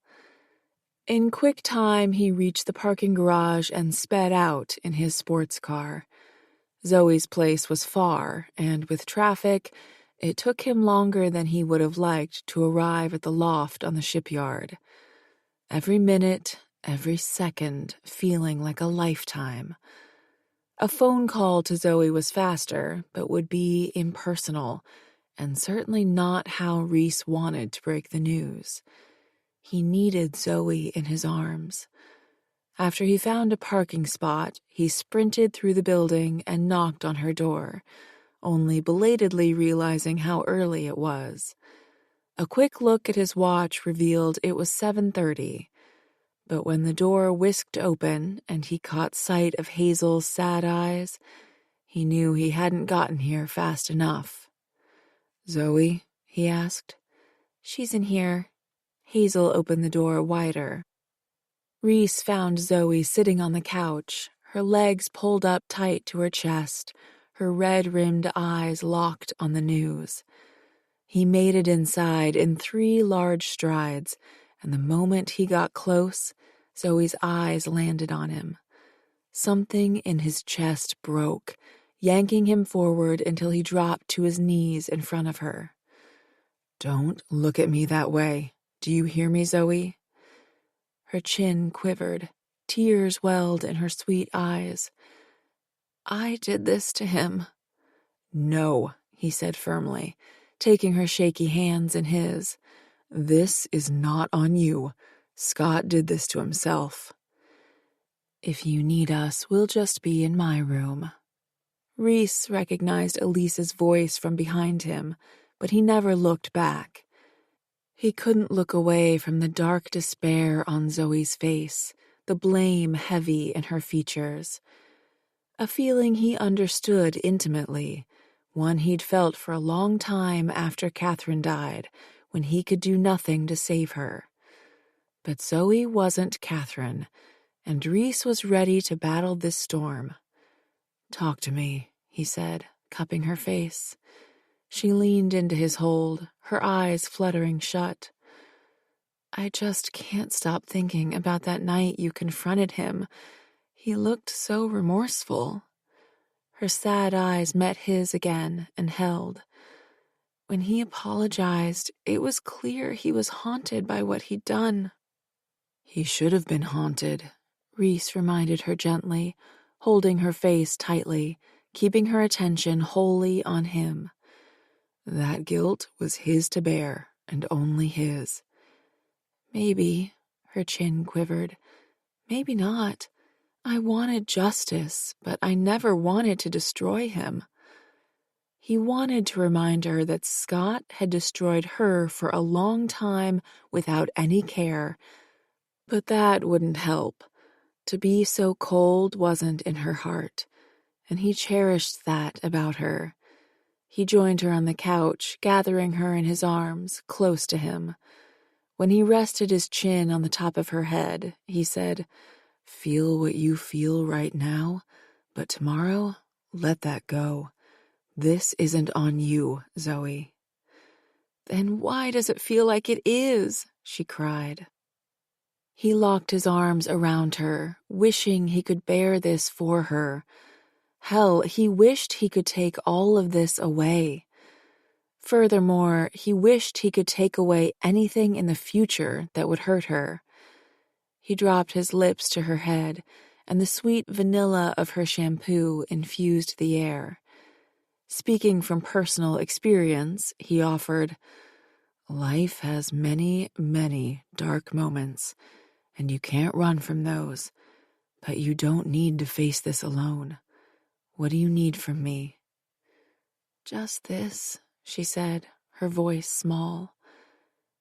In quick time, he reached the parking garage and sped out in his sports car. Zoe's place was far, and with traffic, it took him longer than he would have liked to arrive at the loft on the shipyard. Every minute, every second, feeling like a lifetime. A phone call to Zoe was faster, but would be impersonal, and certainly not how Reese wanted to break the news. He needed Zoe in his arms. After he found a parking spot, he sprinted through the building and knocked on her door, only belatedly realizing how early it was. A quick look at his watch revealed it was 7:30, but when the door whisked open and he caught sight of Hazel's sad eyes, he knew he hadn't gotten here fast enough. "Zoe?" he asked. "She's in here." Hazel opened the door wider. Reese found Zoe sitting on the couch, her legs pulled up tight to her chest, her red-rimmed eyes locked on the news. He made it inside in 3 large strides, and the moment he got close, Zoe's eyes landed on him. Something in his chest broke, yanking him forward until he dropped to his knees in front of her. "Don't look at me that way. Do you hear me, Zoe?" Her chin quivered. Tears welled in her sweet eyes. "I did this to him." "No," he said firmly, taking her shaky hands in his. "This is not on you. Scott did this to himself." "If you need us, we'll just be in my room." Reese recognized Elise's voice from behind him, but he never looked back. He couldn't look away from the dark despair on Zoe's face, the blame heavy in her features. A feeling he understood intimately, one he'd felt for a long time after Catherine died, when he could do nothing to save her. But Zoe wasn't Catherine, and Reese was ready to battle this storm. "Talk to me," he said, cupping her face. She leaned into his hold, her eyes fluttering shut. "I just can't stop thinking about that night you confronted him. He looked so remorseful." Her sad eyes met his again and held. When he apologized, it was clear he was haunted by what he'd done. "He should have been haunted," Reese reminded her gently, holding her face tightly, keeping her attention wholly on him. That guilt was his to bear, and only his. "Maybe," her chin quivered. "Maybe not. I wanted justice, but I never wanted to destroy him." He wanted to remind her that Scott had destroyed her for a long time without any care, but that wouldn't help. To be so cold wasn't in her heart, and he cherished that about her. He joined her on the couch, gathering her in his arms, close to him. When he rested his chin on the top of her head, he said, "Feel what you feel right now, but tomorrow, let that go. This isn't on you, Zoe." "Then why does it feel like it is?" she cried. He locked his arms around her, wishing he could bear this for her. Hell, he wished he could take all of this away. Furthermore, he wished he could take away anything in the future that would hurt her. He dropped his lips to her head, and the sweet vanilla of her shampoo infused the air. Speaking from personal experience, he offered, "Life has many, many dark moments, and you can't run from those, but you don't need to face this alone. What do you need from me?" "Just this," she said, her voice small.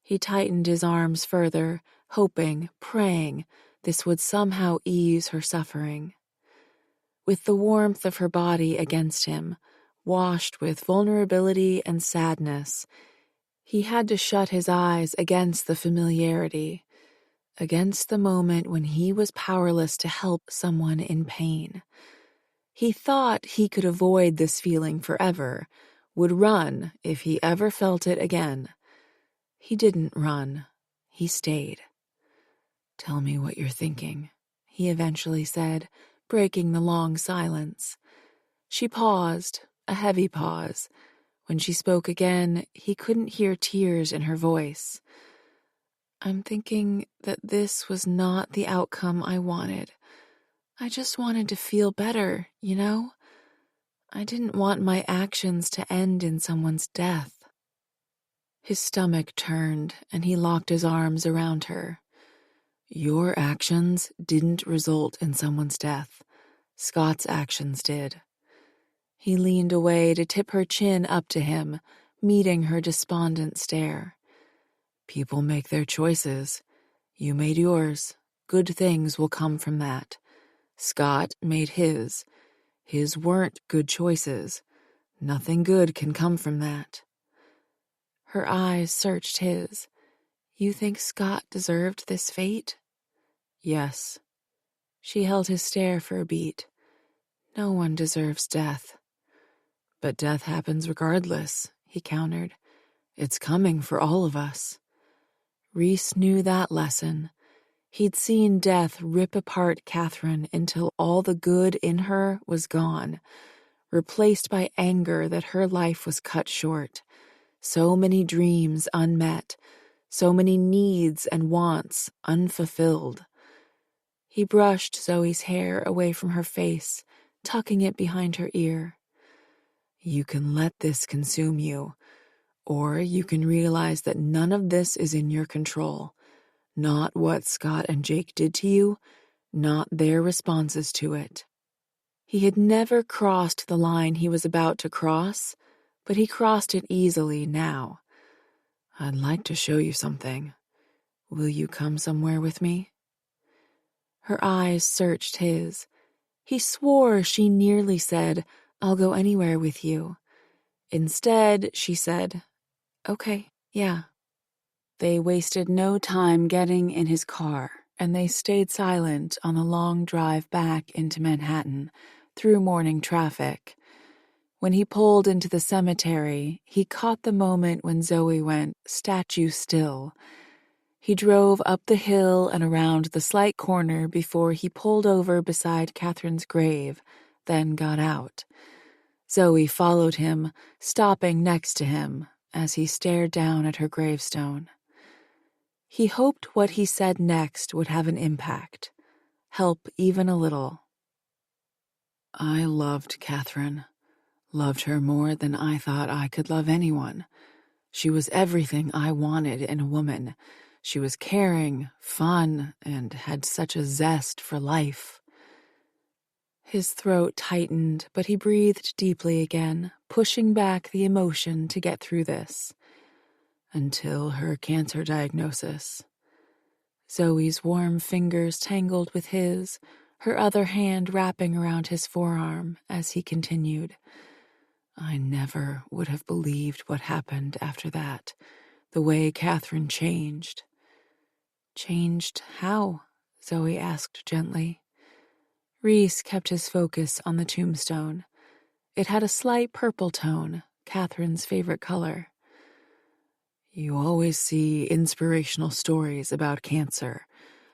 He tightened his arms further, hoping, praying, this would somehow ease her suffering. with the warmth of her body against him, washed with vulnerability and sadness. He had to shut his eyes against the familiarity, against the moment when he was powerless to help someone in pain. He thought he could avoid this feeling forever, would run if he ever felt it again. He didn't run. He stayed. "Tell me what you're thinking," he eventually said, breaking the long silence. She paused, a heavy pause. When she spoke again, he couldn't hear tears in her voice. "I'm thinking that this was not the outcome I wanted. I just wanted to feel better, you know? I didn't want my actions to end in someone's death." His stomach turned, and he locked his arms around her. "Your actions didn't result in someone's death. Scott's actions did." He leaned away to tip her chin up to him, meeting her despondent stare. "People make their choices. You made yours. Good things will come from that. Scott made his. His weren't good choices. Nothing good can come from that." Her eyes searched his. "You think Scott deserved this fate?" "Yes." She held his stare for a beat. "No one deserves death." "But death happens regardless," he countered. "It's coming for all of us." Reese knew that lesson. He'd seen death rip apart Catherine until all the good in her was gone, replaced by anger that her life was cut short. So many dreams unmet, so many needs and wants unfulfilled. He brushed Zoe's hair away from her face, tucking it behind her ear. "You can let this consume you, or you can realize that none of this is in your control. Not what Scott and Jake did to you, not their responses to it." He had never crossed the line he was about to cross, but he crossed it easily now. "I'd like to show you something. Will you come somewhere with me?" Her eyes searched his. He swore she nearly said, "I'll go anywhere with you." Instead, she said, "Okay, yeah." They wasted no time getting in his car, and they stayed silent on the long drive back into Manhattan, through morning traffic. When he pulled into the cemetery, he caught the moment when Zoe went statue still. He drove up the hill and around the slight corner before he pulled over beside Catherine's grave, then got out. Zoe followed him, stopping next to him as he stared down at her gravestone. He hoped what he said next would have an impact, help even a little. "I loved Catherine, loved her more than I thought I could love anyone. She was everything I wanted in a woman. She was caring, fun, and had such a zest for life." His throat tightened, but he breathed deeply again, pushing back the emotion to get through this. "Until her cancer diagnosis." Zoe's warm fingers tangled with his, her other hand wrapping around his forearm as he continued. "I never would have believed what happened after that, the way Catherine changed." "Changed how?" Zoe asked gently. Reese kept his focus on the tombstone. It had a slight purple tone, Catherine's favorite color. "You always see inspirational stories about cancer,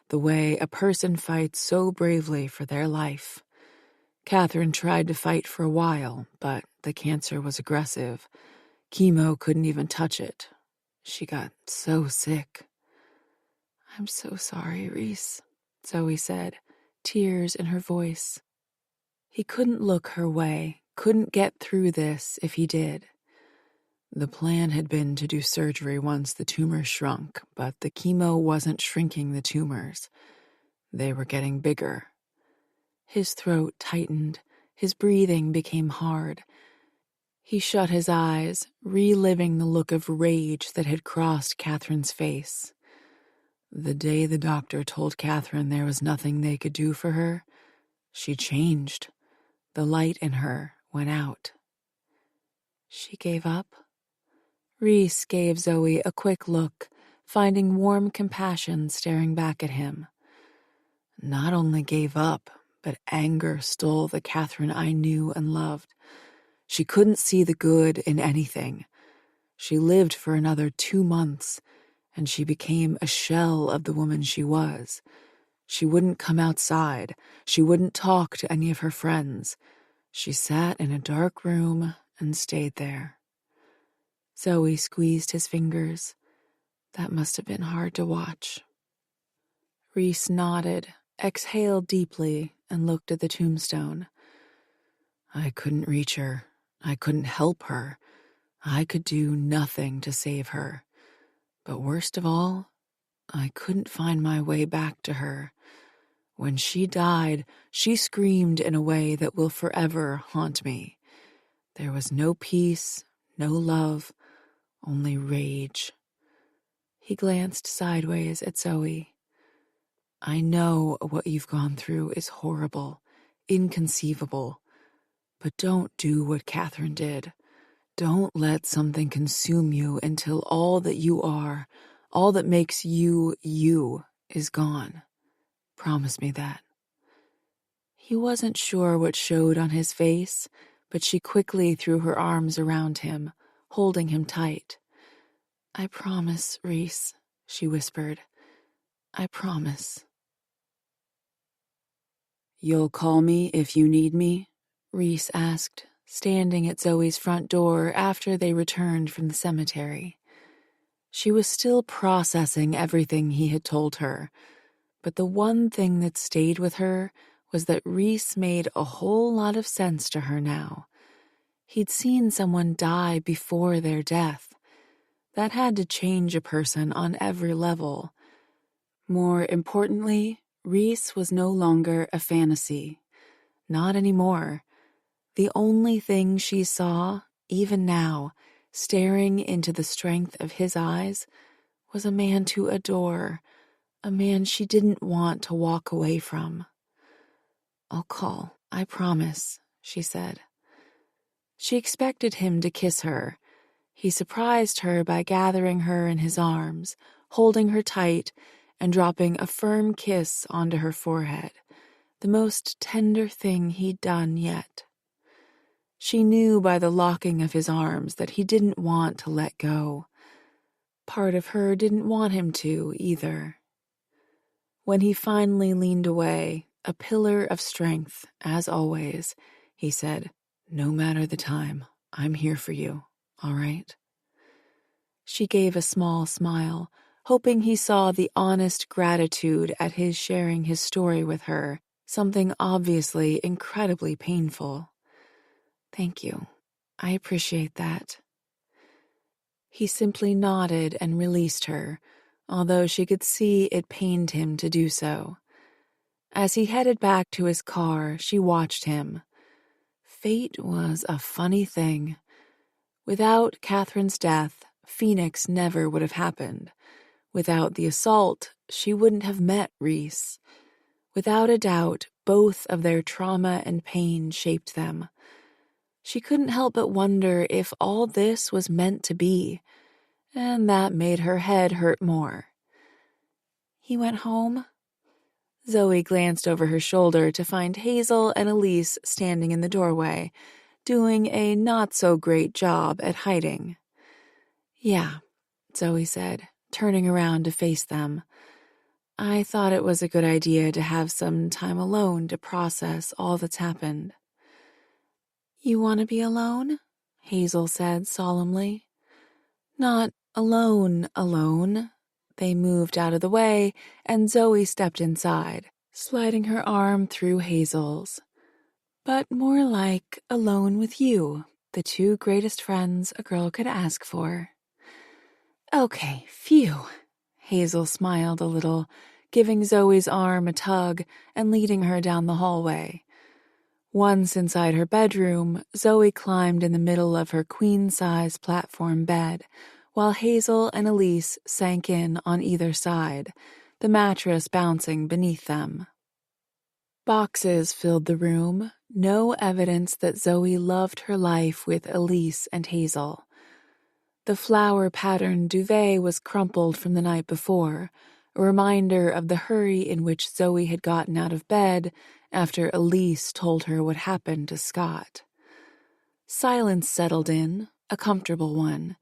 the way a person fights so bravely for their life. Catherine tried to fight for a while, but the cancer was aggressive. Chemo couldn't even touch it. She got so sick." "I'm so sorry, Reese," Zoe said, tears in her voice. He couldn't look her way, couldn't get through this if he did. The plan had been to do surgery once the tumors shrunk, but the chemo wasn't shrinking the tumors. They were getting bigger. His throat tightened, his breathing became hard. He shut his eyes, reliving the look of rage that had crossed Catherine's face. The day the doctor told Catherine there was nothing they could do for her, she changed. The light in her went out. She gave up? Reese gave Zoe a quick look, finding warm compassion staring back at him. Not only gave up, but anger stole the Catherine I knew and loved. She couldn't see the good in anything. She lived for another 2 months, and she became a shell of the woman she was. She wouldn't come outside. She wouldn't talk to any of her friends. She sat in a dark room and stayed there. Zoe squeezed his fingers. That must have been hard to watch. Reese nodded, exhaled deeply, and looked at the tombstone. I couldn't reach her. I couldn't help her. I could do nothing to save her. But worst of all, I couldn't find my way back to her. When she died, she screamed in a way that will forever haunt me. There was no peace, no love, only rage. He glanced sideways at Zoe. I know what you've gone through is horrible, inconceivable, but don't do what Catherine did. Don't let something consume you until all that you are, all that makes you, you, is gone. Promise me that. He wasn't sure what showed on his face, but she quickly threw her arms around him, holding him tight. I promise, Reese, she whispered. I promise. You'll call me if you need me? Reese asked, standing at Zoe's front door after they returned from the cemetery. She was still processing everything he had told her, but the one thing that stayed with her was that Reese made a whole lot of sense to her now. He'd seen someone die before their death. That had to change a person on every level. More importantly, Reese was no longer a fantasy. Not anymore. The only thing she saw, even now, staring into the strength of his eyes, was a man to adore, a man she didn't want to walk away from. I'll call, I promise, she said. She expected him to kiss her. He surprised her by gathering her in his arms, holding her tight, and dropping a firm kiss onto her forehead, the most tender thing he'd done yet. She knew by the locking of his arms that he didn't want to let go. Part of her didn't want him to, either. When he finally leaned away, a pillar of strength, as always, he said, No matter the time, I'm here for you, all right? She gave a small smile, hoping he saw the honest gratitude at his sharing his story with her, something obviously incredibly painful. Thank you. I appreciate that. He simply nodded and released her, although she could see it pained him to do so. As he headed back to his car, she watched him. Fate was a funny thing. Without Catherine's death, Phoenix never would have happened. Without the assault, she wouldn't have met Reese. Without a doubt, both of their trauma and pain shaped them. She couldn't help but wonder if all this was meant to be, and that made her head hurt more. He went home? Zoe glanced over her shoulder to find Hazel and Elise standing in the doorway, doing a not-so-great job at hiding. Yeah, Zoe said, turning around to face them. I thought it was a good idea to have some time alone to process all that's happened. You want to be alone? Hazel said solemnly. Not alone, alone. They moved out of the way, and Zoe stepped inside, sliding her arm through Hazel's. But more like alone with you, the two greatest friends a girl could ask for. Okay, phew. Hazel smiled a little, giving Zoe's arm a tug and leading her down the hallway. Once inside her bedroom, Zoe climbed in the middle of her queen-size platform bed, while Hazel and Elise sank in on either side, the mattress bouncing beneath them. Boxes filled the room, No evidence that Zoe loved her life with Elise and Hazel. The flower-patterned duvet was crumpled from the night before, a reminder of the hurry in which Zoe had gotten out of bed after Elise told her what happened to Scott. Silence settled in, a comfortable one.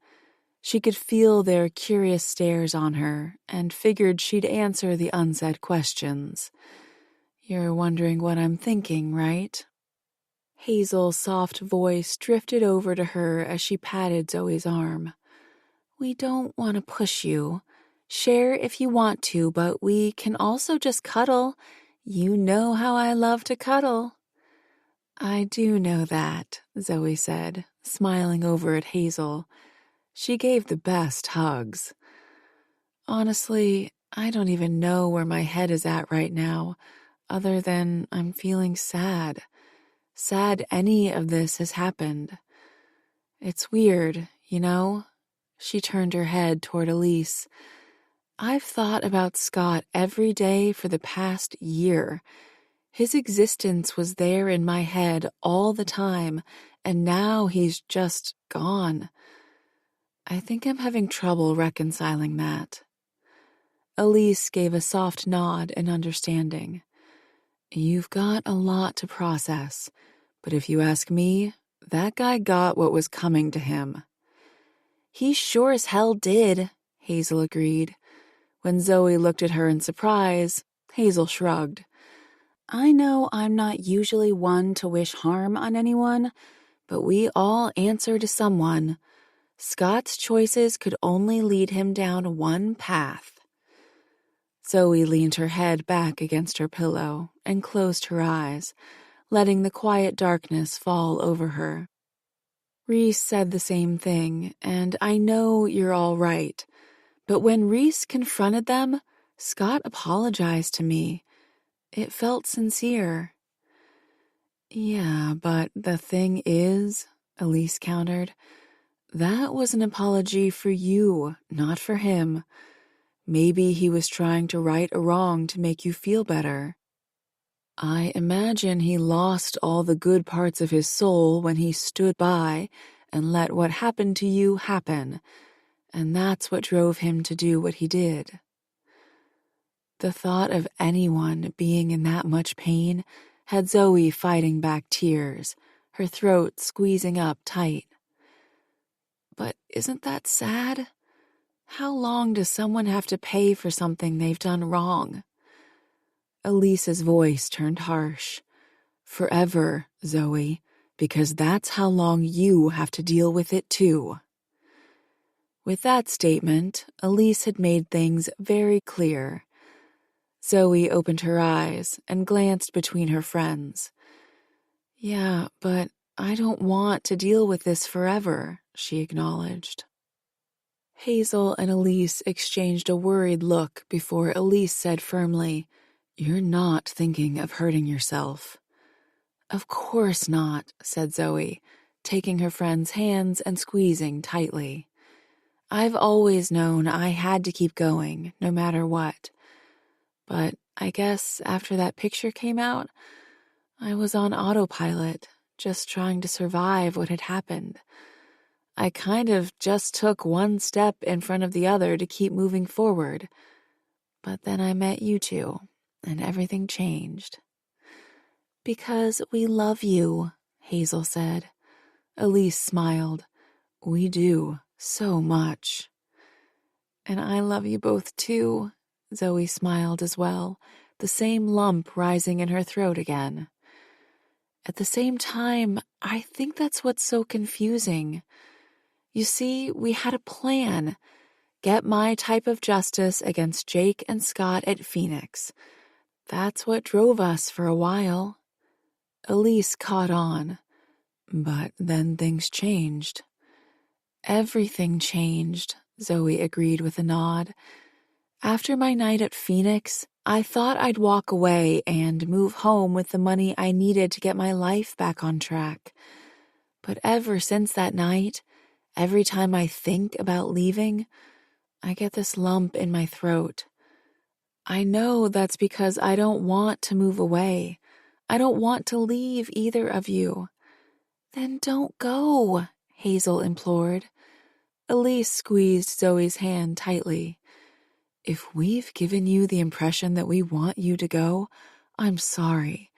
She could feel their curious stares on her and figured she'd answer the unsaid questions. "You're wondering what I'm thinking, right?" Hazel's soft voice drifted over to her as she patted Zoe's arm. "We don't want to push you. Share if you want to, but we can also just cuddle. You know how I love to cuddle." "I do know that," Zoe said, smiling over at Hazel. She gave the best hugs. "Honestly, I don't even know where my head is at right now, other than I'm feeling sad. Sad any of this has happened. It's weird, you know?" She turned her head toward Elise. "I've thought about Scott every day for the past year. His existence was there in my head all the time, and now he's just gone. I think I'm having trouble reconciling that." Elise gave a soft nod in understanding. "You've got a lot to process, but if you ask me, that guy got what was coming to him." "He sure as hell did," Hazel agreed. When Zoe looked at her in surprise, Hazel shrugged. "I know I'm not usually one to wish harm on anyone, but we all answer to someone. Scott's choices could only lead him down one path." Zoe leaned her head back against her pillow and closed her eyes, letting the quiet darkness fall over her. "Reese said the same thing, and I know you're all right. But when Reese confronted them, Scott apologized to me. It felt sincere." "Yeah, but the thing is," Elise countered, "that was an apology for you, not for him. Maybe he was trying to right a wrong to make you feel better. I imagine he lost all the good parts of his soul when he stood by and let what happened to you happen, and that's what drove him to do what he did." The thought of anyone being in that much pain had Zoe fighting back tears, her throat squeezing up tight. "But isn't that sad? How long does someone have to pay for something they've done wrong?" Elise's voice turned harsh. "Forever, Zoe, because that's how long you have to deal with it too." With that statement, Elise had made things very clear. Zoe opened her eyes and glanced between her friends. "Yeah, but I don't want to deal with this forever," she acknowledged. Hazel and Elise exchanged a worried look before Elise said firmly, "You're not thinking of hurting yourself." "Of course not," said Zoe, taking her friend's hands and squeezing tightly. "I've always known I had to keep going, no matter what. But I guess after that picture came out, I was on autopilot, just trying to survive what had happened. I kind of just took one step in front of the other to keep moving forward. But then I met you two, and everything changed." "Because we love you," Hazel said. Elise smiled. "We do, so much." "And I love you both too," Zoe smiled as well, the same lump rising in her throat again. "At the same time, I think that's what's so confusing. You see, we had a plan. Get my type of justice against Jake and Scott at Phoenix. That's what drove us for a while." Elise caught on. "But then things changed." "Everything changed," Zoe agreed with a nod. "After my night at Phoenix, I thought I'd walk away and move home with the money I needed to get my life back on track. But ever since that night, every time I think about leaving, I get this lump in my throat. I know that's because I don't want to move away. I don't want to leave either of you." "Then don't go," Hazel implored. Elise squeezed Zoe's hand tightly. "If we've given you the impression that we want you to go, I'm sorry.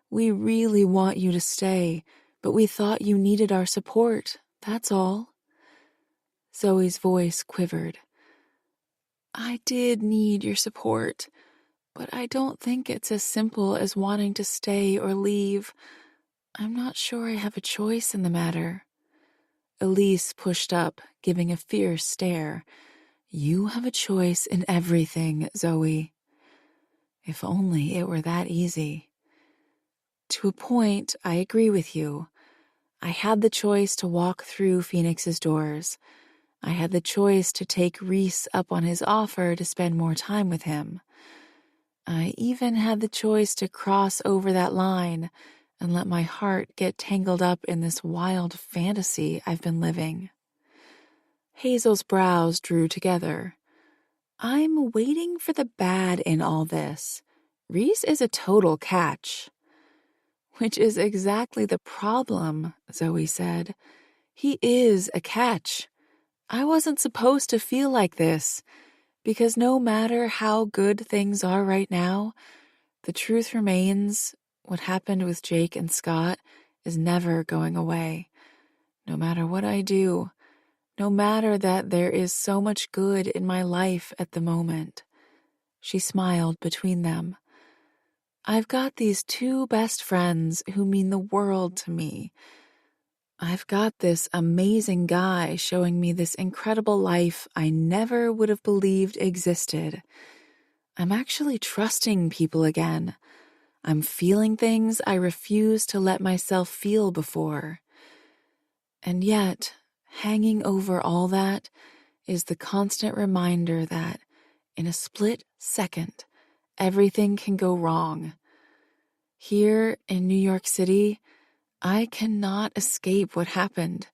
We really want you to stay, but we thought you needed our support, that's all." Zoe's voice quivered. "I did need your support, but I don't think it's as simple as wanting to stay or leave. I'm not sure I have a choice in the matter." Elise pushed up, giving a fierce stare. "You have a choice in everything, Zoe." If only it were that easy. To a point, I agree with you. I had the choice to walk through Phoenix's doors. I had the choice to take Reese up on his offer to spend more time with him. I even had the choice to cross over that line and let my heart get tangled up in this wild fantasy I've been living. Hazel's brows drew together. "I'm waiting for the bad in all this. Reese is a total catch." "Which is exactly the problem," Zoe said. "He is a catch. I wasn't supposed to feel like this, because no matter how good things are right now, the truth remains, what happened with Jake and Scott is never going away. No matter what I do, no matter that there is so much good in my life at the moment." She smiled between them. "I've got these two best friends who mean the world to me. I've got this amazing guy showing me this incredible life I never would have believed existed. I'm actually trusting people again. I'm feeling things I refused to let myself feel before. And yet, hanging over all that is the constant reminder that, in a split second, everything can go wrong. Here in New York City, I cannot escape what happened.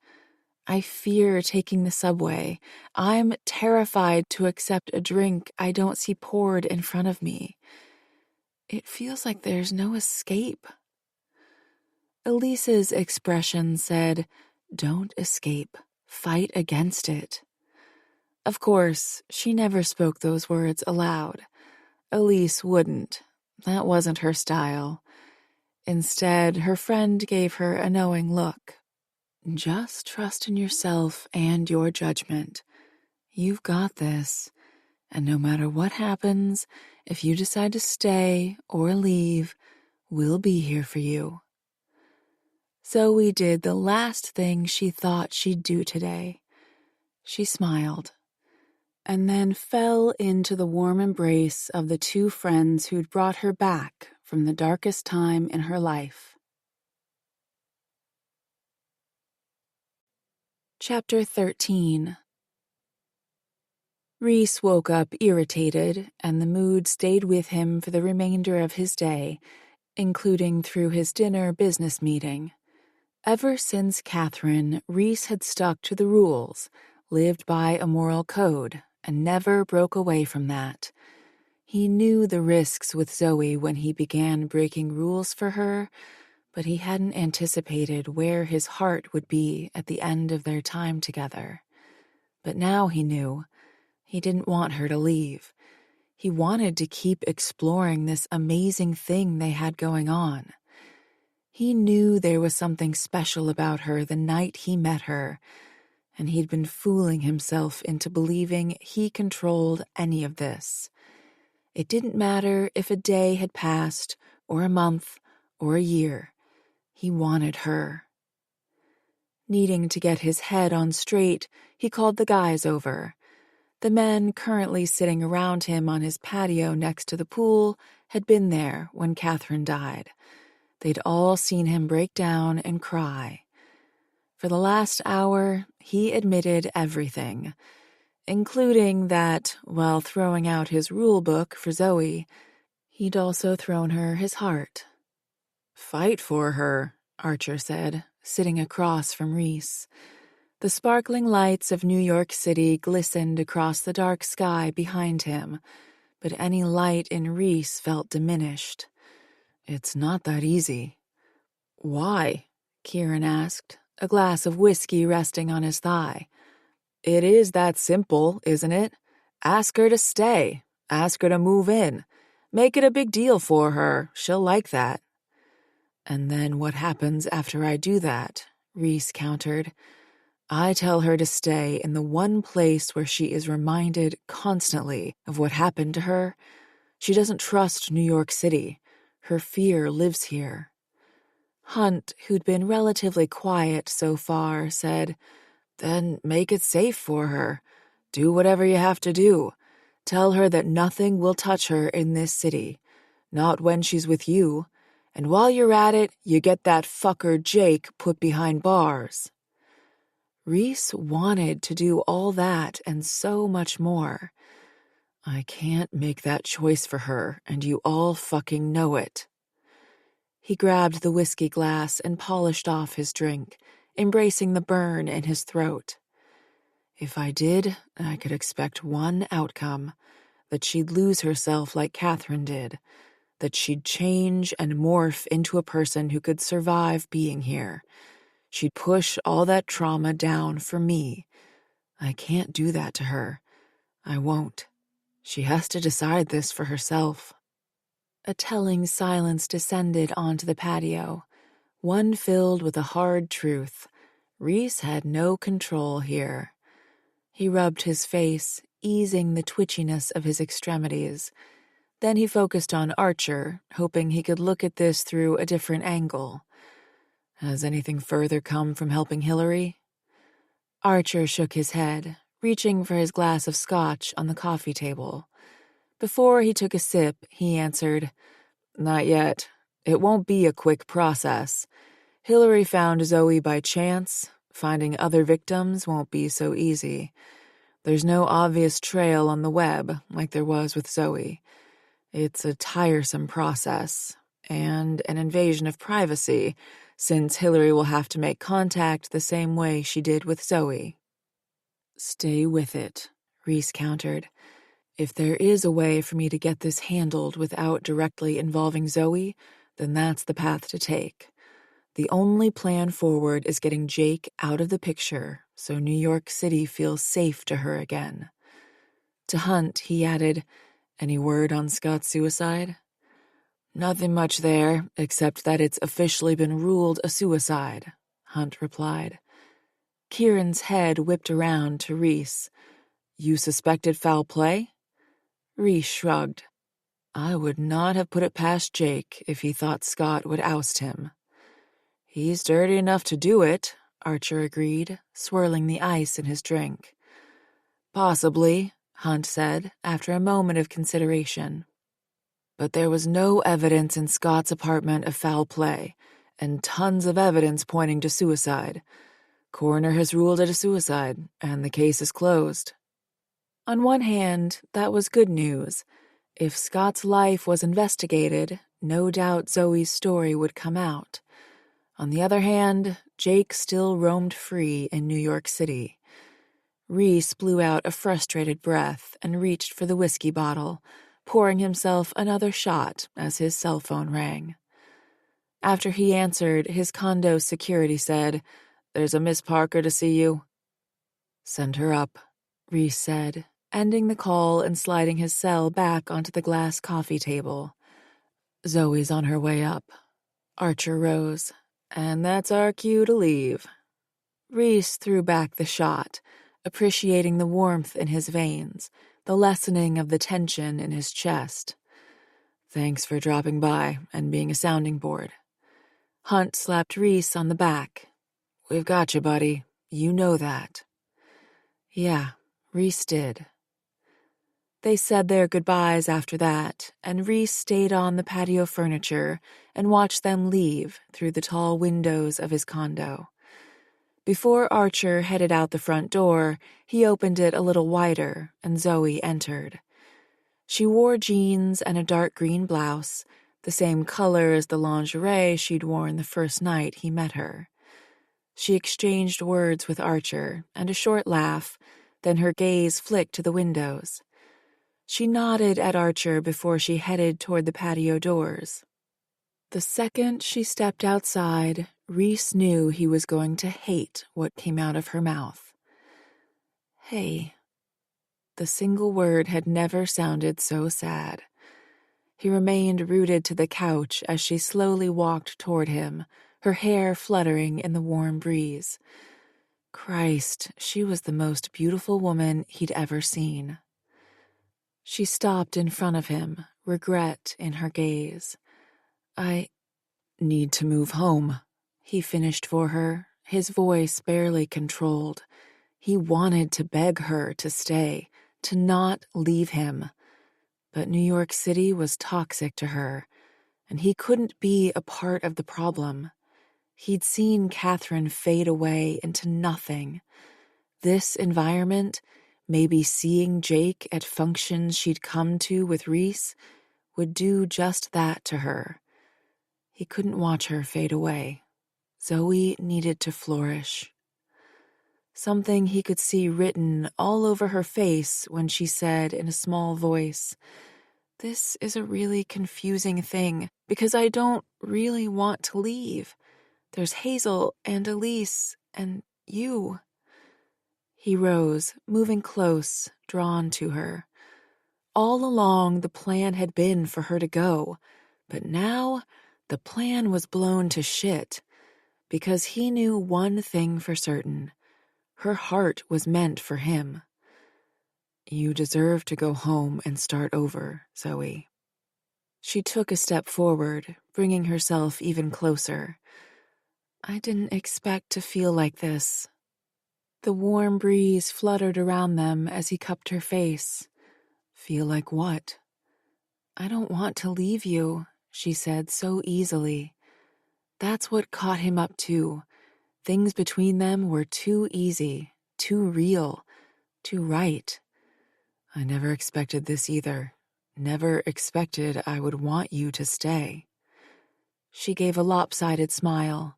I fear taking the subway. I'm terrified to accept a drink I don't see poured in front of me. It feels like there's no escape." Elise's expression said, "Don't escape. Fight against it." Of course, she never spoke those words aloud. Elise wouldn't. That wasn't her style. Instead, her friend gave her a knowing look. "Just trust in yourself and your judgment. You've got this. And no matter what happens, if you decide to stay or leave, we'll be here for you." Zoe did the last thing she thought she'd do today. She smiled, and then fell into the warm embrace of the two friends who'd brought her back from the darkest time in her life. Chapter 13. Reese woke up irritated, and the mood stayed with him for the remainder of his day, including through his dinner business meeting. Ever since Catherine, Reese had stuck to the rules, lived by a moral code, and never broke away from that. He knew the risks with Zoe when he began breaking rules for her, but he hadn't anticipated where his heart would be at the end of their time together. But now he knew. He didn't want her to leave. He wanted to keep exploring this amazing thing they had going on. He knew there was something special about her the night he met her, and he'd been fooling himself into believing he controlled any of this. It didn't matter if a day had passed, or a month, or a year. He wanted her. Needing to get his head on straight, he called the guys over. The men currently sitting around him on his patio next to the pool had been there when Catherine died. They'd all seen him break down and cry. For the last hour, he admitted everything, including that, while throwing out his rule book for Zoe, he'd also thrown her his heart. "Fight for her," Archer said, sitting across from Reese. The sparkling lights of New York City glistened across the dark sky behind him, but any light in Reese felt diminished. It's not that easy. Why? Kieran asked, a glass of whiskey resting on his thigh. It is that simple, isn't it? Ask her to stay. Ask her to move in. Make it a big deal for her. She'll like that. And then what happens after I do that? Reese countered. I tell her to stay in the one place where she is reminded constantly of what happened to her. She doesn't trust New York City. Her fear lives here. Hunt, who'd been relatively quiet so far, said, Then make it safe for her. Do whatever you have to do. Tell her that nothing will touch her in this city. Not when she's with you. And while you're at it, you get that fucker Jake put behind bars. Reese wanted to do all that and so much more. I can't make that choice for her, and you all fucking know it. He grabbed the whiskey glass and polished off his drink, embracing the burn in his throat. If I did, I could expect one outcome, that she'd lose herself like Catherine did, that she'd change and morph into a person who could survive being here. She'd push all that trauma down for me. I can't do that to her. I won't. She has to decide this for herself. A telling silence descended onto the patio, one filled with a hard truth. Reese had no control here. He rubbed his face, easing the twitchiness of his extremities. Then he focused on Archer, hoping he could look at this through a different angle. Has anything further come from helping Hillary? Archer shook his head, reaching for his glass of scotch on the coffee table. Before he took a sip, he answered, Not yet. It won't be a quick process. Hillary found Zoe by chance. Finding other victims won't be so easy. There's no obvious trail on the web like there was with Zoe. It's a tiresome process, and an invasion of privacy, since Hillary will have to make contact the same way she did with Zoe. Stay with it, Reese countered. If there is a way for me to get this handled without directly involving Zoe, then that's the path to take. The only plan forward is getting Jake out of the picture so New York City feels safe to her again. To Hunt, he added, Any word on Scott's suicide? Nothing much there, except that it's officially been ruled a suicide, Hunt replied. Kieran's head whipped around to Reese. You suspected foul play? Reese shrugged. I would not have put it past Jake if he thought Scott would oust him. He's dirty enough to do it, Archer agreed, swirling the ice in his drink. Possibly, Hunt said, after a moment of consideration. But there was no evidence in Scott's apartment of foul play, and tons of evidence pointing to suicide. Coroner has ruled it a suicide, and the case is closed. On one hand, that was good news. If Scott's life was investigated, no doubt Zoe's story would come out. On the other hand, Jake still roamed free in New York City. Reese blew out a frustrated breath and reached for the whiskey bottle, pouring himself another shot as his cell phone rang. After he answered, his condo's security said, There's a Miss Parker to see you. Send her up, Reese said, ending the call and sliding his cell back onto the glass coffee table. Zoe's on her way up. Archer rose. And that's our cue to leave. Reese threw back the shot, appreciating the warmth in his veins, the lessening of the tension in his chest. Thanks for dropping by and being a sounding board. Hunt slapped Reese on the back. We've got you, buddy. You know that. Yeah, Reese did. They said their goodbyes after that, and Reese stayed on the patio furniture and watched them leave through the tall windows of his condo. Before Archer headed out the front door, he opened it a little wider, and Zoe entered. She wore jeans and a dark green blouse, the same color as the lingerie she'd worn the first night he met her. She exchanged words with Archer and a short laugh, then her gaze flicked to the windows. She nodded at Archer before she headed toward the patio doors. The second she stepped outside, Reese knew he was going to hate what came out of her mouth. Hey. The single word had never sounded so sad. He remained rooted to the couch as she slowly walked toward him, her hair fluttering in the warm breeze. Christ, she was the most beautiful woman he'd ever seen. She stopped in front of him, regret in her gaze. I need to move home, he finished for her, his voice barely controlled. He wanted to beg her to stay, to not leave him. But New York City was toxic to her, and he couldn't be a part of the problem. He'd seen Catherine fade away into nothing. This environment, maybe seeing Jake at functions she'd come to with Reese, would do just that to her. He couldn't watch her fade away. Zoe needed to flourish. Something he could see written all over her face when she said in a small voice, "This is a really confusing thing because I don't really want to leave. There's Hazel and Elise and you." He rose, moving close, drawn to her. All along, the plan had been for her to go, but now the plan was blown to shit because he knew one thing for certain. Her heart was meant for him. You deserve to go home and start over, Zoe. She took a step forward, bringing herself even closer. I didn't expect to feel like this. The warm breeze fluttered around them as he cupped her face. Feel like what? I don't want to leave you, she said so easily. That's what caught him up too. Things between them were too easy, too real, too right. I never expected this either. Never expected I would want you to stay. She gave a lopsided smile.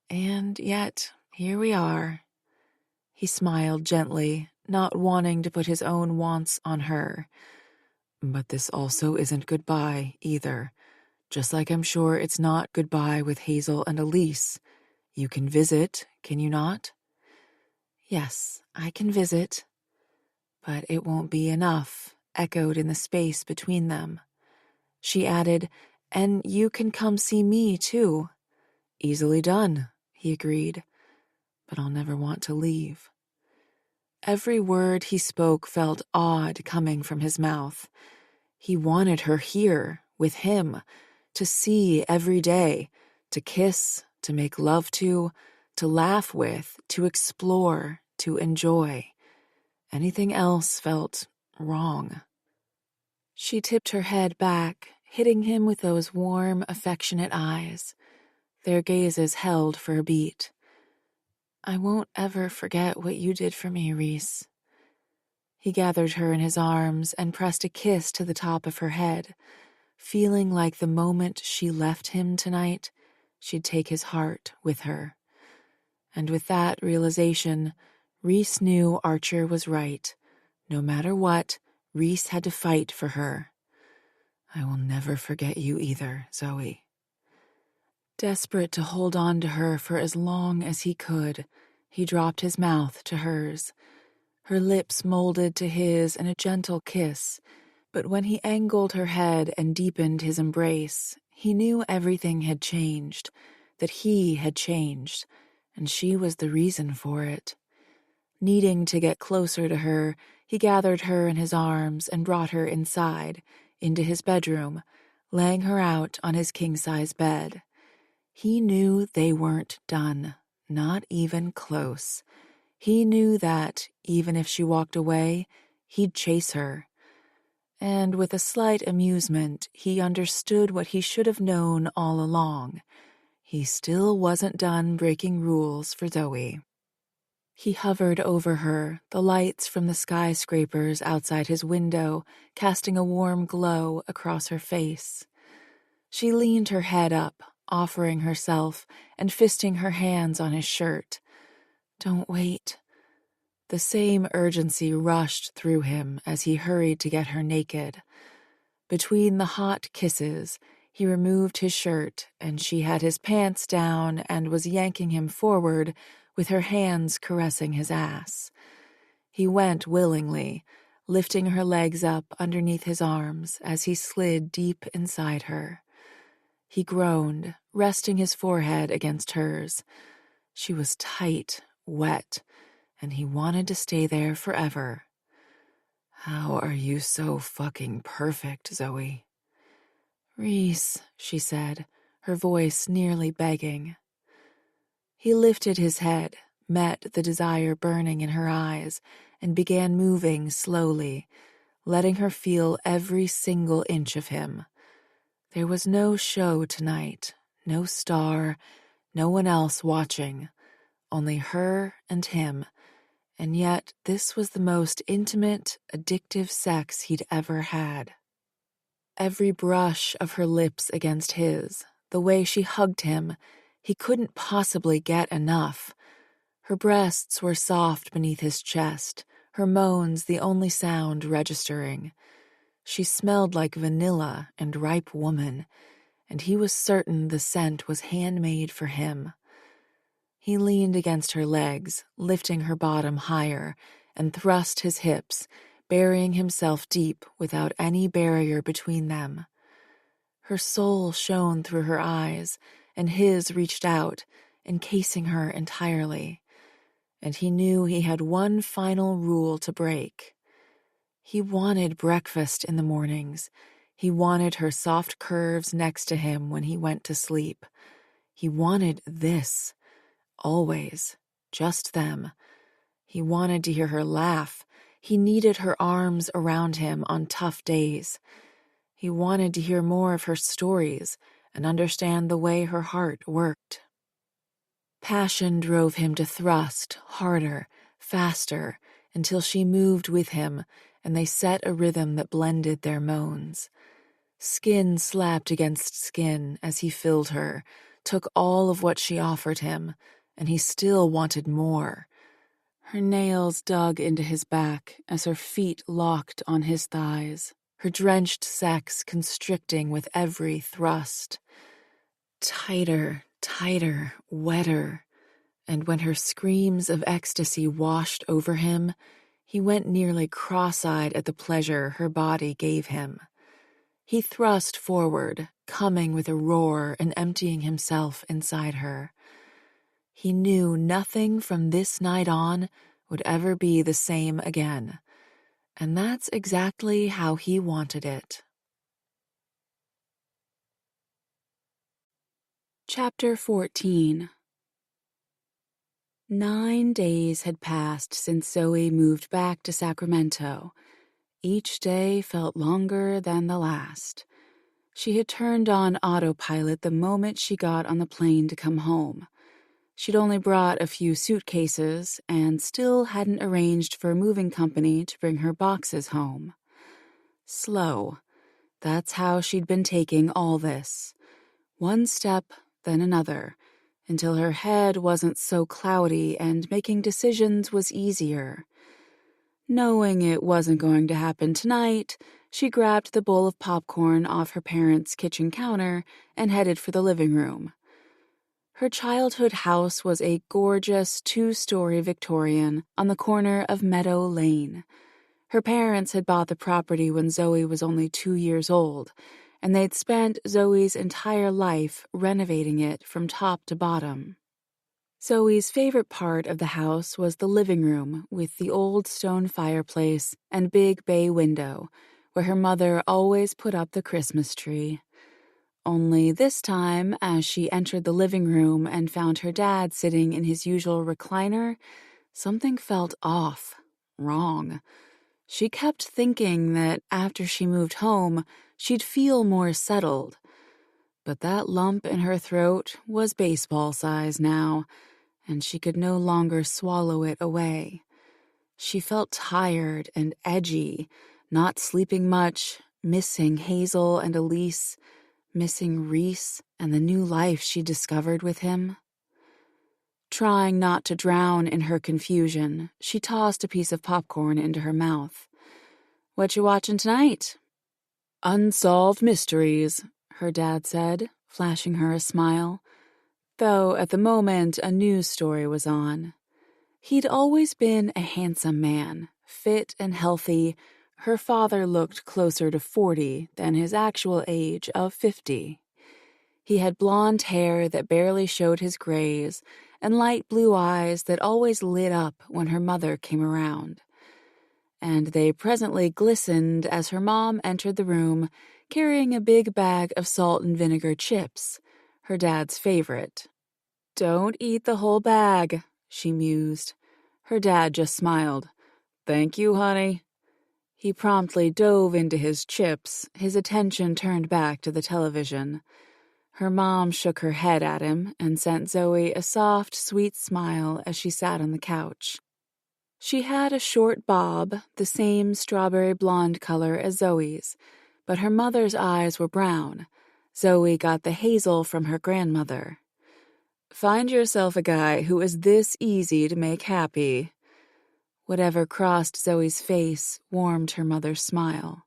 And yet, here we are. He smiled gently, not wanting to put his own wants on her. But this also isn't goodbye, either. Just like I'm sure it's not goodbye with Hazel and Elise. You can visit, can you not? Yes, I can visit. But it won't be enough, echoed in the space between them. She added, and you can come see me, too. Easily done, he agreed. But I'll never want to leave. Every word he spoke felt odd coming from his mouth. He wanted her here, with him, to see every day, to kiss, to make love to laugh with, to explore, to enjoy. Anything else felt wrong. She tipped her head back, hitting him with those warm, affectionate eyes. Their gazes held for a beat. I won't ever forget what you did for me, Reese. He gathered her in his arms and pressed a kiss to the top of her head, feeling like the moment she left him tonight, she'd take his heart with her. And with that realization, Reese knew Archer was right. No matter what, Reese had to fight for her. I will never forget you either, Zoe. Desperate to hold on to her for as long as he could, he dropped his mouth to hers. Her lips molded to his in a gentle kiss, but when he angled her head and deepened his embrace, he knew everything had changed, that he had changed, and she was the reason for it. Needing to get closer to her, he gathered her in his arms and brought her inside, into his bedroom, laying her out on his king-size bed. He knew they weren't done, not even close. He knew that, even if she walked away, he'd chase her. And with a slight amusement, he understood what he should have known all along. He still wasn't done breaking rules for Zoe. He hovered over her, the lights from the skyscrapers outside his window casting a warm glow across her face. She leaned her head up, offering herself and fisting her hands on his shirt. Don't wait. The same urgency rushed through him as he hurried to get her naked. Between the hot kisses, He removed his shirt, and she had his pants down and was yanking him forward with her hands caressing his ass. He went willingly, lifting her legs up underneath his arms as he slid deep inside her. He groaned, resting his forehead against hers. She was tight, wet, and he wanted to stay there forever. "How are you so fucking perfect, Zoe?" "Reese," she said, her voice nearly begging. He lifted his head, met the desire burning in her eyes, and began moving slowly, letting her feel every single inch of him. There was no show tonight, no star, no one else watching, only her and him, and yet this was the most intimate, addictive sex he'd ever had. Every brush of her lips against his, the way she hugged him, he couldn't possibly get enough. Her breasts were soft beneath his chest, her moans the only sound registering. She smelled like vanilla and ripe woman, and he was certain the scent was handmade for him. He leaned against her legs, lifting her bottom higher, and thrust his hips, burying himself deep without any barrier between them. Her soul shone through her eyes, and his reached out, encasing her entirely. And he knew he had one final rule to break. He wanted breakfast in the mornings. He wanted her soft curves next to him when he went to sleep. He wanted this. Always. Just them. He wanted to hear her laugh. He needed her arms around him on tough days. He wanted to hear more of her stories and understand the way her heart worked. Passion drove him to thrust harder, faster, until she moved with him, and they set a rhythm that blended their moans. Skin slapped against skin as he filled her, took all of what she offered him, and he still wanted more. Her nails dug into his back as her feet locked on his thighs, her drenched sex constricting with every thrust. Tighter, tighter, wetter. And when her screams of ecstasy washed over him, he went nearly cross-eyed at the pleasure her body gave him. He thrust forward, coming with a roar and emptying himself inside her. He knew nothing from this night on would ever be the same again, and that's exactly how he wanted it. Chapter 14. 9 days had passed since Zoe moved back to Sacramento. Each day felt longer than the last. She had turned on autopilot the moment she got on the plane to come home. She'd only brought a few suitcases and still hadn't arranged for a moving company to bring her boxes home. Slow. That's how she'd been taking all this. One step, then another, until her head wasn't so cloudy and making decisions was easier. Knowing it wasn't going to happen tonight, she grabbed the bowl of popcorn off her parents' kitchen counter and headed for the living room. Her childhood house was a gorgeous 2-story Victorian on the corner of Meadow Lane. Her parents had bought the property when Zoe was only 2 years old, and they'd spent Zoe's entire life renovating it from top to bottom. Zoe's favorite part of the house was the living room with the old stone fireplace and big bay window, where her mother always put up the Christmas tree. Only this time, as she entered the living room and found her dad sitting in his usual recliner, something felt off, wrong. She kept thinking that after she moved home, she'd feel more settled. But that lump in her throat was baseball size now, and she could no longer swallow it away. She felt tired and edgy, not sleeping much, missing Hazel and Elise, missing Reese and the new life she discovered with him. Trying not to drown in her confusion, she tossed a piece of popcorn into her mouth. "What you watching tonight?" "Unsolved Mysteries." her dad said, flashing her a smile, though at the moment a news story was on. He'd always been a handsome man, fit and healthy. Her father looked closer to 40 than his actual age of 50. He had blonde hair that barely showed his grays and light blue eyes that always lit up when her mother came around. And they presently glistened as her mom entered the room carrying a big bag of salt and vinegar chips, her dad's favorite. "Don't eat the whole bag," she mused. Her dad just smiled. "Thank you, honey." He promptly dove into his chips, his attention turned back to the television. Her mom shook her head at him and sent Zoe a soft, sweet smile as she sat on the couch. She had a short bob, the same strawberry blonde color as Zoe's, but her mother's eyes were brown. Zoe got the hazel from her grandmother. "Find yourself a guy who is this easy to make happy." Whatever crossed Zoe's face warmed her mother's smile.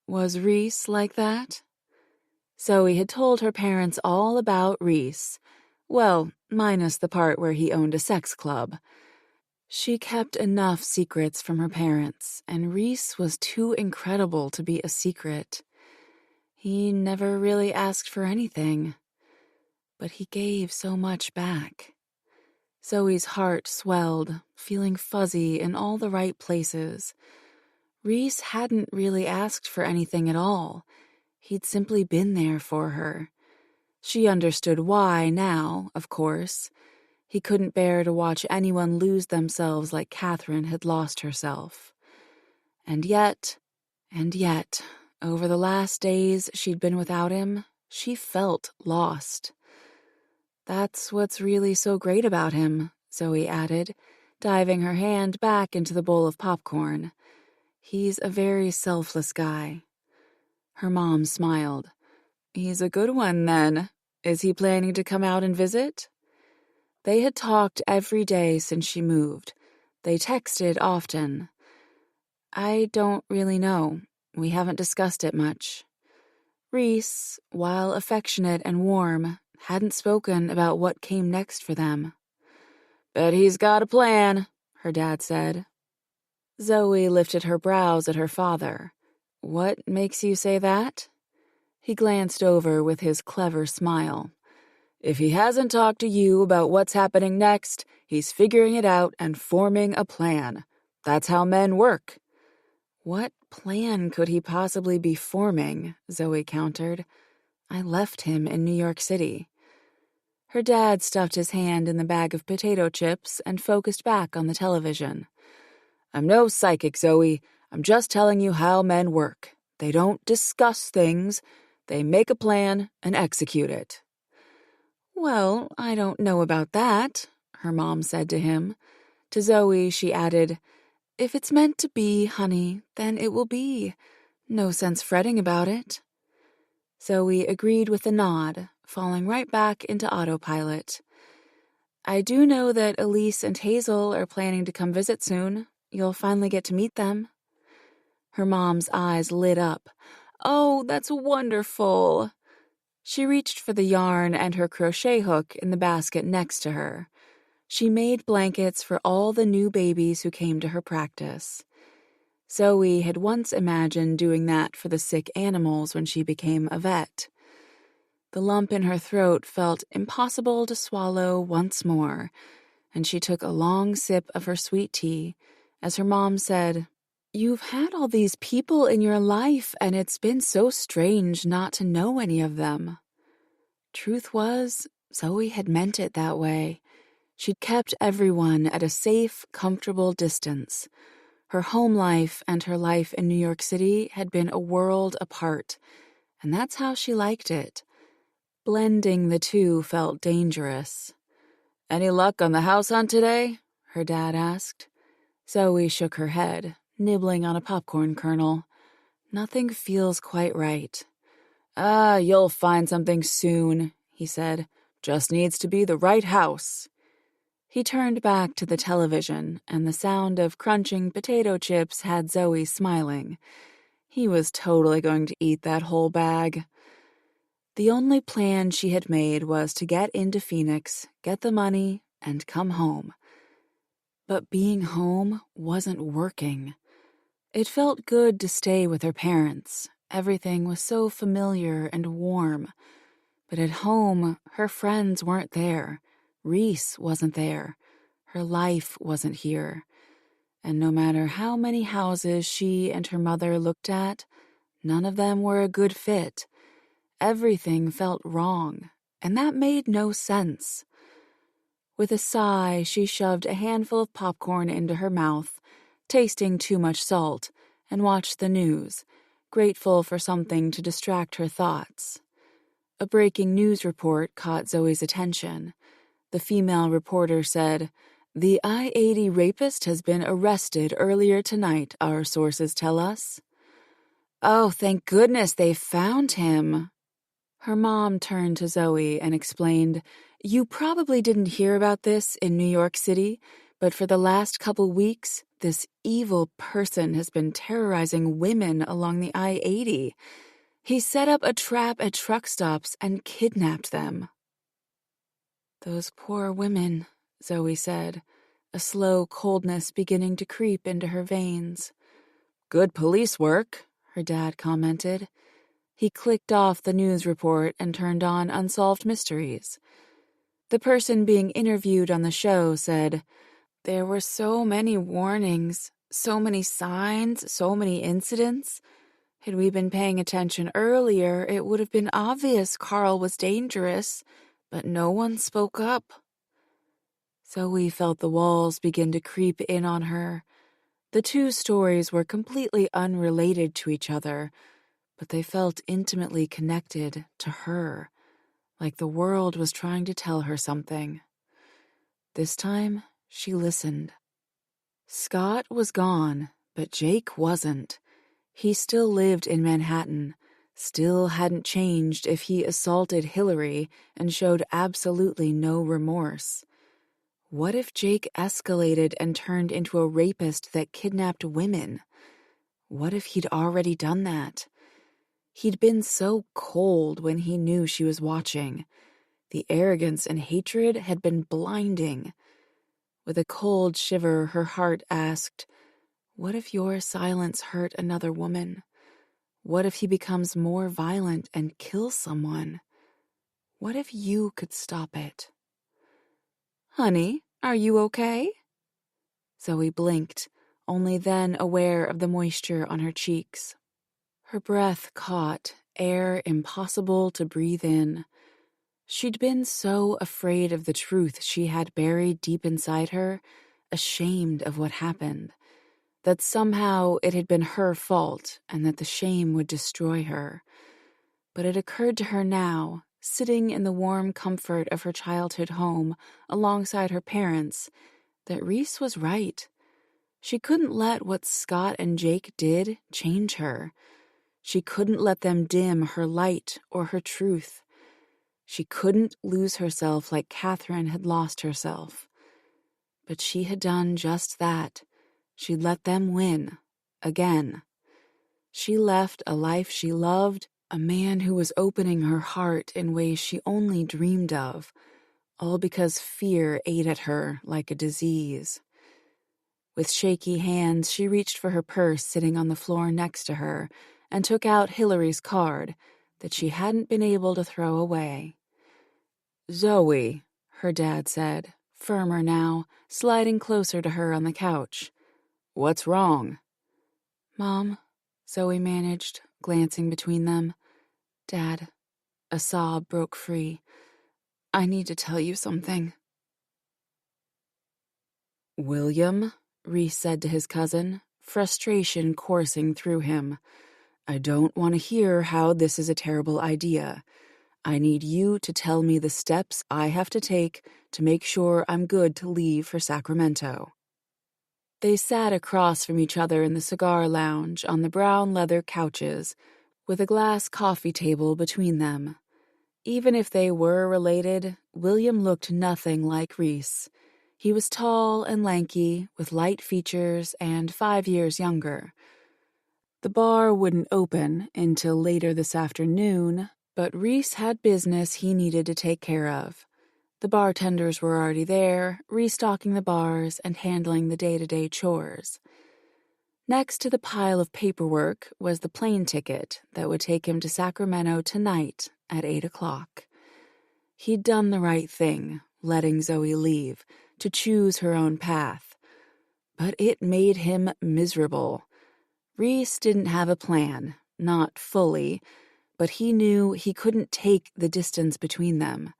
Was Reese like that? Zoe had told her parents all about Reese. Well, minus the part where he owned a sex club. She kept enough secrets from her parents, and Reese was too incredible to be a secret. He never really asked for anything, but he gave so much back. Zoe's heart swelled, feeling fuzzy in all the right places. Reese hadn't really asked for anything at all. He'd simply been there for her. She understood why now, of course. He couldn't bear to watch anyone lose themselves like Catherine had lost herself. And yet, over the last days she'd been without him, she felt lost. "That's what's really so great about him," Zoe added, diving her hand back into the bowl of popcorn. "He's a very selfless guy." Her mom smiled. "He's a good one, then. Is he planning to come out and visit?" They had talked every day since she moved. They texted often. "I don't really know. We haven't discussed it much." Reese, while affectionate and warm, hadn't spoken about what came next for them. "Bet he's got a plan," her dad said. Zoe lifted her brows at her father. "What makes you say that?" He glanced over with his clever smile. "If he hasn't talked to you about what's happening next, he's figuring it out and forming a plan. That's how men work." "What plan could he possibly be forming?" Zoe countered. "I left him in New York City." Her dad stuffed his hand in the bag of potato chips and focused back on the television. "I'm no psychic, Zoe. I'm just telling you how men work. They don't discuss things. They make a plan and execute it." "Well, I don't know about that," her mom said to him. To Zoe, she added, "If it's meant to be, honey, then it will be. No sense fretting about it." Zoe agreed with a nod, falling right back into autopilot. "I do know that Elise and Hazel are planning to come visit soon. You'll finally get to meet them." Her mom's eyes lit up. "Oh, that's wonderful." She reached for the yarn and her crochet hook in the basket next to her. She made blankets for all the new babies who came to her practice. Zoe had once imagined doing that for the sick animals when she became a vet. The lump in her throat felt impossible to swallow once more, and she took a long sip of her sweet tea as her mom said, "You've had all these people in your life, and it's been so strange not to know any of them." Truth was, Zoe had meant it that way. She'd kept everyone at a safe, comfortable distance. Her home life and her life in New York City had been a world apart, and that's how she liked it. Blending the two felt dangerous. "Any luck on the house hunt today?" her dad asked. Zoe shook her head, nibbling on a popcorn kernel. "Nothing feels quite right." You'll find something soon," he said. "Just needs to be the right house." He turned back to the television, and the sound of crunching potato chips had Zoe smiling. He was totally going to eat that whole bag. The only plan she had made was to get into Phoenix, get the money, and come home. But being home wasn't working. It felt good to stay with her parents. Everything was so familiar and warm. But at home, her friends weren't there. Reese wasn't there. Her life wasn't here. And no matter how many houses she and her mother looked at, none of them were a good fit. Everything felt wrong, and that made no sense. With a sigh, she shoved a handful of popcorn into her mouth, tasting too much salt, and watched the news, grateful for something to distract her thoughts. A breaking news report caught Zoe's attention. The female reporter said, "The I-80 rapist has been arrested earlier tonight, our sources tell us." "Oh, thank goodness they found him." Her mom turned to Zoe and explained, "You probably didn't hear about this in New York City, but for the last couple weeks, this evil person has been terrorizing women along the I-80. He set up a trap at truck stops and kidnapped them." "Those poor women," Zoe said, a slow coldness beginning to creep into her veins. "Good police work," her dad commented. He clicked off the news report and turned on Unsolved Mysteries. The person being interviewed on the show said, "There were so many warnings, so many signs, so many incidents. Had we been paying attention earlier, it would have been obvious Carl was dangerous, but no one spoke up." Zoe felt the walls begin to creep in on her. The two stories were completely unrelated to each other, but they felt intimately connected to her, like the world was trying to tell her something. This time, she listened. Scott was gone, but Jake wasn't. He still lived in Manhattan, still hadn't changed if he assaulted Hillary and showed absolutely no remorse. What if Jake escalated and turned into a rapist that kidnapped women? What if he'd already done that? He'd been so cold when he knew she was watching. The arrogance and hatred had been blinding. With a cold shiver, her heart asked, "What if your silence hurt another woman? What if he becomes more violent and kills someone? What if you could stop it?" "Honey, are you okay?" Zoe blinked, only then aware of the moisture on her cheeks. Her breath caught, air impossible to breathe in. She'd been so afraid of the truth she had buried deep inside her, ashamed of what happened, that somehow it had been her fault and that the shame would destroy her. But it occurred to her now, sitting in the warm comfort of her childhood home alongside her parents, that Reese was right. She couldn't let what Scott and Jake did change her. She couldn't let them dim her light or her truth. She couldn't lose herself like Catherine had lost herself. But she had done just that. She'd let them win. Again. She left a life she loved, a man who was opening her heart in ways she only dreamed of, all because fear ate at her like a disease. With shaky hands, she reached for her purse sitting on the floor next to her and took out Hillary's card that she hadn't been able to throw away. "Zoe," her dad said, firmer now, sliding closer to her on the couch. "What's wrong?" "Mom," Zoe managed, glancing between them. "Dad," a sob broke free. "I need to tell you something." "William," Reese said to his cousin, frustration coursing through him. "I don't want to hear how this is a terrible idea. I need you to tell me the steps I have to take to make sure I'm good to leave for Sacramento." They sat across from each other in the cigar lounge on the brown leather couches, with a glass coffee table between them. Even if they were related, William looked nothing like Reese. He was tall and lanky, with light features and 5 years younger. The bar wouldn't open until later this afternoon, But Reese had business he needed to take care of. The bartenders were already there, restocking the bars and handling the day-to-day chores. Next to the pile of paperwork was the plane ticket that would take him to Sacramento tonight at 8 o'clock. He'd done the right thing, letting Zoe leave, to choose her own path. But it made him miserable. Reese didn't have a plan, not fully, but he knew he couldn't take the distance between them.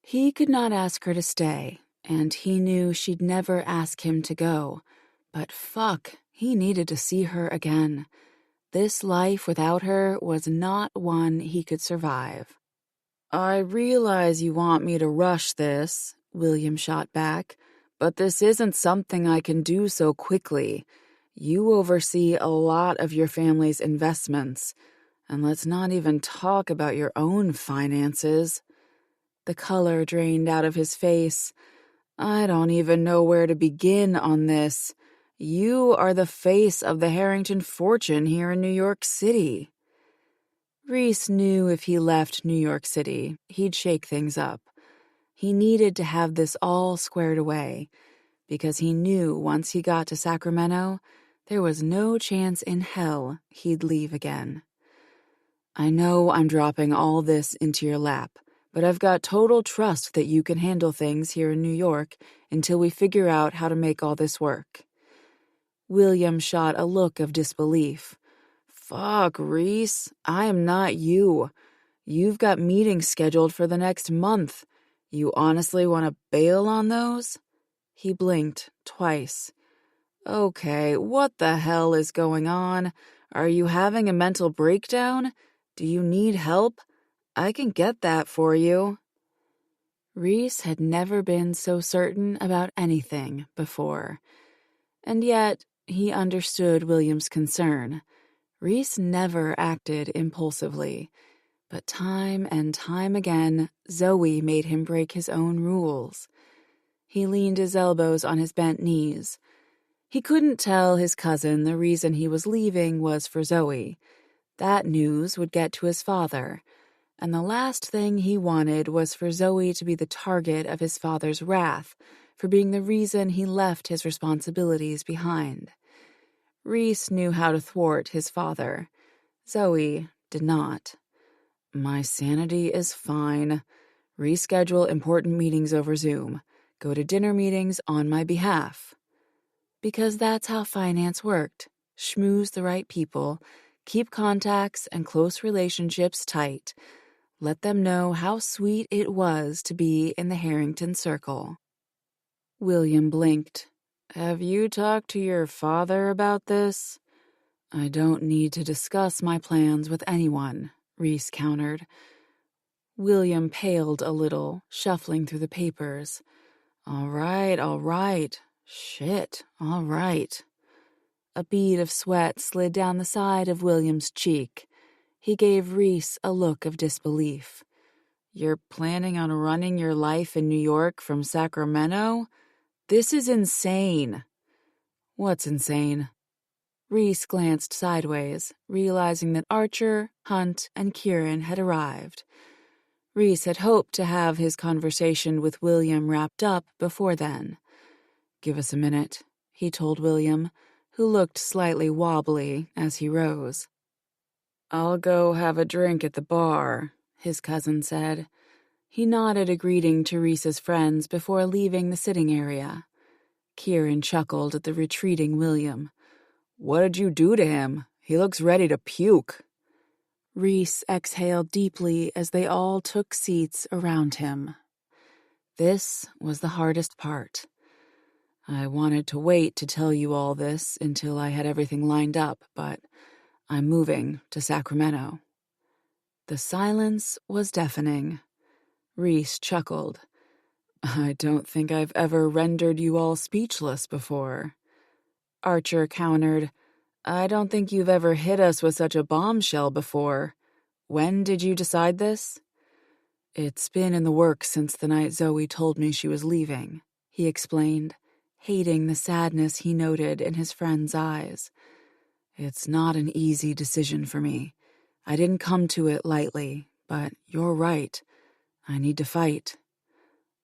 He could not ask her to stay, and he knew she'd never ask him to go. But fuck, he needed to see her again. This life without her was not one he could survive. "I realize you want me to rush this," William shot back, "but this isn't something I can do so quickly. You oversee a lot of your family's investments, and let's not even talk about your own finances." The color drained out of his face. "I don't even know where to begin on this. You are the face of the Harrington fortune here in New York City." Reese knew if he left New York City, he'd shake things up. He needed to have this all squared away, because he knew once he got to Sacramento, there was no chance in hell he'd leave again. "I know I'm dropping all this into your lap, but I've got total trust that you can handle things here in New York until we figure out how to make all this work." William shot a look of disbelief. "Fuck, Reese, I am not you. You've got meetings scheduled for the next month. You honestly want to bail on those?" He blinked twice. "Okay, what the hell is going on? Are you having a mental breakdown? Do you need help? I can get that for you." Reese had never been so certain about anything before. And yet, he understood William's concern. Reese never acted impulsively, but time and time again, Zoe made him break his own rules. He leaned his elbows on his bent knees. He couldn't tell his cousin the reason he was leaving was for Zoe. That news would get to his father, and the last thing he wanted was for Zoe to be the target of his father's wrath for being the reason he left his responsibilities behind. Reese knew how to thwart his father. Zoe did not. "My sanity is fine. Reschedule important meetings over Zoom. Go to dinner meetings on my behalf." Because that's how finance worked. Schmooze the right people, keep contacts and close relationships tight. Let them know how sweet it was to be in the Harrington circle. William blinked. "Have you talked to your father about this?" "I don't need to discuss my plans with anyone," Reese countered. William paled a little, shuffling through the papers. All right. Shit, all right." A bead of sweat slid down the side of William's cheek. He gave Reese a look of disbelief. "You're planning on running your life in New York from Sacramento? This is insane." "What's insane?" Reese glanced sideways, realizing that Archer, Hunt, and Kieran had arrived. Reese had hoped to have his conversation with William wrapped up before then. "Give us a minute," he told William, who looked slightly wobbly as he rose. "I'll go have a drink at the bar," his cousin said. He nodded a greeting to Reese's friends before leaving the sitting area. Kieran chuckled at the retreating William. "What did you do to him? He looks ready to puke." Reese exhaled deeply as they all took seats around him. This was the hardest part. "I wanted to wait to tell you all this until I had everything lined up, but I'm moving to Sacramento." The silence was deafening. Reese chuckled. "I don't think I've ever rendered you all speechless before." Archer countered, "I don't think you've ever hit us with such a bombshell before. When did you decide this?" "It's been in the works since the night Zoe told me she was leaving," he explained, hating the sadness he noted in his friend's eyes. "It's not an easy decision for me. I didn't come to it lightly, But you're right. I need to fight.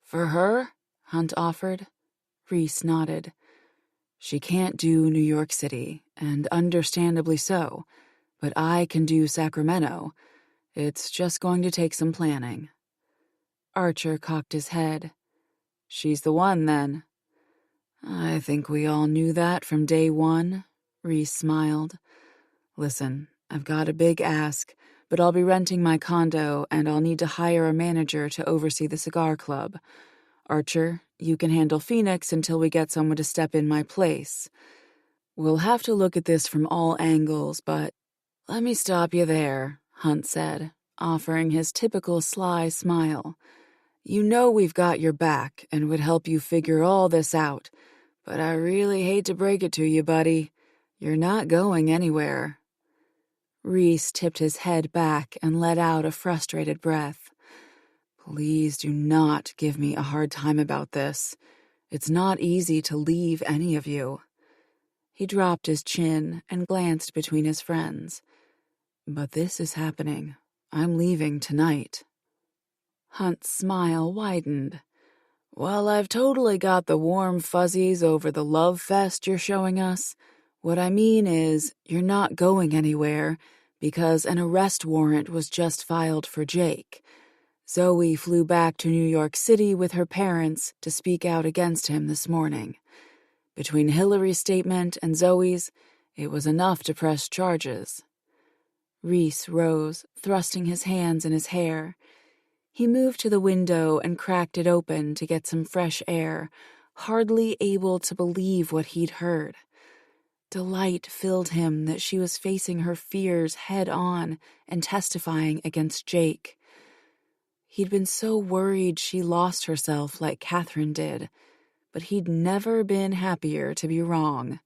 For her? Hunt offered. Reese nodded. She can't do New York City, and understandably so, but I can do Sacramento. It's just going to take some planning. Archer cocked his head. She's the one, then. I think we all knew that from day one, Reese smiled. Listen, I've got a big ask, but I'll be renting my condo and I'll need to hire a manager to oversee the cigar club. Archer, you can handle Phoenix until we get someone to step in my place. We'll have to look at this from all angles, but let me stop you there, Hunt said, offering his typical sly smile. You know we've got your back and would help you figure all this out, but I really hate to break it to you, buddy. You're not going anywhere. Reese tipped his head back and let out a frustrated breath. Please do not give me a hard time about this. It's not easy to leave any of you. He dropped his chin and glanced between his friends. But this is happening. I'm leaving tonight. Hunt's smile widened. Well, I've totally got the warm fuzzies over the love fest you're showing us. What I mean is, you're not going anywhere because an arrest warrant was just filed for Jake. Zoe flew back to New York City with her parents to speak out against him this morning. Between Hillary's statement and Zoe's, it was enough to press charges. Reese rose, thrusting his hands in his hair. He moved to the window and cracked it open to get some fresh air, hardly able to believe what he'd heard. Delight filled him that she was facing her fears head-on and testifying against Jake. He'd been so worried she lost herself like Catherine did, but he'd never been happier to be wrong.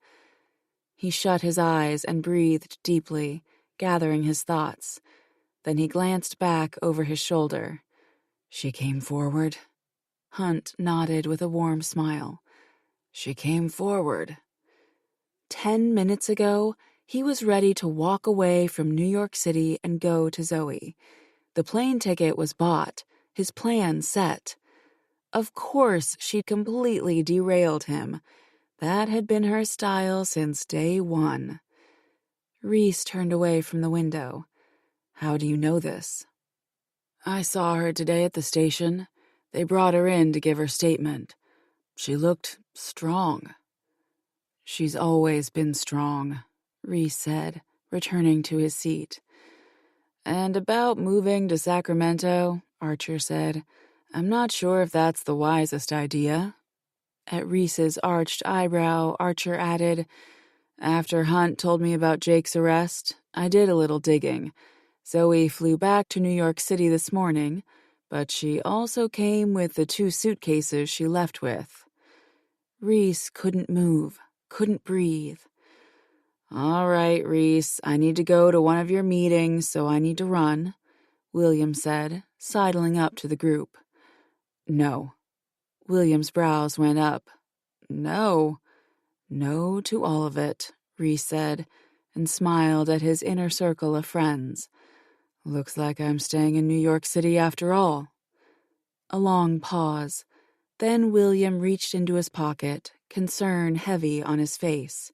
He shut his eyes and breathed deeply, gathering his thoughts. Then he glanced back over his shoulder. She came forward. Hunt nodded with a warm smile. She came forward. 10 minutes ago, he was ready to walk away from New York City and go to Zoe. The plane ticket was bought, his plan set. Of course, she'd completely derailed him. That had been her style since day one. Reese turned away from the window. How do you know this? I saw her today at the station. They brought her in to give her statement. She looked strong. She's always been strong, Reese said, returning to his seat. And about moving to Sacramento, Archer said, I'm not sure if that's the wisest idea. At Reese's arched eyebrow, Archer added, After Hunt told me about Jake's arrest, I did a little digging. Zoe flew back to New York City this morning, but she also came with the 2 suitcases she left with. Reese couldn't move, couldn't breathe. All right, Reese, I need to go to one of your meetings, so I need to run, William said, sidling up to the group. No. William's brows went up. No. No to all of it, Reese said, and smiled at his inner circle of friends. Looks like I'm staying in New York City after all. A long pause. Then William reached into his pocket, concern heavy on his face.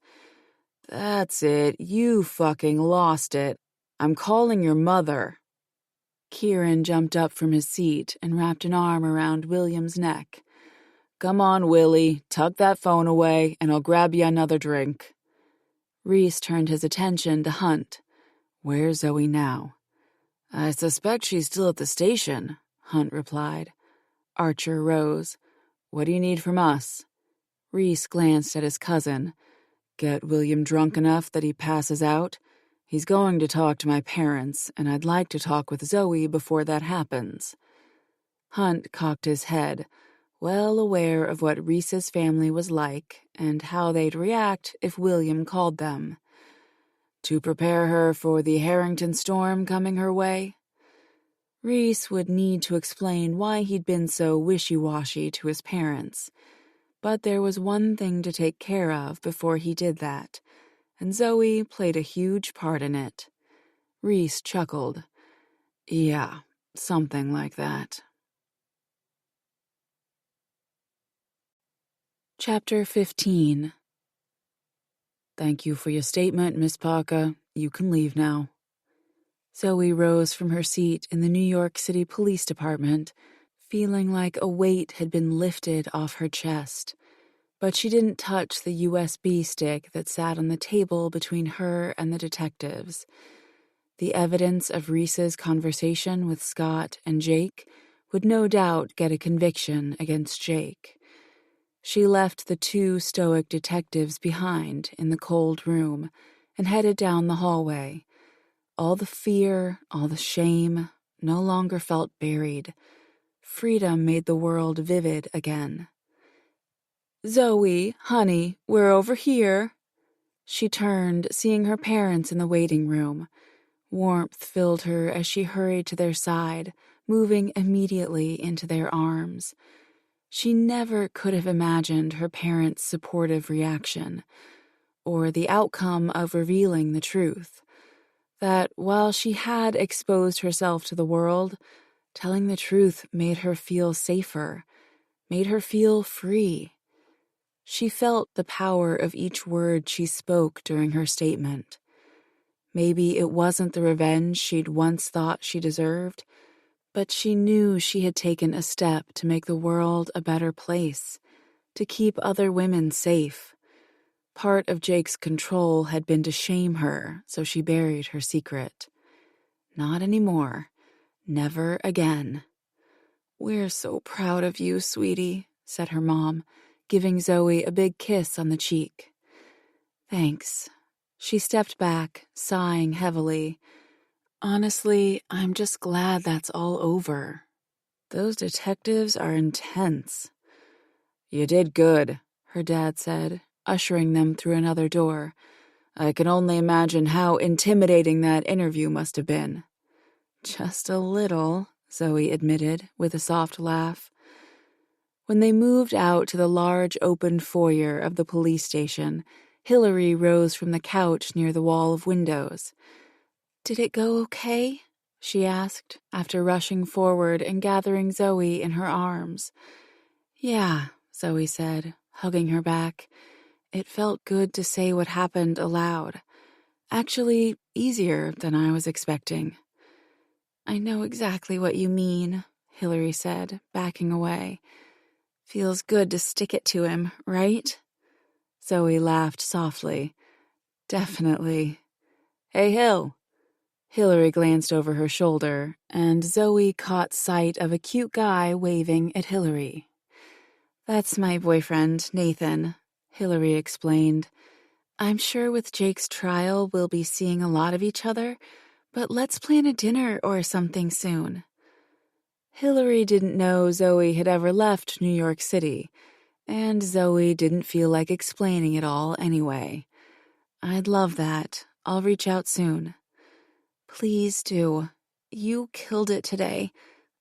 That's it. You fucking lost it. I'm calling your mother. Kieran jumped up from his seat and wrapped an arm around William's neck. Come on, Willie. Tuck that phone away, and I'll grab you another drink. Reese turned his attention to Hunt. Where's Zoe now? I suspect she's still at the station, Hunt replied. Archer rose. What do you need from us? Reese glanced at his cousin. Get William drunk enough that he passes out? He's going to talk to my parents, and I'd like to talk with Zoe before that happens. Hunt cocked his head, well aware of what Reese's family was like and how they'd react if William called them. To prepare her for the Harrington storm coming her way? Reese would need to explain why he'd been so wishy-washy to his parents. But there was one thing to take care of before he did that, and Zoe played a huge part in it. Reese chuckled. Yeah, Something like that. Chapter 15. Thank you for your statement, Miss Parker. You can leave now. Zoe rose from her seat in the New York City Police Department, feeling like a weight had been lifted off her chest. But she didn't touch the USB stick that sat on the table between her and the detectives. The evidence of Reese's conversation with Scott and Jake would no doubt get a conviction against Jake. She left the two stoic detectives behind in the cold room and headed down the hallway. All the fear, all the shame, no longer felt buried. Freedom made the world vivid again. "Zoe, honey, we're over here." She turned, seeing her parents in the waiting room. Warmth filled her as she hurried to their side, moving immediately into their arms. She never could have imagined her parents' supportive reaction, or the outcome of revealing the truth. That while she had exposed herself to the world, telling the truth made her feel safer, made her feel free. She felt the power of each word she spoke during her statement. Maybe it wasn't the revenge she'd once thought she deserved, but she knew she had taken a step to make the world a better place, to keep other women safe. Part of Jake's control had been to shame her, so she buried her secret. Not anymore. Never again. "We're so proud of you, sweetie," said her mom, giving Zoe a big kiss on the cheek. "Thanks." She stepped back, sighing heavily. "Honestly, I'm just glad that's all over. Those detectives are intense." "You did good," her dad said, ushering them through another door. "I can only imagine how intimidating that interview must have been." "Just a little," Zoe admitted, with a soft laugh. When they moved out to the large open foyer of the police station, Hillary rose from the couch near the wall of windows. "Did it go okay?" she asked, after rushing forward and gathering Zoe in her arms. "Yeah," Zoe said, hugging her back. It felt good to say what happened aloud. Actually, easier than I was expecting. "I know exactly what you mean," Hillary said, backing away. "Feels good to stick it to him, right?" Zoe laughed softly. "Definitely." "Hey, Hill." Hillary glanced over her shoulder, and Zoe caught sight of a cute guy waving at Hillary. "That's my boyfriend, Nathan," Hillary explained. "I'm sure with Jake's trial we'll be seeing a lot of each other, but let's plan a dinner or something soon." Hillary didn't know Zoe had ever left New York City, and Zoe didn't feel like explaining it all anyway. "I'd love that. I'll reach out soon." "Please do. You killed it today.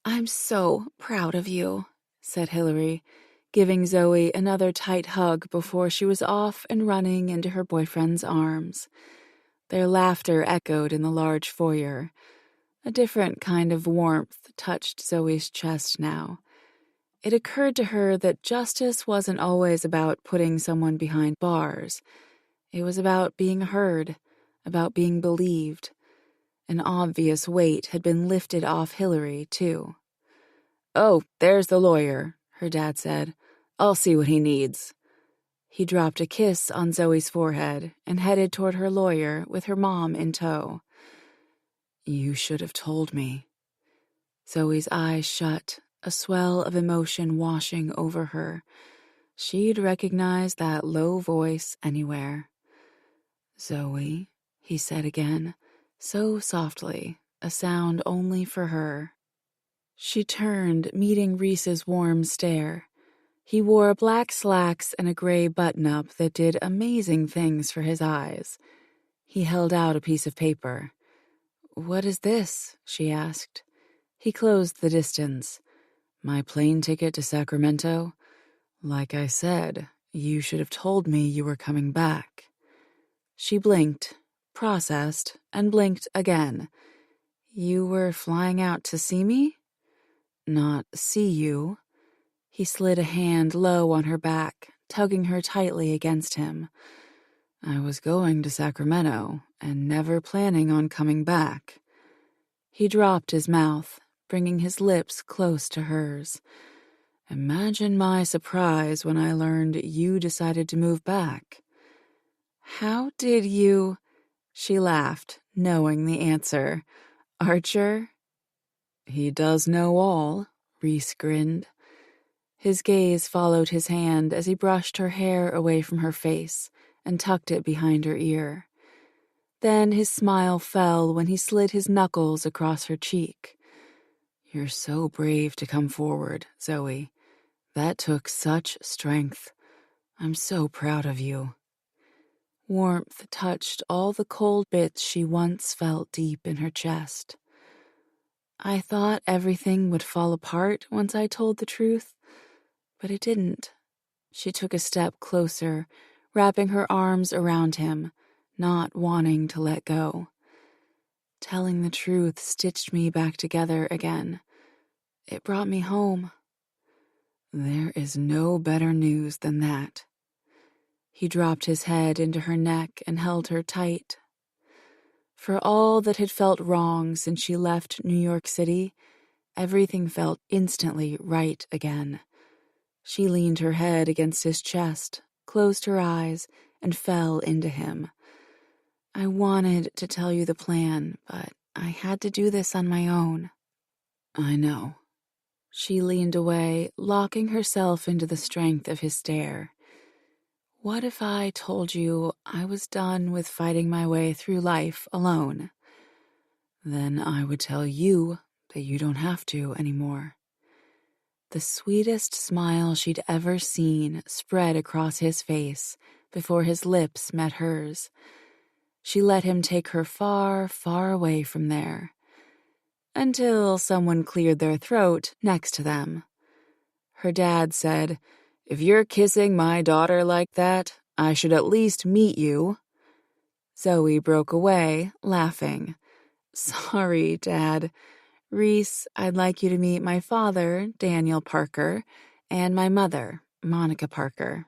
I'm so proud of you," said Hillary, giving Zoe another tight hug before she was off and running into her boyfriend's arms. Their laughter echoed in the large foyer. A different kind of warmth touched Zoe's chest now. It occurred to her that justice wasn't always about putting someone behind bars. It was about being heard, about being believed. An obvious weight had been lifted off Hillary, too. "Oh, there's the lawyer," her dad said. "I'll see what he needs." He dropped a kiss on Zoe's forehead and headed toward her lawyer with her mom in tow. "You should have told me." Zoe's eyes shut, a swell of emotion washing over her. She'd recognize that low voice anywhere. "Zoe," he said again, so softly, a sound only for her. She turned, meeting Reese's warm stare. He wore black slacks and a gray button-up that did amazing things for his eyes. He held out a piece of paper. "What is this?" she asked. He closed the distance. "My plane ticket to Sacramento? Like I said, you should have told me you were coming back." She blinked, processed, and blinked again. You were flying out to see me? Not see you. He slid a hand low on her back, tugging her tightly against him. I was going to Sacramento and never planning on coming back. He dropped his mouth, bringing his lips close to hers. Imagine my surprise when I learned you decided to move back. How did you? She laughed, knowing the answer. Archer? He does know all, Reese grinned. His gaze followed his hand as he brushed her hair away from her face and tucked it behind her ear. Then his smile fell when he slid his knuckles across her cheek. You're so brave to come forward, Zoe. That took such strength. I'm so proud of you. Warmth touched all the cold bits she once felt deep in her chest. I thought everything would fall apart once I told the truth, but it didn't. She took a step closer, wrapping her arms around him, not wanting to let go. Telling the truth stitched me back together again. It brought me home. There is no better news than that. He dropped his head into her neck and held her tight. For all that had felt wrong since she left New York City, everything felt instantly right again. She leaned her head against his chest, closed her eyes, and fell into him. I wanted to tell you the plan, but I had to do this on my own. I know. She leaned away, locking herself into the strength of his stare. What if I told you I was done with fighting my way through life alone? Then I would tell you that you don't have to anymore. The sweetest smile she'd ever seen spread across his face before his lips met hers. She let him take her far, far away from there, until someone cleared their throat next to them. Her dad said, "If you're kissing my daughter like that, I should at least meet you." Zoe broke away, laughing. "Sorry, Dad. Reese, I'd like you to meet my father, Daniel Parker, and my mother, Monica Parker."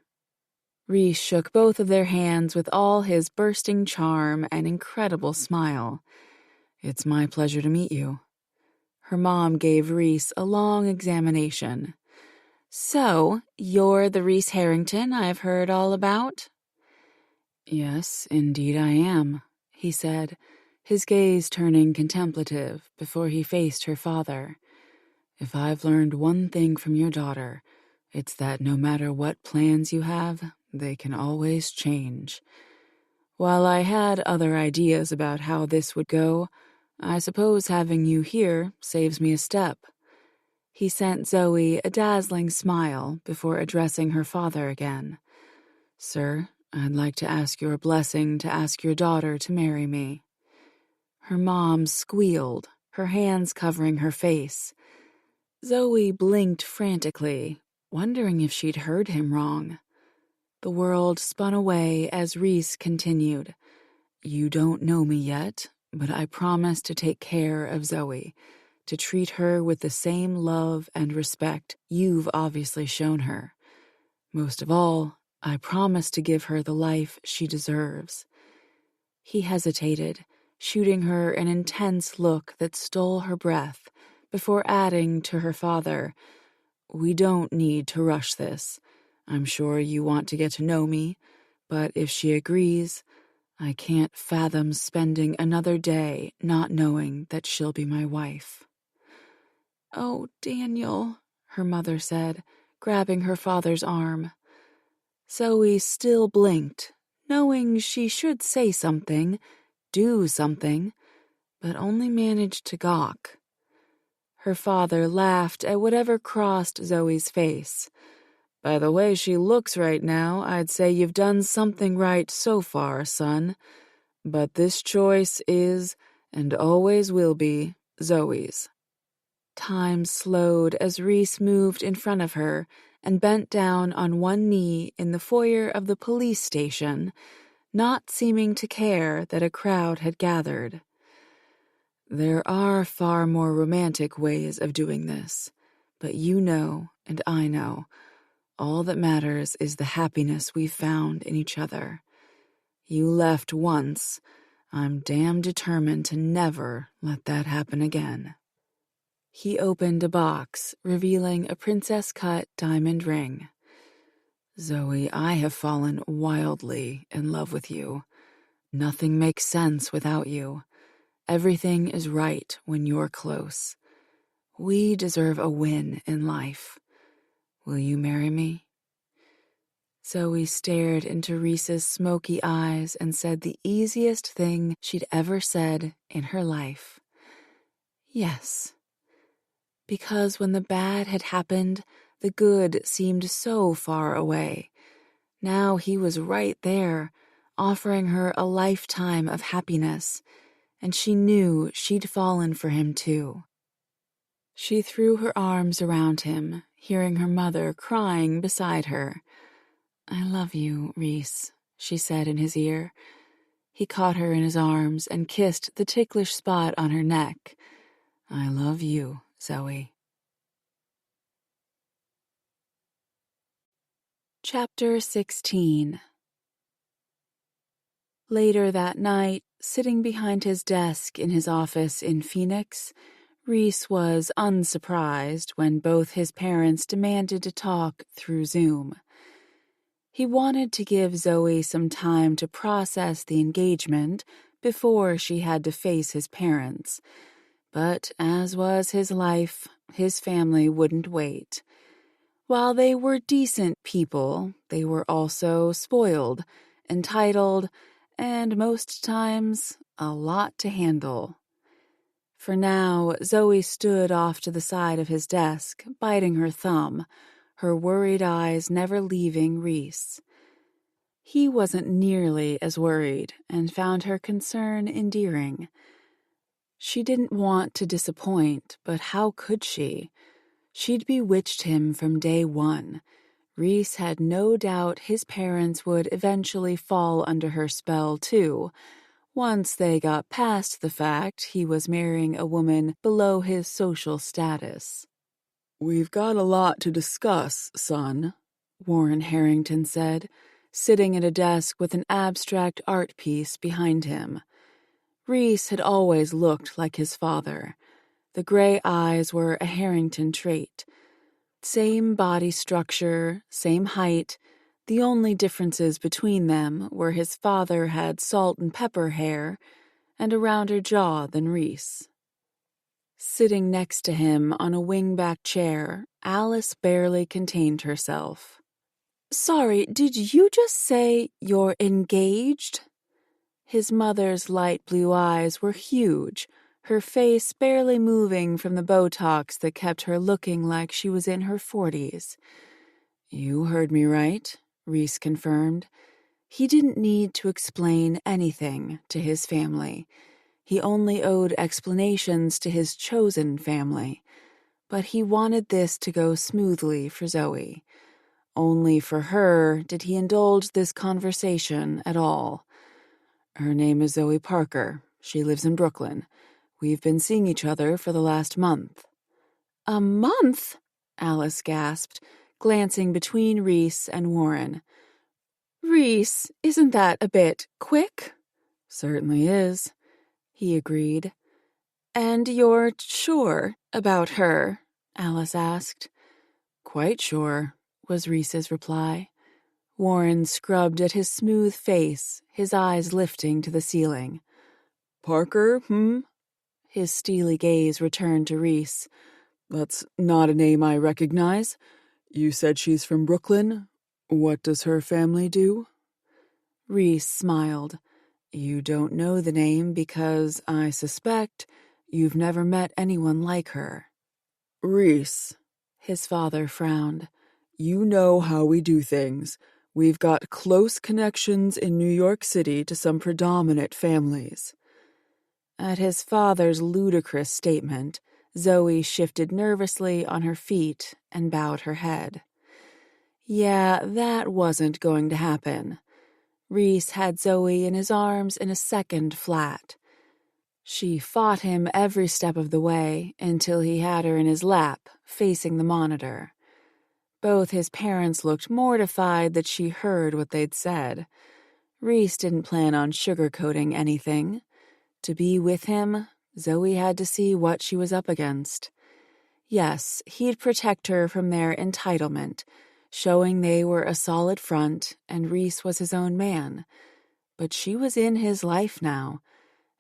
Reese shook both of their hands with all his bursting charm and incredible smile. "It's my pleasure to meet you." Her mom gave Reese a long examination. "So, you're the Reese Harrington I've heard all about?" "Yes, indeed I am," he said, his gaze turning contemplative before he faced her father. "If I've learned one thing from your daughter, it's that no matter what plans you have, they can always change. While I had other ideas about how this would go, I suppose having you here saves me a step." He sent Zoe a dazzling smile before addressing her father again. "Sir, I'd like to ask your blessing to ask your daughter to marry me." Her mom squealed, her hands covering her face. Zoe blinked frantically, wondering if she'd heard him wrong. The world spun away as Reese continued. "You don't know me yet, but I promise to take care of Zoe, to treat her with the same love and respect you've obviously shown her. Most of all, I promise to give her the life she deserves." He hesitated, shooting her an intense look that stole her breath, before adding to her father, "We don't need to rush this. I'm sure you want to get to know me, but if she agrees, I can't fathom spending another day not knowing that she'll be my wife." "Oh, Daniel," her mother said, grabbing her father's arm. Zoe still blinked, knowing she should say something, do something, but only managed to gawk. Her father laughed at whatever crossed Zoe's face. "By the way she looks right now, I'd say you've done something right so far, son. But this choice is, and always will be, Zoe's." Time slowed as Reese moved in front of her and bent down on one knee in the foyer of the police station, not seeming to care that a crowd had gathered. There are far more romantic ways of doing this, but you know, and I know, all that matters is the happiness we've found in each other. You left once. I'm damn determined to never let that happen again." He opened a box, revealing a princess-cut diamond ring. "Zoe, I have fallen wildly in love with you. Nothing makes sense without you. Everything is right when you're close. We deserve a win in life. Will you marry me?" Zoe stared into Reese's smoky eyes and said the easiest thing she'd ever said in her life. Yes. Because when the bad had happened, the good seemed so far away. Now he was right there, offering her a lifetime of happiness, and she knew she'd fallen for him too. She threw her arms around him, hearing her mother crying beside her. "I love you, Reese," she said in his ear. He caught her in his arms and kissed the ticklish spot on her neck. "I love you, Zoe." Chapter 16. Later that night, sitting behind his desk in his office in Phoenix, Reese was unsurprised when both his parents demanded to talk through Zoom. He wanted to give Zoe some time to process the engagement before she had to face his parents. But as was his life, his family wouldn't wait. While they were decent people, they were also spoiled, entitled, and most times a lot to handle. For now, Zoe stood off to the side of his desk, biting her thumb, her worried eyes never leaving Reese. He wasn't nearly as worried and found her concern endearing. She didn't want to disappoint, but how could she? She'd bewitched him from day one. Reese had no doubt his parents would eventually fall under her spell, too, once they got past the fact he was marrying a woman below his social status. "We've got a lot to discuss, son," Warren Harrington said, sitting at a desk with an abstract art piece behind him. Reese had always looked like his father. The gray eyes were a Harrington trait. Same body structure, same height. The only differences between them were his father had salt and pepper hair and a rounder jaw than Reese. Sitting next to him on a wingback chair, Alice barely contained herself. "Sorry, did you just say you're engaged?" His mother's light blue eyes were huge, her face barely moving from the Botox that kept her looking like she was in her 40s. "You heard me right," Reese confirmed. He didn't need to explain anything to his family. He only owed explanations to his chosen family. But he wanted this to go smoothly for Zoe. Only for her did he indulge this conversation at all. "Her name is Zoe Parker. She lives in Brooklyn. We've been seeing each other for the last month." "A month?" Alice gasped, glancing between Reese and Warren. "Reese, isn't that a bit quick?" "Certainly is," he agreed. "And you're sure about her?" Alice asked. "Quite sure," was Reese's reply. Warren scrubbed at his smooth face, his eyes lifting to the ceiling. "Parker, His steely gaze returned to Reese. "That's not a name I recognize. You said she's from Brooklyn. What does her family do?" Reese smiled. "You don't know the name because, I suspect, you've never met anyone like her." "Reese," his father frowned, "you know how we do things. We've got close connections in New York City to some predominant families." At his father's ludicrous statement, Zoe shifted nervously on her feet and bowed her head. Yeah, that wasn't going to happen. Reese had Zoe in his arms in a second flat. She fought him every step of the way until he had her in his lap, facing the monitor. Both his parents looked mortified that she heard what they'd said. Reese didn't plan on sugarcoating anything. To be with him, Zoe had to see what she was up against. Yes, he'd protect her from their entitlement, showing they were a solid front and Reese was his own man. But she was in his life now,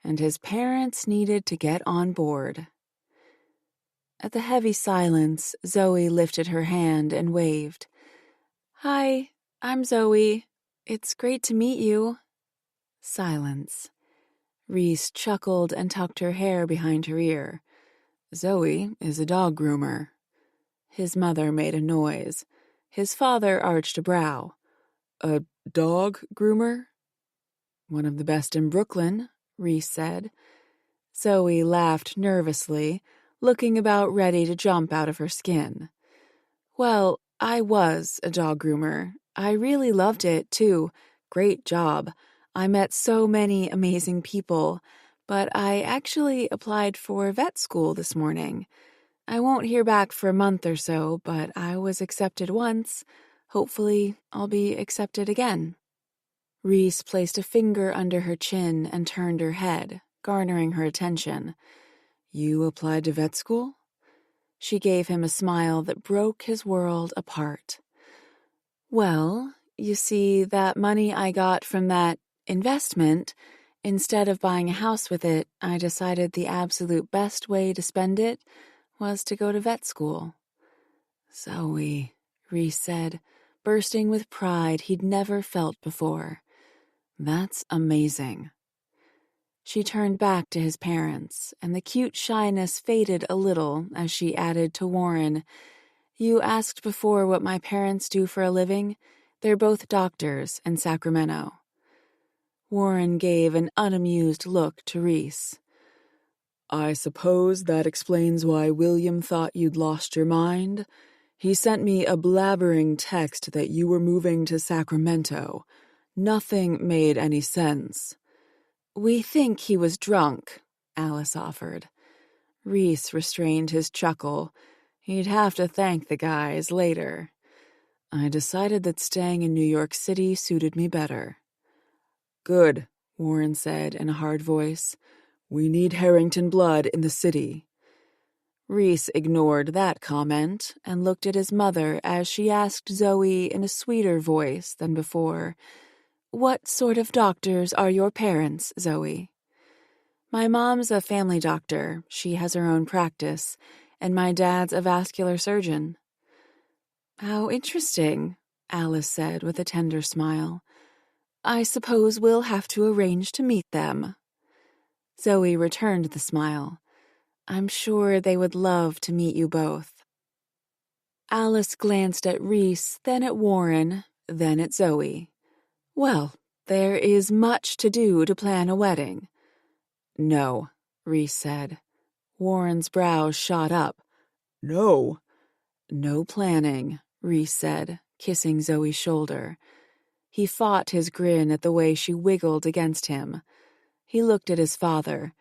and his parents needed to get on board. At the heavy silence, Zoe lifted her hand and waved. "Hi, I'm Zoe. It's great to meet you." Silence. Reese chuckled and tucked her hair behind her ear. "Zoe is a dog groomer." His mother made a noise. His father arched a brow. "A dog groomer?" "One of the best in Brooklyn," Reese said. Zoe laughed nervously, looking about ready to jump out of her skin. "Well, I was a dog groomer. I really loved it, too. Great job. I met so many amazing people, but I actually applied for vet school this morning. I won't hear back for a month or so, but I was accepted once. Hopefully, I'll be accepted again." Reese placed a finger under her chin and turned her head, garnering her attention. "You applied to vet school?" She gave him a smile that broke his world apart. "Well, you see, that money I got from that investment, instead of buying a house with it, I decided the absolute best way to spend it was to go to vet school." "Zoe," Reese said, bursting with pride he'd never felt before. "That's amazing." She turned back to his parents, and the cute shyness faded a little as she added to Warren, "You asked before what my parents do for a living. They're both doctors in Sacramento." Warren gave an unamused look to Reese. "I suppose that explains why William thought you'd lost your mind. He sent me a blabbering text that you were moving to Sacramento. Nothing made any sense." "We think he was drunk," Alice offered. Reese restrained his chuckle. He'd have to thank the guys later. "I decided that staying in New York City suited me better." "Good," Warren said in a hard voice. "We need Harrington blood in the city." Reese ignored that comment and looked at his mother as she asked Zoe in a sweeter voice than before, "What sort of doctors are your parents, Zoe?" "My mom's a family doctor. She has her own practice, and my dad's a vascular surgeon." "How interesting," Alice said with a tender smile. "I suppose we'll have to arrange to meet them." Zoe returned the smile. "I'm sure they would love to meet you both." Alice glanced at Reese, then at Warren, then at Zoe. "Well, there is much to do to plan a wedding." "No," Reese said. Warren's brows shot up. "No." "No planning," Reese said, kissing Zoe's shoulder. He fought his grin at the way she wiggled against him. He looked at his father.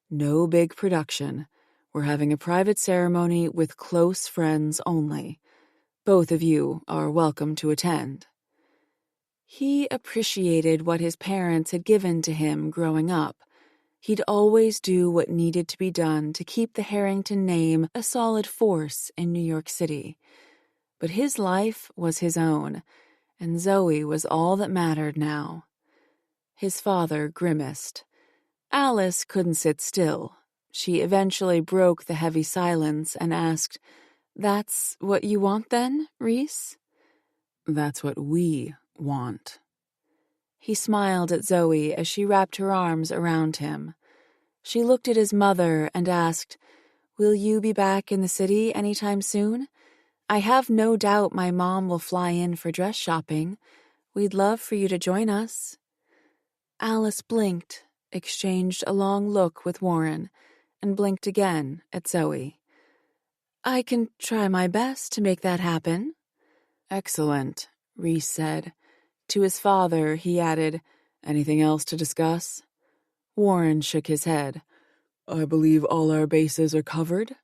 "No big production. We're having a private ceremony with close friends only. Both of you are welcome to attend." He appreciated what his parents had given to him growing up. He'd always do what needed to be done to keep the Harrington name a solid force in New York City. But his life was his own, and Zoe was all that mattered now. His father grimaced. Alice couldn't sit still. She eventually broke the heavy silence and asked, "That's what you want then, Reese?" "That's what we want." He smiled at Zoe as she wrapped her arms around him. She looked at his mother and asked, "Will you be back in the city anytime soon? I have no doubt my mom will fly in for dress shopping. We'd love for you to join us." Alice blinked, exchanged a long look with Warren, and blinked again at Zoe. "I can try my best to make that happen." "Excellent," Reese said. To his father, he added, "Anything else to discuss?" Warren shook his head. I believe all our bases are covered.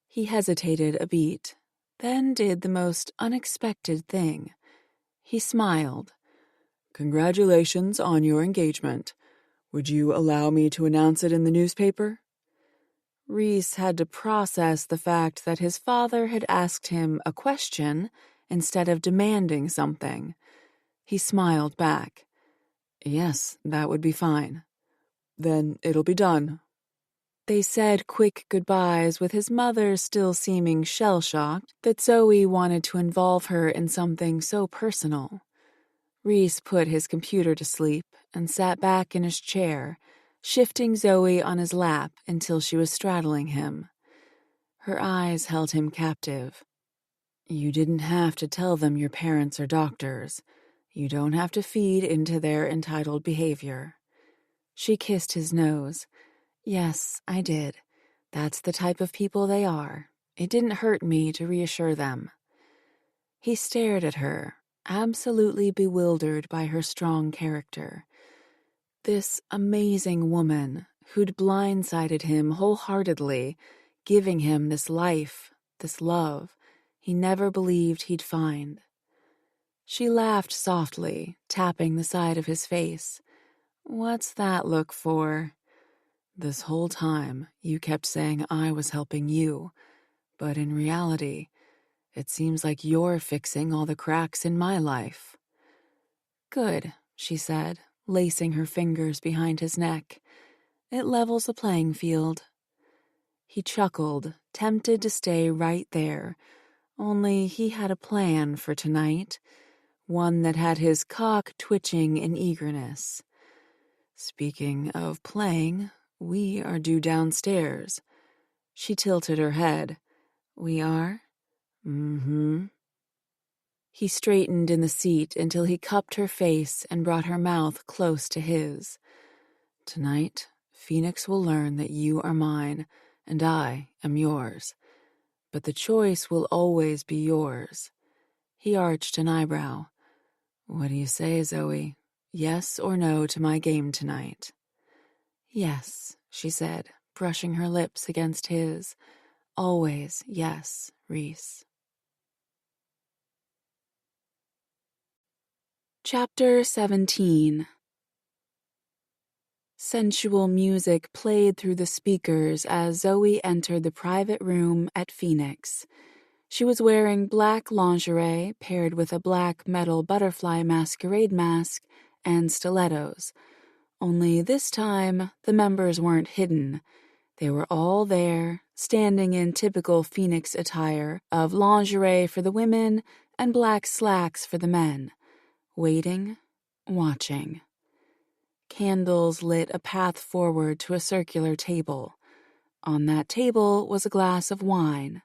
He hesitated a beat, then did the most unexpected thing. He smiled. Congratulations on your engagement. Would you allow me to announce it in the newspaper? Reese had to process the fact that his father had asked him a question instead of demanding something. He smiled back. Yes, that would be fine. Then it'll be done. They said quick goodbyes with his mother still seeming shell-shocked that Zoe wanted to involve her in something so personal. Reese put his computer to sleep and sat back in his chair, shifting Zoe on his lap until she was straddling him. Her eyes held him captive. You didn't have to tell them your parents are doctors. You don't have to feed into their entitled behavior. She kissed his nose. Yes, I did. That's the type of people they are. It didn't hurt me to reassure them. He stared at her, absolutely bewildered by her strong character. This amazing woman who'd blindsided him wholeheartedly, giving him this life, this love he never believed he'd find. She laughed softly, tapping the side of his face. What's that look for? This whole time, you kept saying I was helping you, but in reality, it seems like you're fixing all the cracks in my life. Good, she said, lacing her fingers behind his neck. It levels the playing field. He chuckled, tempted to stay right there, only he had a plan for tonight, one that had his cock twitching in eagerness. Speaking of playing, we are due downstairs. She tilted her head. We are? Mm-hmm. He straightened in the seat until he cupped her face and brought her mouth close to his. Tonight, Phoenix will learn that you are mine and I am yours. But the choice will always be yours. He arched an eyebrow. What do you say, Zoe? Yes or no to my game tonight? Yes, she said, brushing her lips against his. Always yes, Reese. Chapter 17. Sensual music played through the speakers as Zoe entered the private room at Phoenix. She was wearing black lingerie paired with a black metal butterfly masquerade mask and stilettos. Only this time, the members weren't hidden. They were all there, standing in typical Phoenix attire of lingerie for the women and black slacks for the men, waiting, watching. Candles lit a path forward to a circular table. On that table was a glass of wine.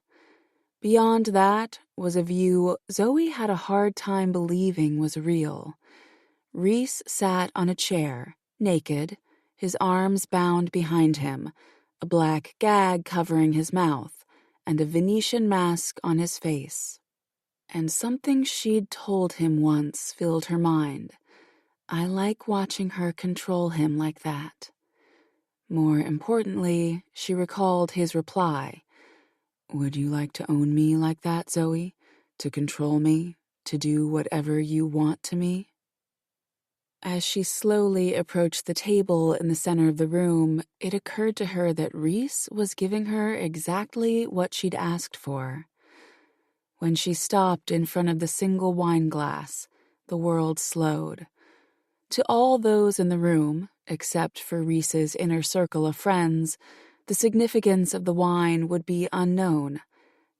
Beyond that was a view Zoe had a hard time believing was real. Reese sat on a chair, naked, his arms bound behind him, a black gag covering his mouth, and a Venetian mask on his face. And something she'd told him once filled her mind. I like watching her control him like that. More importantly, she recalled his reply. Would you like to own me like that, Zoe? To control me? To do whatever you want to me? As she slowly approached the table in the center of the room, it occurred to her that Reese was giving her exactly what she'd asked for. When she stopped in front of the single wine glass, the world slowed. To all those in the room, except for Reese's inner circle of friends, the significance of the wine would be unknown.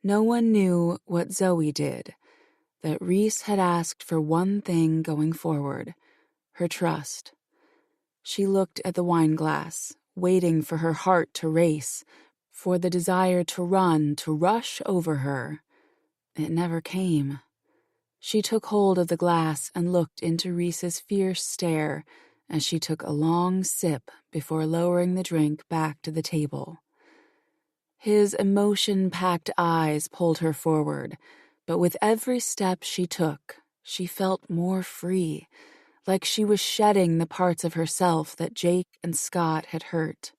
No one knew what Zoe did, that Reese had asked for one thing going forward, her trust. She looked at the wine glass, waiting for her heart to race, for the desire to run, to rush over her. It never came. She took hold of the glass and looked into Reese's fierce stare as she took a long sip before lowering the drink back to the table. His emotion-packed eyes pulled her forward, but with every step she took, she felt more free, like she was shedding the parts of herself that Jake and Scott had hurt.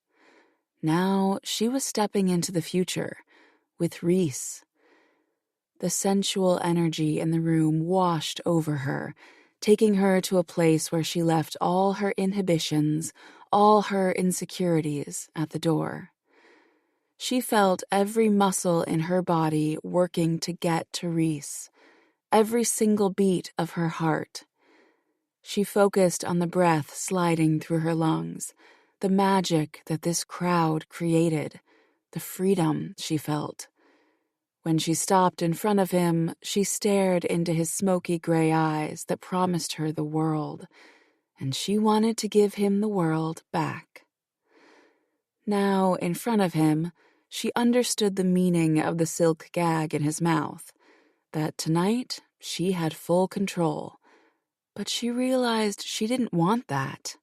Now she was stepping into the future with Reese. The sensual energy in the room washed over her, taking her to a place where she left all her inhibitions, all her insecurities at the door. She felt every muscle in her body working to get to Reese, every single beat of her heart. She focused on the breath sliding through her lungs, the magic that this crowd created, the freedom she felt. When she stopped in front of him, she stared into his smoky gray eyes that promised her the world, and she wanted to give him the world back. Now, in front of him, she understood the meaning of the silk gag in his mouth, that tonight she had full control. But she realized she didn't want that.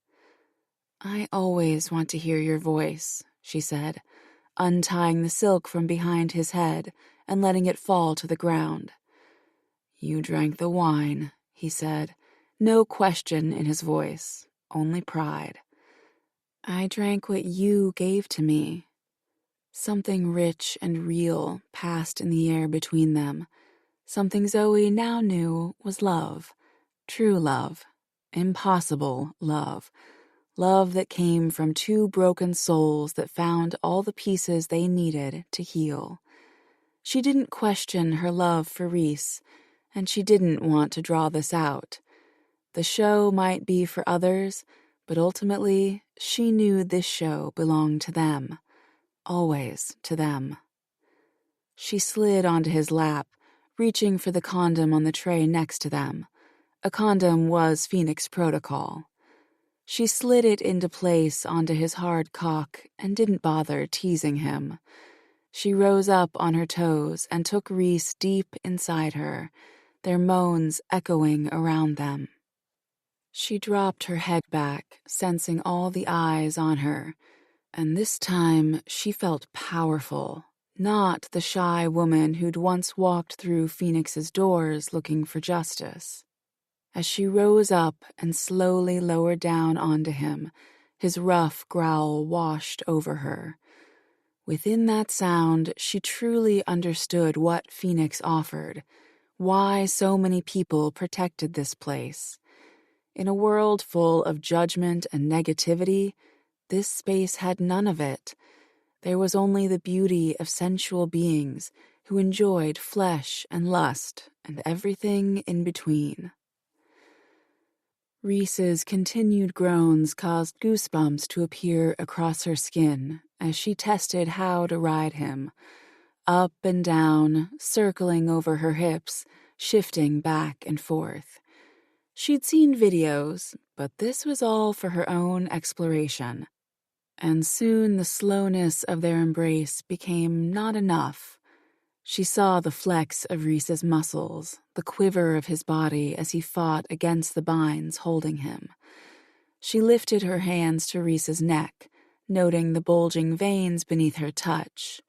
"I always want to hear your voice," she said, untying the silk from behind his head and letting it fall to the ground. "You drank the wine," he said, no question in his voice, only pride. "I drank what you gave to me." Something rich and real passed in the air between them, something Zoe now knew was love. True love, impossible love, love that came from two broken souls that found all the pieces they needed to heal. She didn't question her love for Reese, and she didn't want to draw this out. The show might be for others, but ultimately she knew this show belonged to them, always to them. She slid onto his lap, reaching for the condom on the tray next to them. A condom was Phoenix protocol. She slid it into place onto his hard cock and didn't bother teasing him. She rose up on her toes and took Reese deep inside her, their moans echoing around them. She dropped her head back, sensing all the eyes on her, and this time she felt powerful, not the shy woman who'd once walked through Phoenix's doors looking for justice. As she rose up and slowly lowered down onto him, his rough growl washed over her. Within that sound, she truly understood what Phoenix offered, why so many people protected this place. In a world full of judgment and negativity, this space had none of it. There was only the beauty of sensual beings who enjoyed flesh and lust and everything in between. Reese's continued groans caused goosebumps to appear across her skin as she tested how to ride him, up and down, circling over her hips, shifting back and forth. She'd seen videos, but this was all for her own exploration. And soon the slowness of their embrace became not enough. She saw the flex of Reese's muscles, the quiver of his body as he fought against the binds holding him. She lifted her hands to Reese's neck, noting the bulging veins beneath her touch.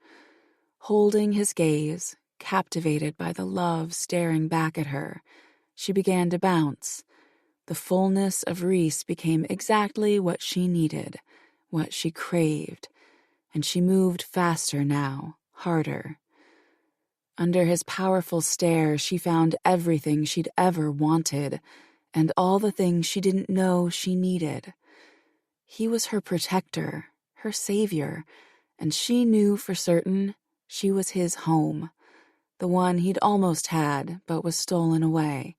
Holding his gaze, captivated by the love staring back at her, she began to bounce. The fullness of Reese became exactly what she needed, what she craved, and she moved faster now, harder. Under his powerful stare, she found everything she'd ever wanted, and all the things she didn't know she needed. He was her protector, her savior, and she knew for certain she was his home, the one he'd almost had but was stolen away,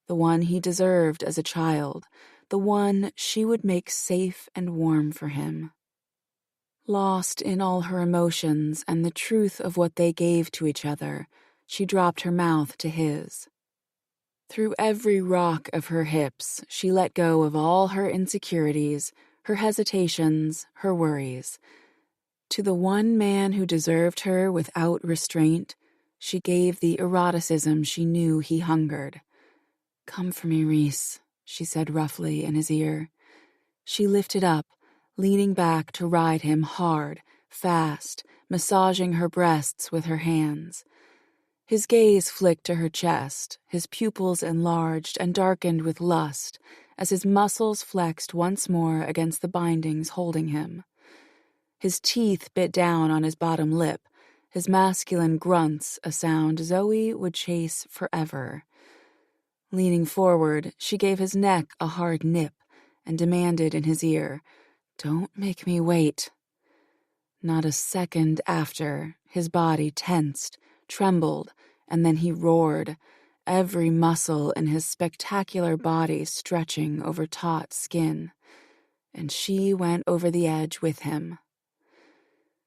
the one he deserved as a child, the one she would make safe and warm for him. Lost in all her emotions and the truth of what they gave to each other, she dropped her mouth to his. Through every rock of her hips, she let go of all her insecurities, her hesitations, her worries. To the one man who deserved her without restraint, she gave the eroticism she knew he hungered. "Come for me, Reese," she said roughly in his ear. She lifted up, leaning back to ride him hard, fast, massaging her breasts with her hands. His gaze flicked to her chest, his pupils enlarged and darkened with lust as his muscles flexed once more against the bindings holding him. His teeth bit down on his bottom lip, his masculine grunts a sound Zoe would chase forever. Leaning forward, she gave his neck a hard nip and demanded in his ear, "Don't make me wait." Not a second after, his body tensed, trembled, and then he roared, every muscle in his spectacular body stretching over taut skin. And she went over the edge with him.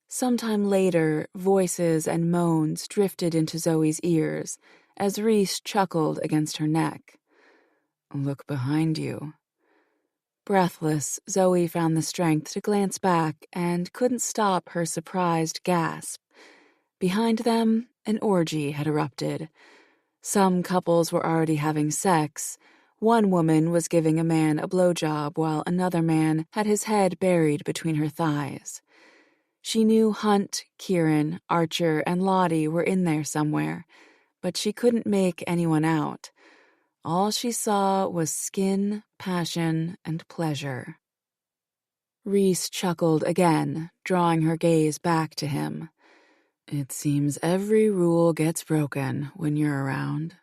Sometime later, voices and moans drifted into Zoe's ears as Reese chuckled against her neck. "Look behind you." Breathless, Zoe found the strength to glance back and couldn't stop her surprised gasp. Behind them, an orgy had erupted. Some couples were already having sex. One woman was giving a man a blowjob while another man had his head buried between her thighs. She knew Hunt, Kieran, Archer, and Lottie were in there somewhere, but she couldn't make anyone out. All she saw was skin, passion, and pleasure. Reese chuckled again, drawing her gaze back to him. "It seems every rule gets broken when you're around."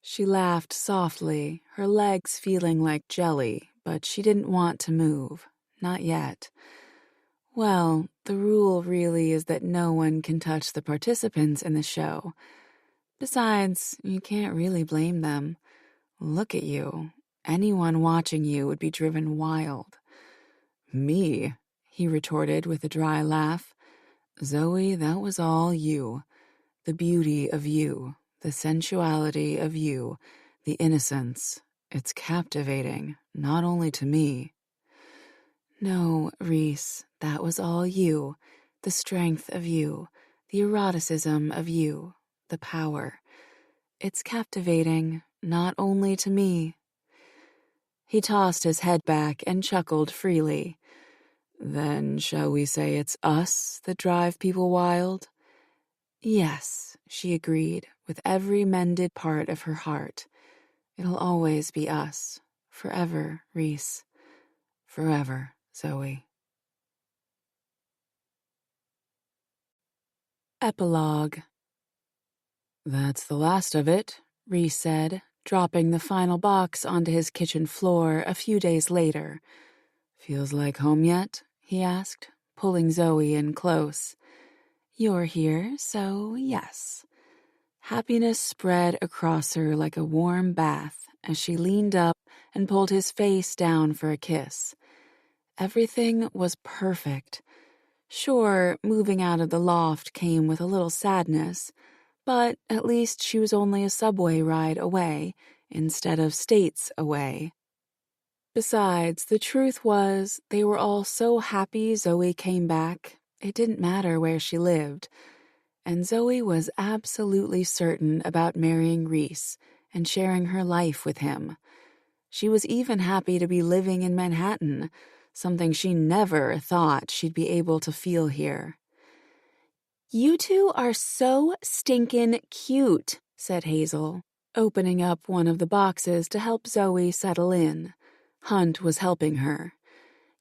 She laughed softly, her legs feeling like jelly, but she didn't want to move. Not yet. Well, the rule really is that no one can touch the participants in the show. Besides, you can't really blame them. Look at you. Anyone watching you would be driven wild. "Me?" he retorted with a dry laugh. "Zoe, that was all you. The beauty of you, the sensuality of you, the innocence. It's captivating, not only to me." "No, Reese, that was all you. The strength of you, the eroticism of you, the power. It's captivating, not only to me." He tossed his head back and chuckled freely. "Then shall we say it's us that drive people wild?" "Yes," she agreed, with every mended part of her heart. "It'll always be us. Forever, Reese. Forever, Zoe." Epilogue. "That's the last of it," Reese said, dropping the final box onto his kitchen floor a few days later. "Feels like home yet?" he asked, pulling Zoe in close. "You're here, so yes." Happiness spread across her like a warm bath as she leaned up and pulled his face down for a kiss. Everything was perfect. Sure, moving out of the loft came with a little sadness, but at least she was only a subway ride away instead of states away. Besides, the truth was, they were all so happy Zoe came back, it didn't matter where she lived. And Zoe was absolutely certain about marrying Reese and sharing her life with him. She was even happy to be living in Manhattan, something she never thought she'd be able to feel here. "You two are so stinkin' cute," said Hazel, opening up one of the boxes to help Zoe settle in. Hunt was helping her.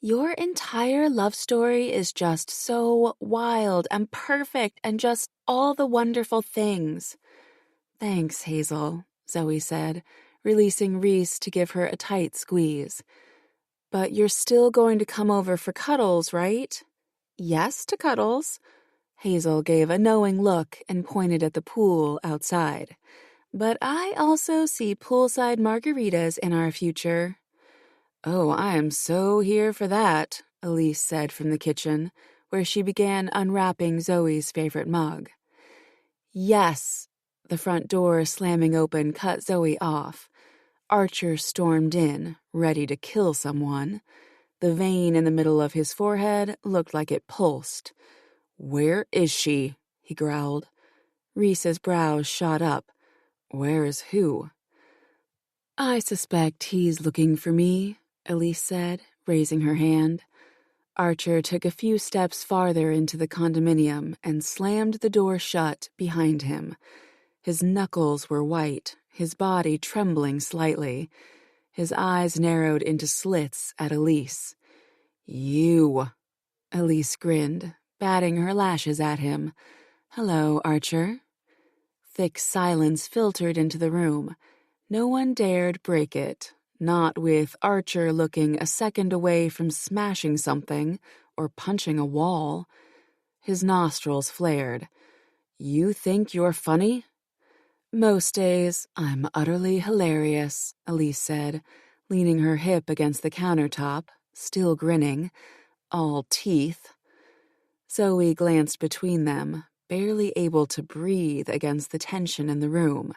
"Your entire love story is just so wild and perfect and just all the wonderful things." "Thanks, Hazel," Zoe said, releasing Reese to give her a tight squeeze. "But you're still going to come over for cuddles, right?" "Yes to cuddles." Hazel gave a knowing look and pointed at the pool outside. "But I also see poolside margaritas in our future." "Oh, I am so here for that," Elise said from the kitchen, where she began unwrapping Zoe's favorite mug. "Yes." The front door slamming open cut Zoe off. Archer stormed in, ready to kill someone. The vein in the middle of his forehead looked like it pulsed. "Where is she?" he growled. Reese's brows shot up. "Where is who?" "I suspect he's looking for me," Elise said, raising her hand. Archer took a few steps farther into the condominium and slammed the door shut behind him. His knuckles were white, his body trembling slightly. His eyes narrowed into slits at Elise. "You." Elise grinned, batting her lashes at him. "Hello, Archer." Thick silence filtered into the room. No one dared break it, not with Archer looking a second away from smashing something or punching a wall. His nostrils flared. "You think you're funny?" "Most days, I'm utterly hilarious," Elise said, leaning her hip against the countertop, still grinning, all teeth. Zoe glanced between them, barely able to breathe against the tension in the room.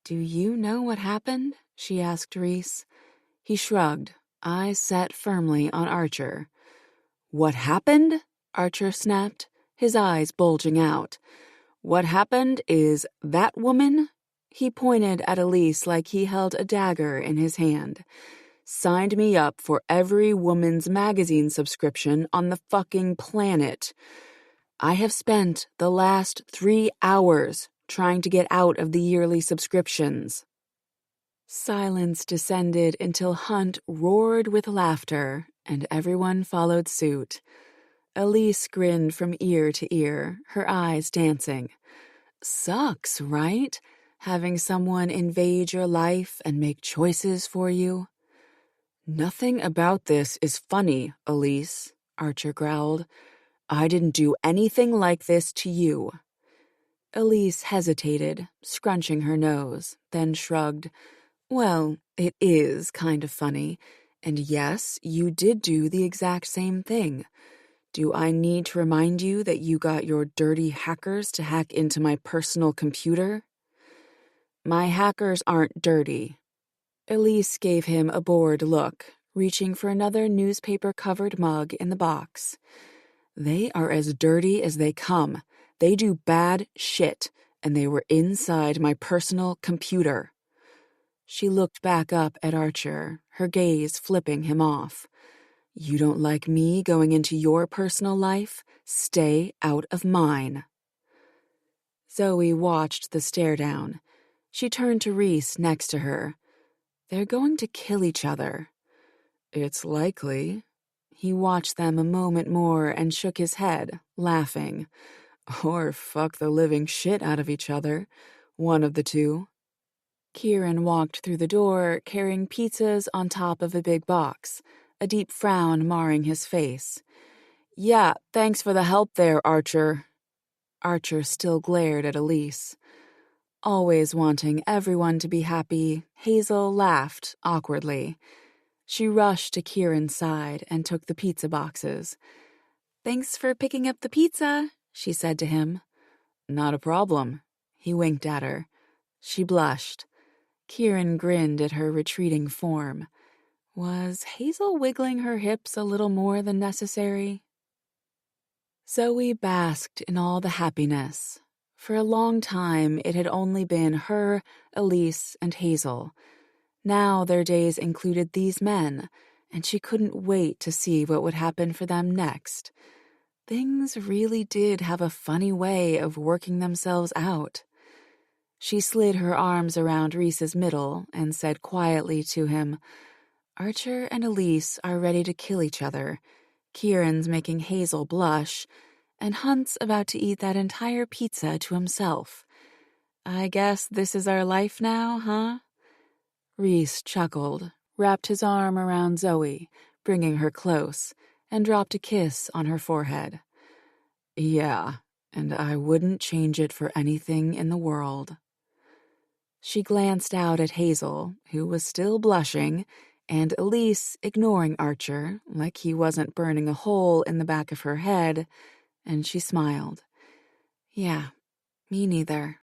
"Do you know what happened?" she asked Reese. He shrugged, eyes set firmly on Archer. "What happened?" Archer snapped, his eyes bulging out. "What happened is that woman," he pointed at Elise like he held a dagger in his hand, "signed me up for every woman's magazine subscription on the fucking planet. I have spent the last 3 hours trying to get out of the yearly subscriptions." Silence descended until Hunt roared with laughter, and everyone followed suit. Elise grinned from ear to ear, her eyes dancing. "Sucks, right? Having someone invade your life and make choices for you." "Nothing about this is funny, Elise," Archer growled. "I didn't do anything like this to you." Elise hesitated, scrunching her nose, then shrugged. "Well, it is kind of funny, and yes, you did do the exact same thing. Do I need to remind you that you got your dirty hackers to hack into my personal computer?" "My hackers aren't dirty." Elise gave him a bored look, reaching for another newspaper-covered mug in the box. "They are as dirty as they come. They do bad shit, and they were inside my personal computer." She looked back up at Archer, her gaze flipping him off. "You don't like me going into your personal life? Stay out of mine." Zoe watched the stare down. She turned to Reese next to her. "They're going to kill each other." "It's likely." He watched them a moment more and shook his head, laughing. "Or fuck the living shit out of each other. One of the two." Kieran walked through the door, carrying pizzas on top of a big box, a deep frown marring his face. "Yeah, thanks for the help there, Archer." Archer still glared at Elise. Always wanting everyone to be happy, Hazel laughed awkwardly. She rushed to Kieran's side and took the pizza boxes. "Thanks for picking up the pizza," she said to him. "Not a problem." He winked at her. She blushed. Kieran grinned at her retreating form. Was Hazel wiggling her hips a little more than necessary? Zoe basked in all the happiness. For a long time, it had only been her, Elise, and Hazel. Now their days included these men, and she couldn't wait to see what would happen for them next. Things really did have a funny way of working themselves out. She slid her arms around Reese's middle and said quietly to him, "Archer and Elise are ready to kill each other. Kieran's making Hazel blush, and Hunt's about to eat that entire pizza to himself. I guess this is our life now, huh?" Reese chuckled, wrapped his arm around Zoe, bringing her close, and dropped a kiss on her forehead. "Yeah, and I wouldn't change it for anything in the world." She glanced out at Hazel, who was still blushing, and Elise ignoring Archer like he wasn't burning a hole in the back of her head, and she smiled. "Yeah, me neither."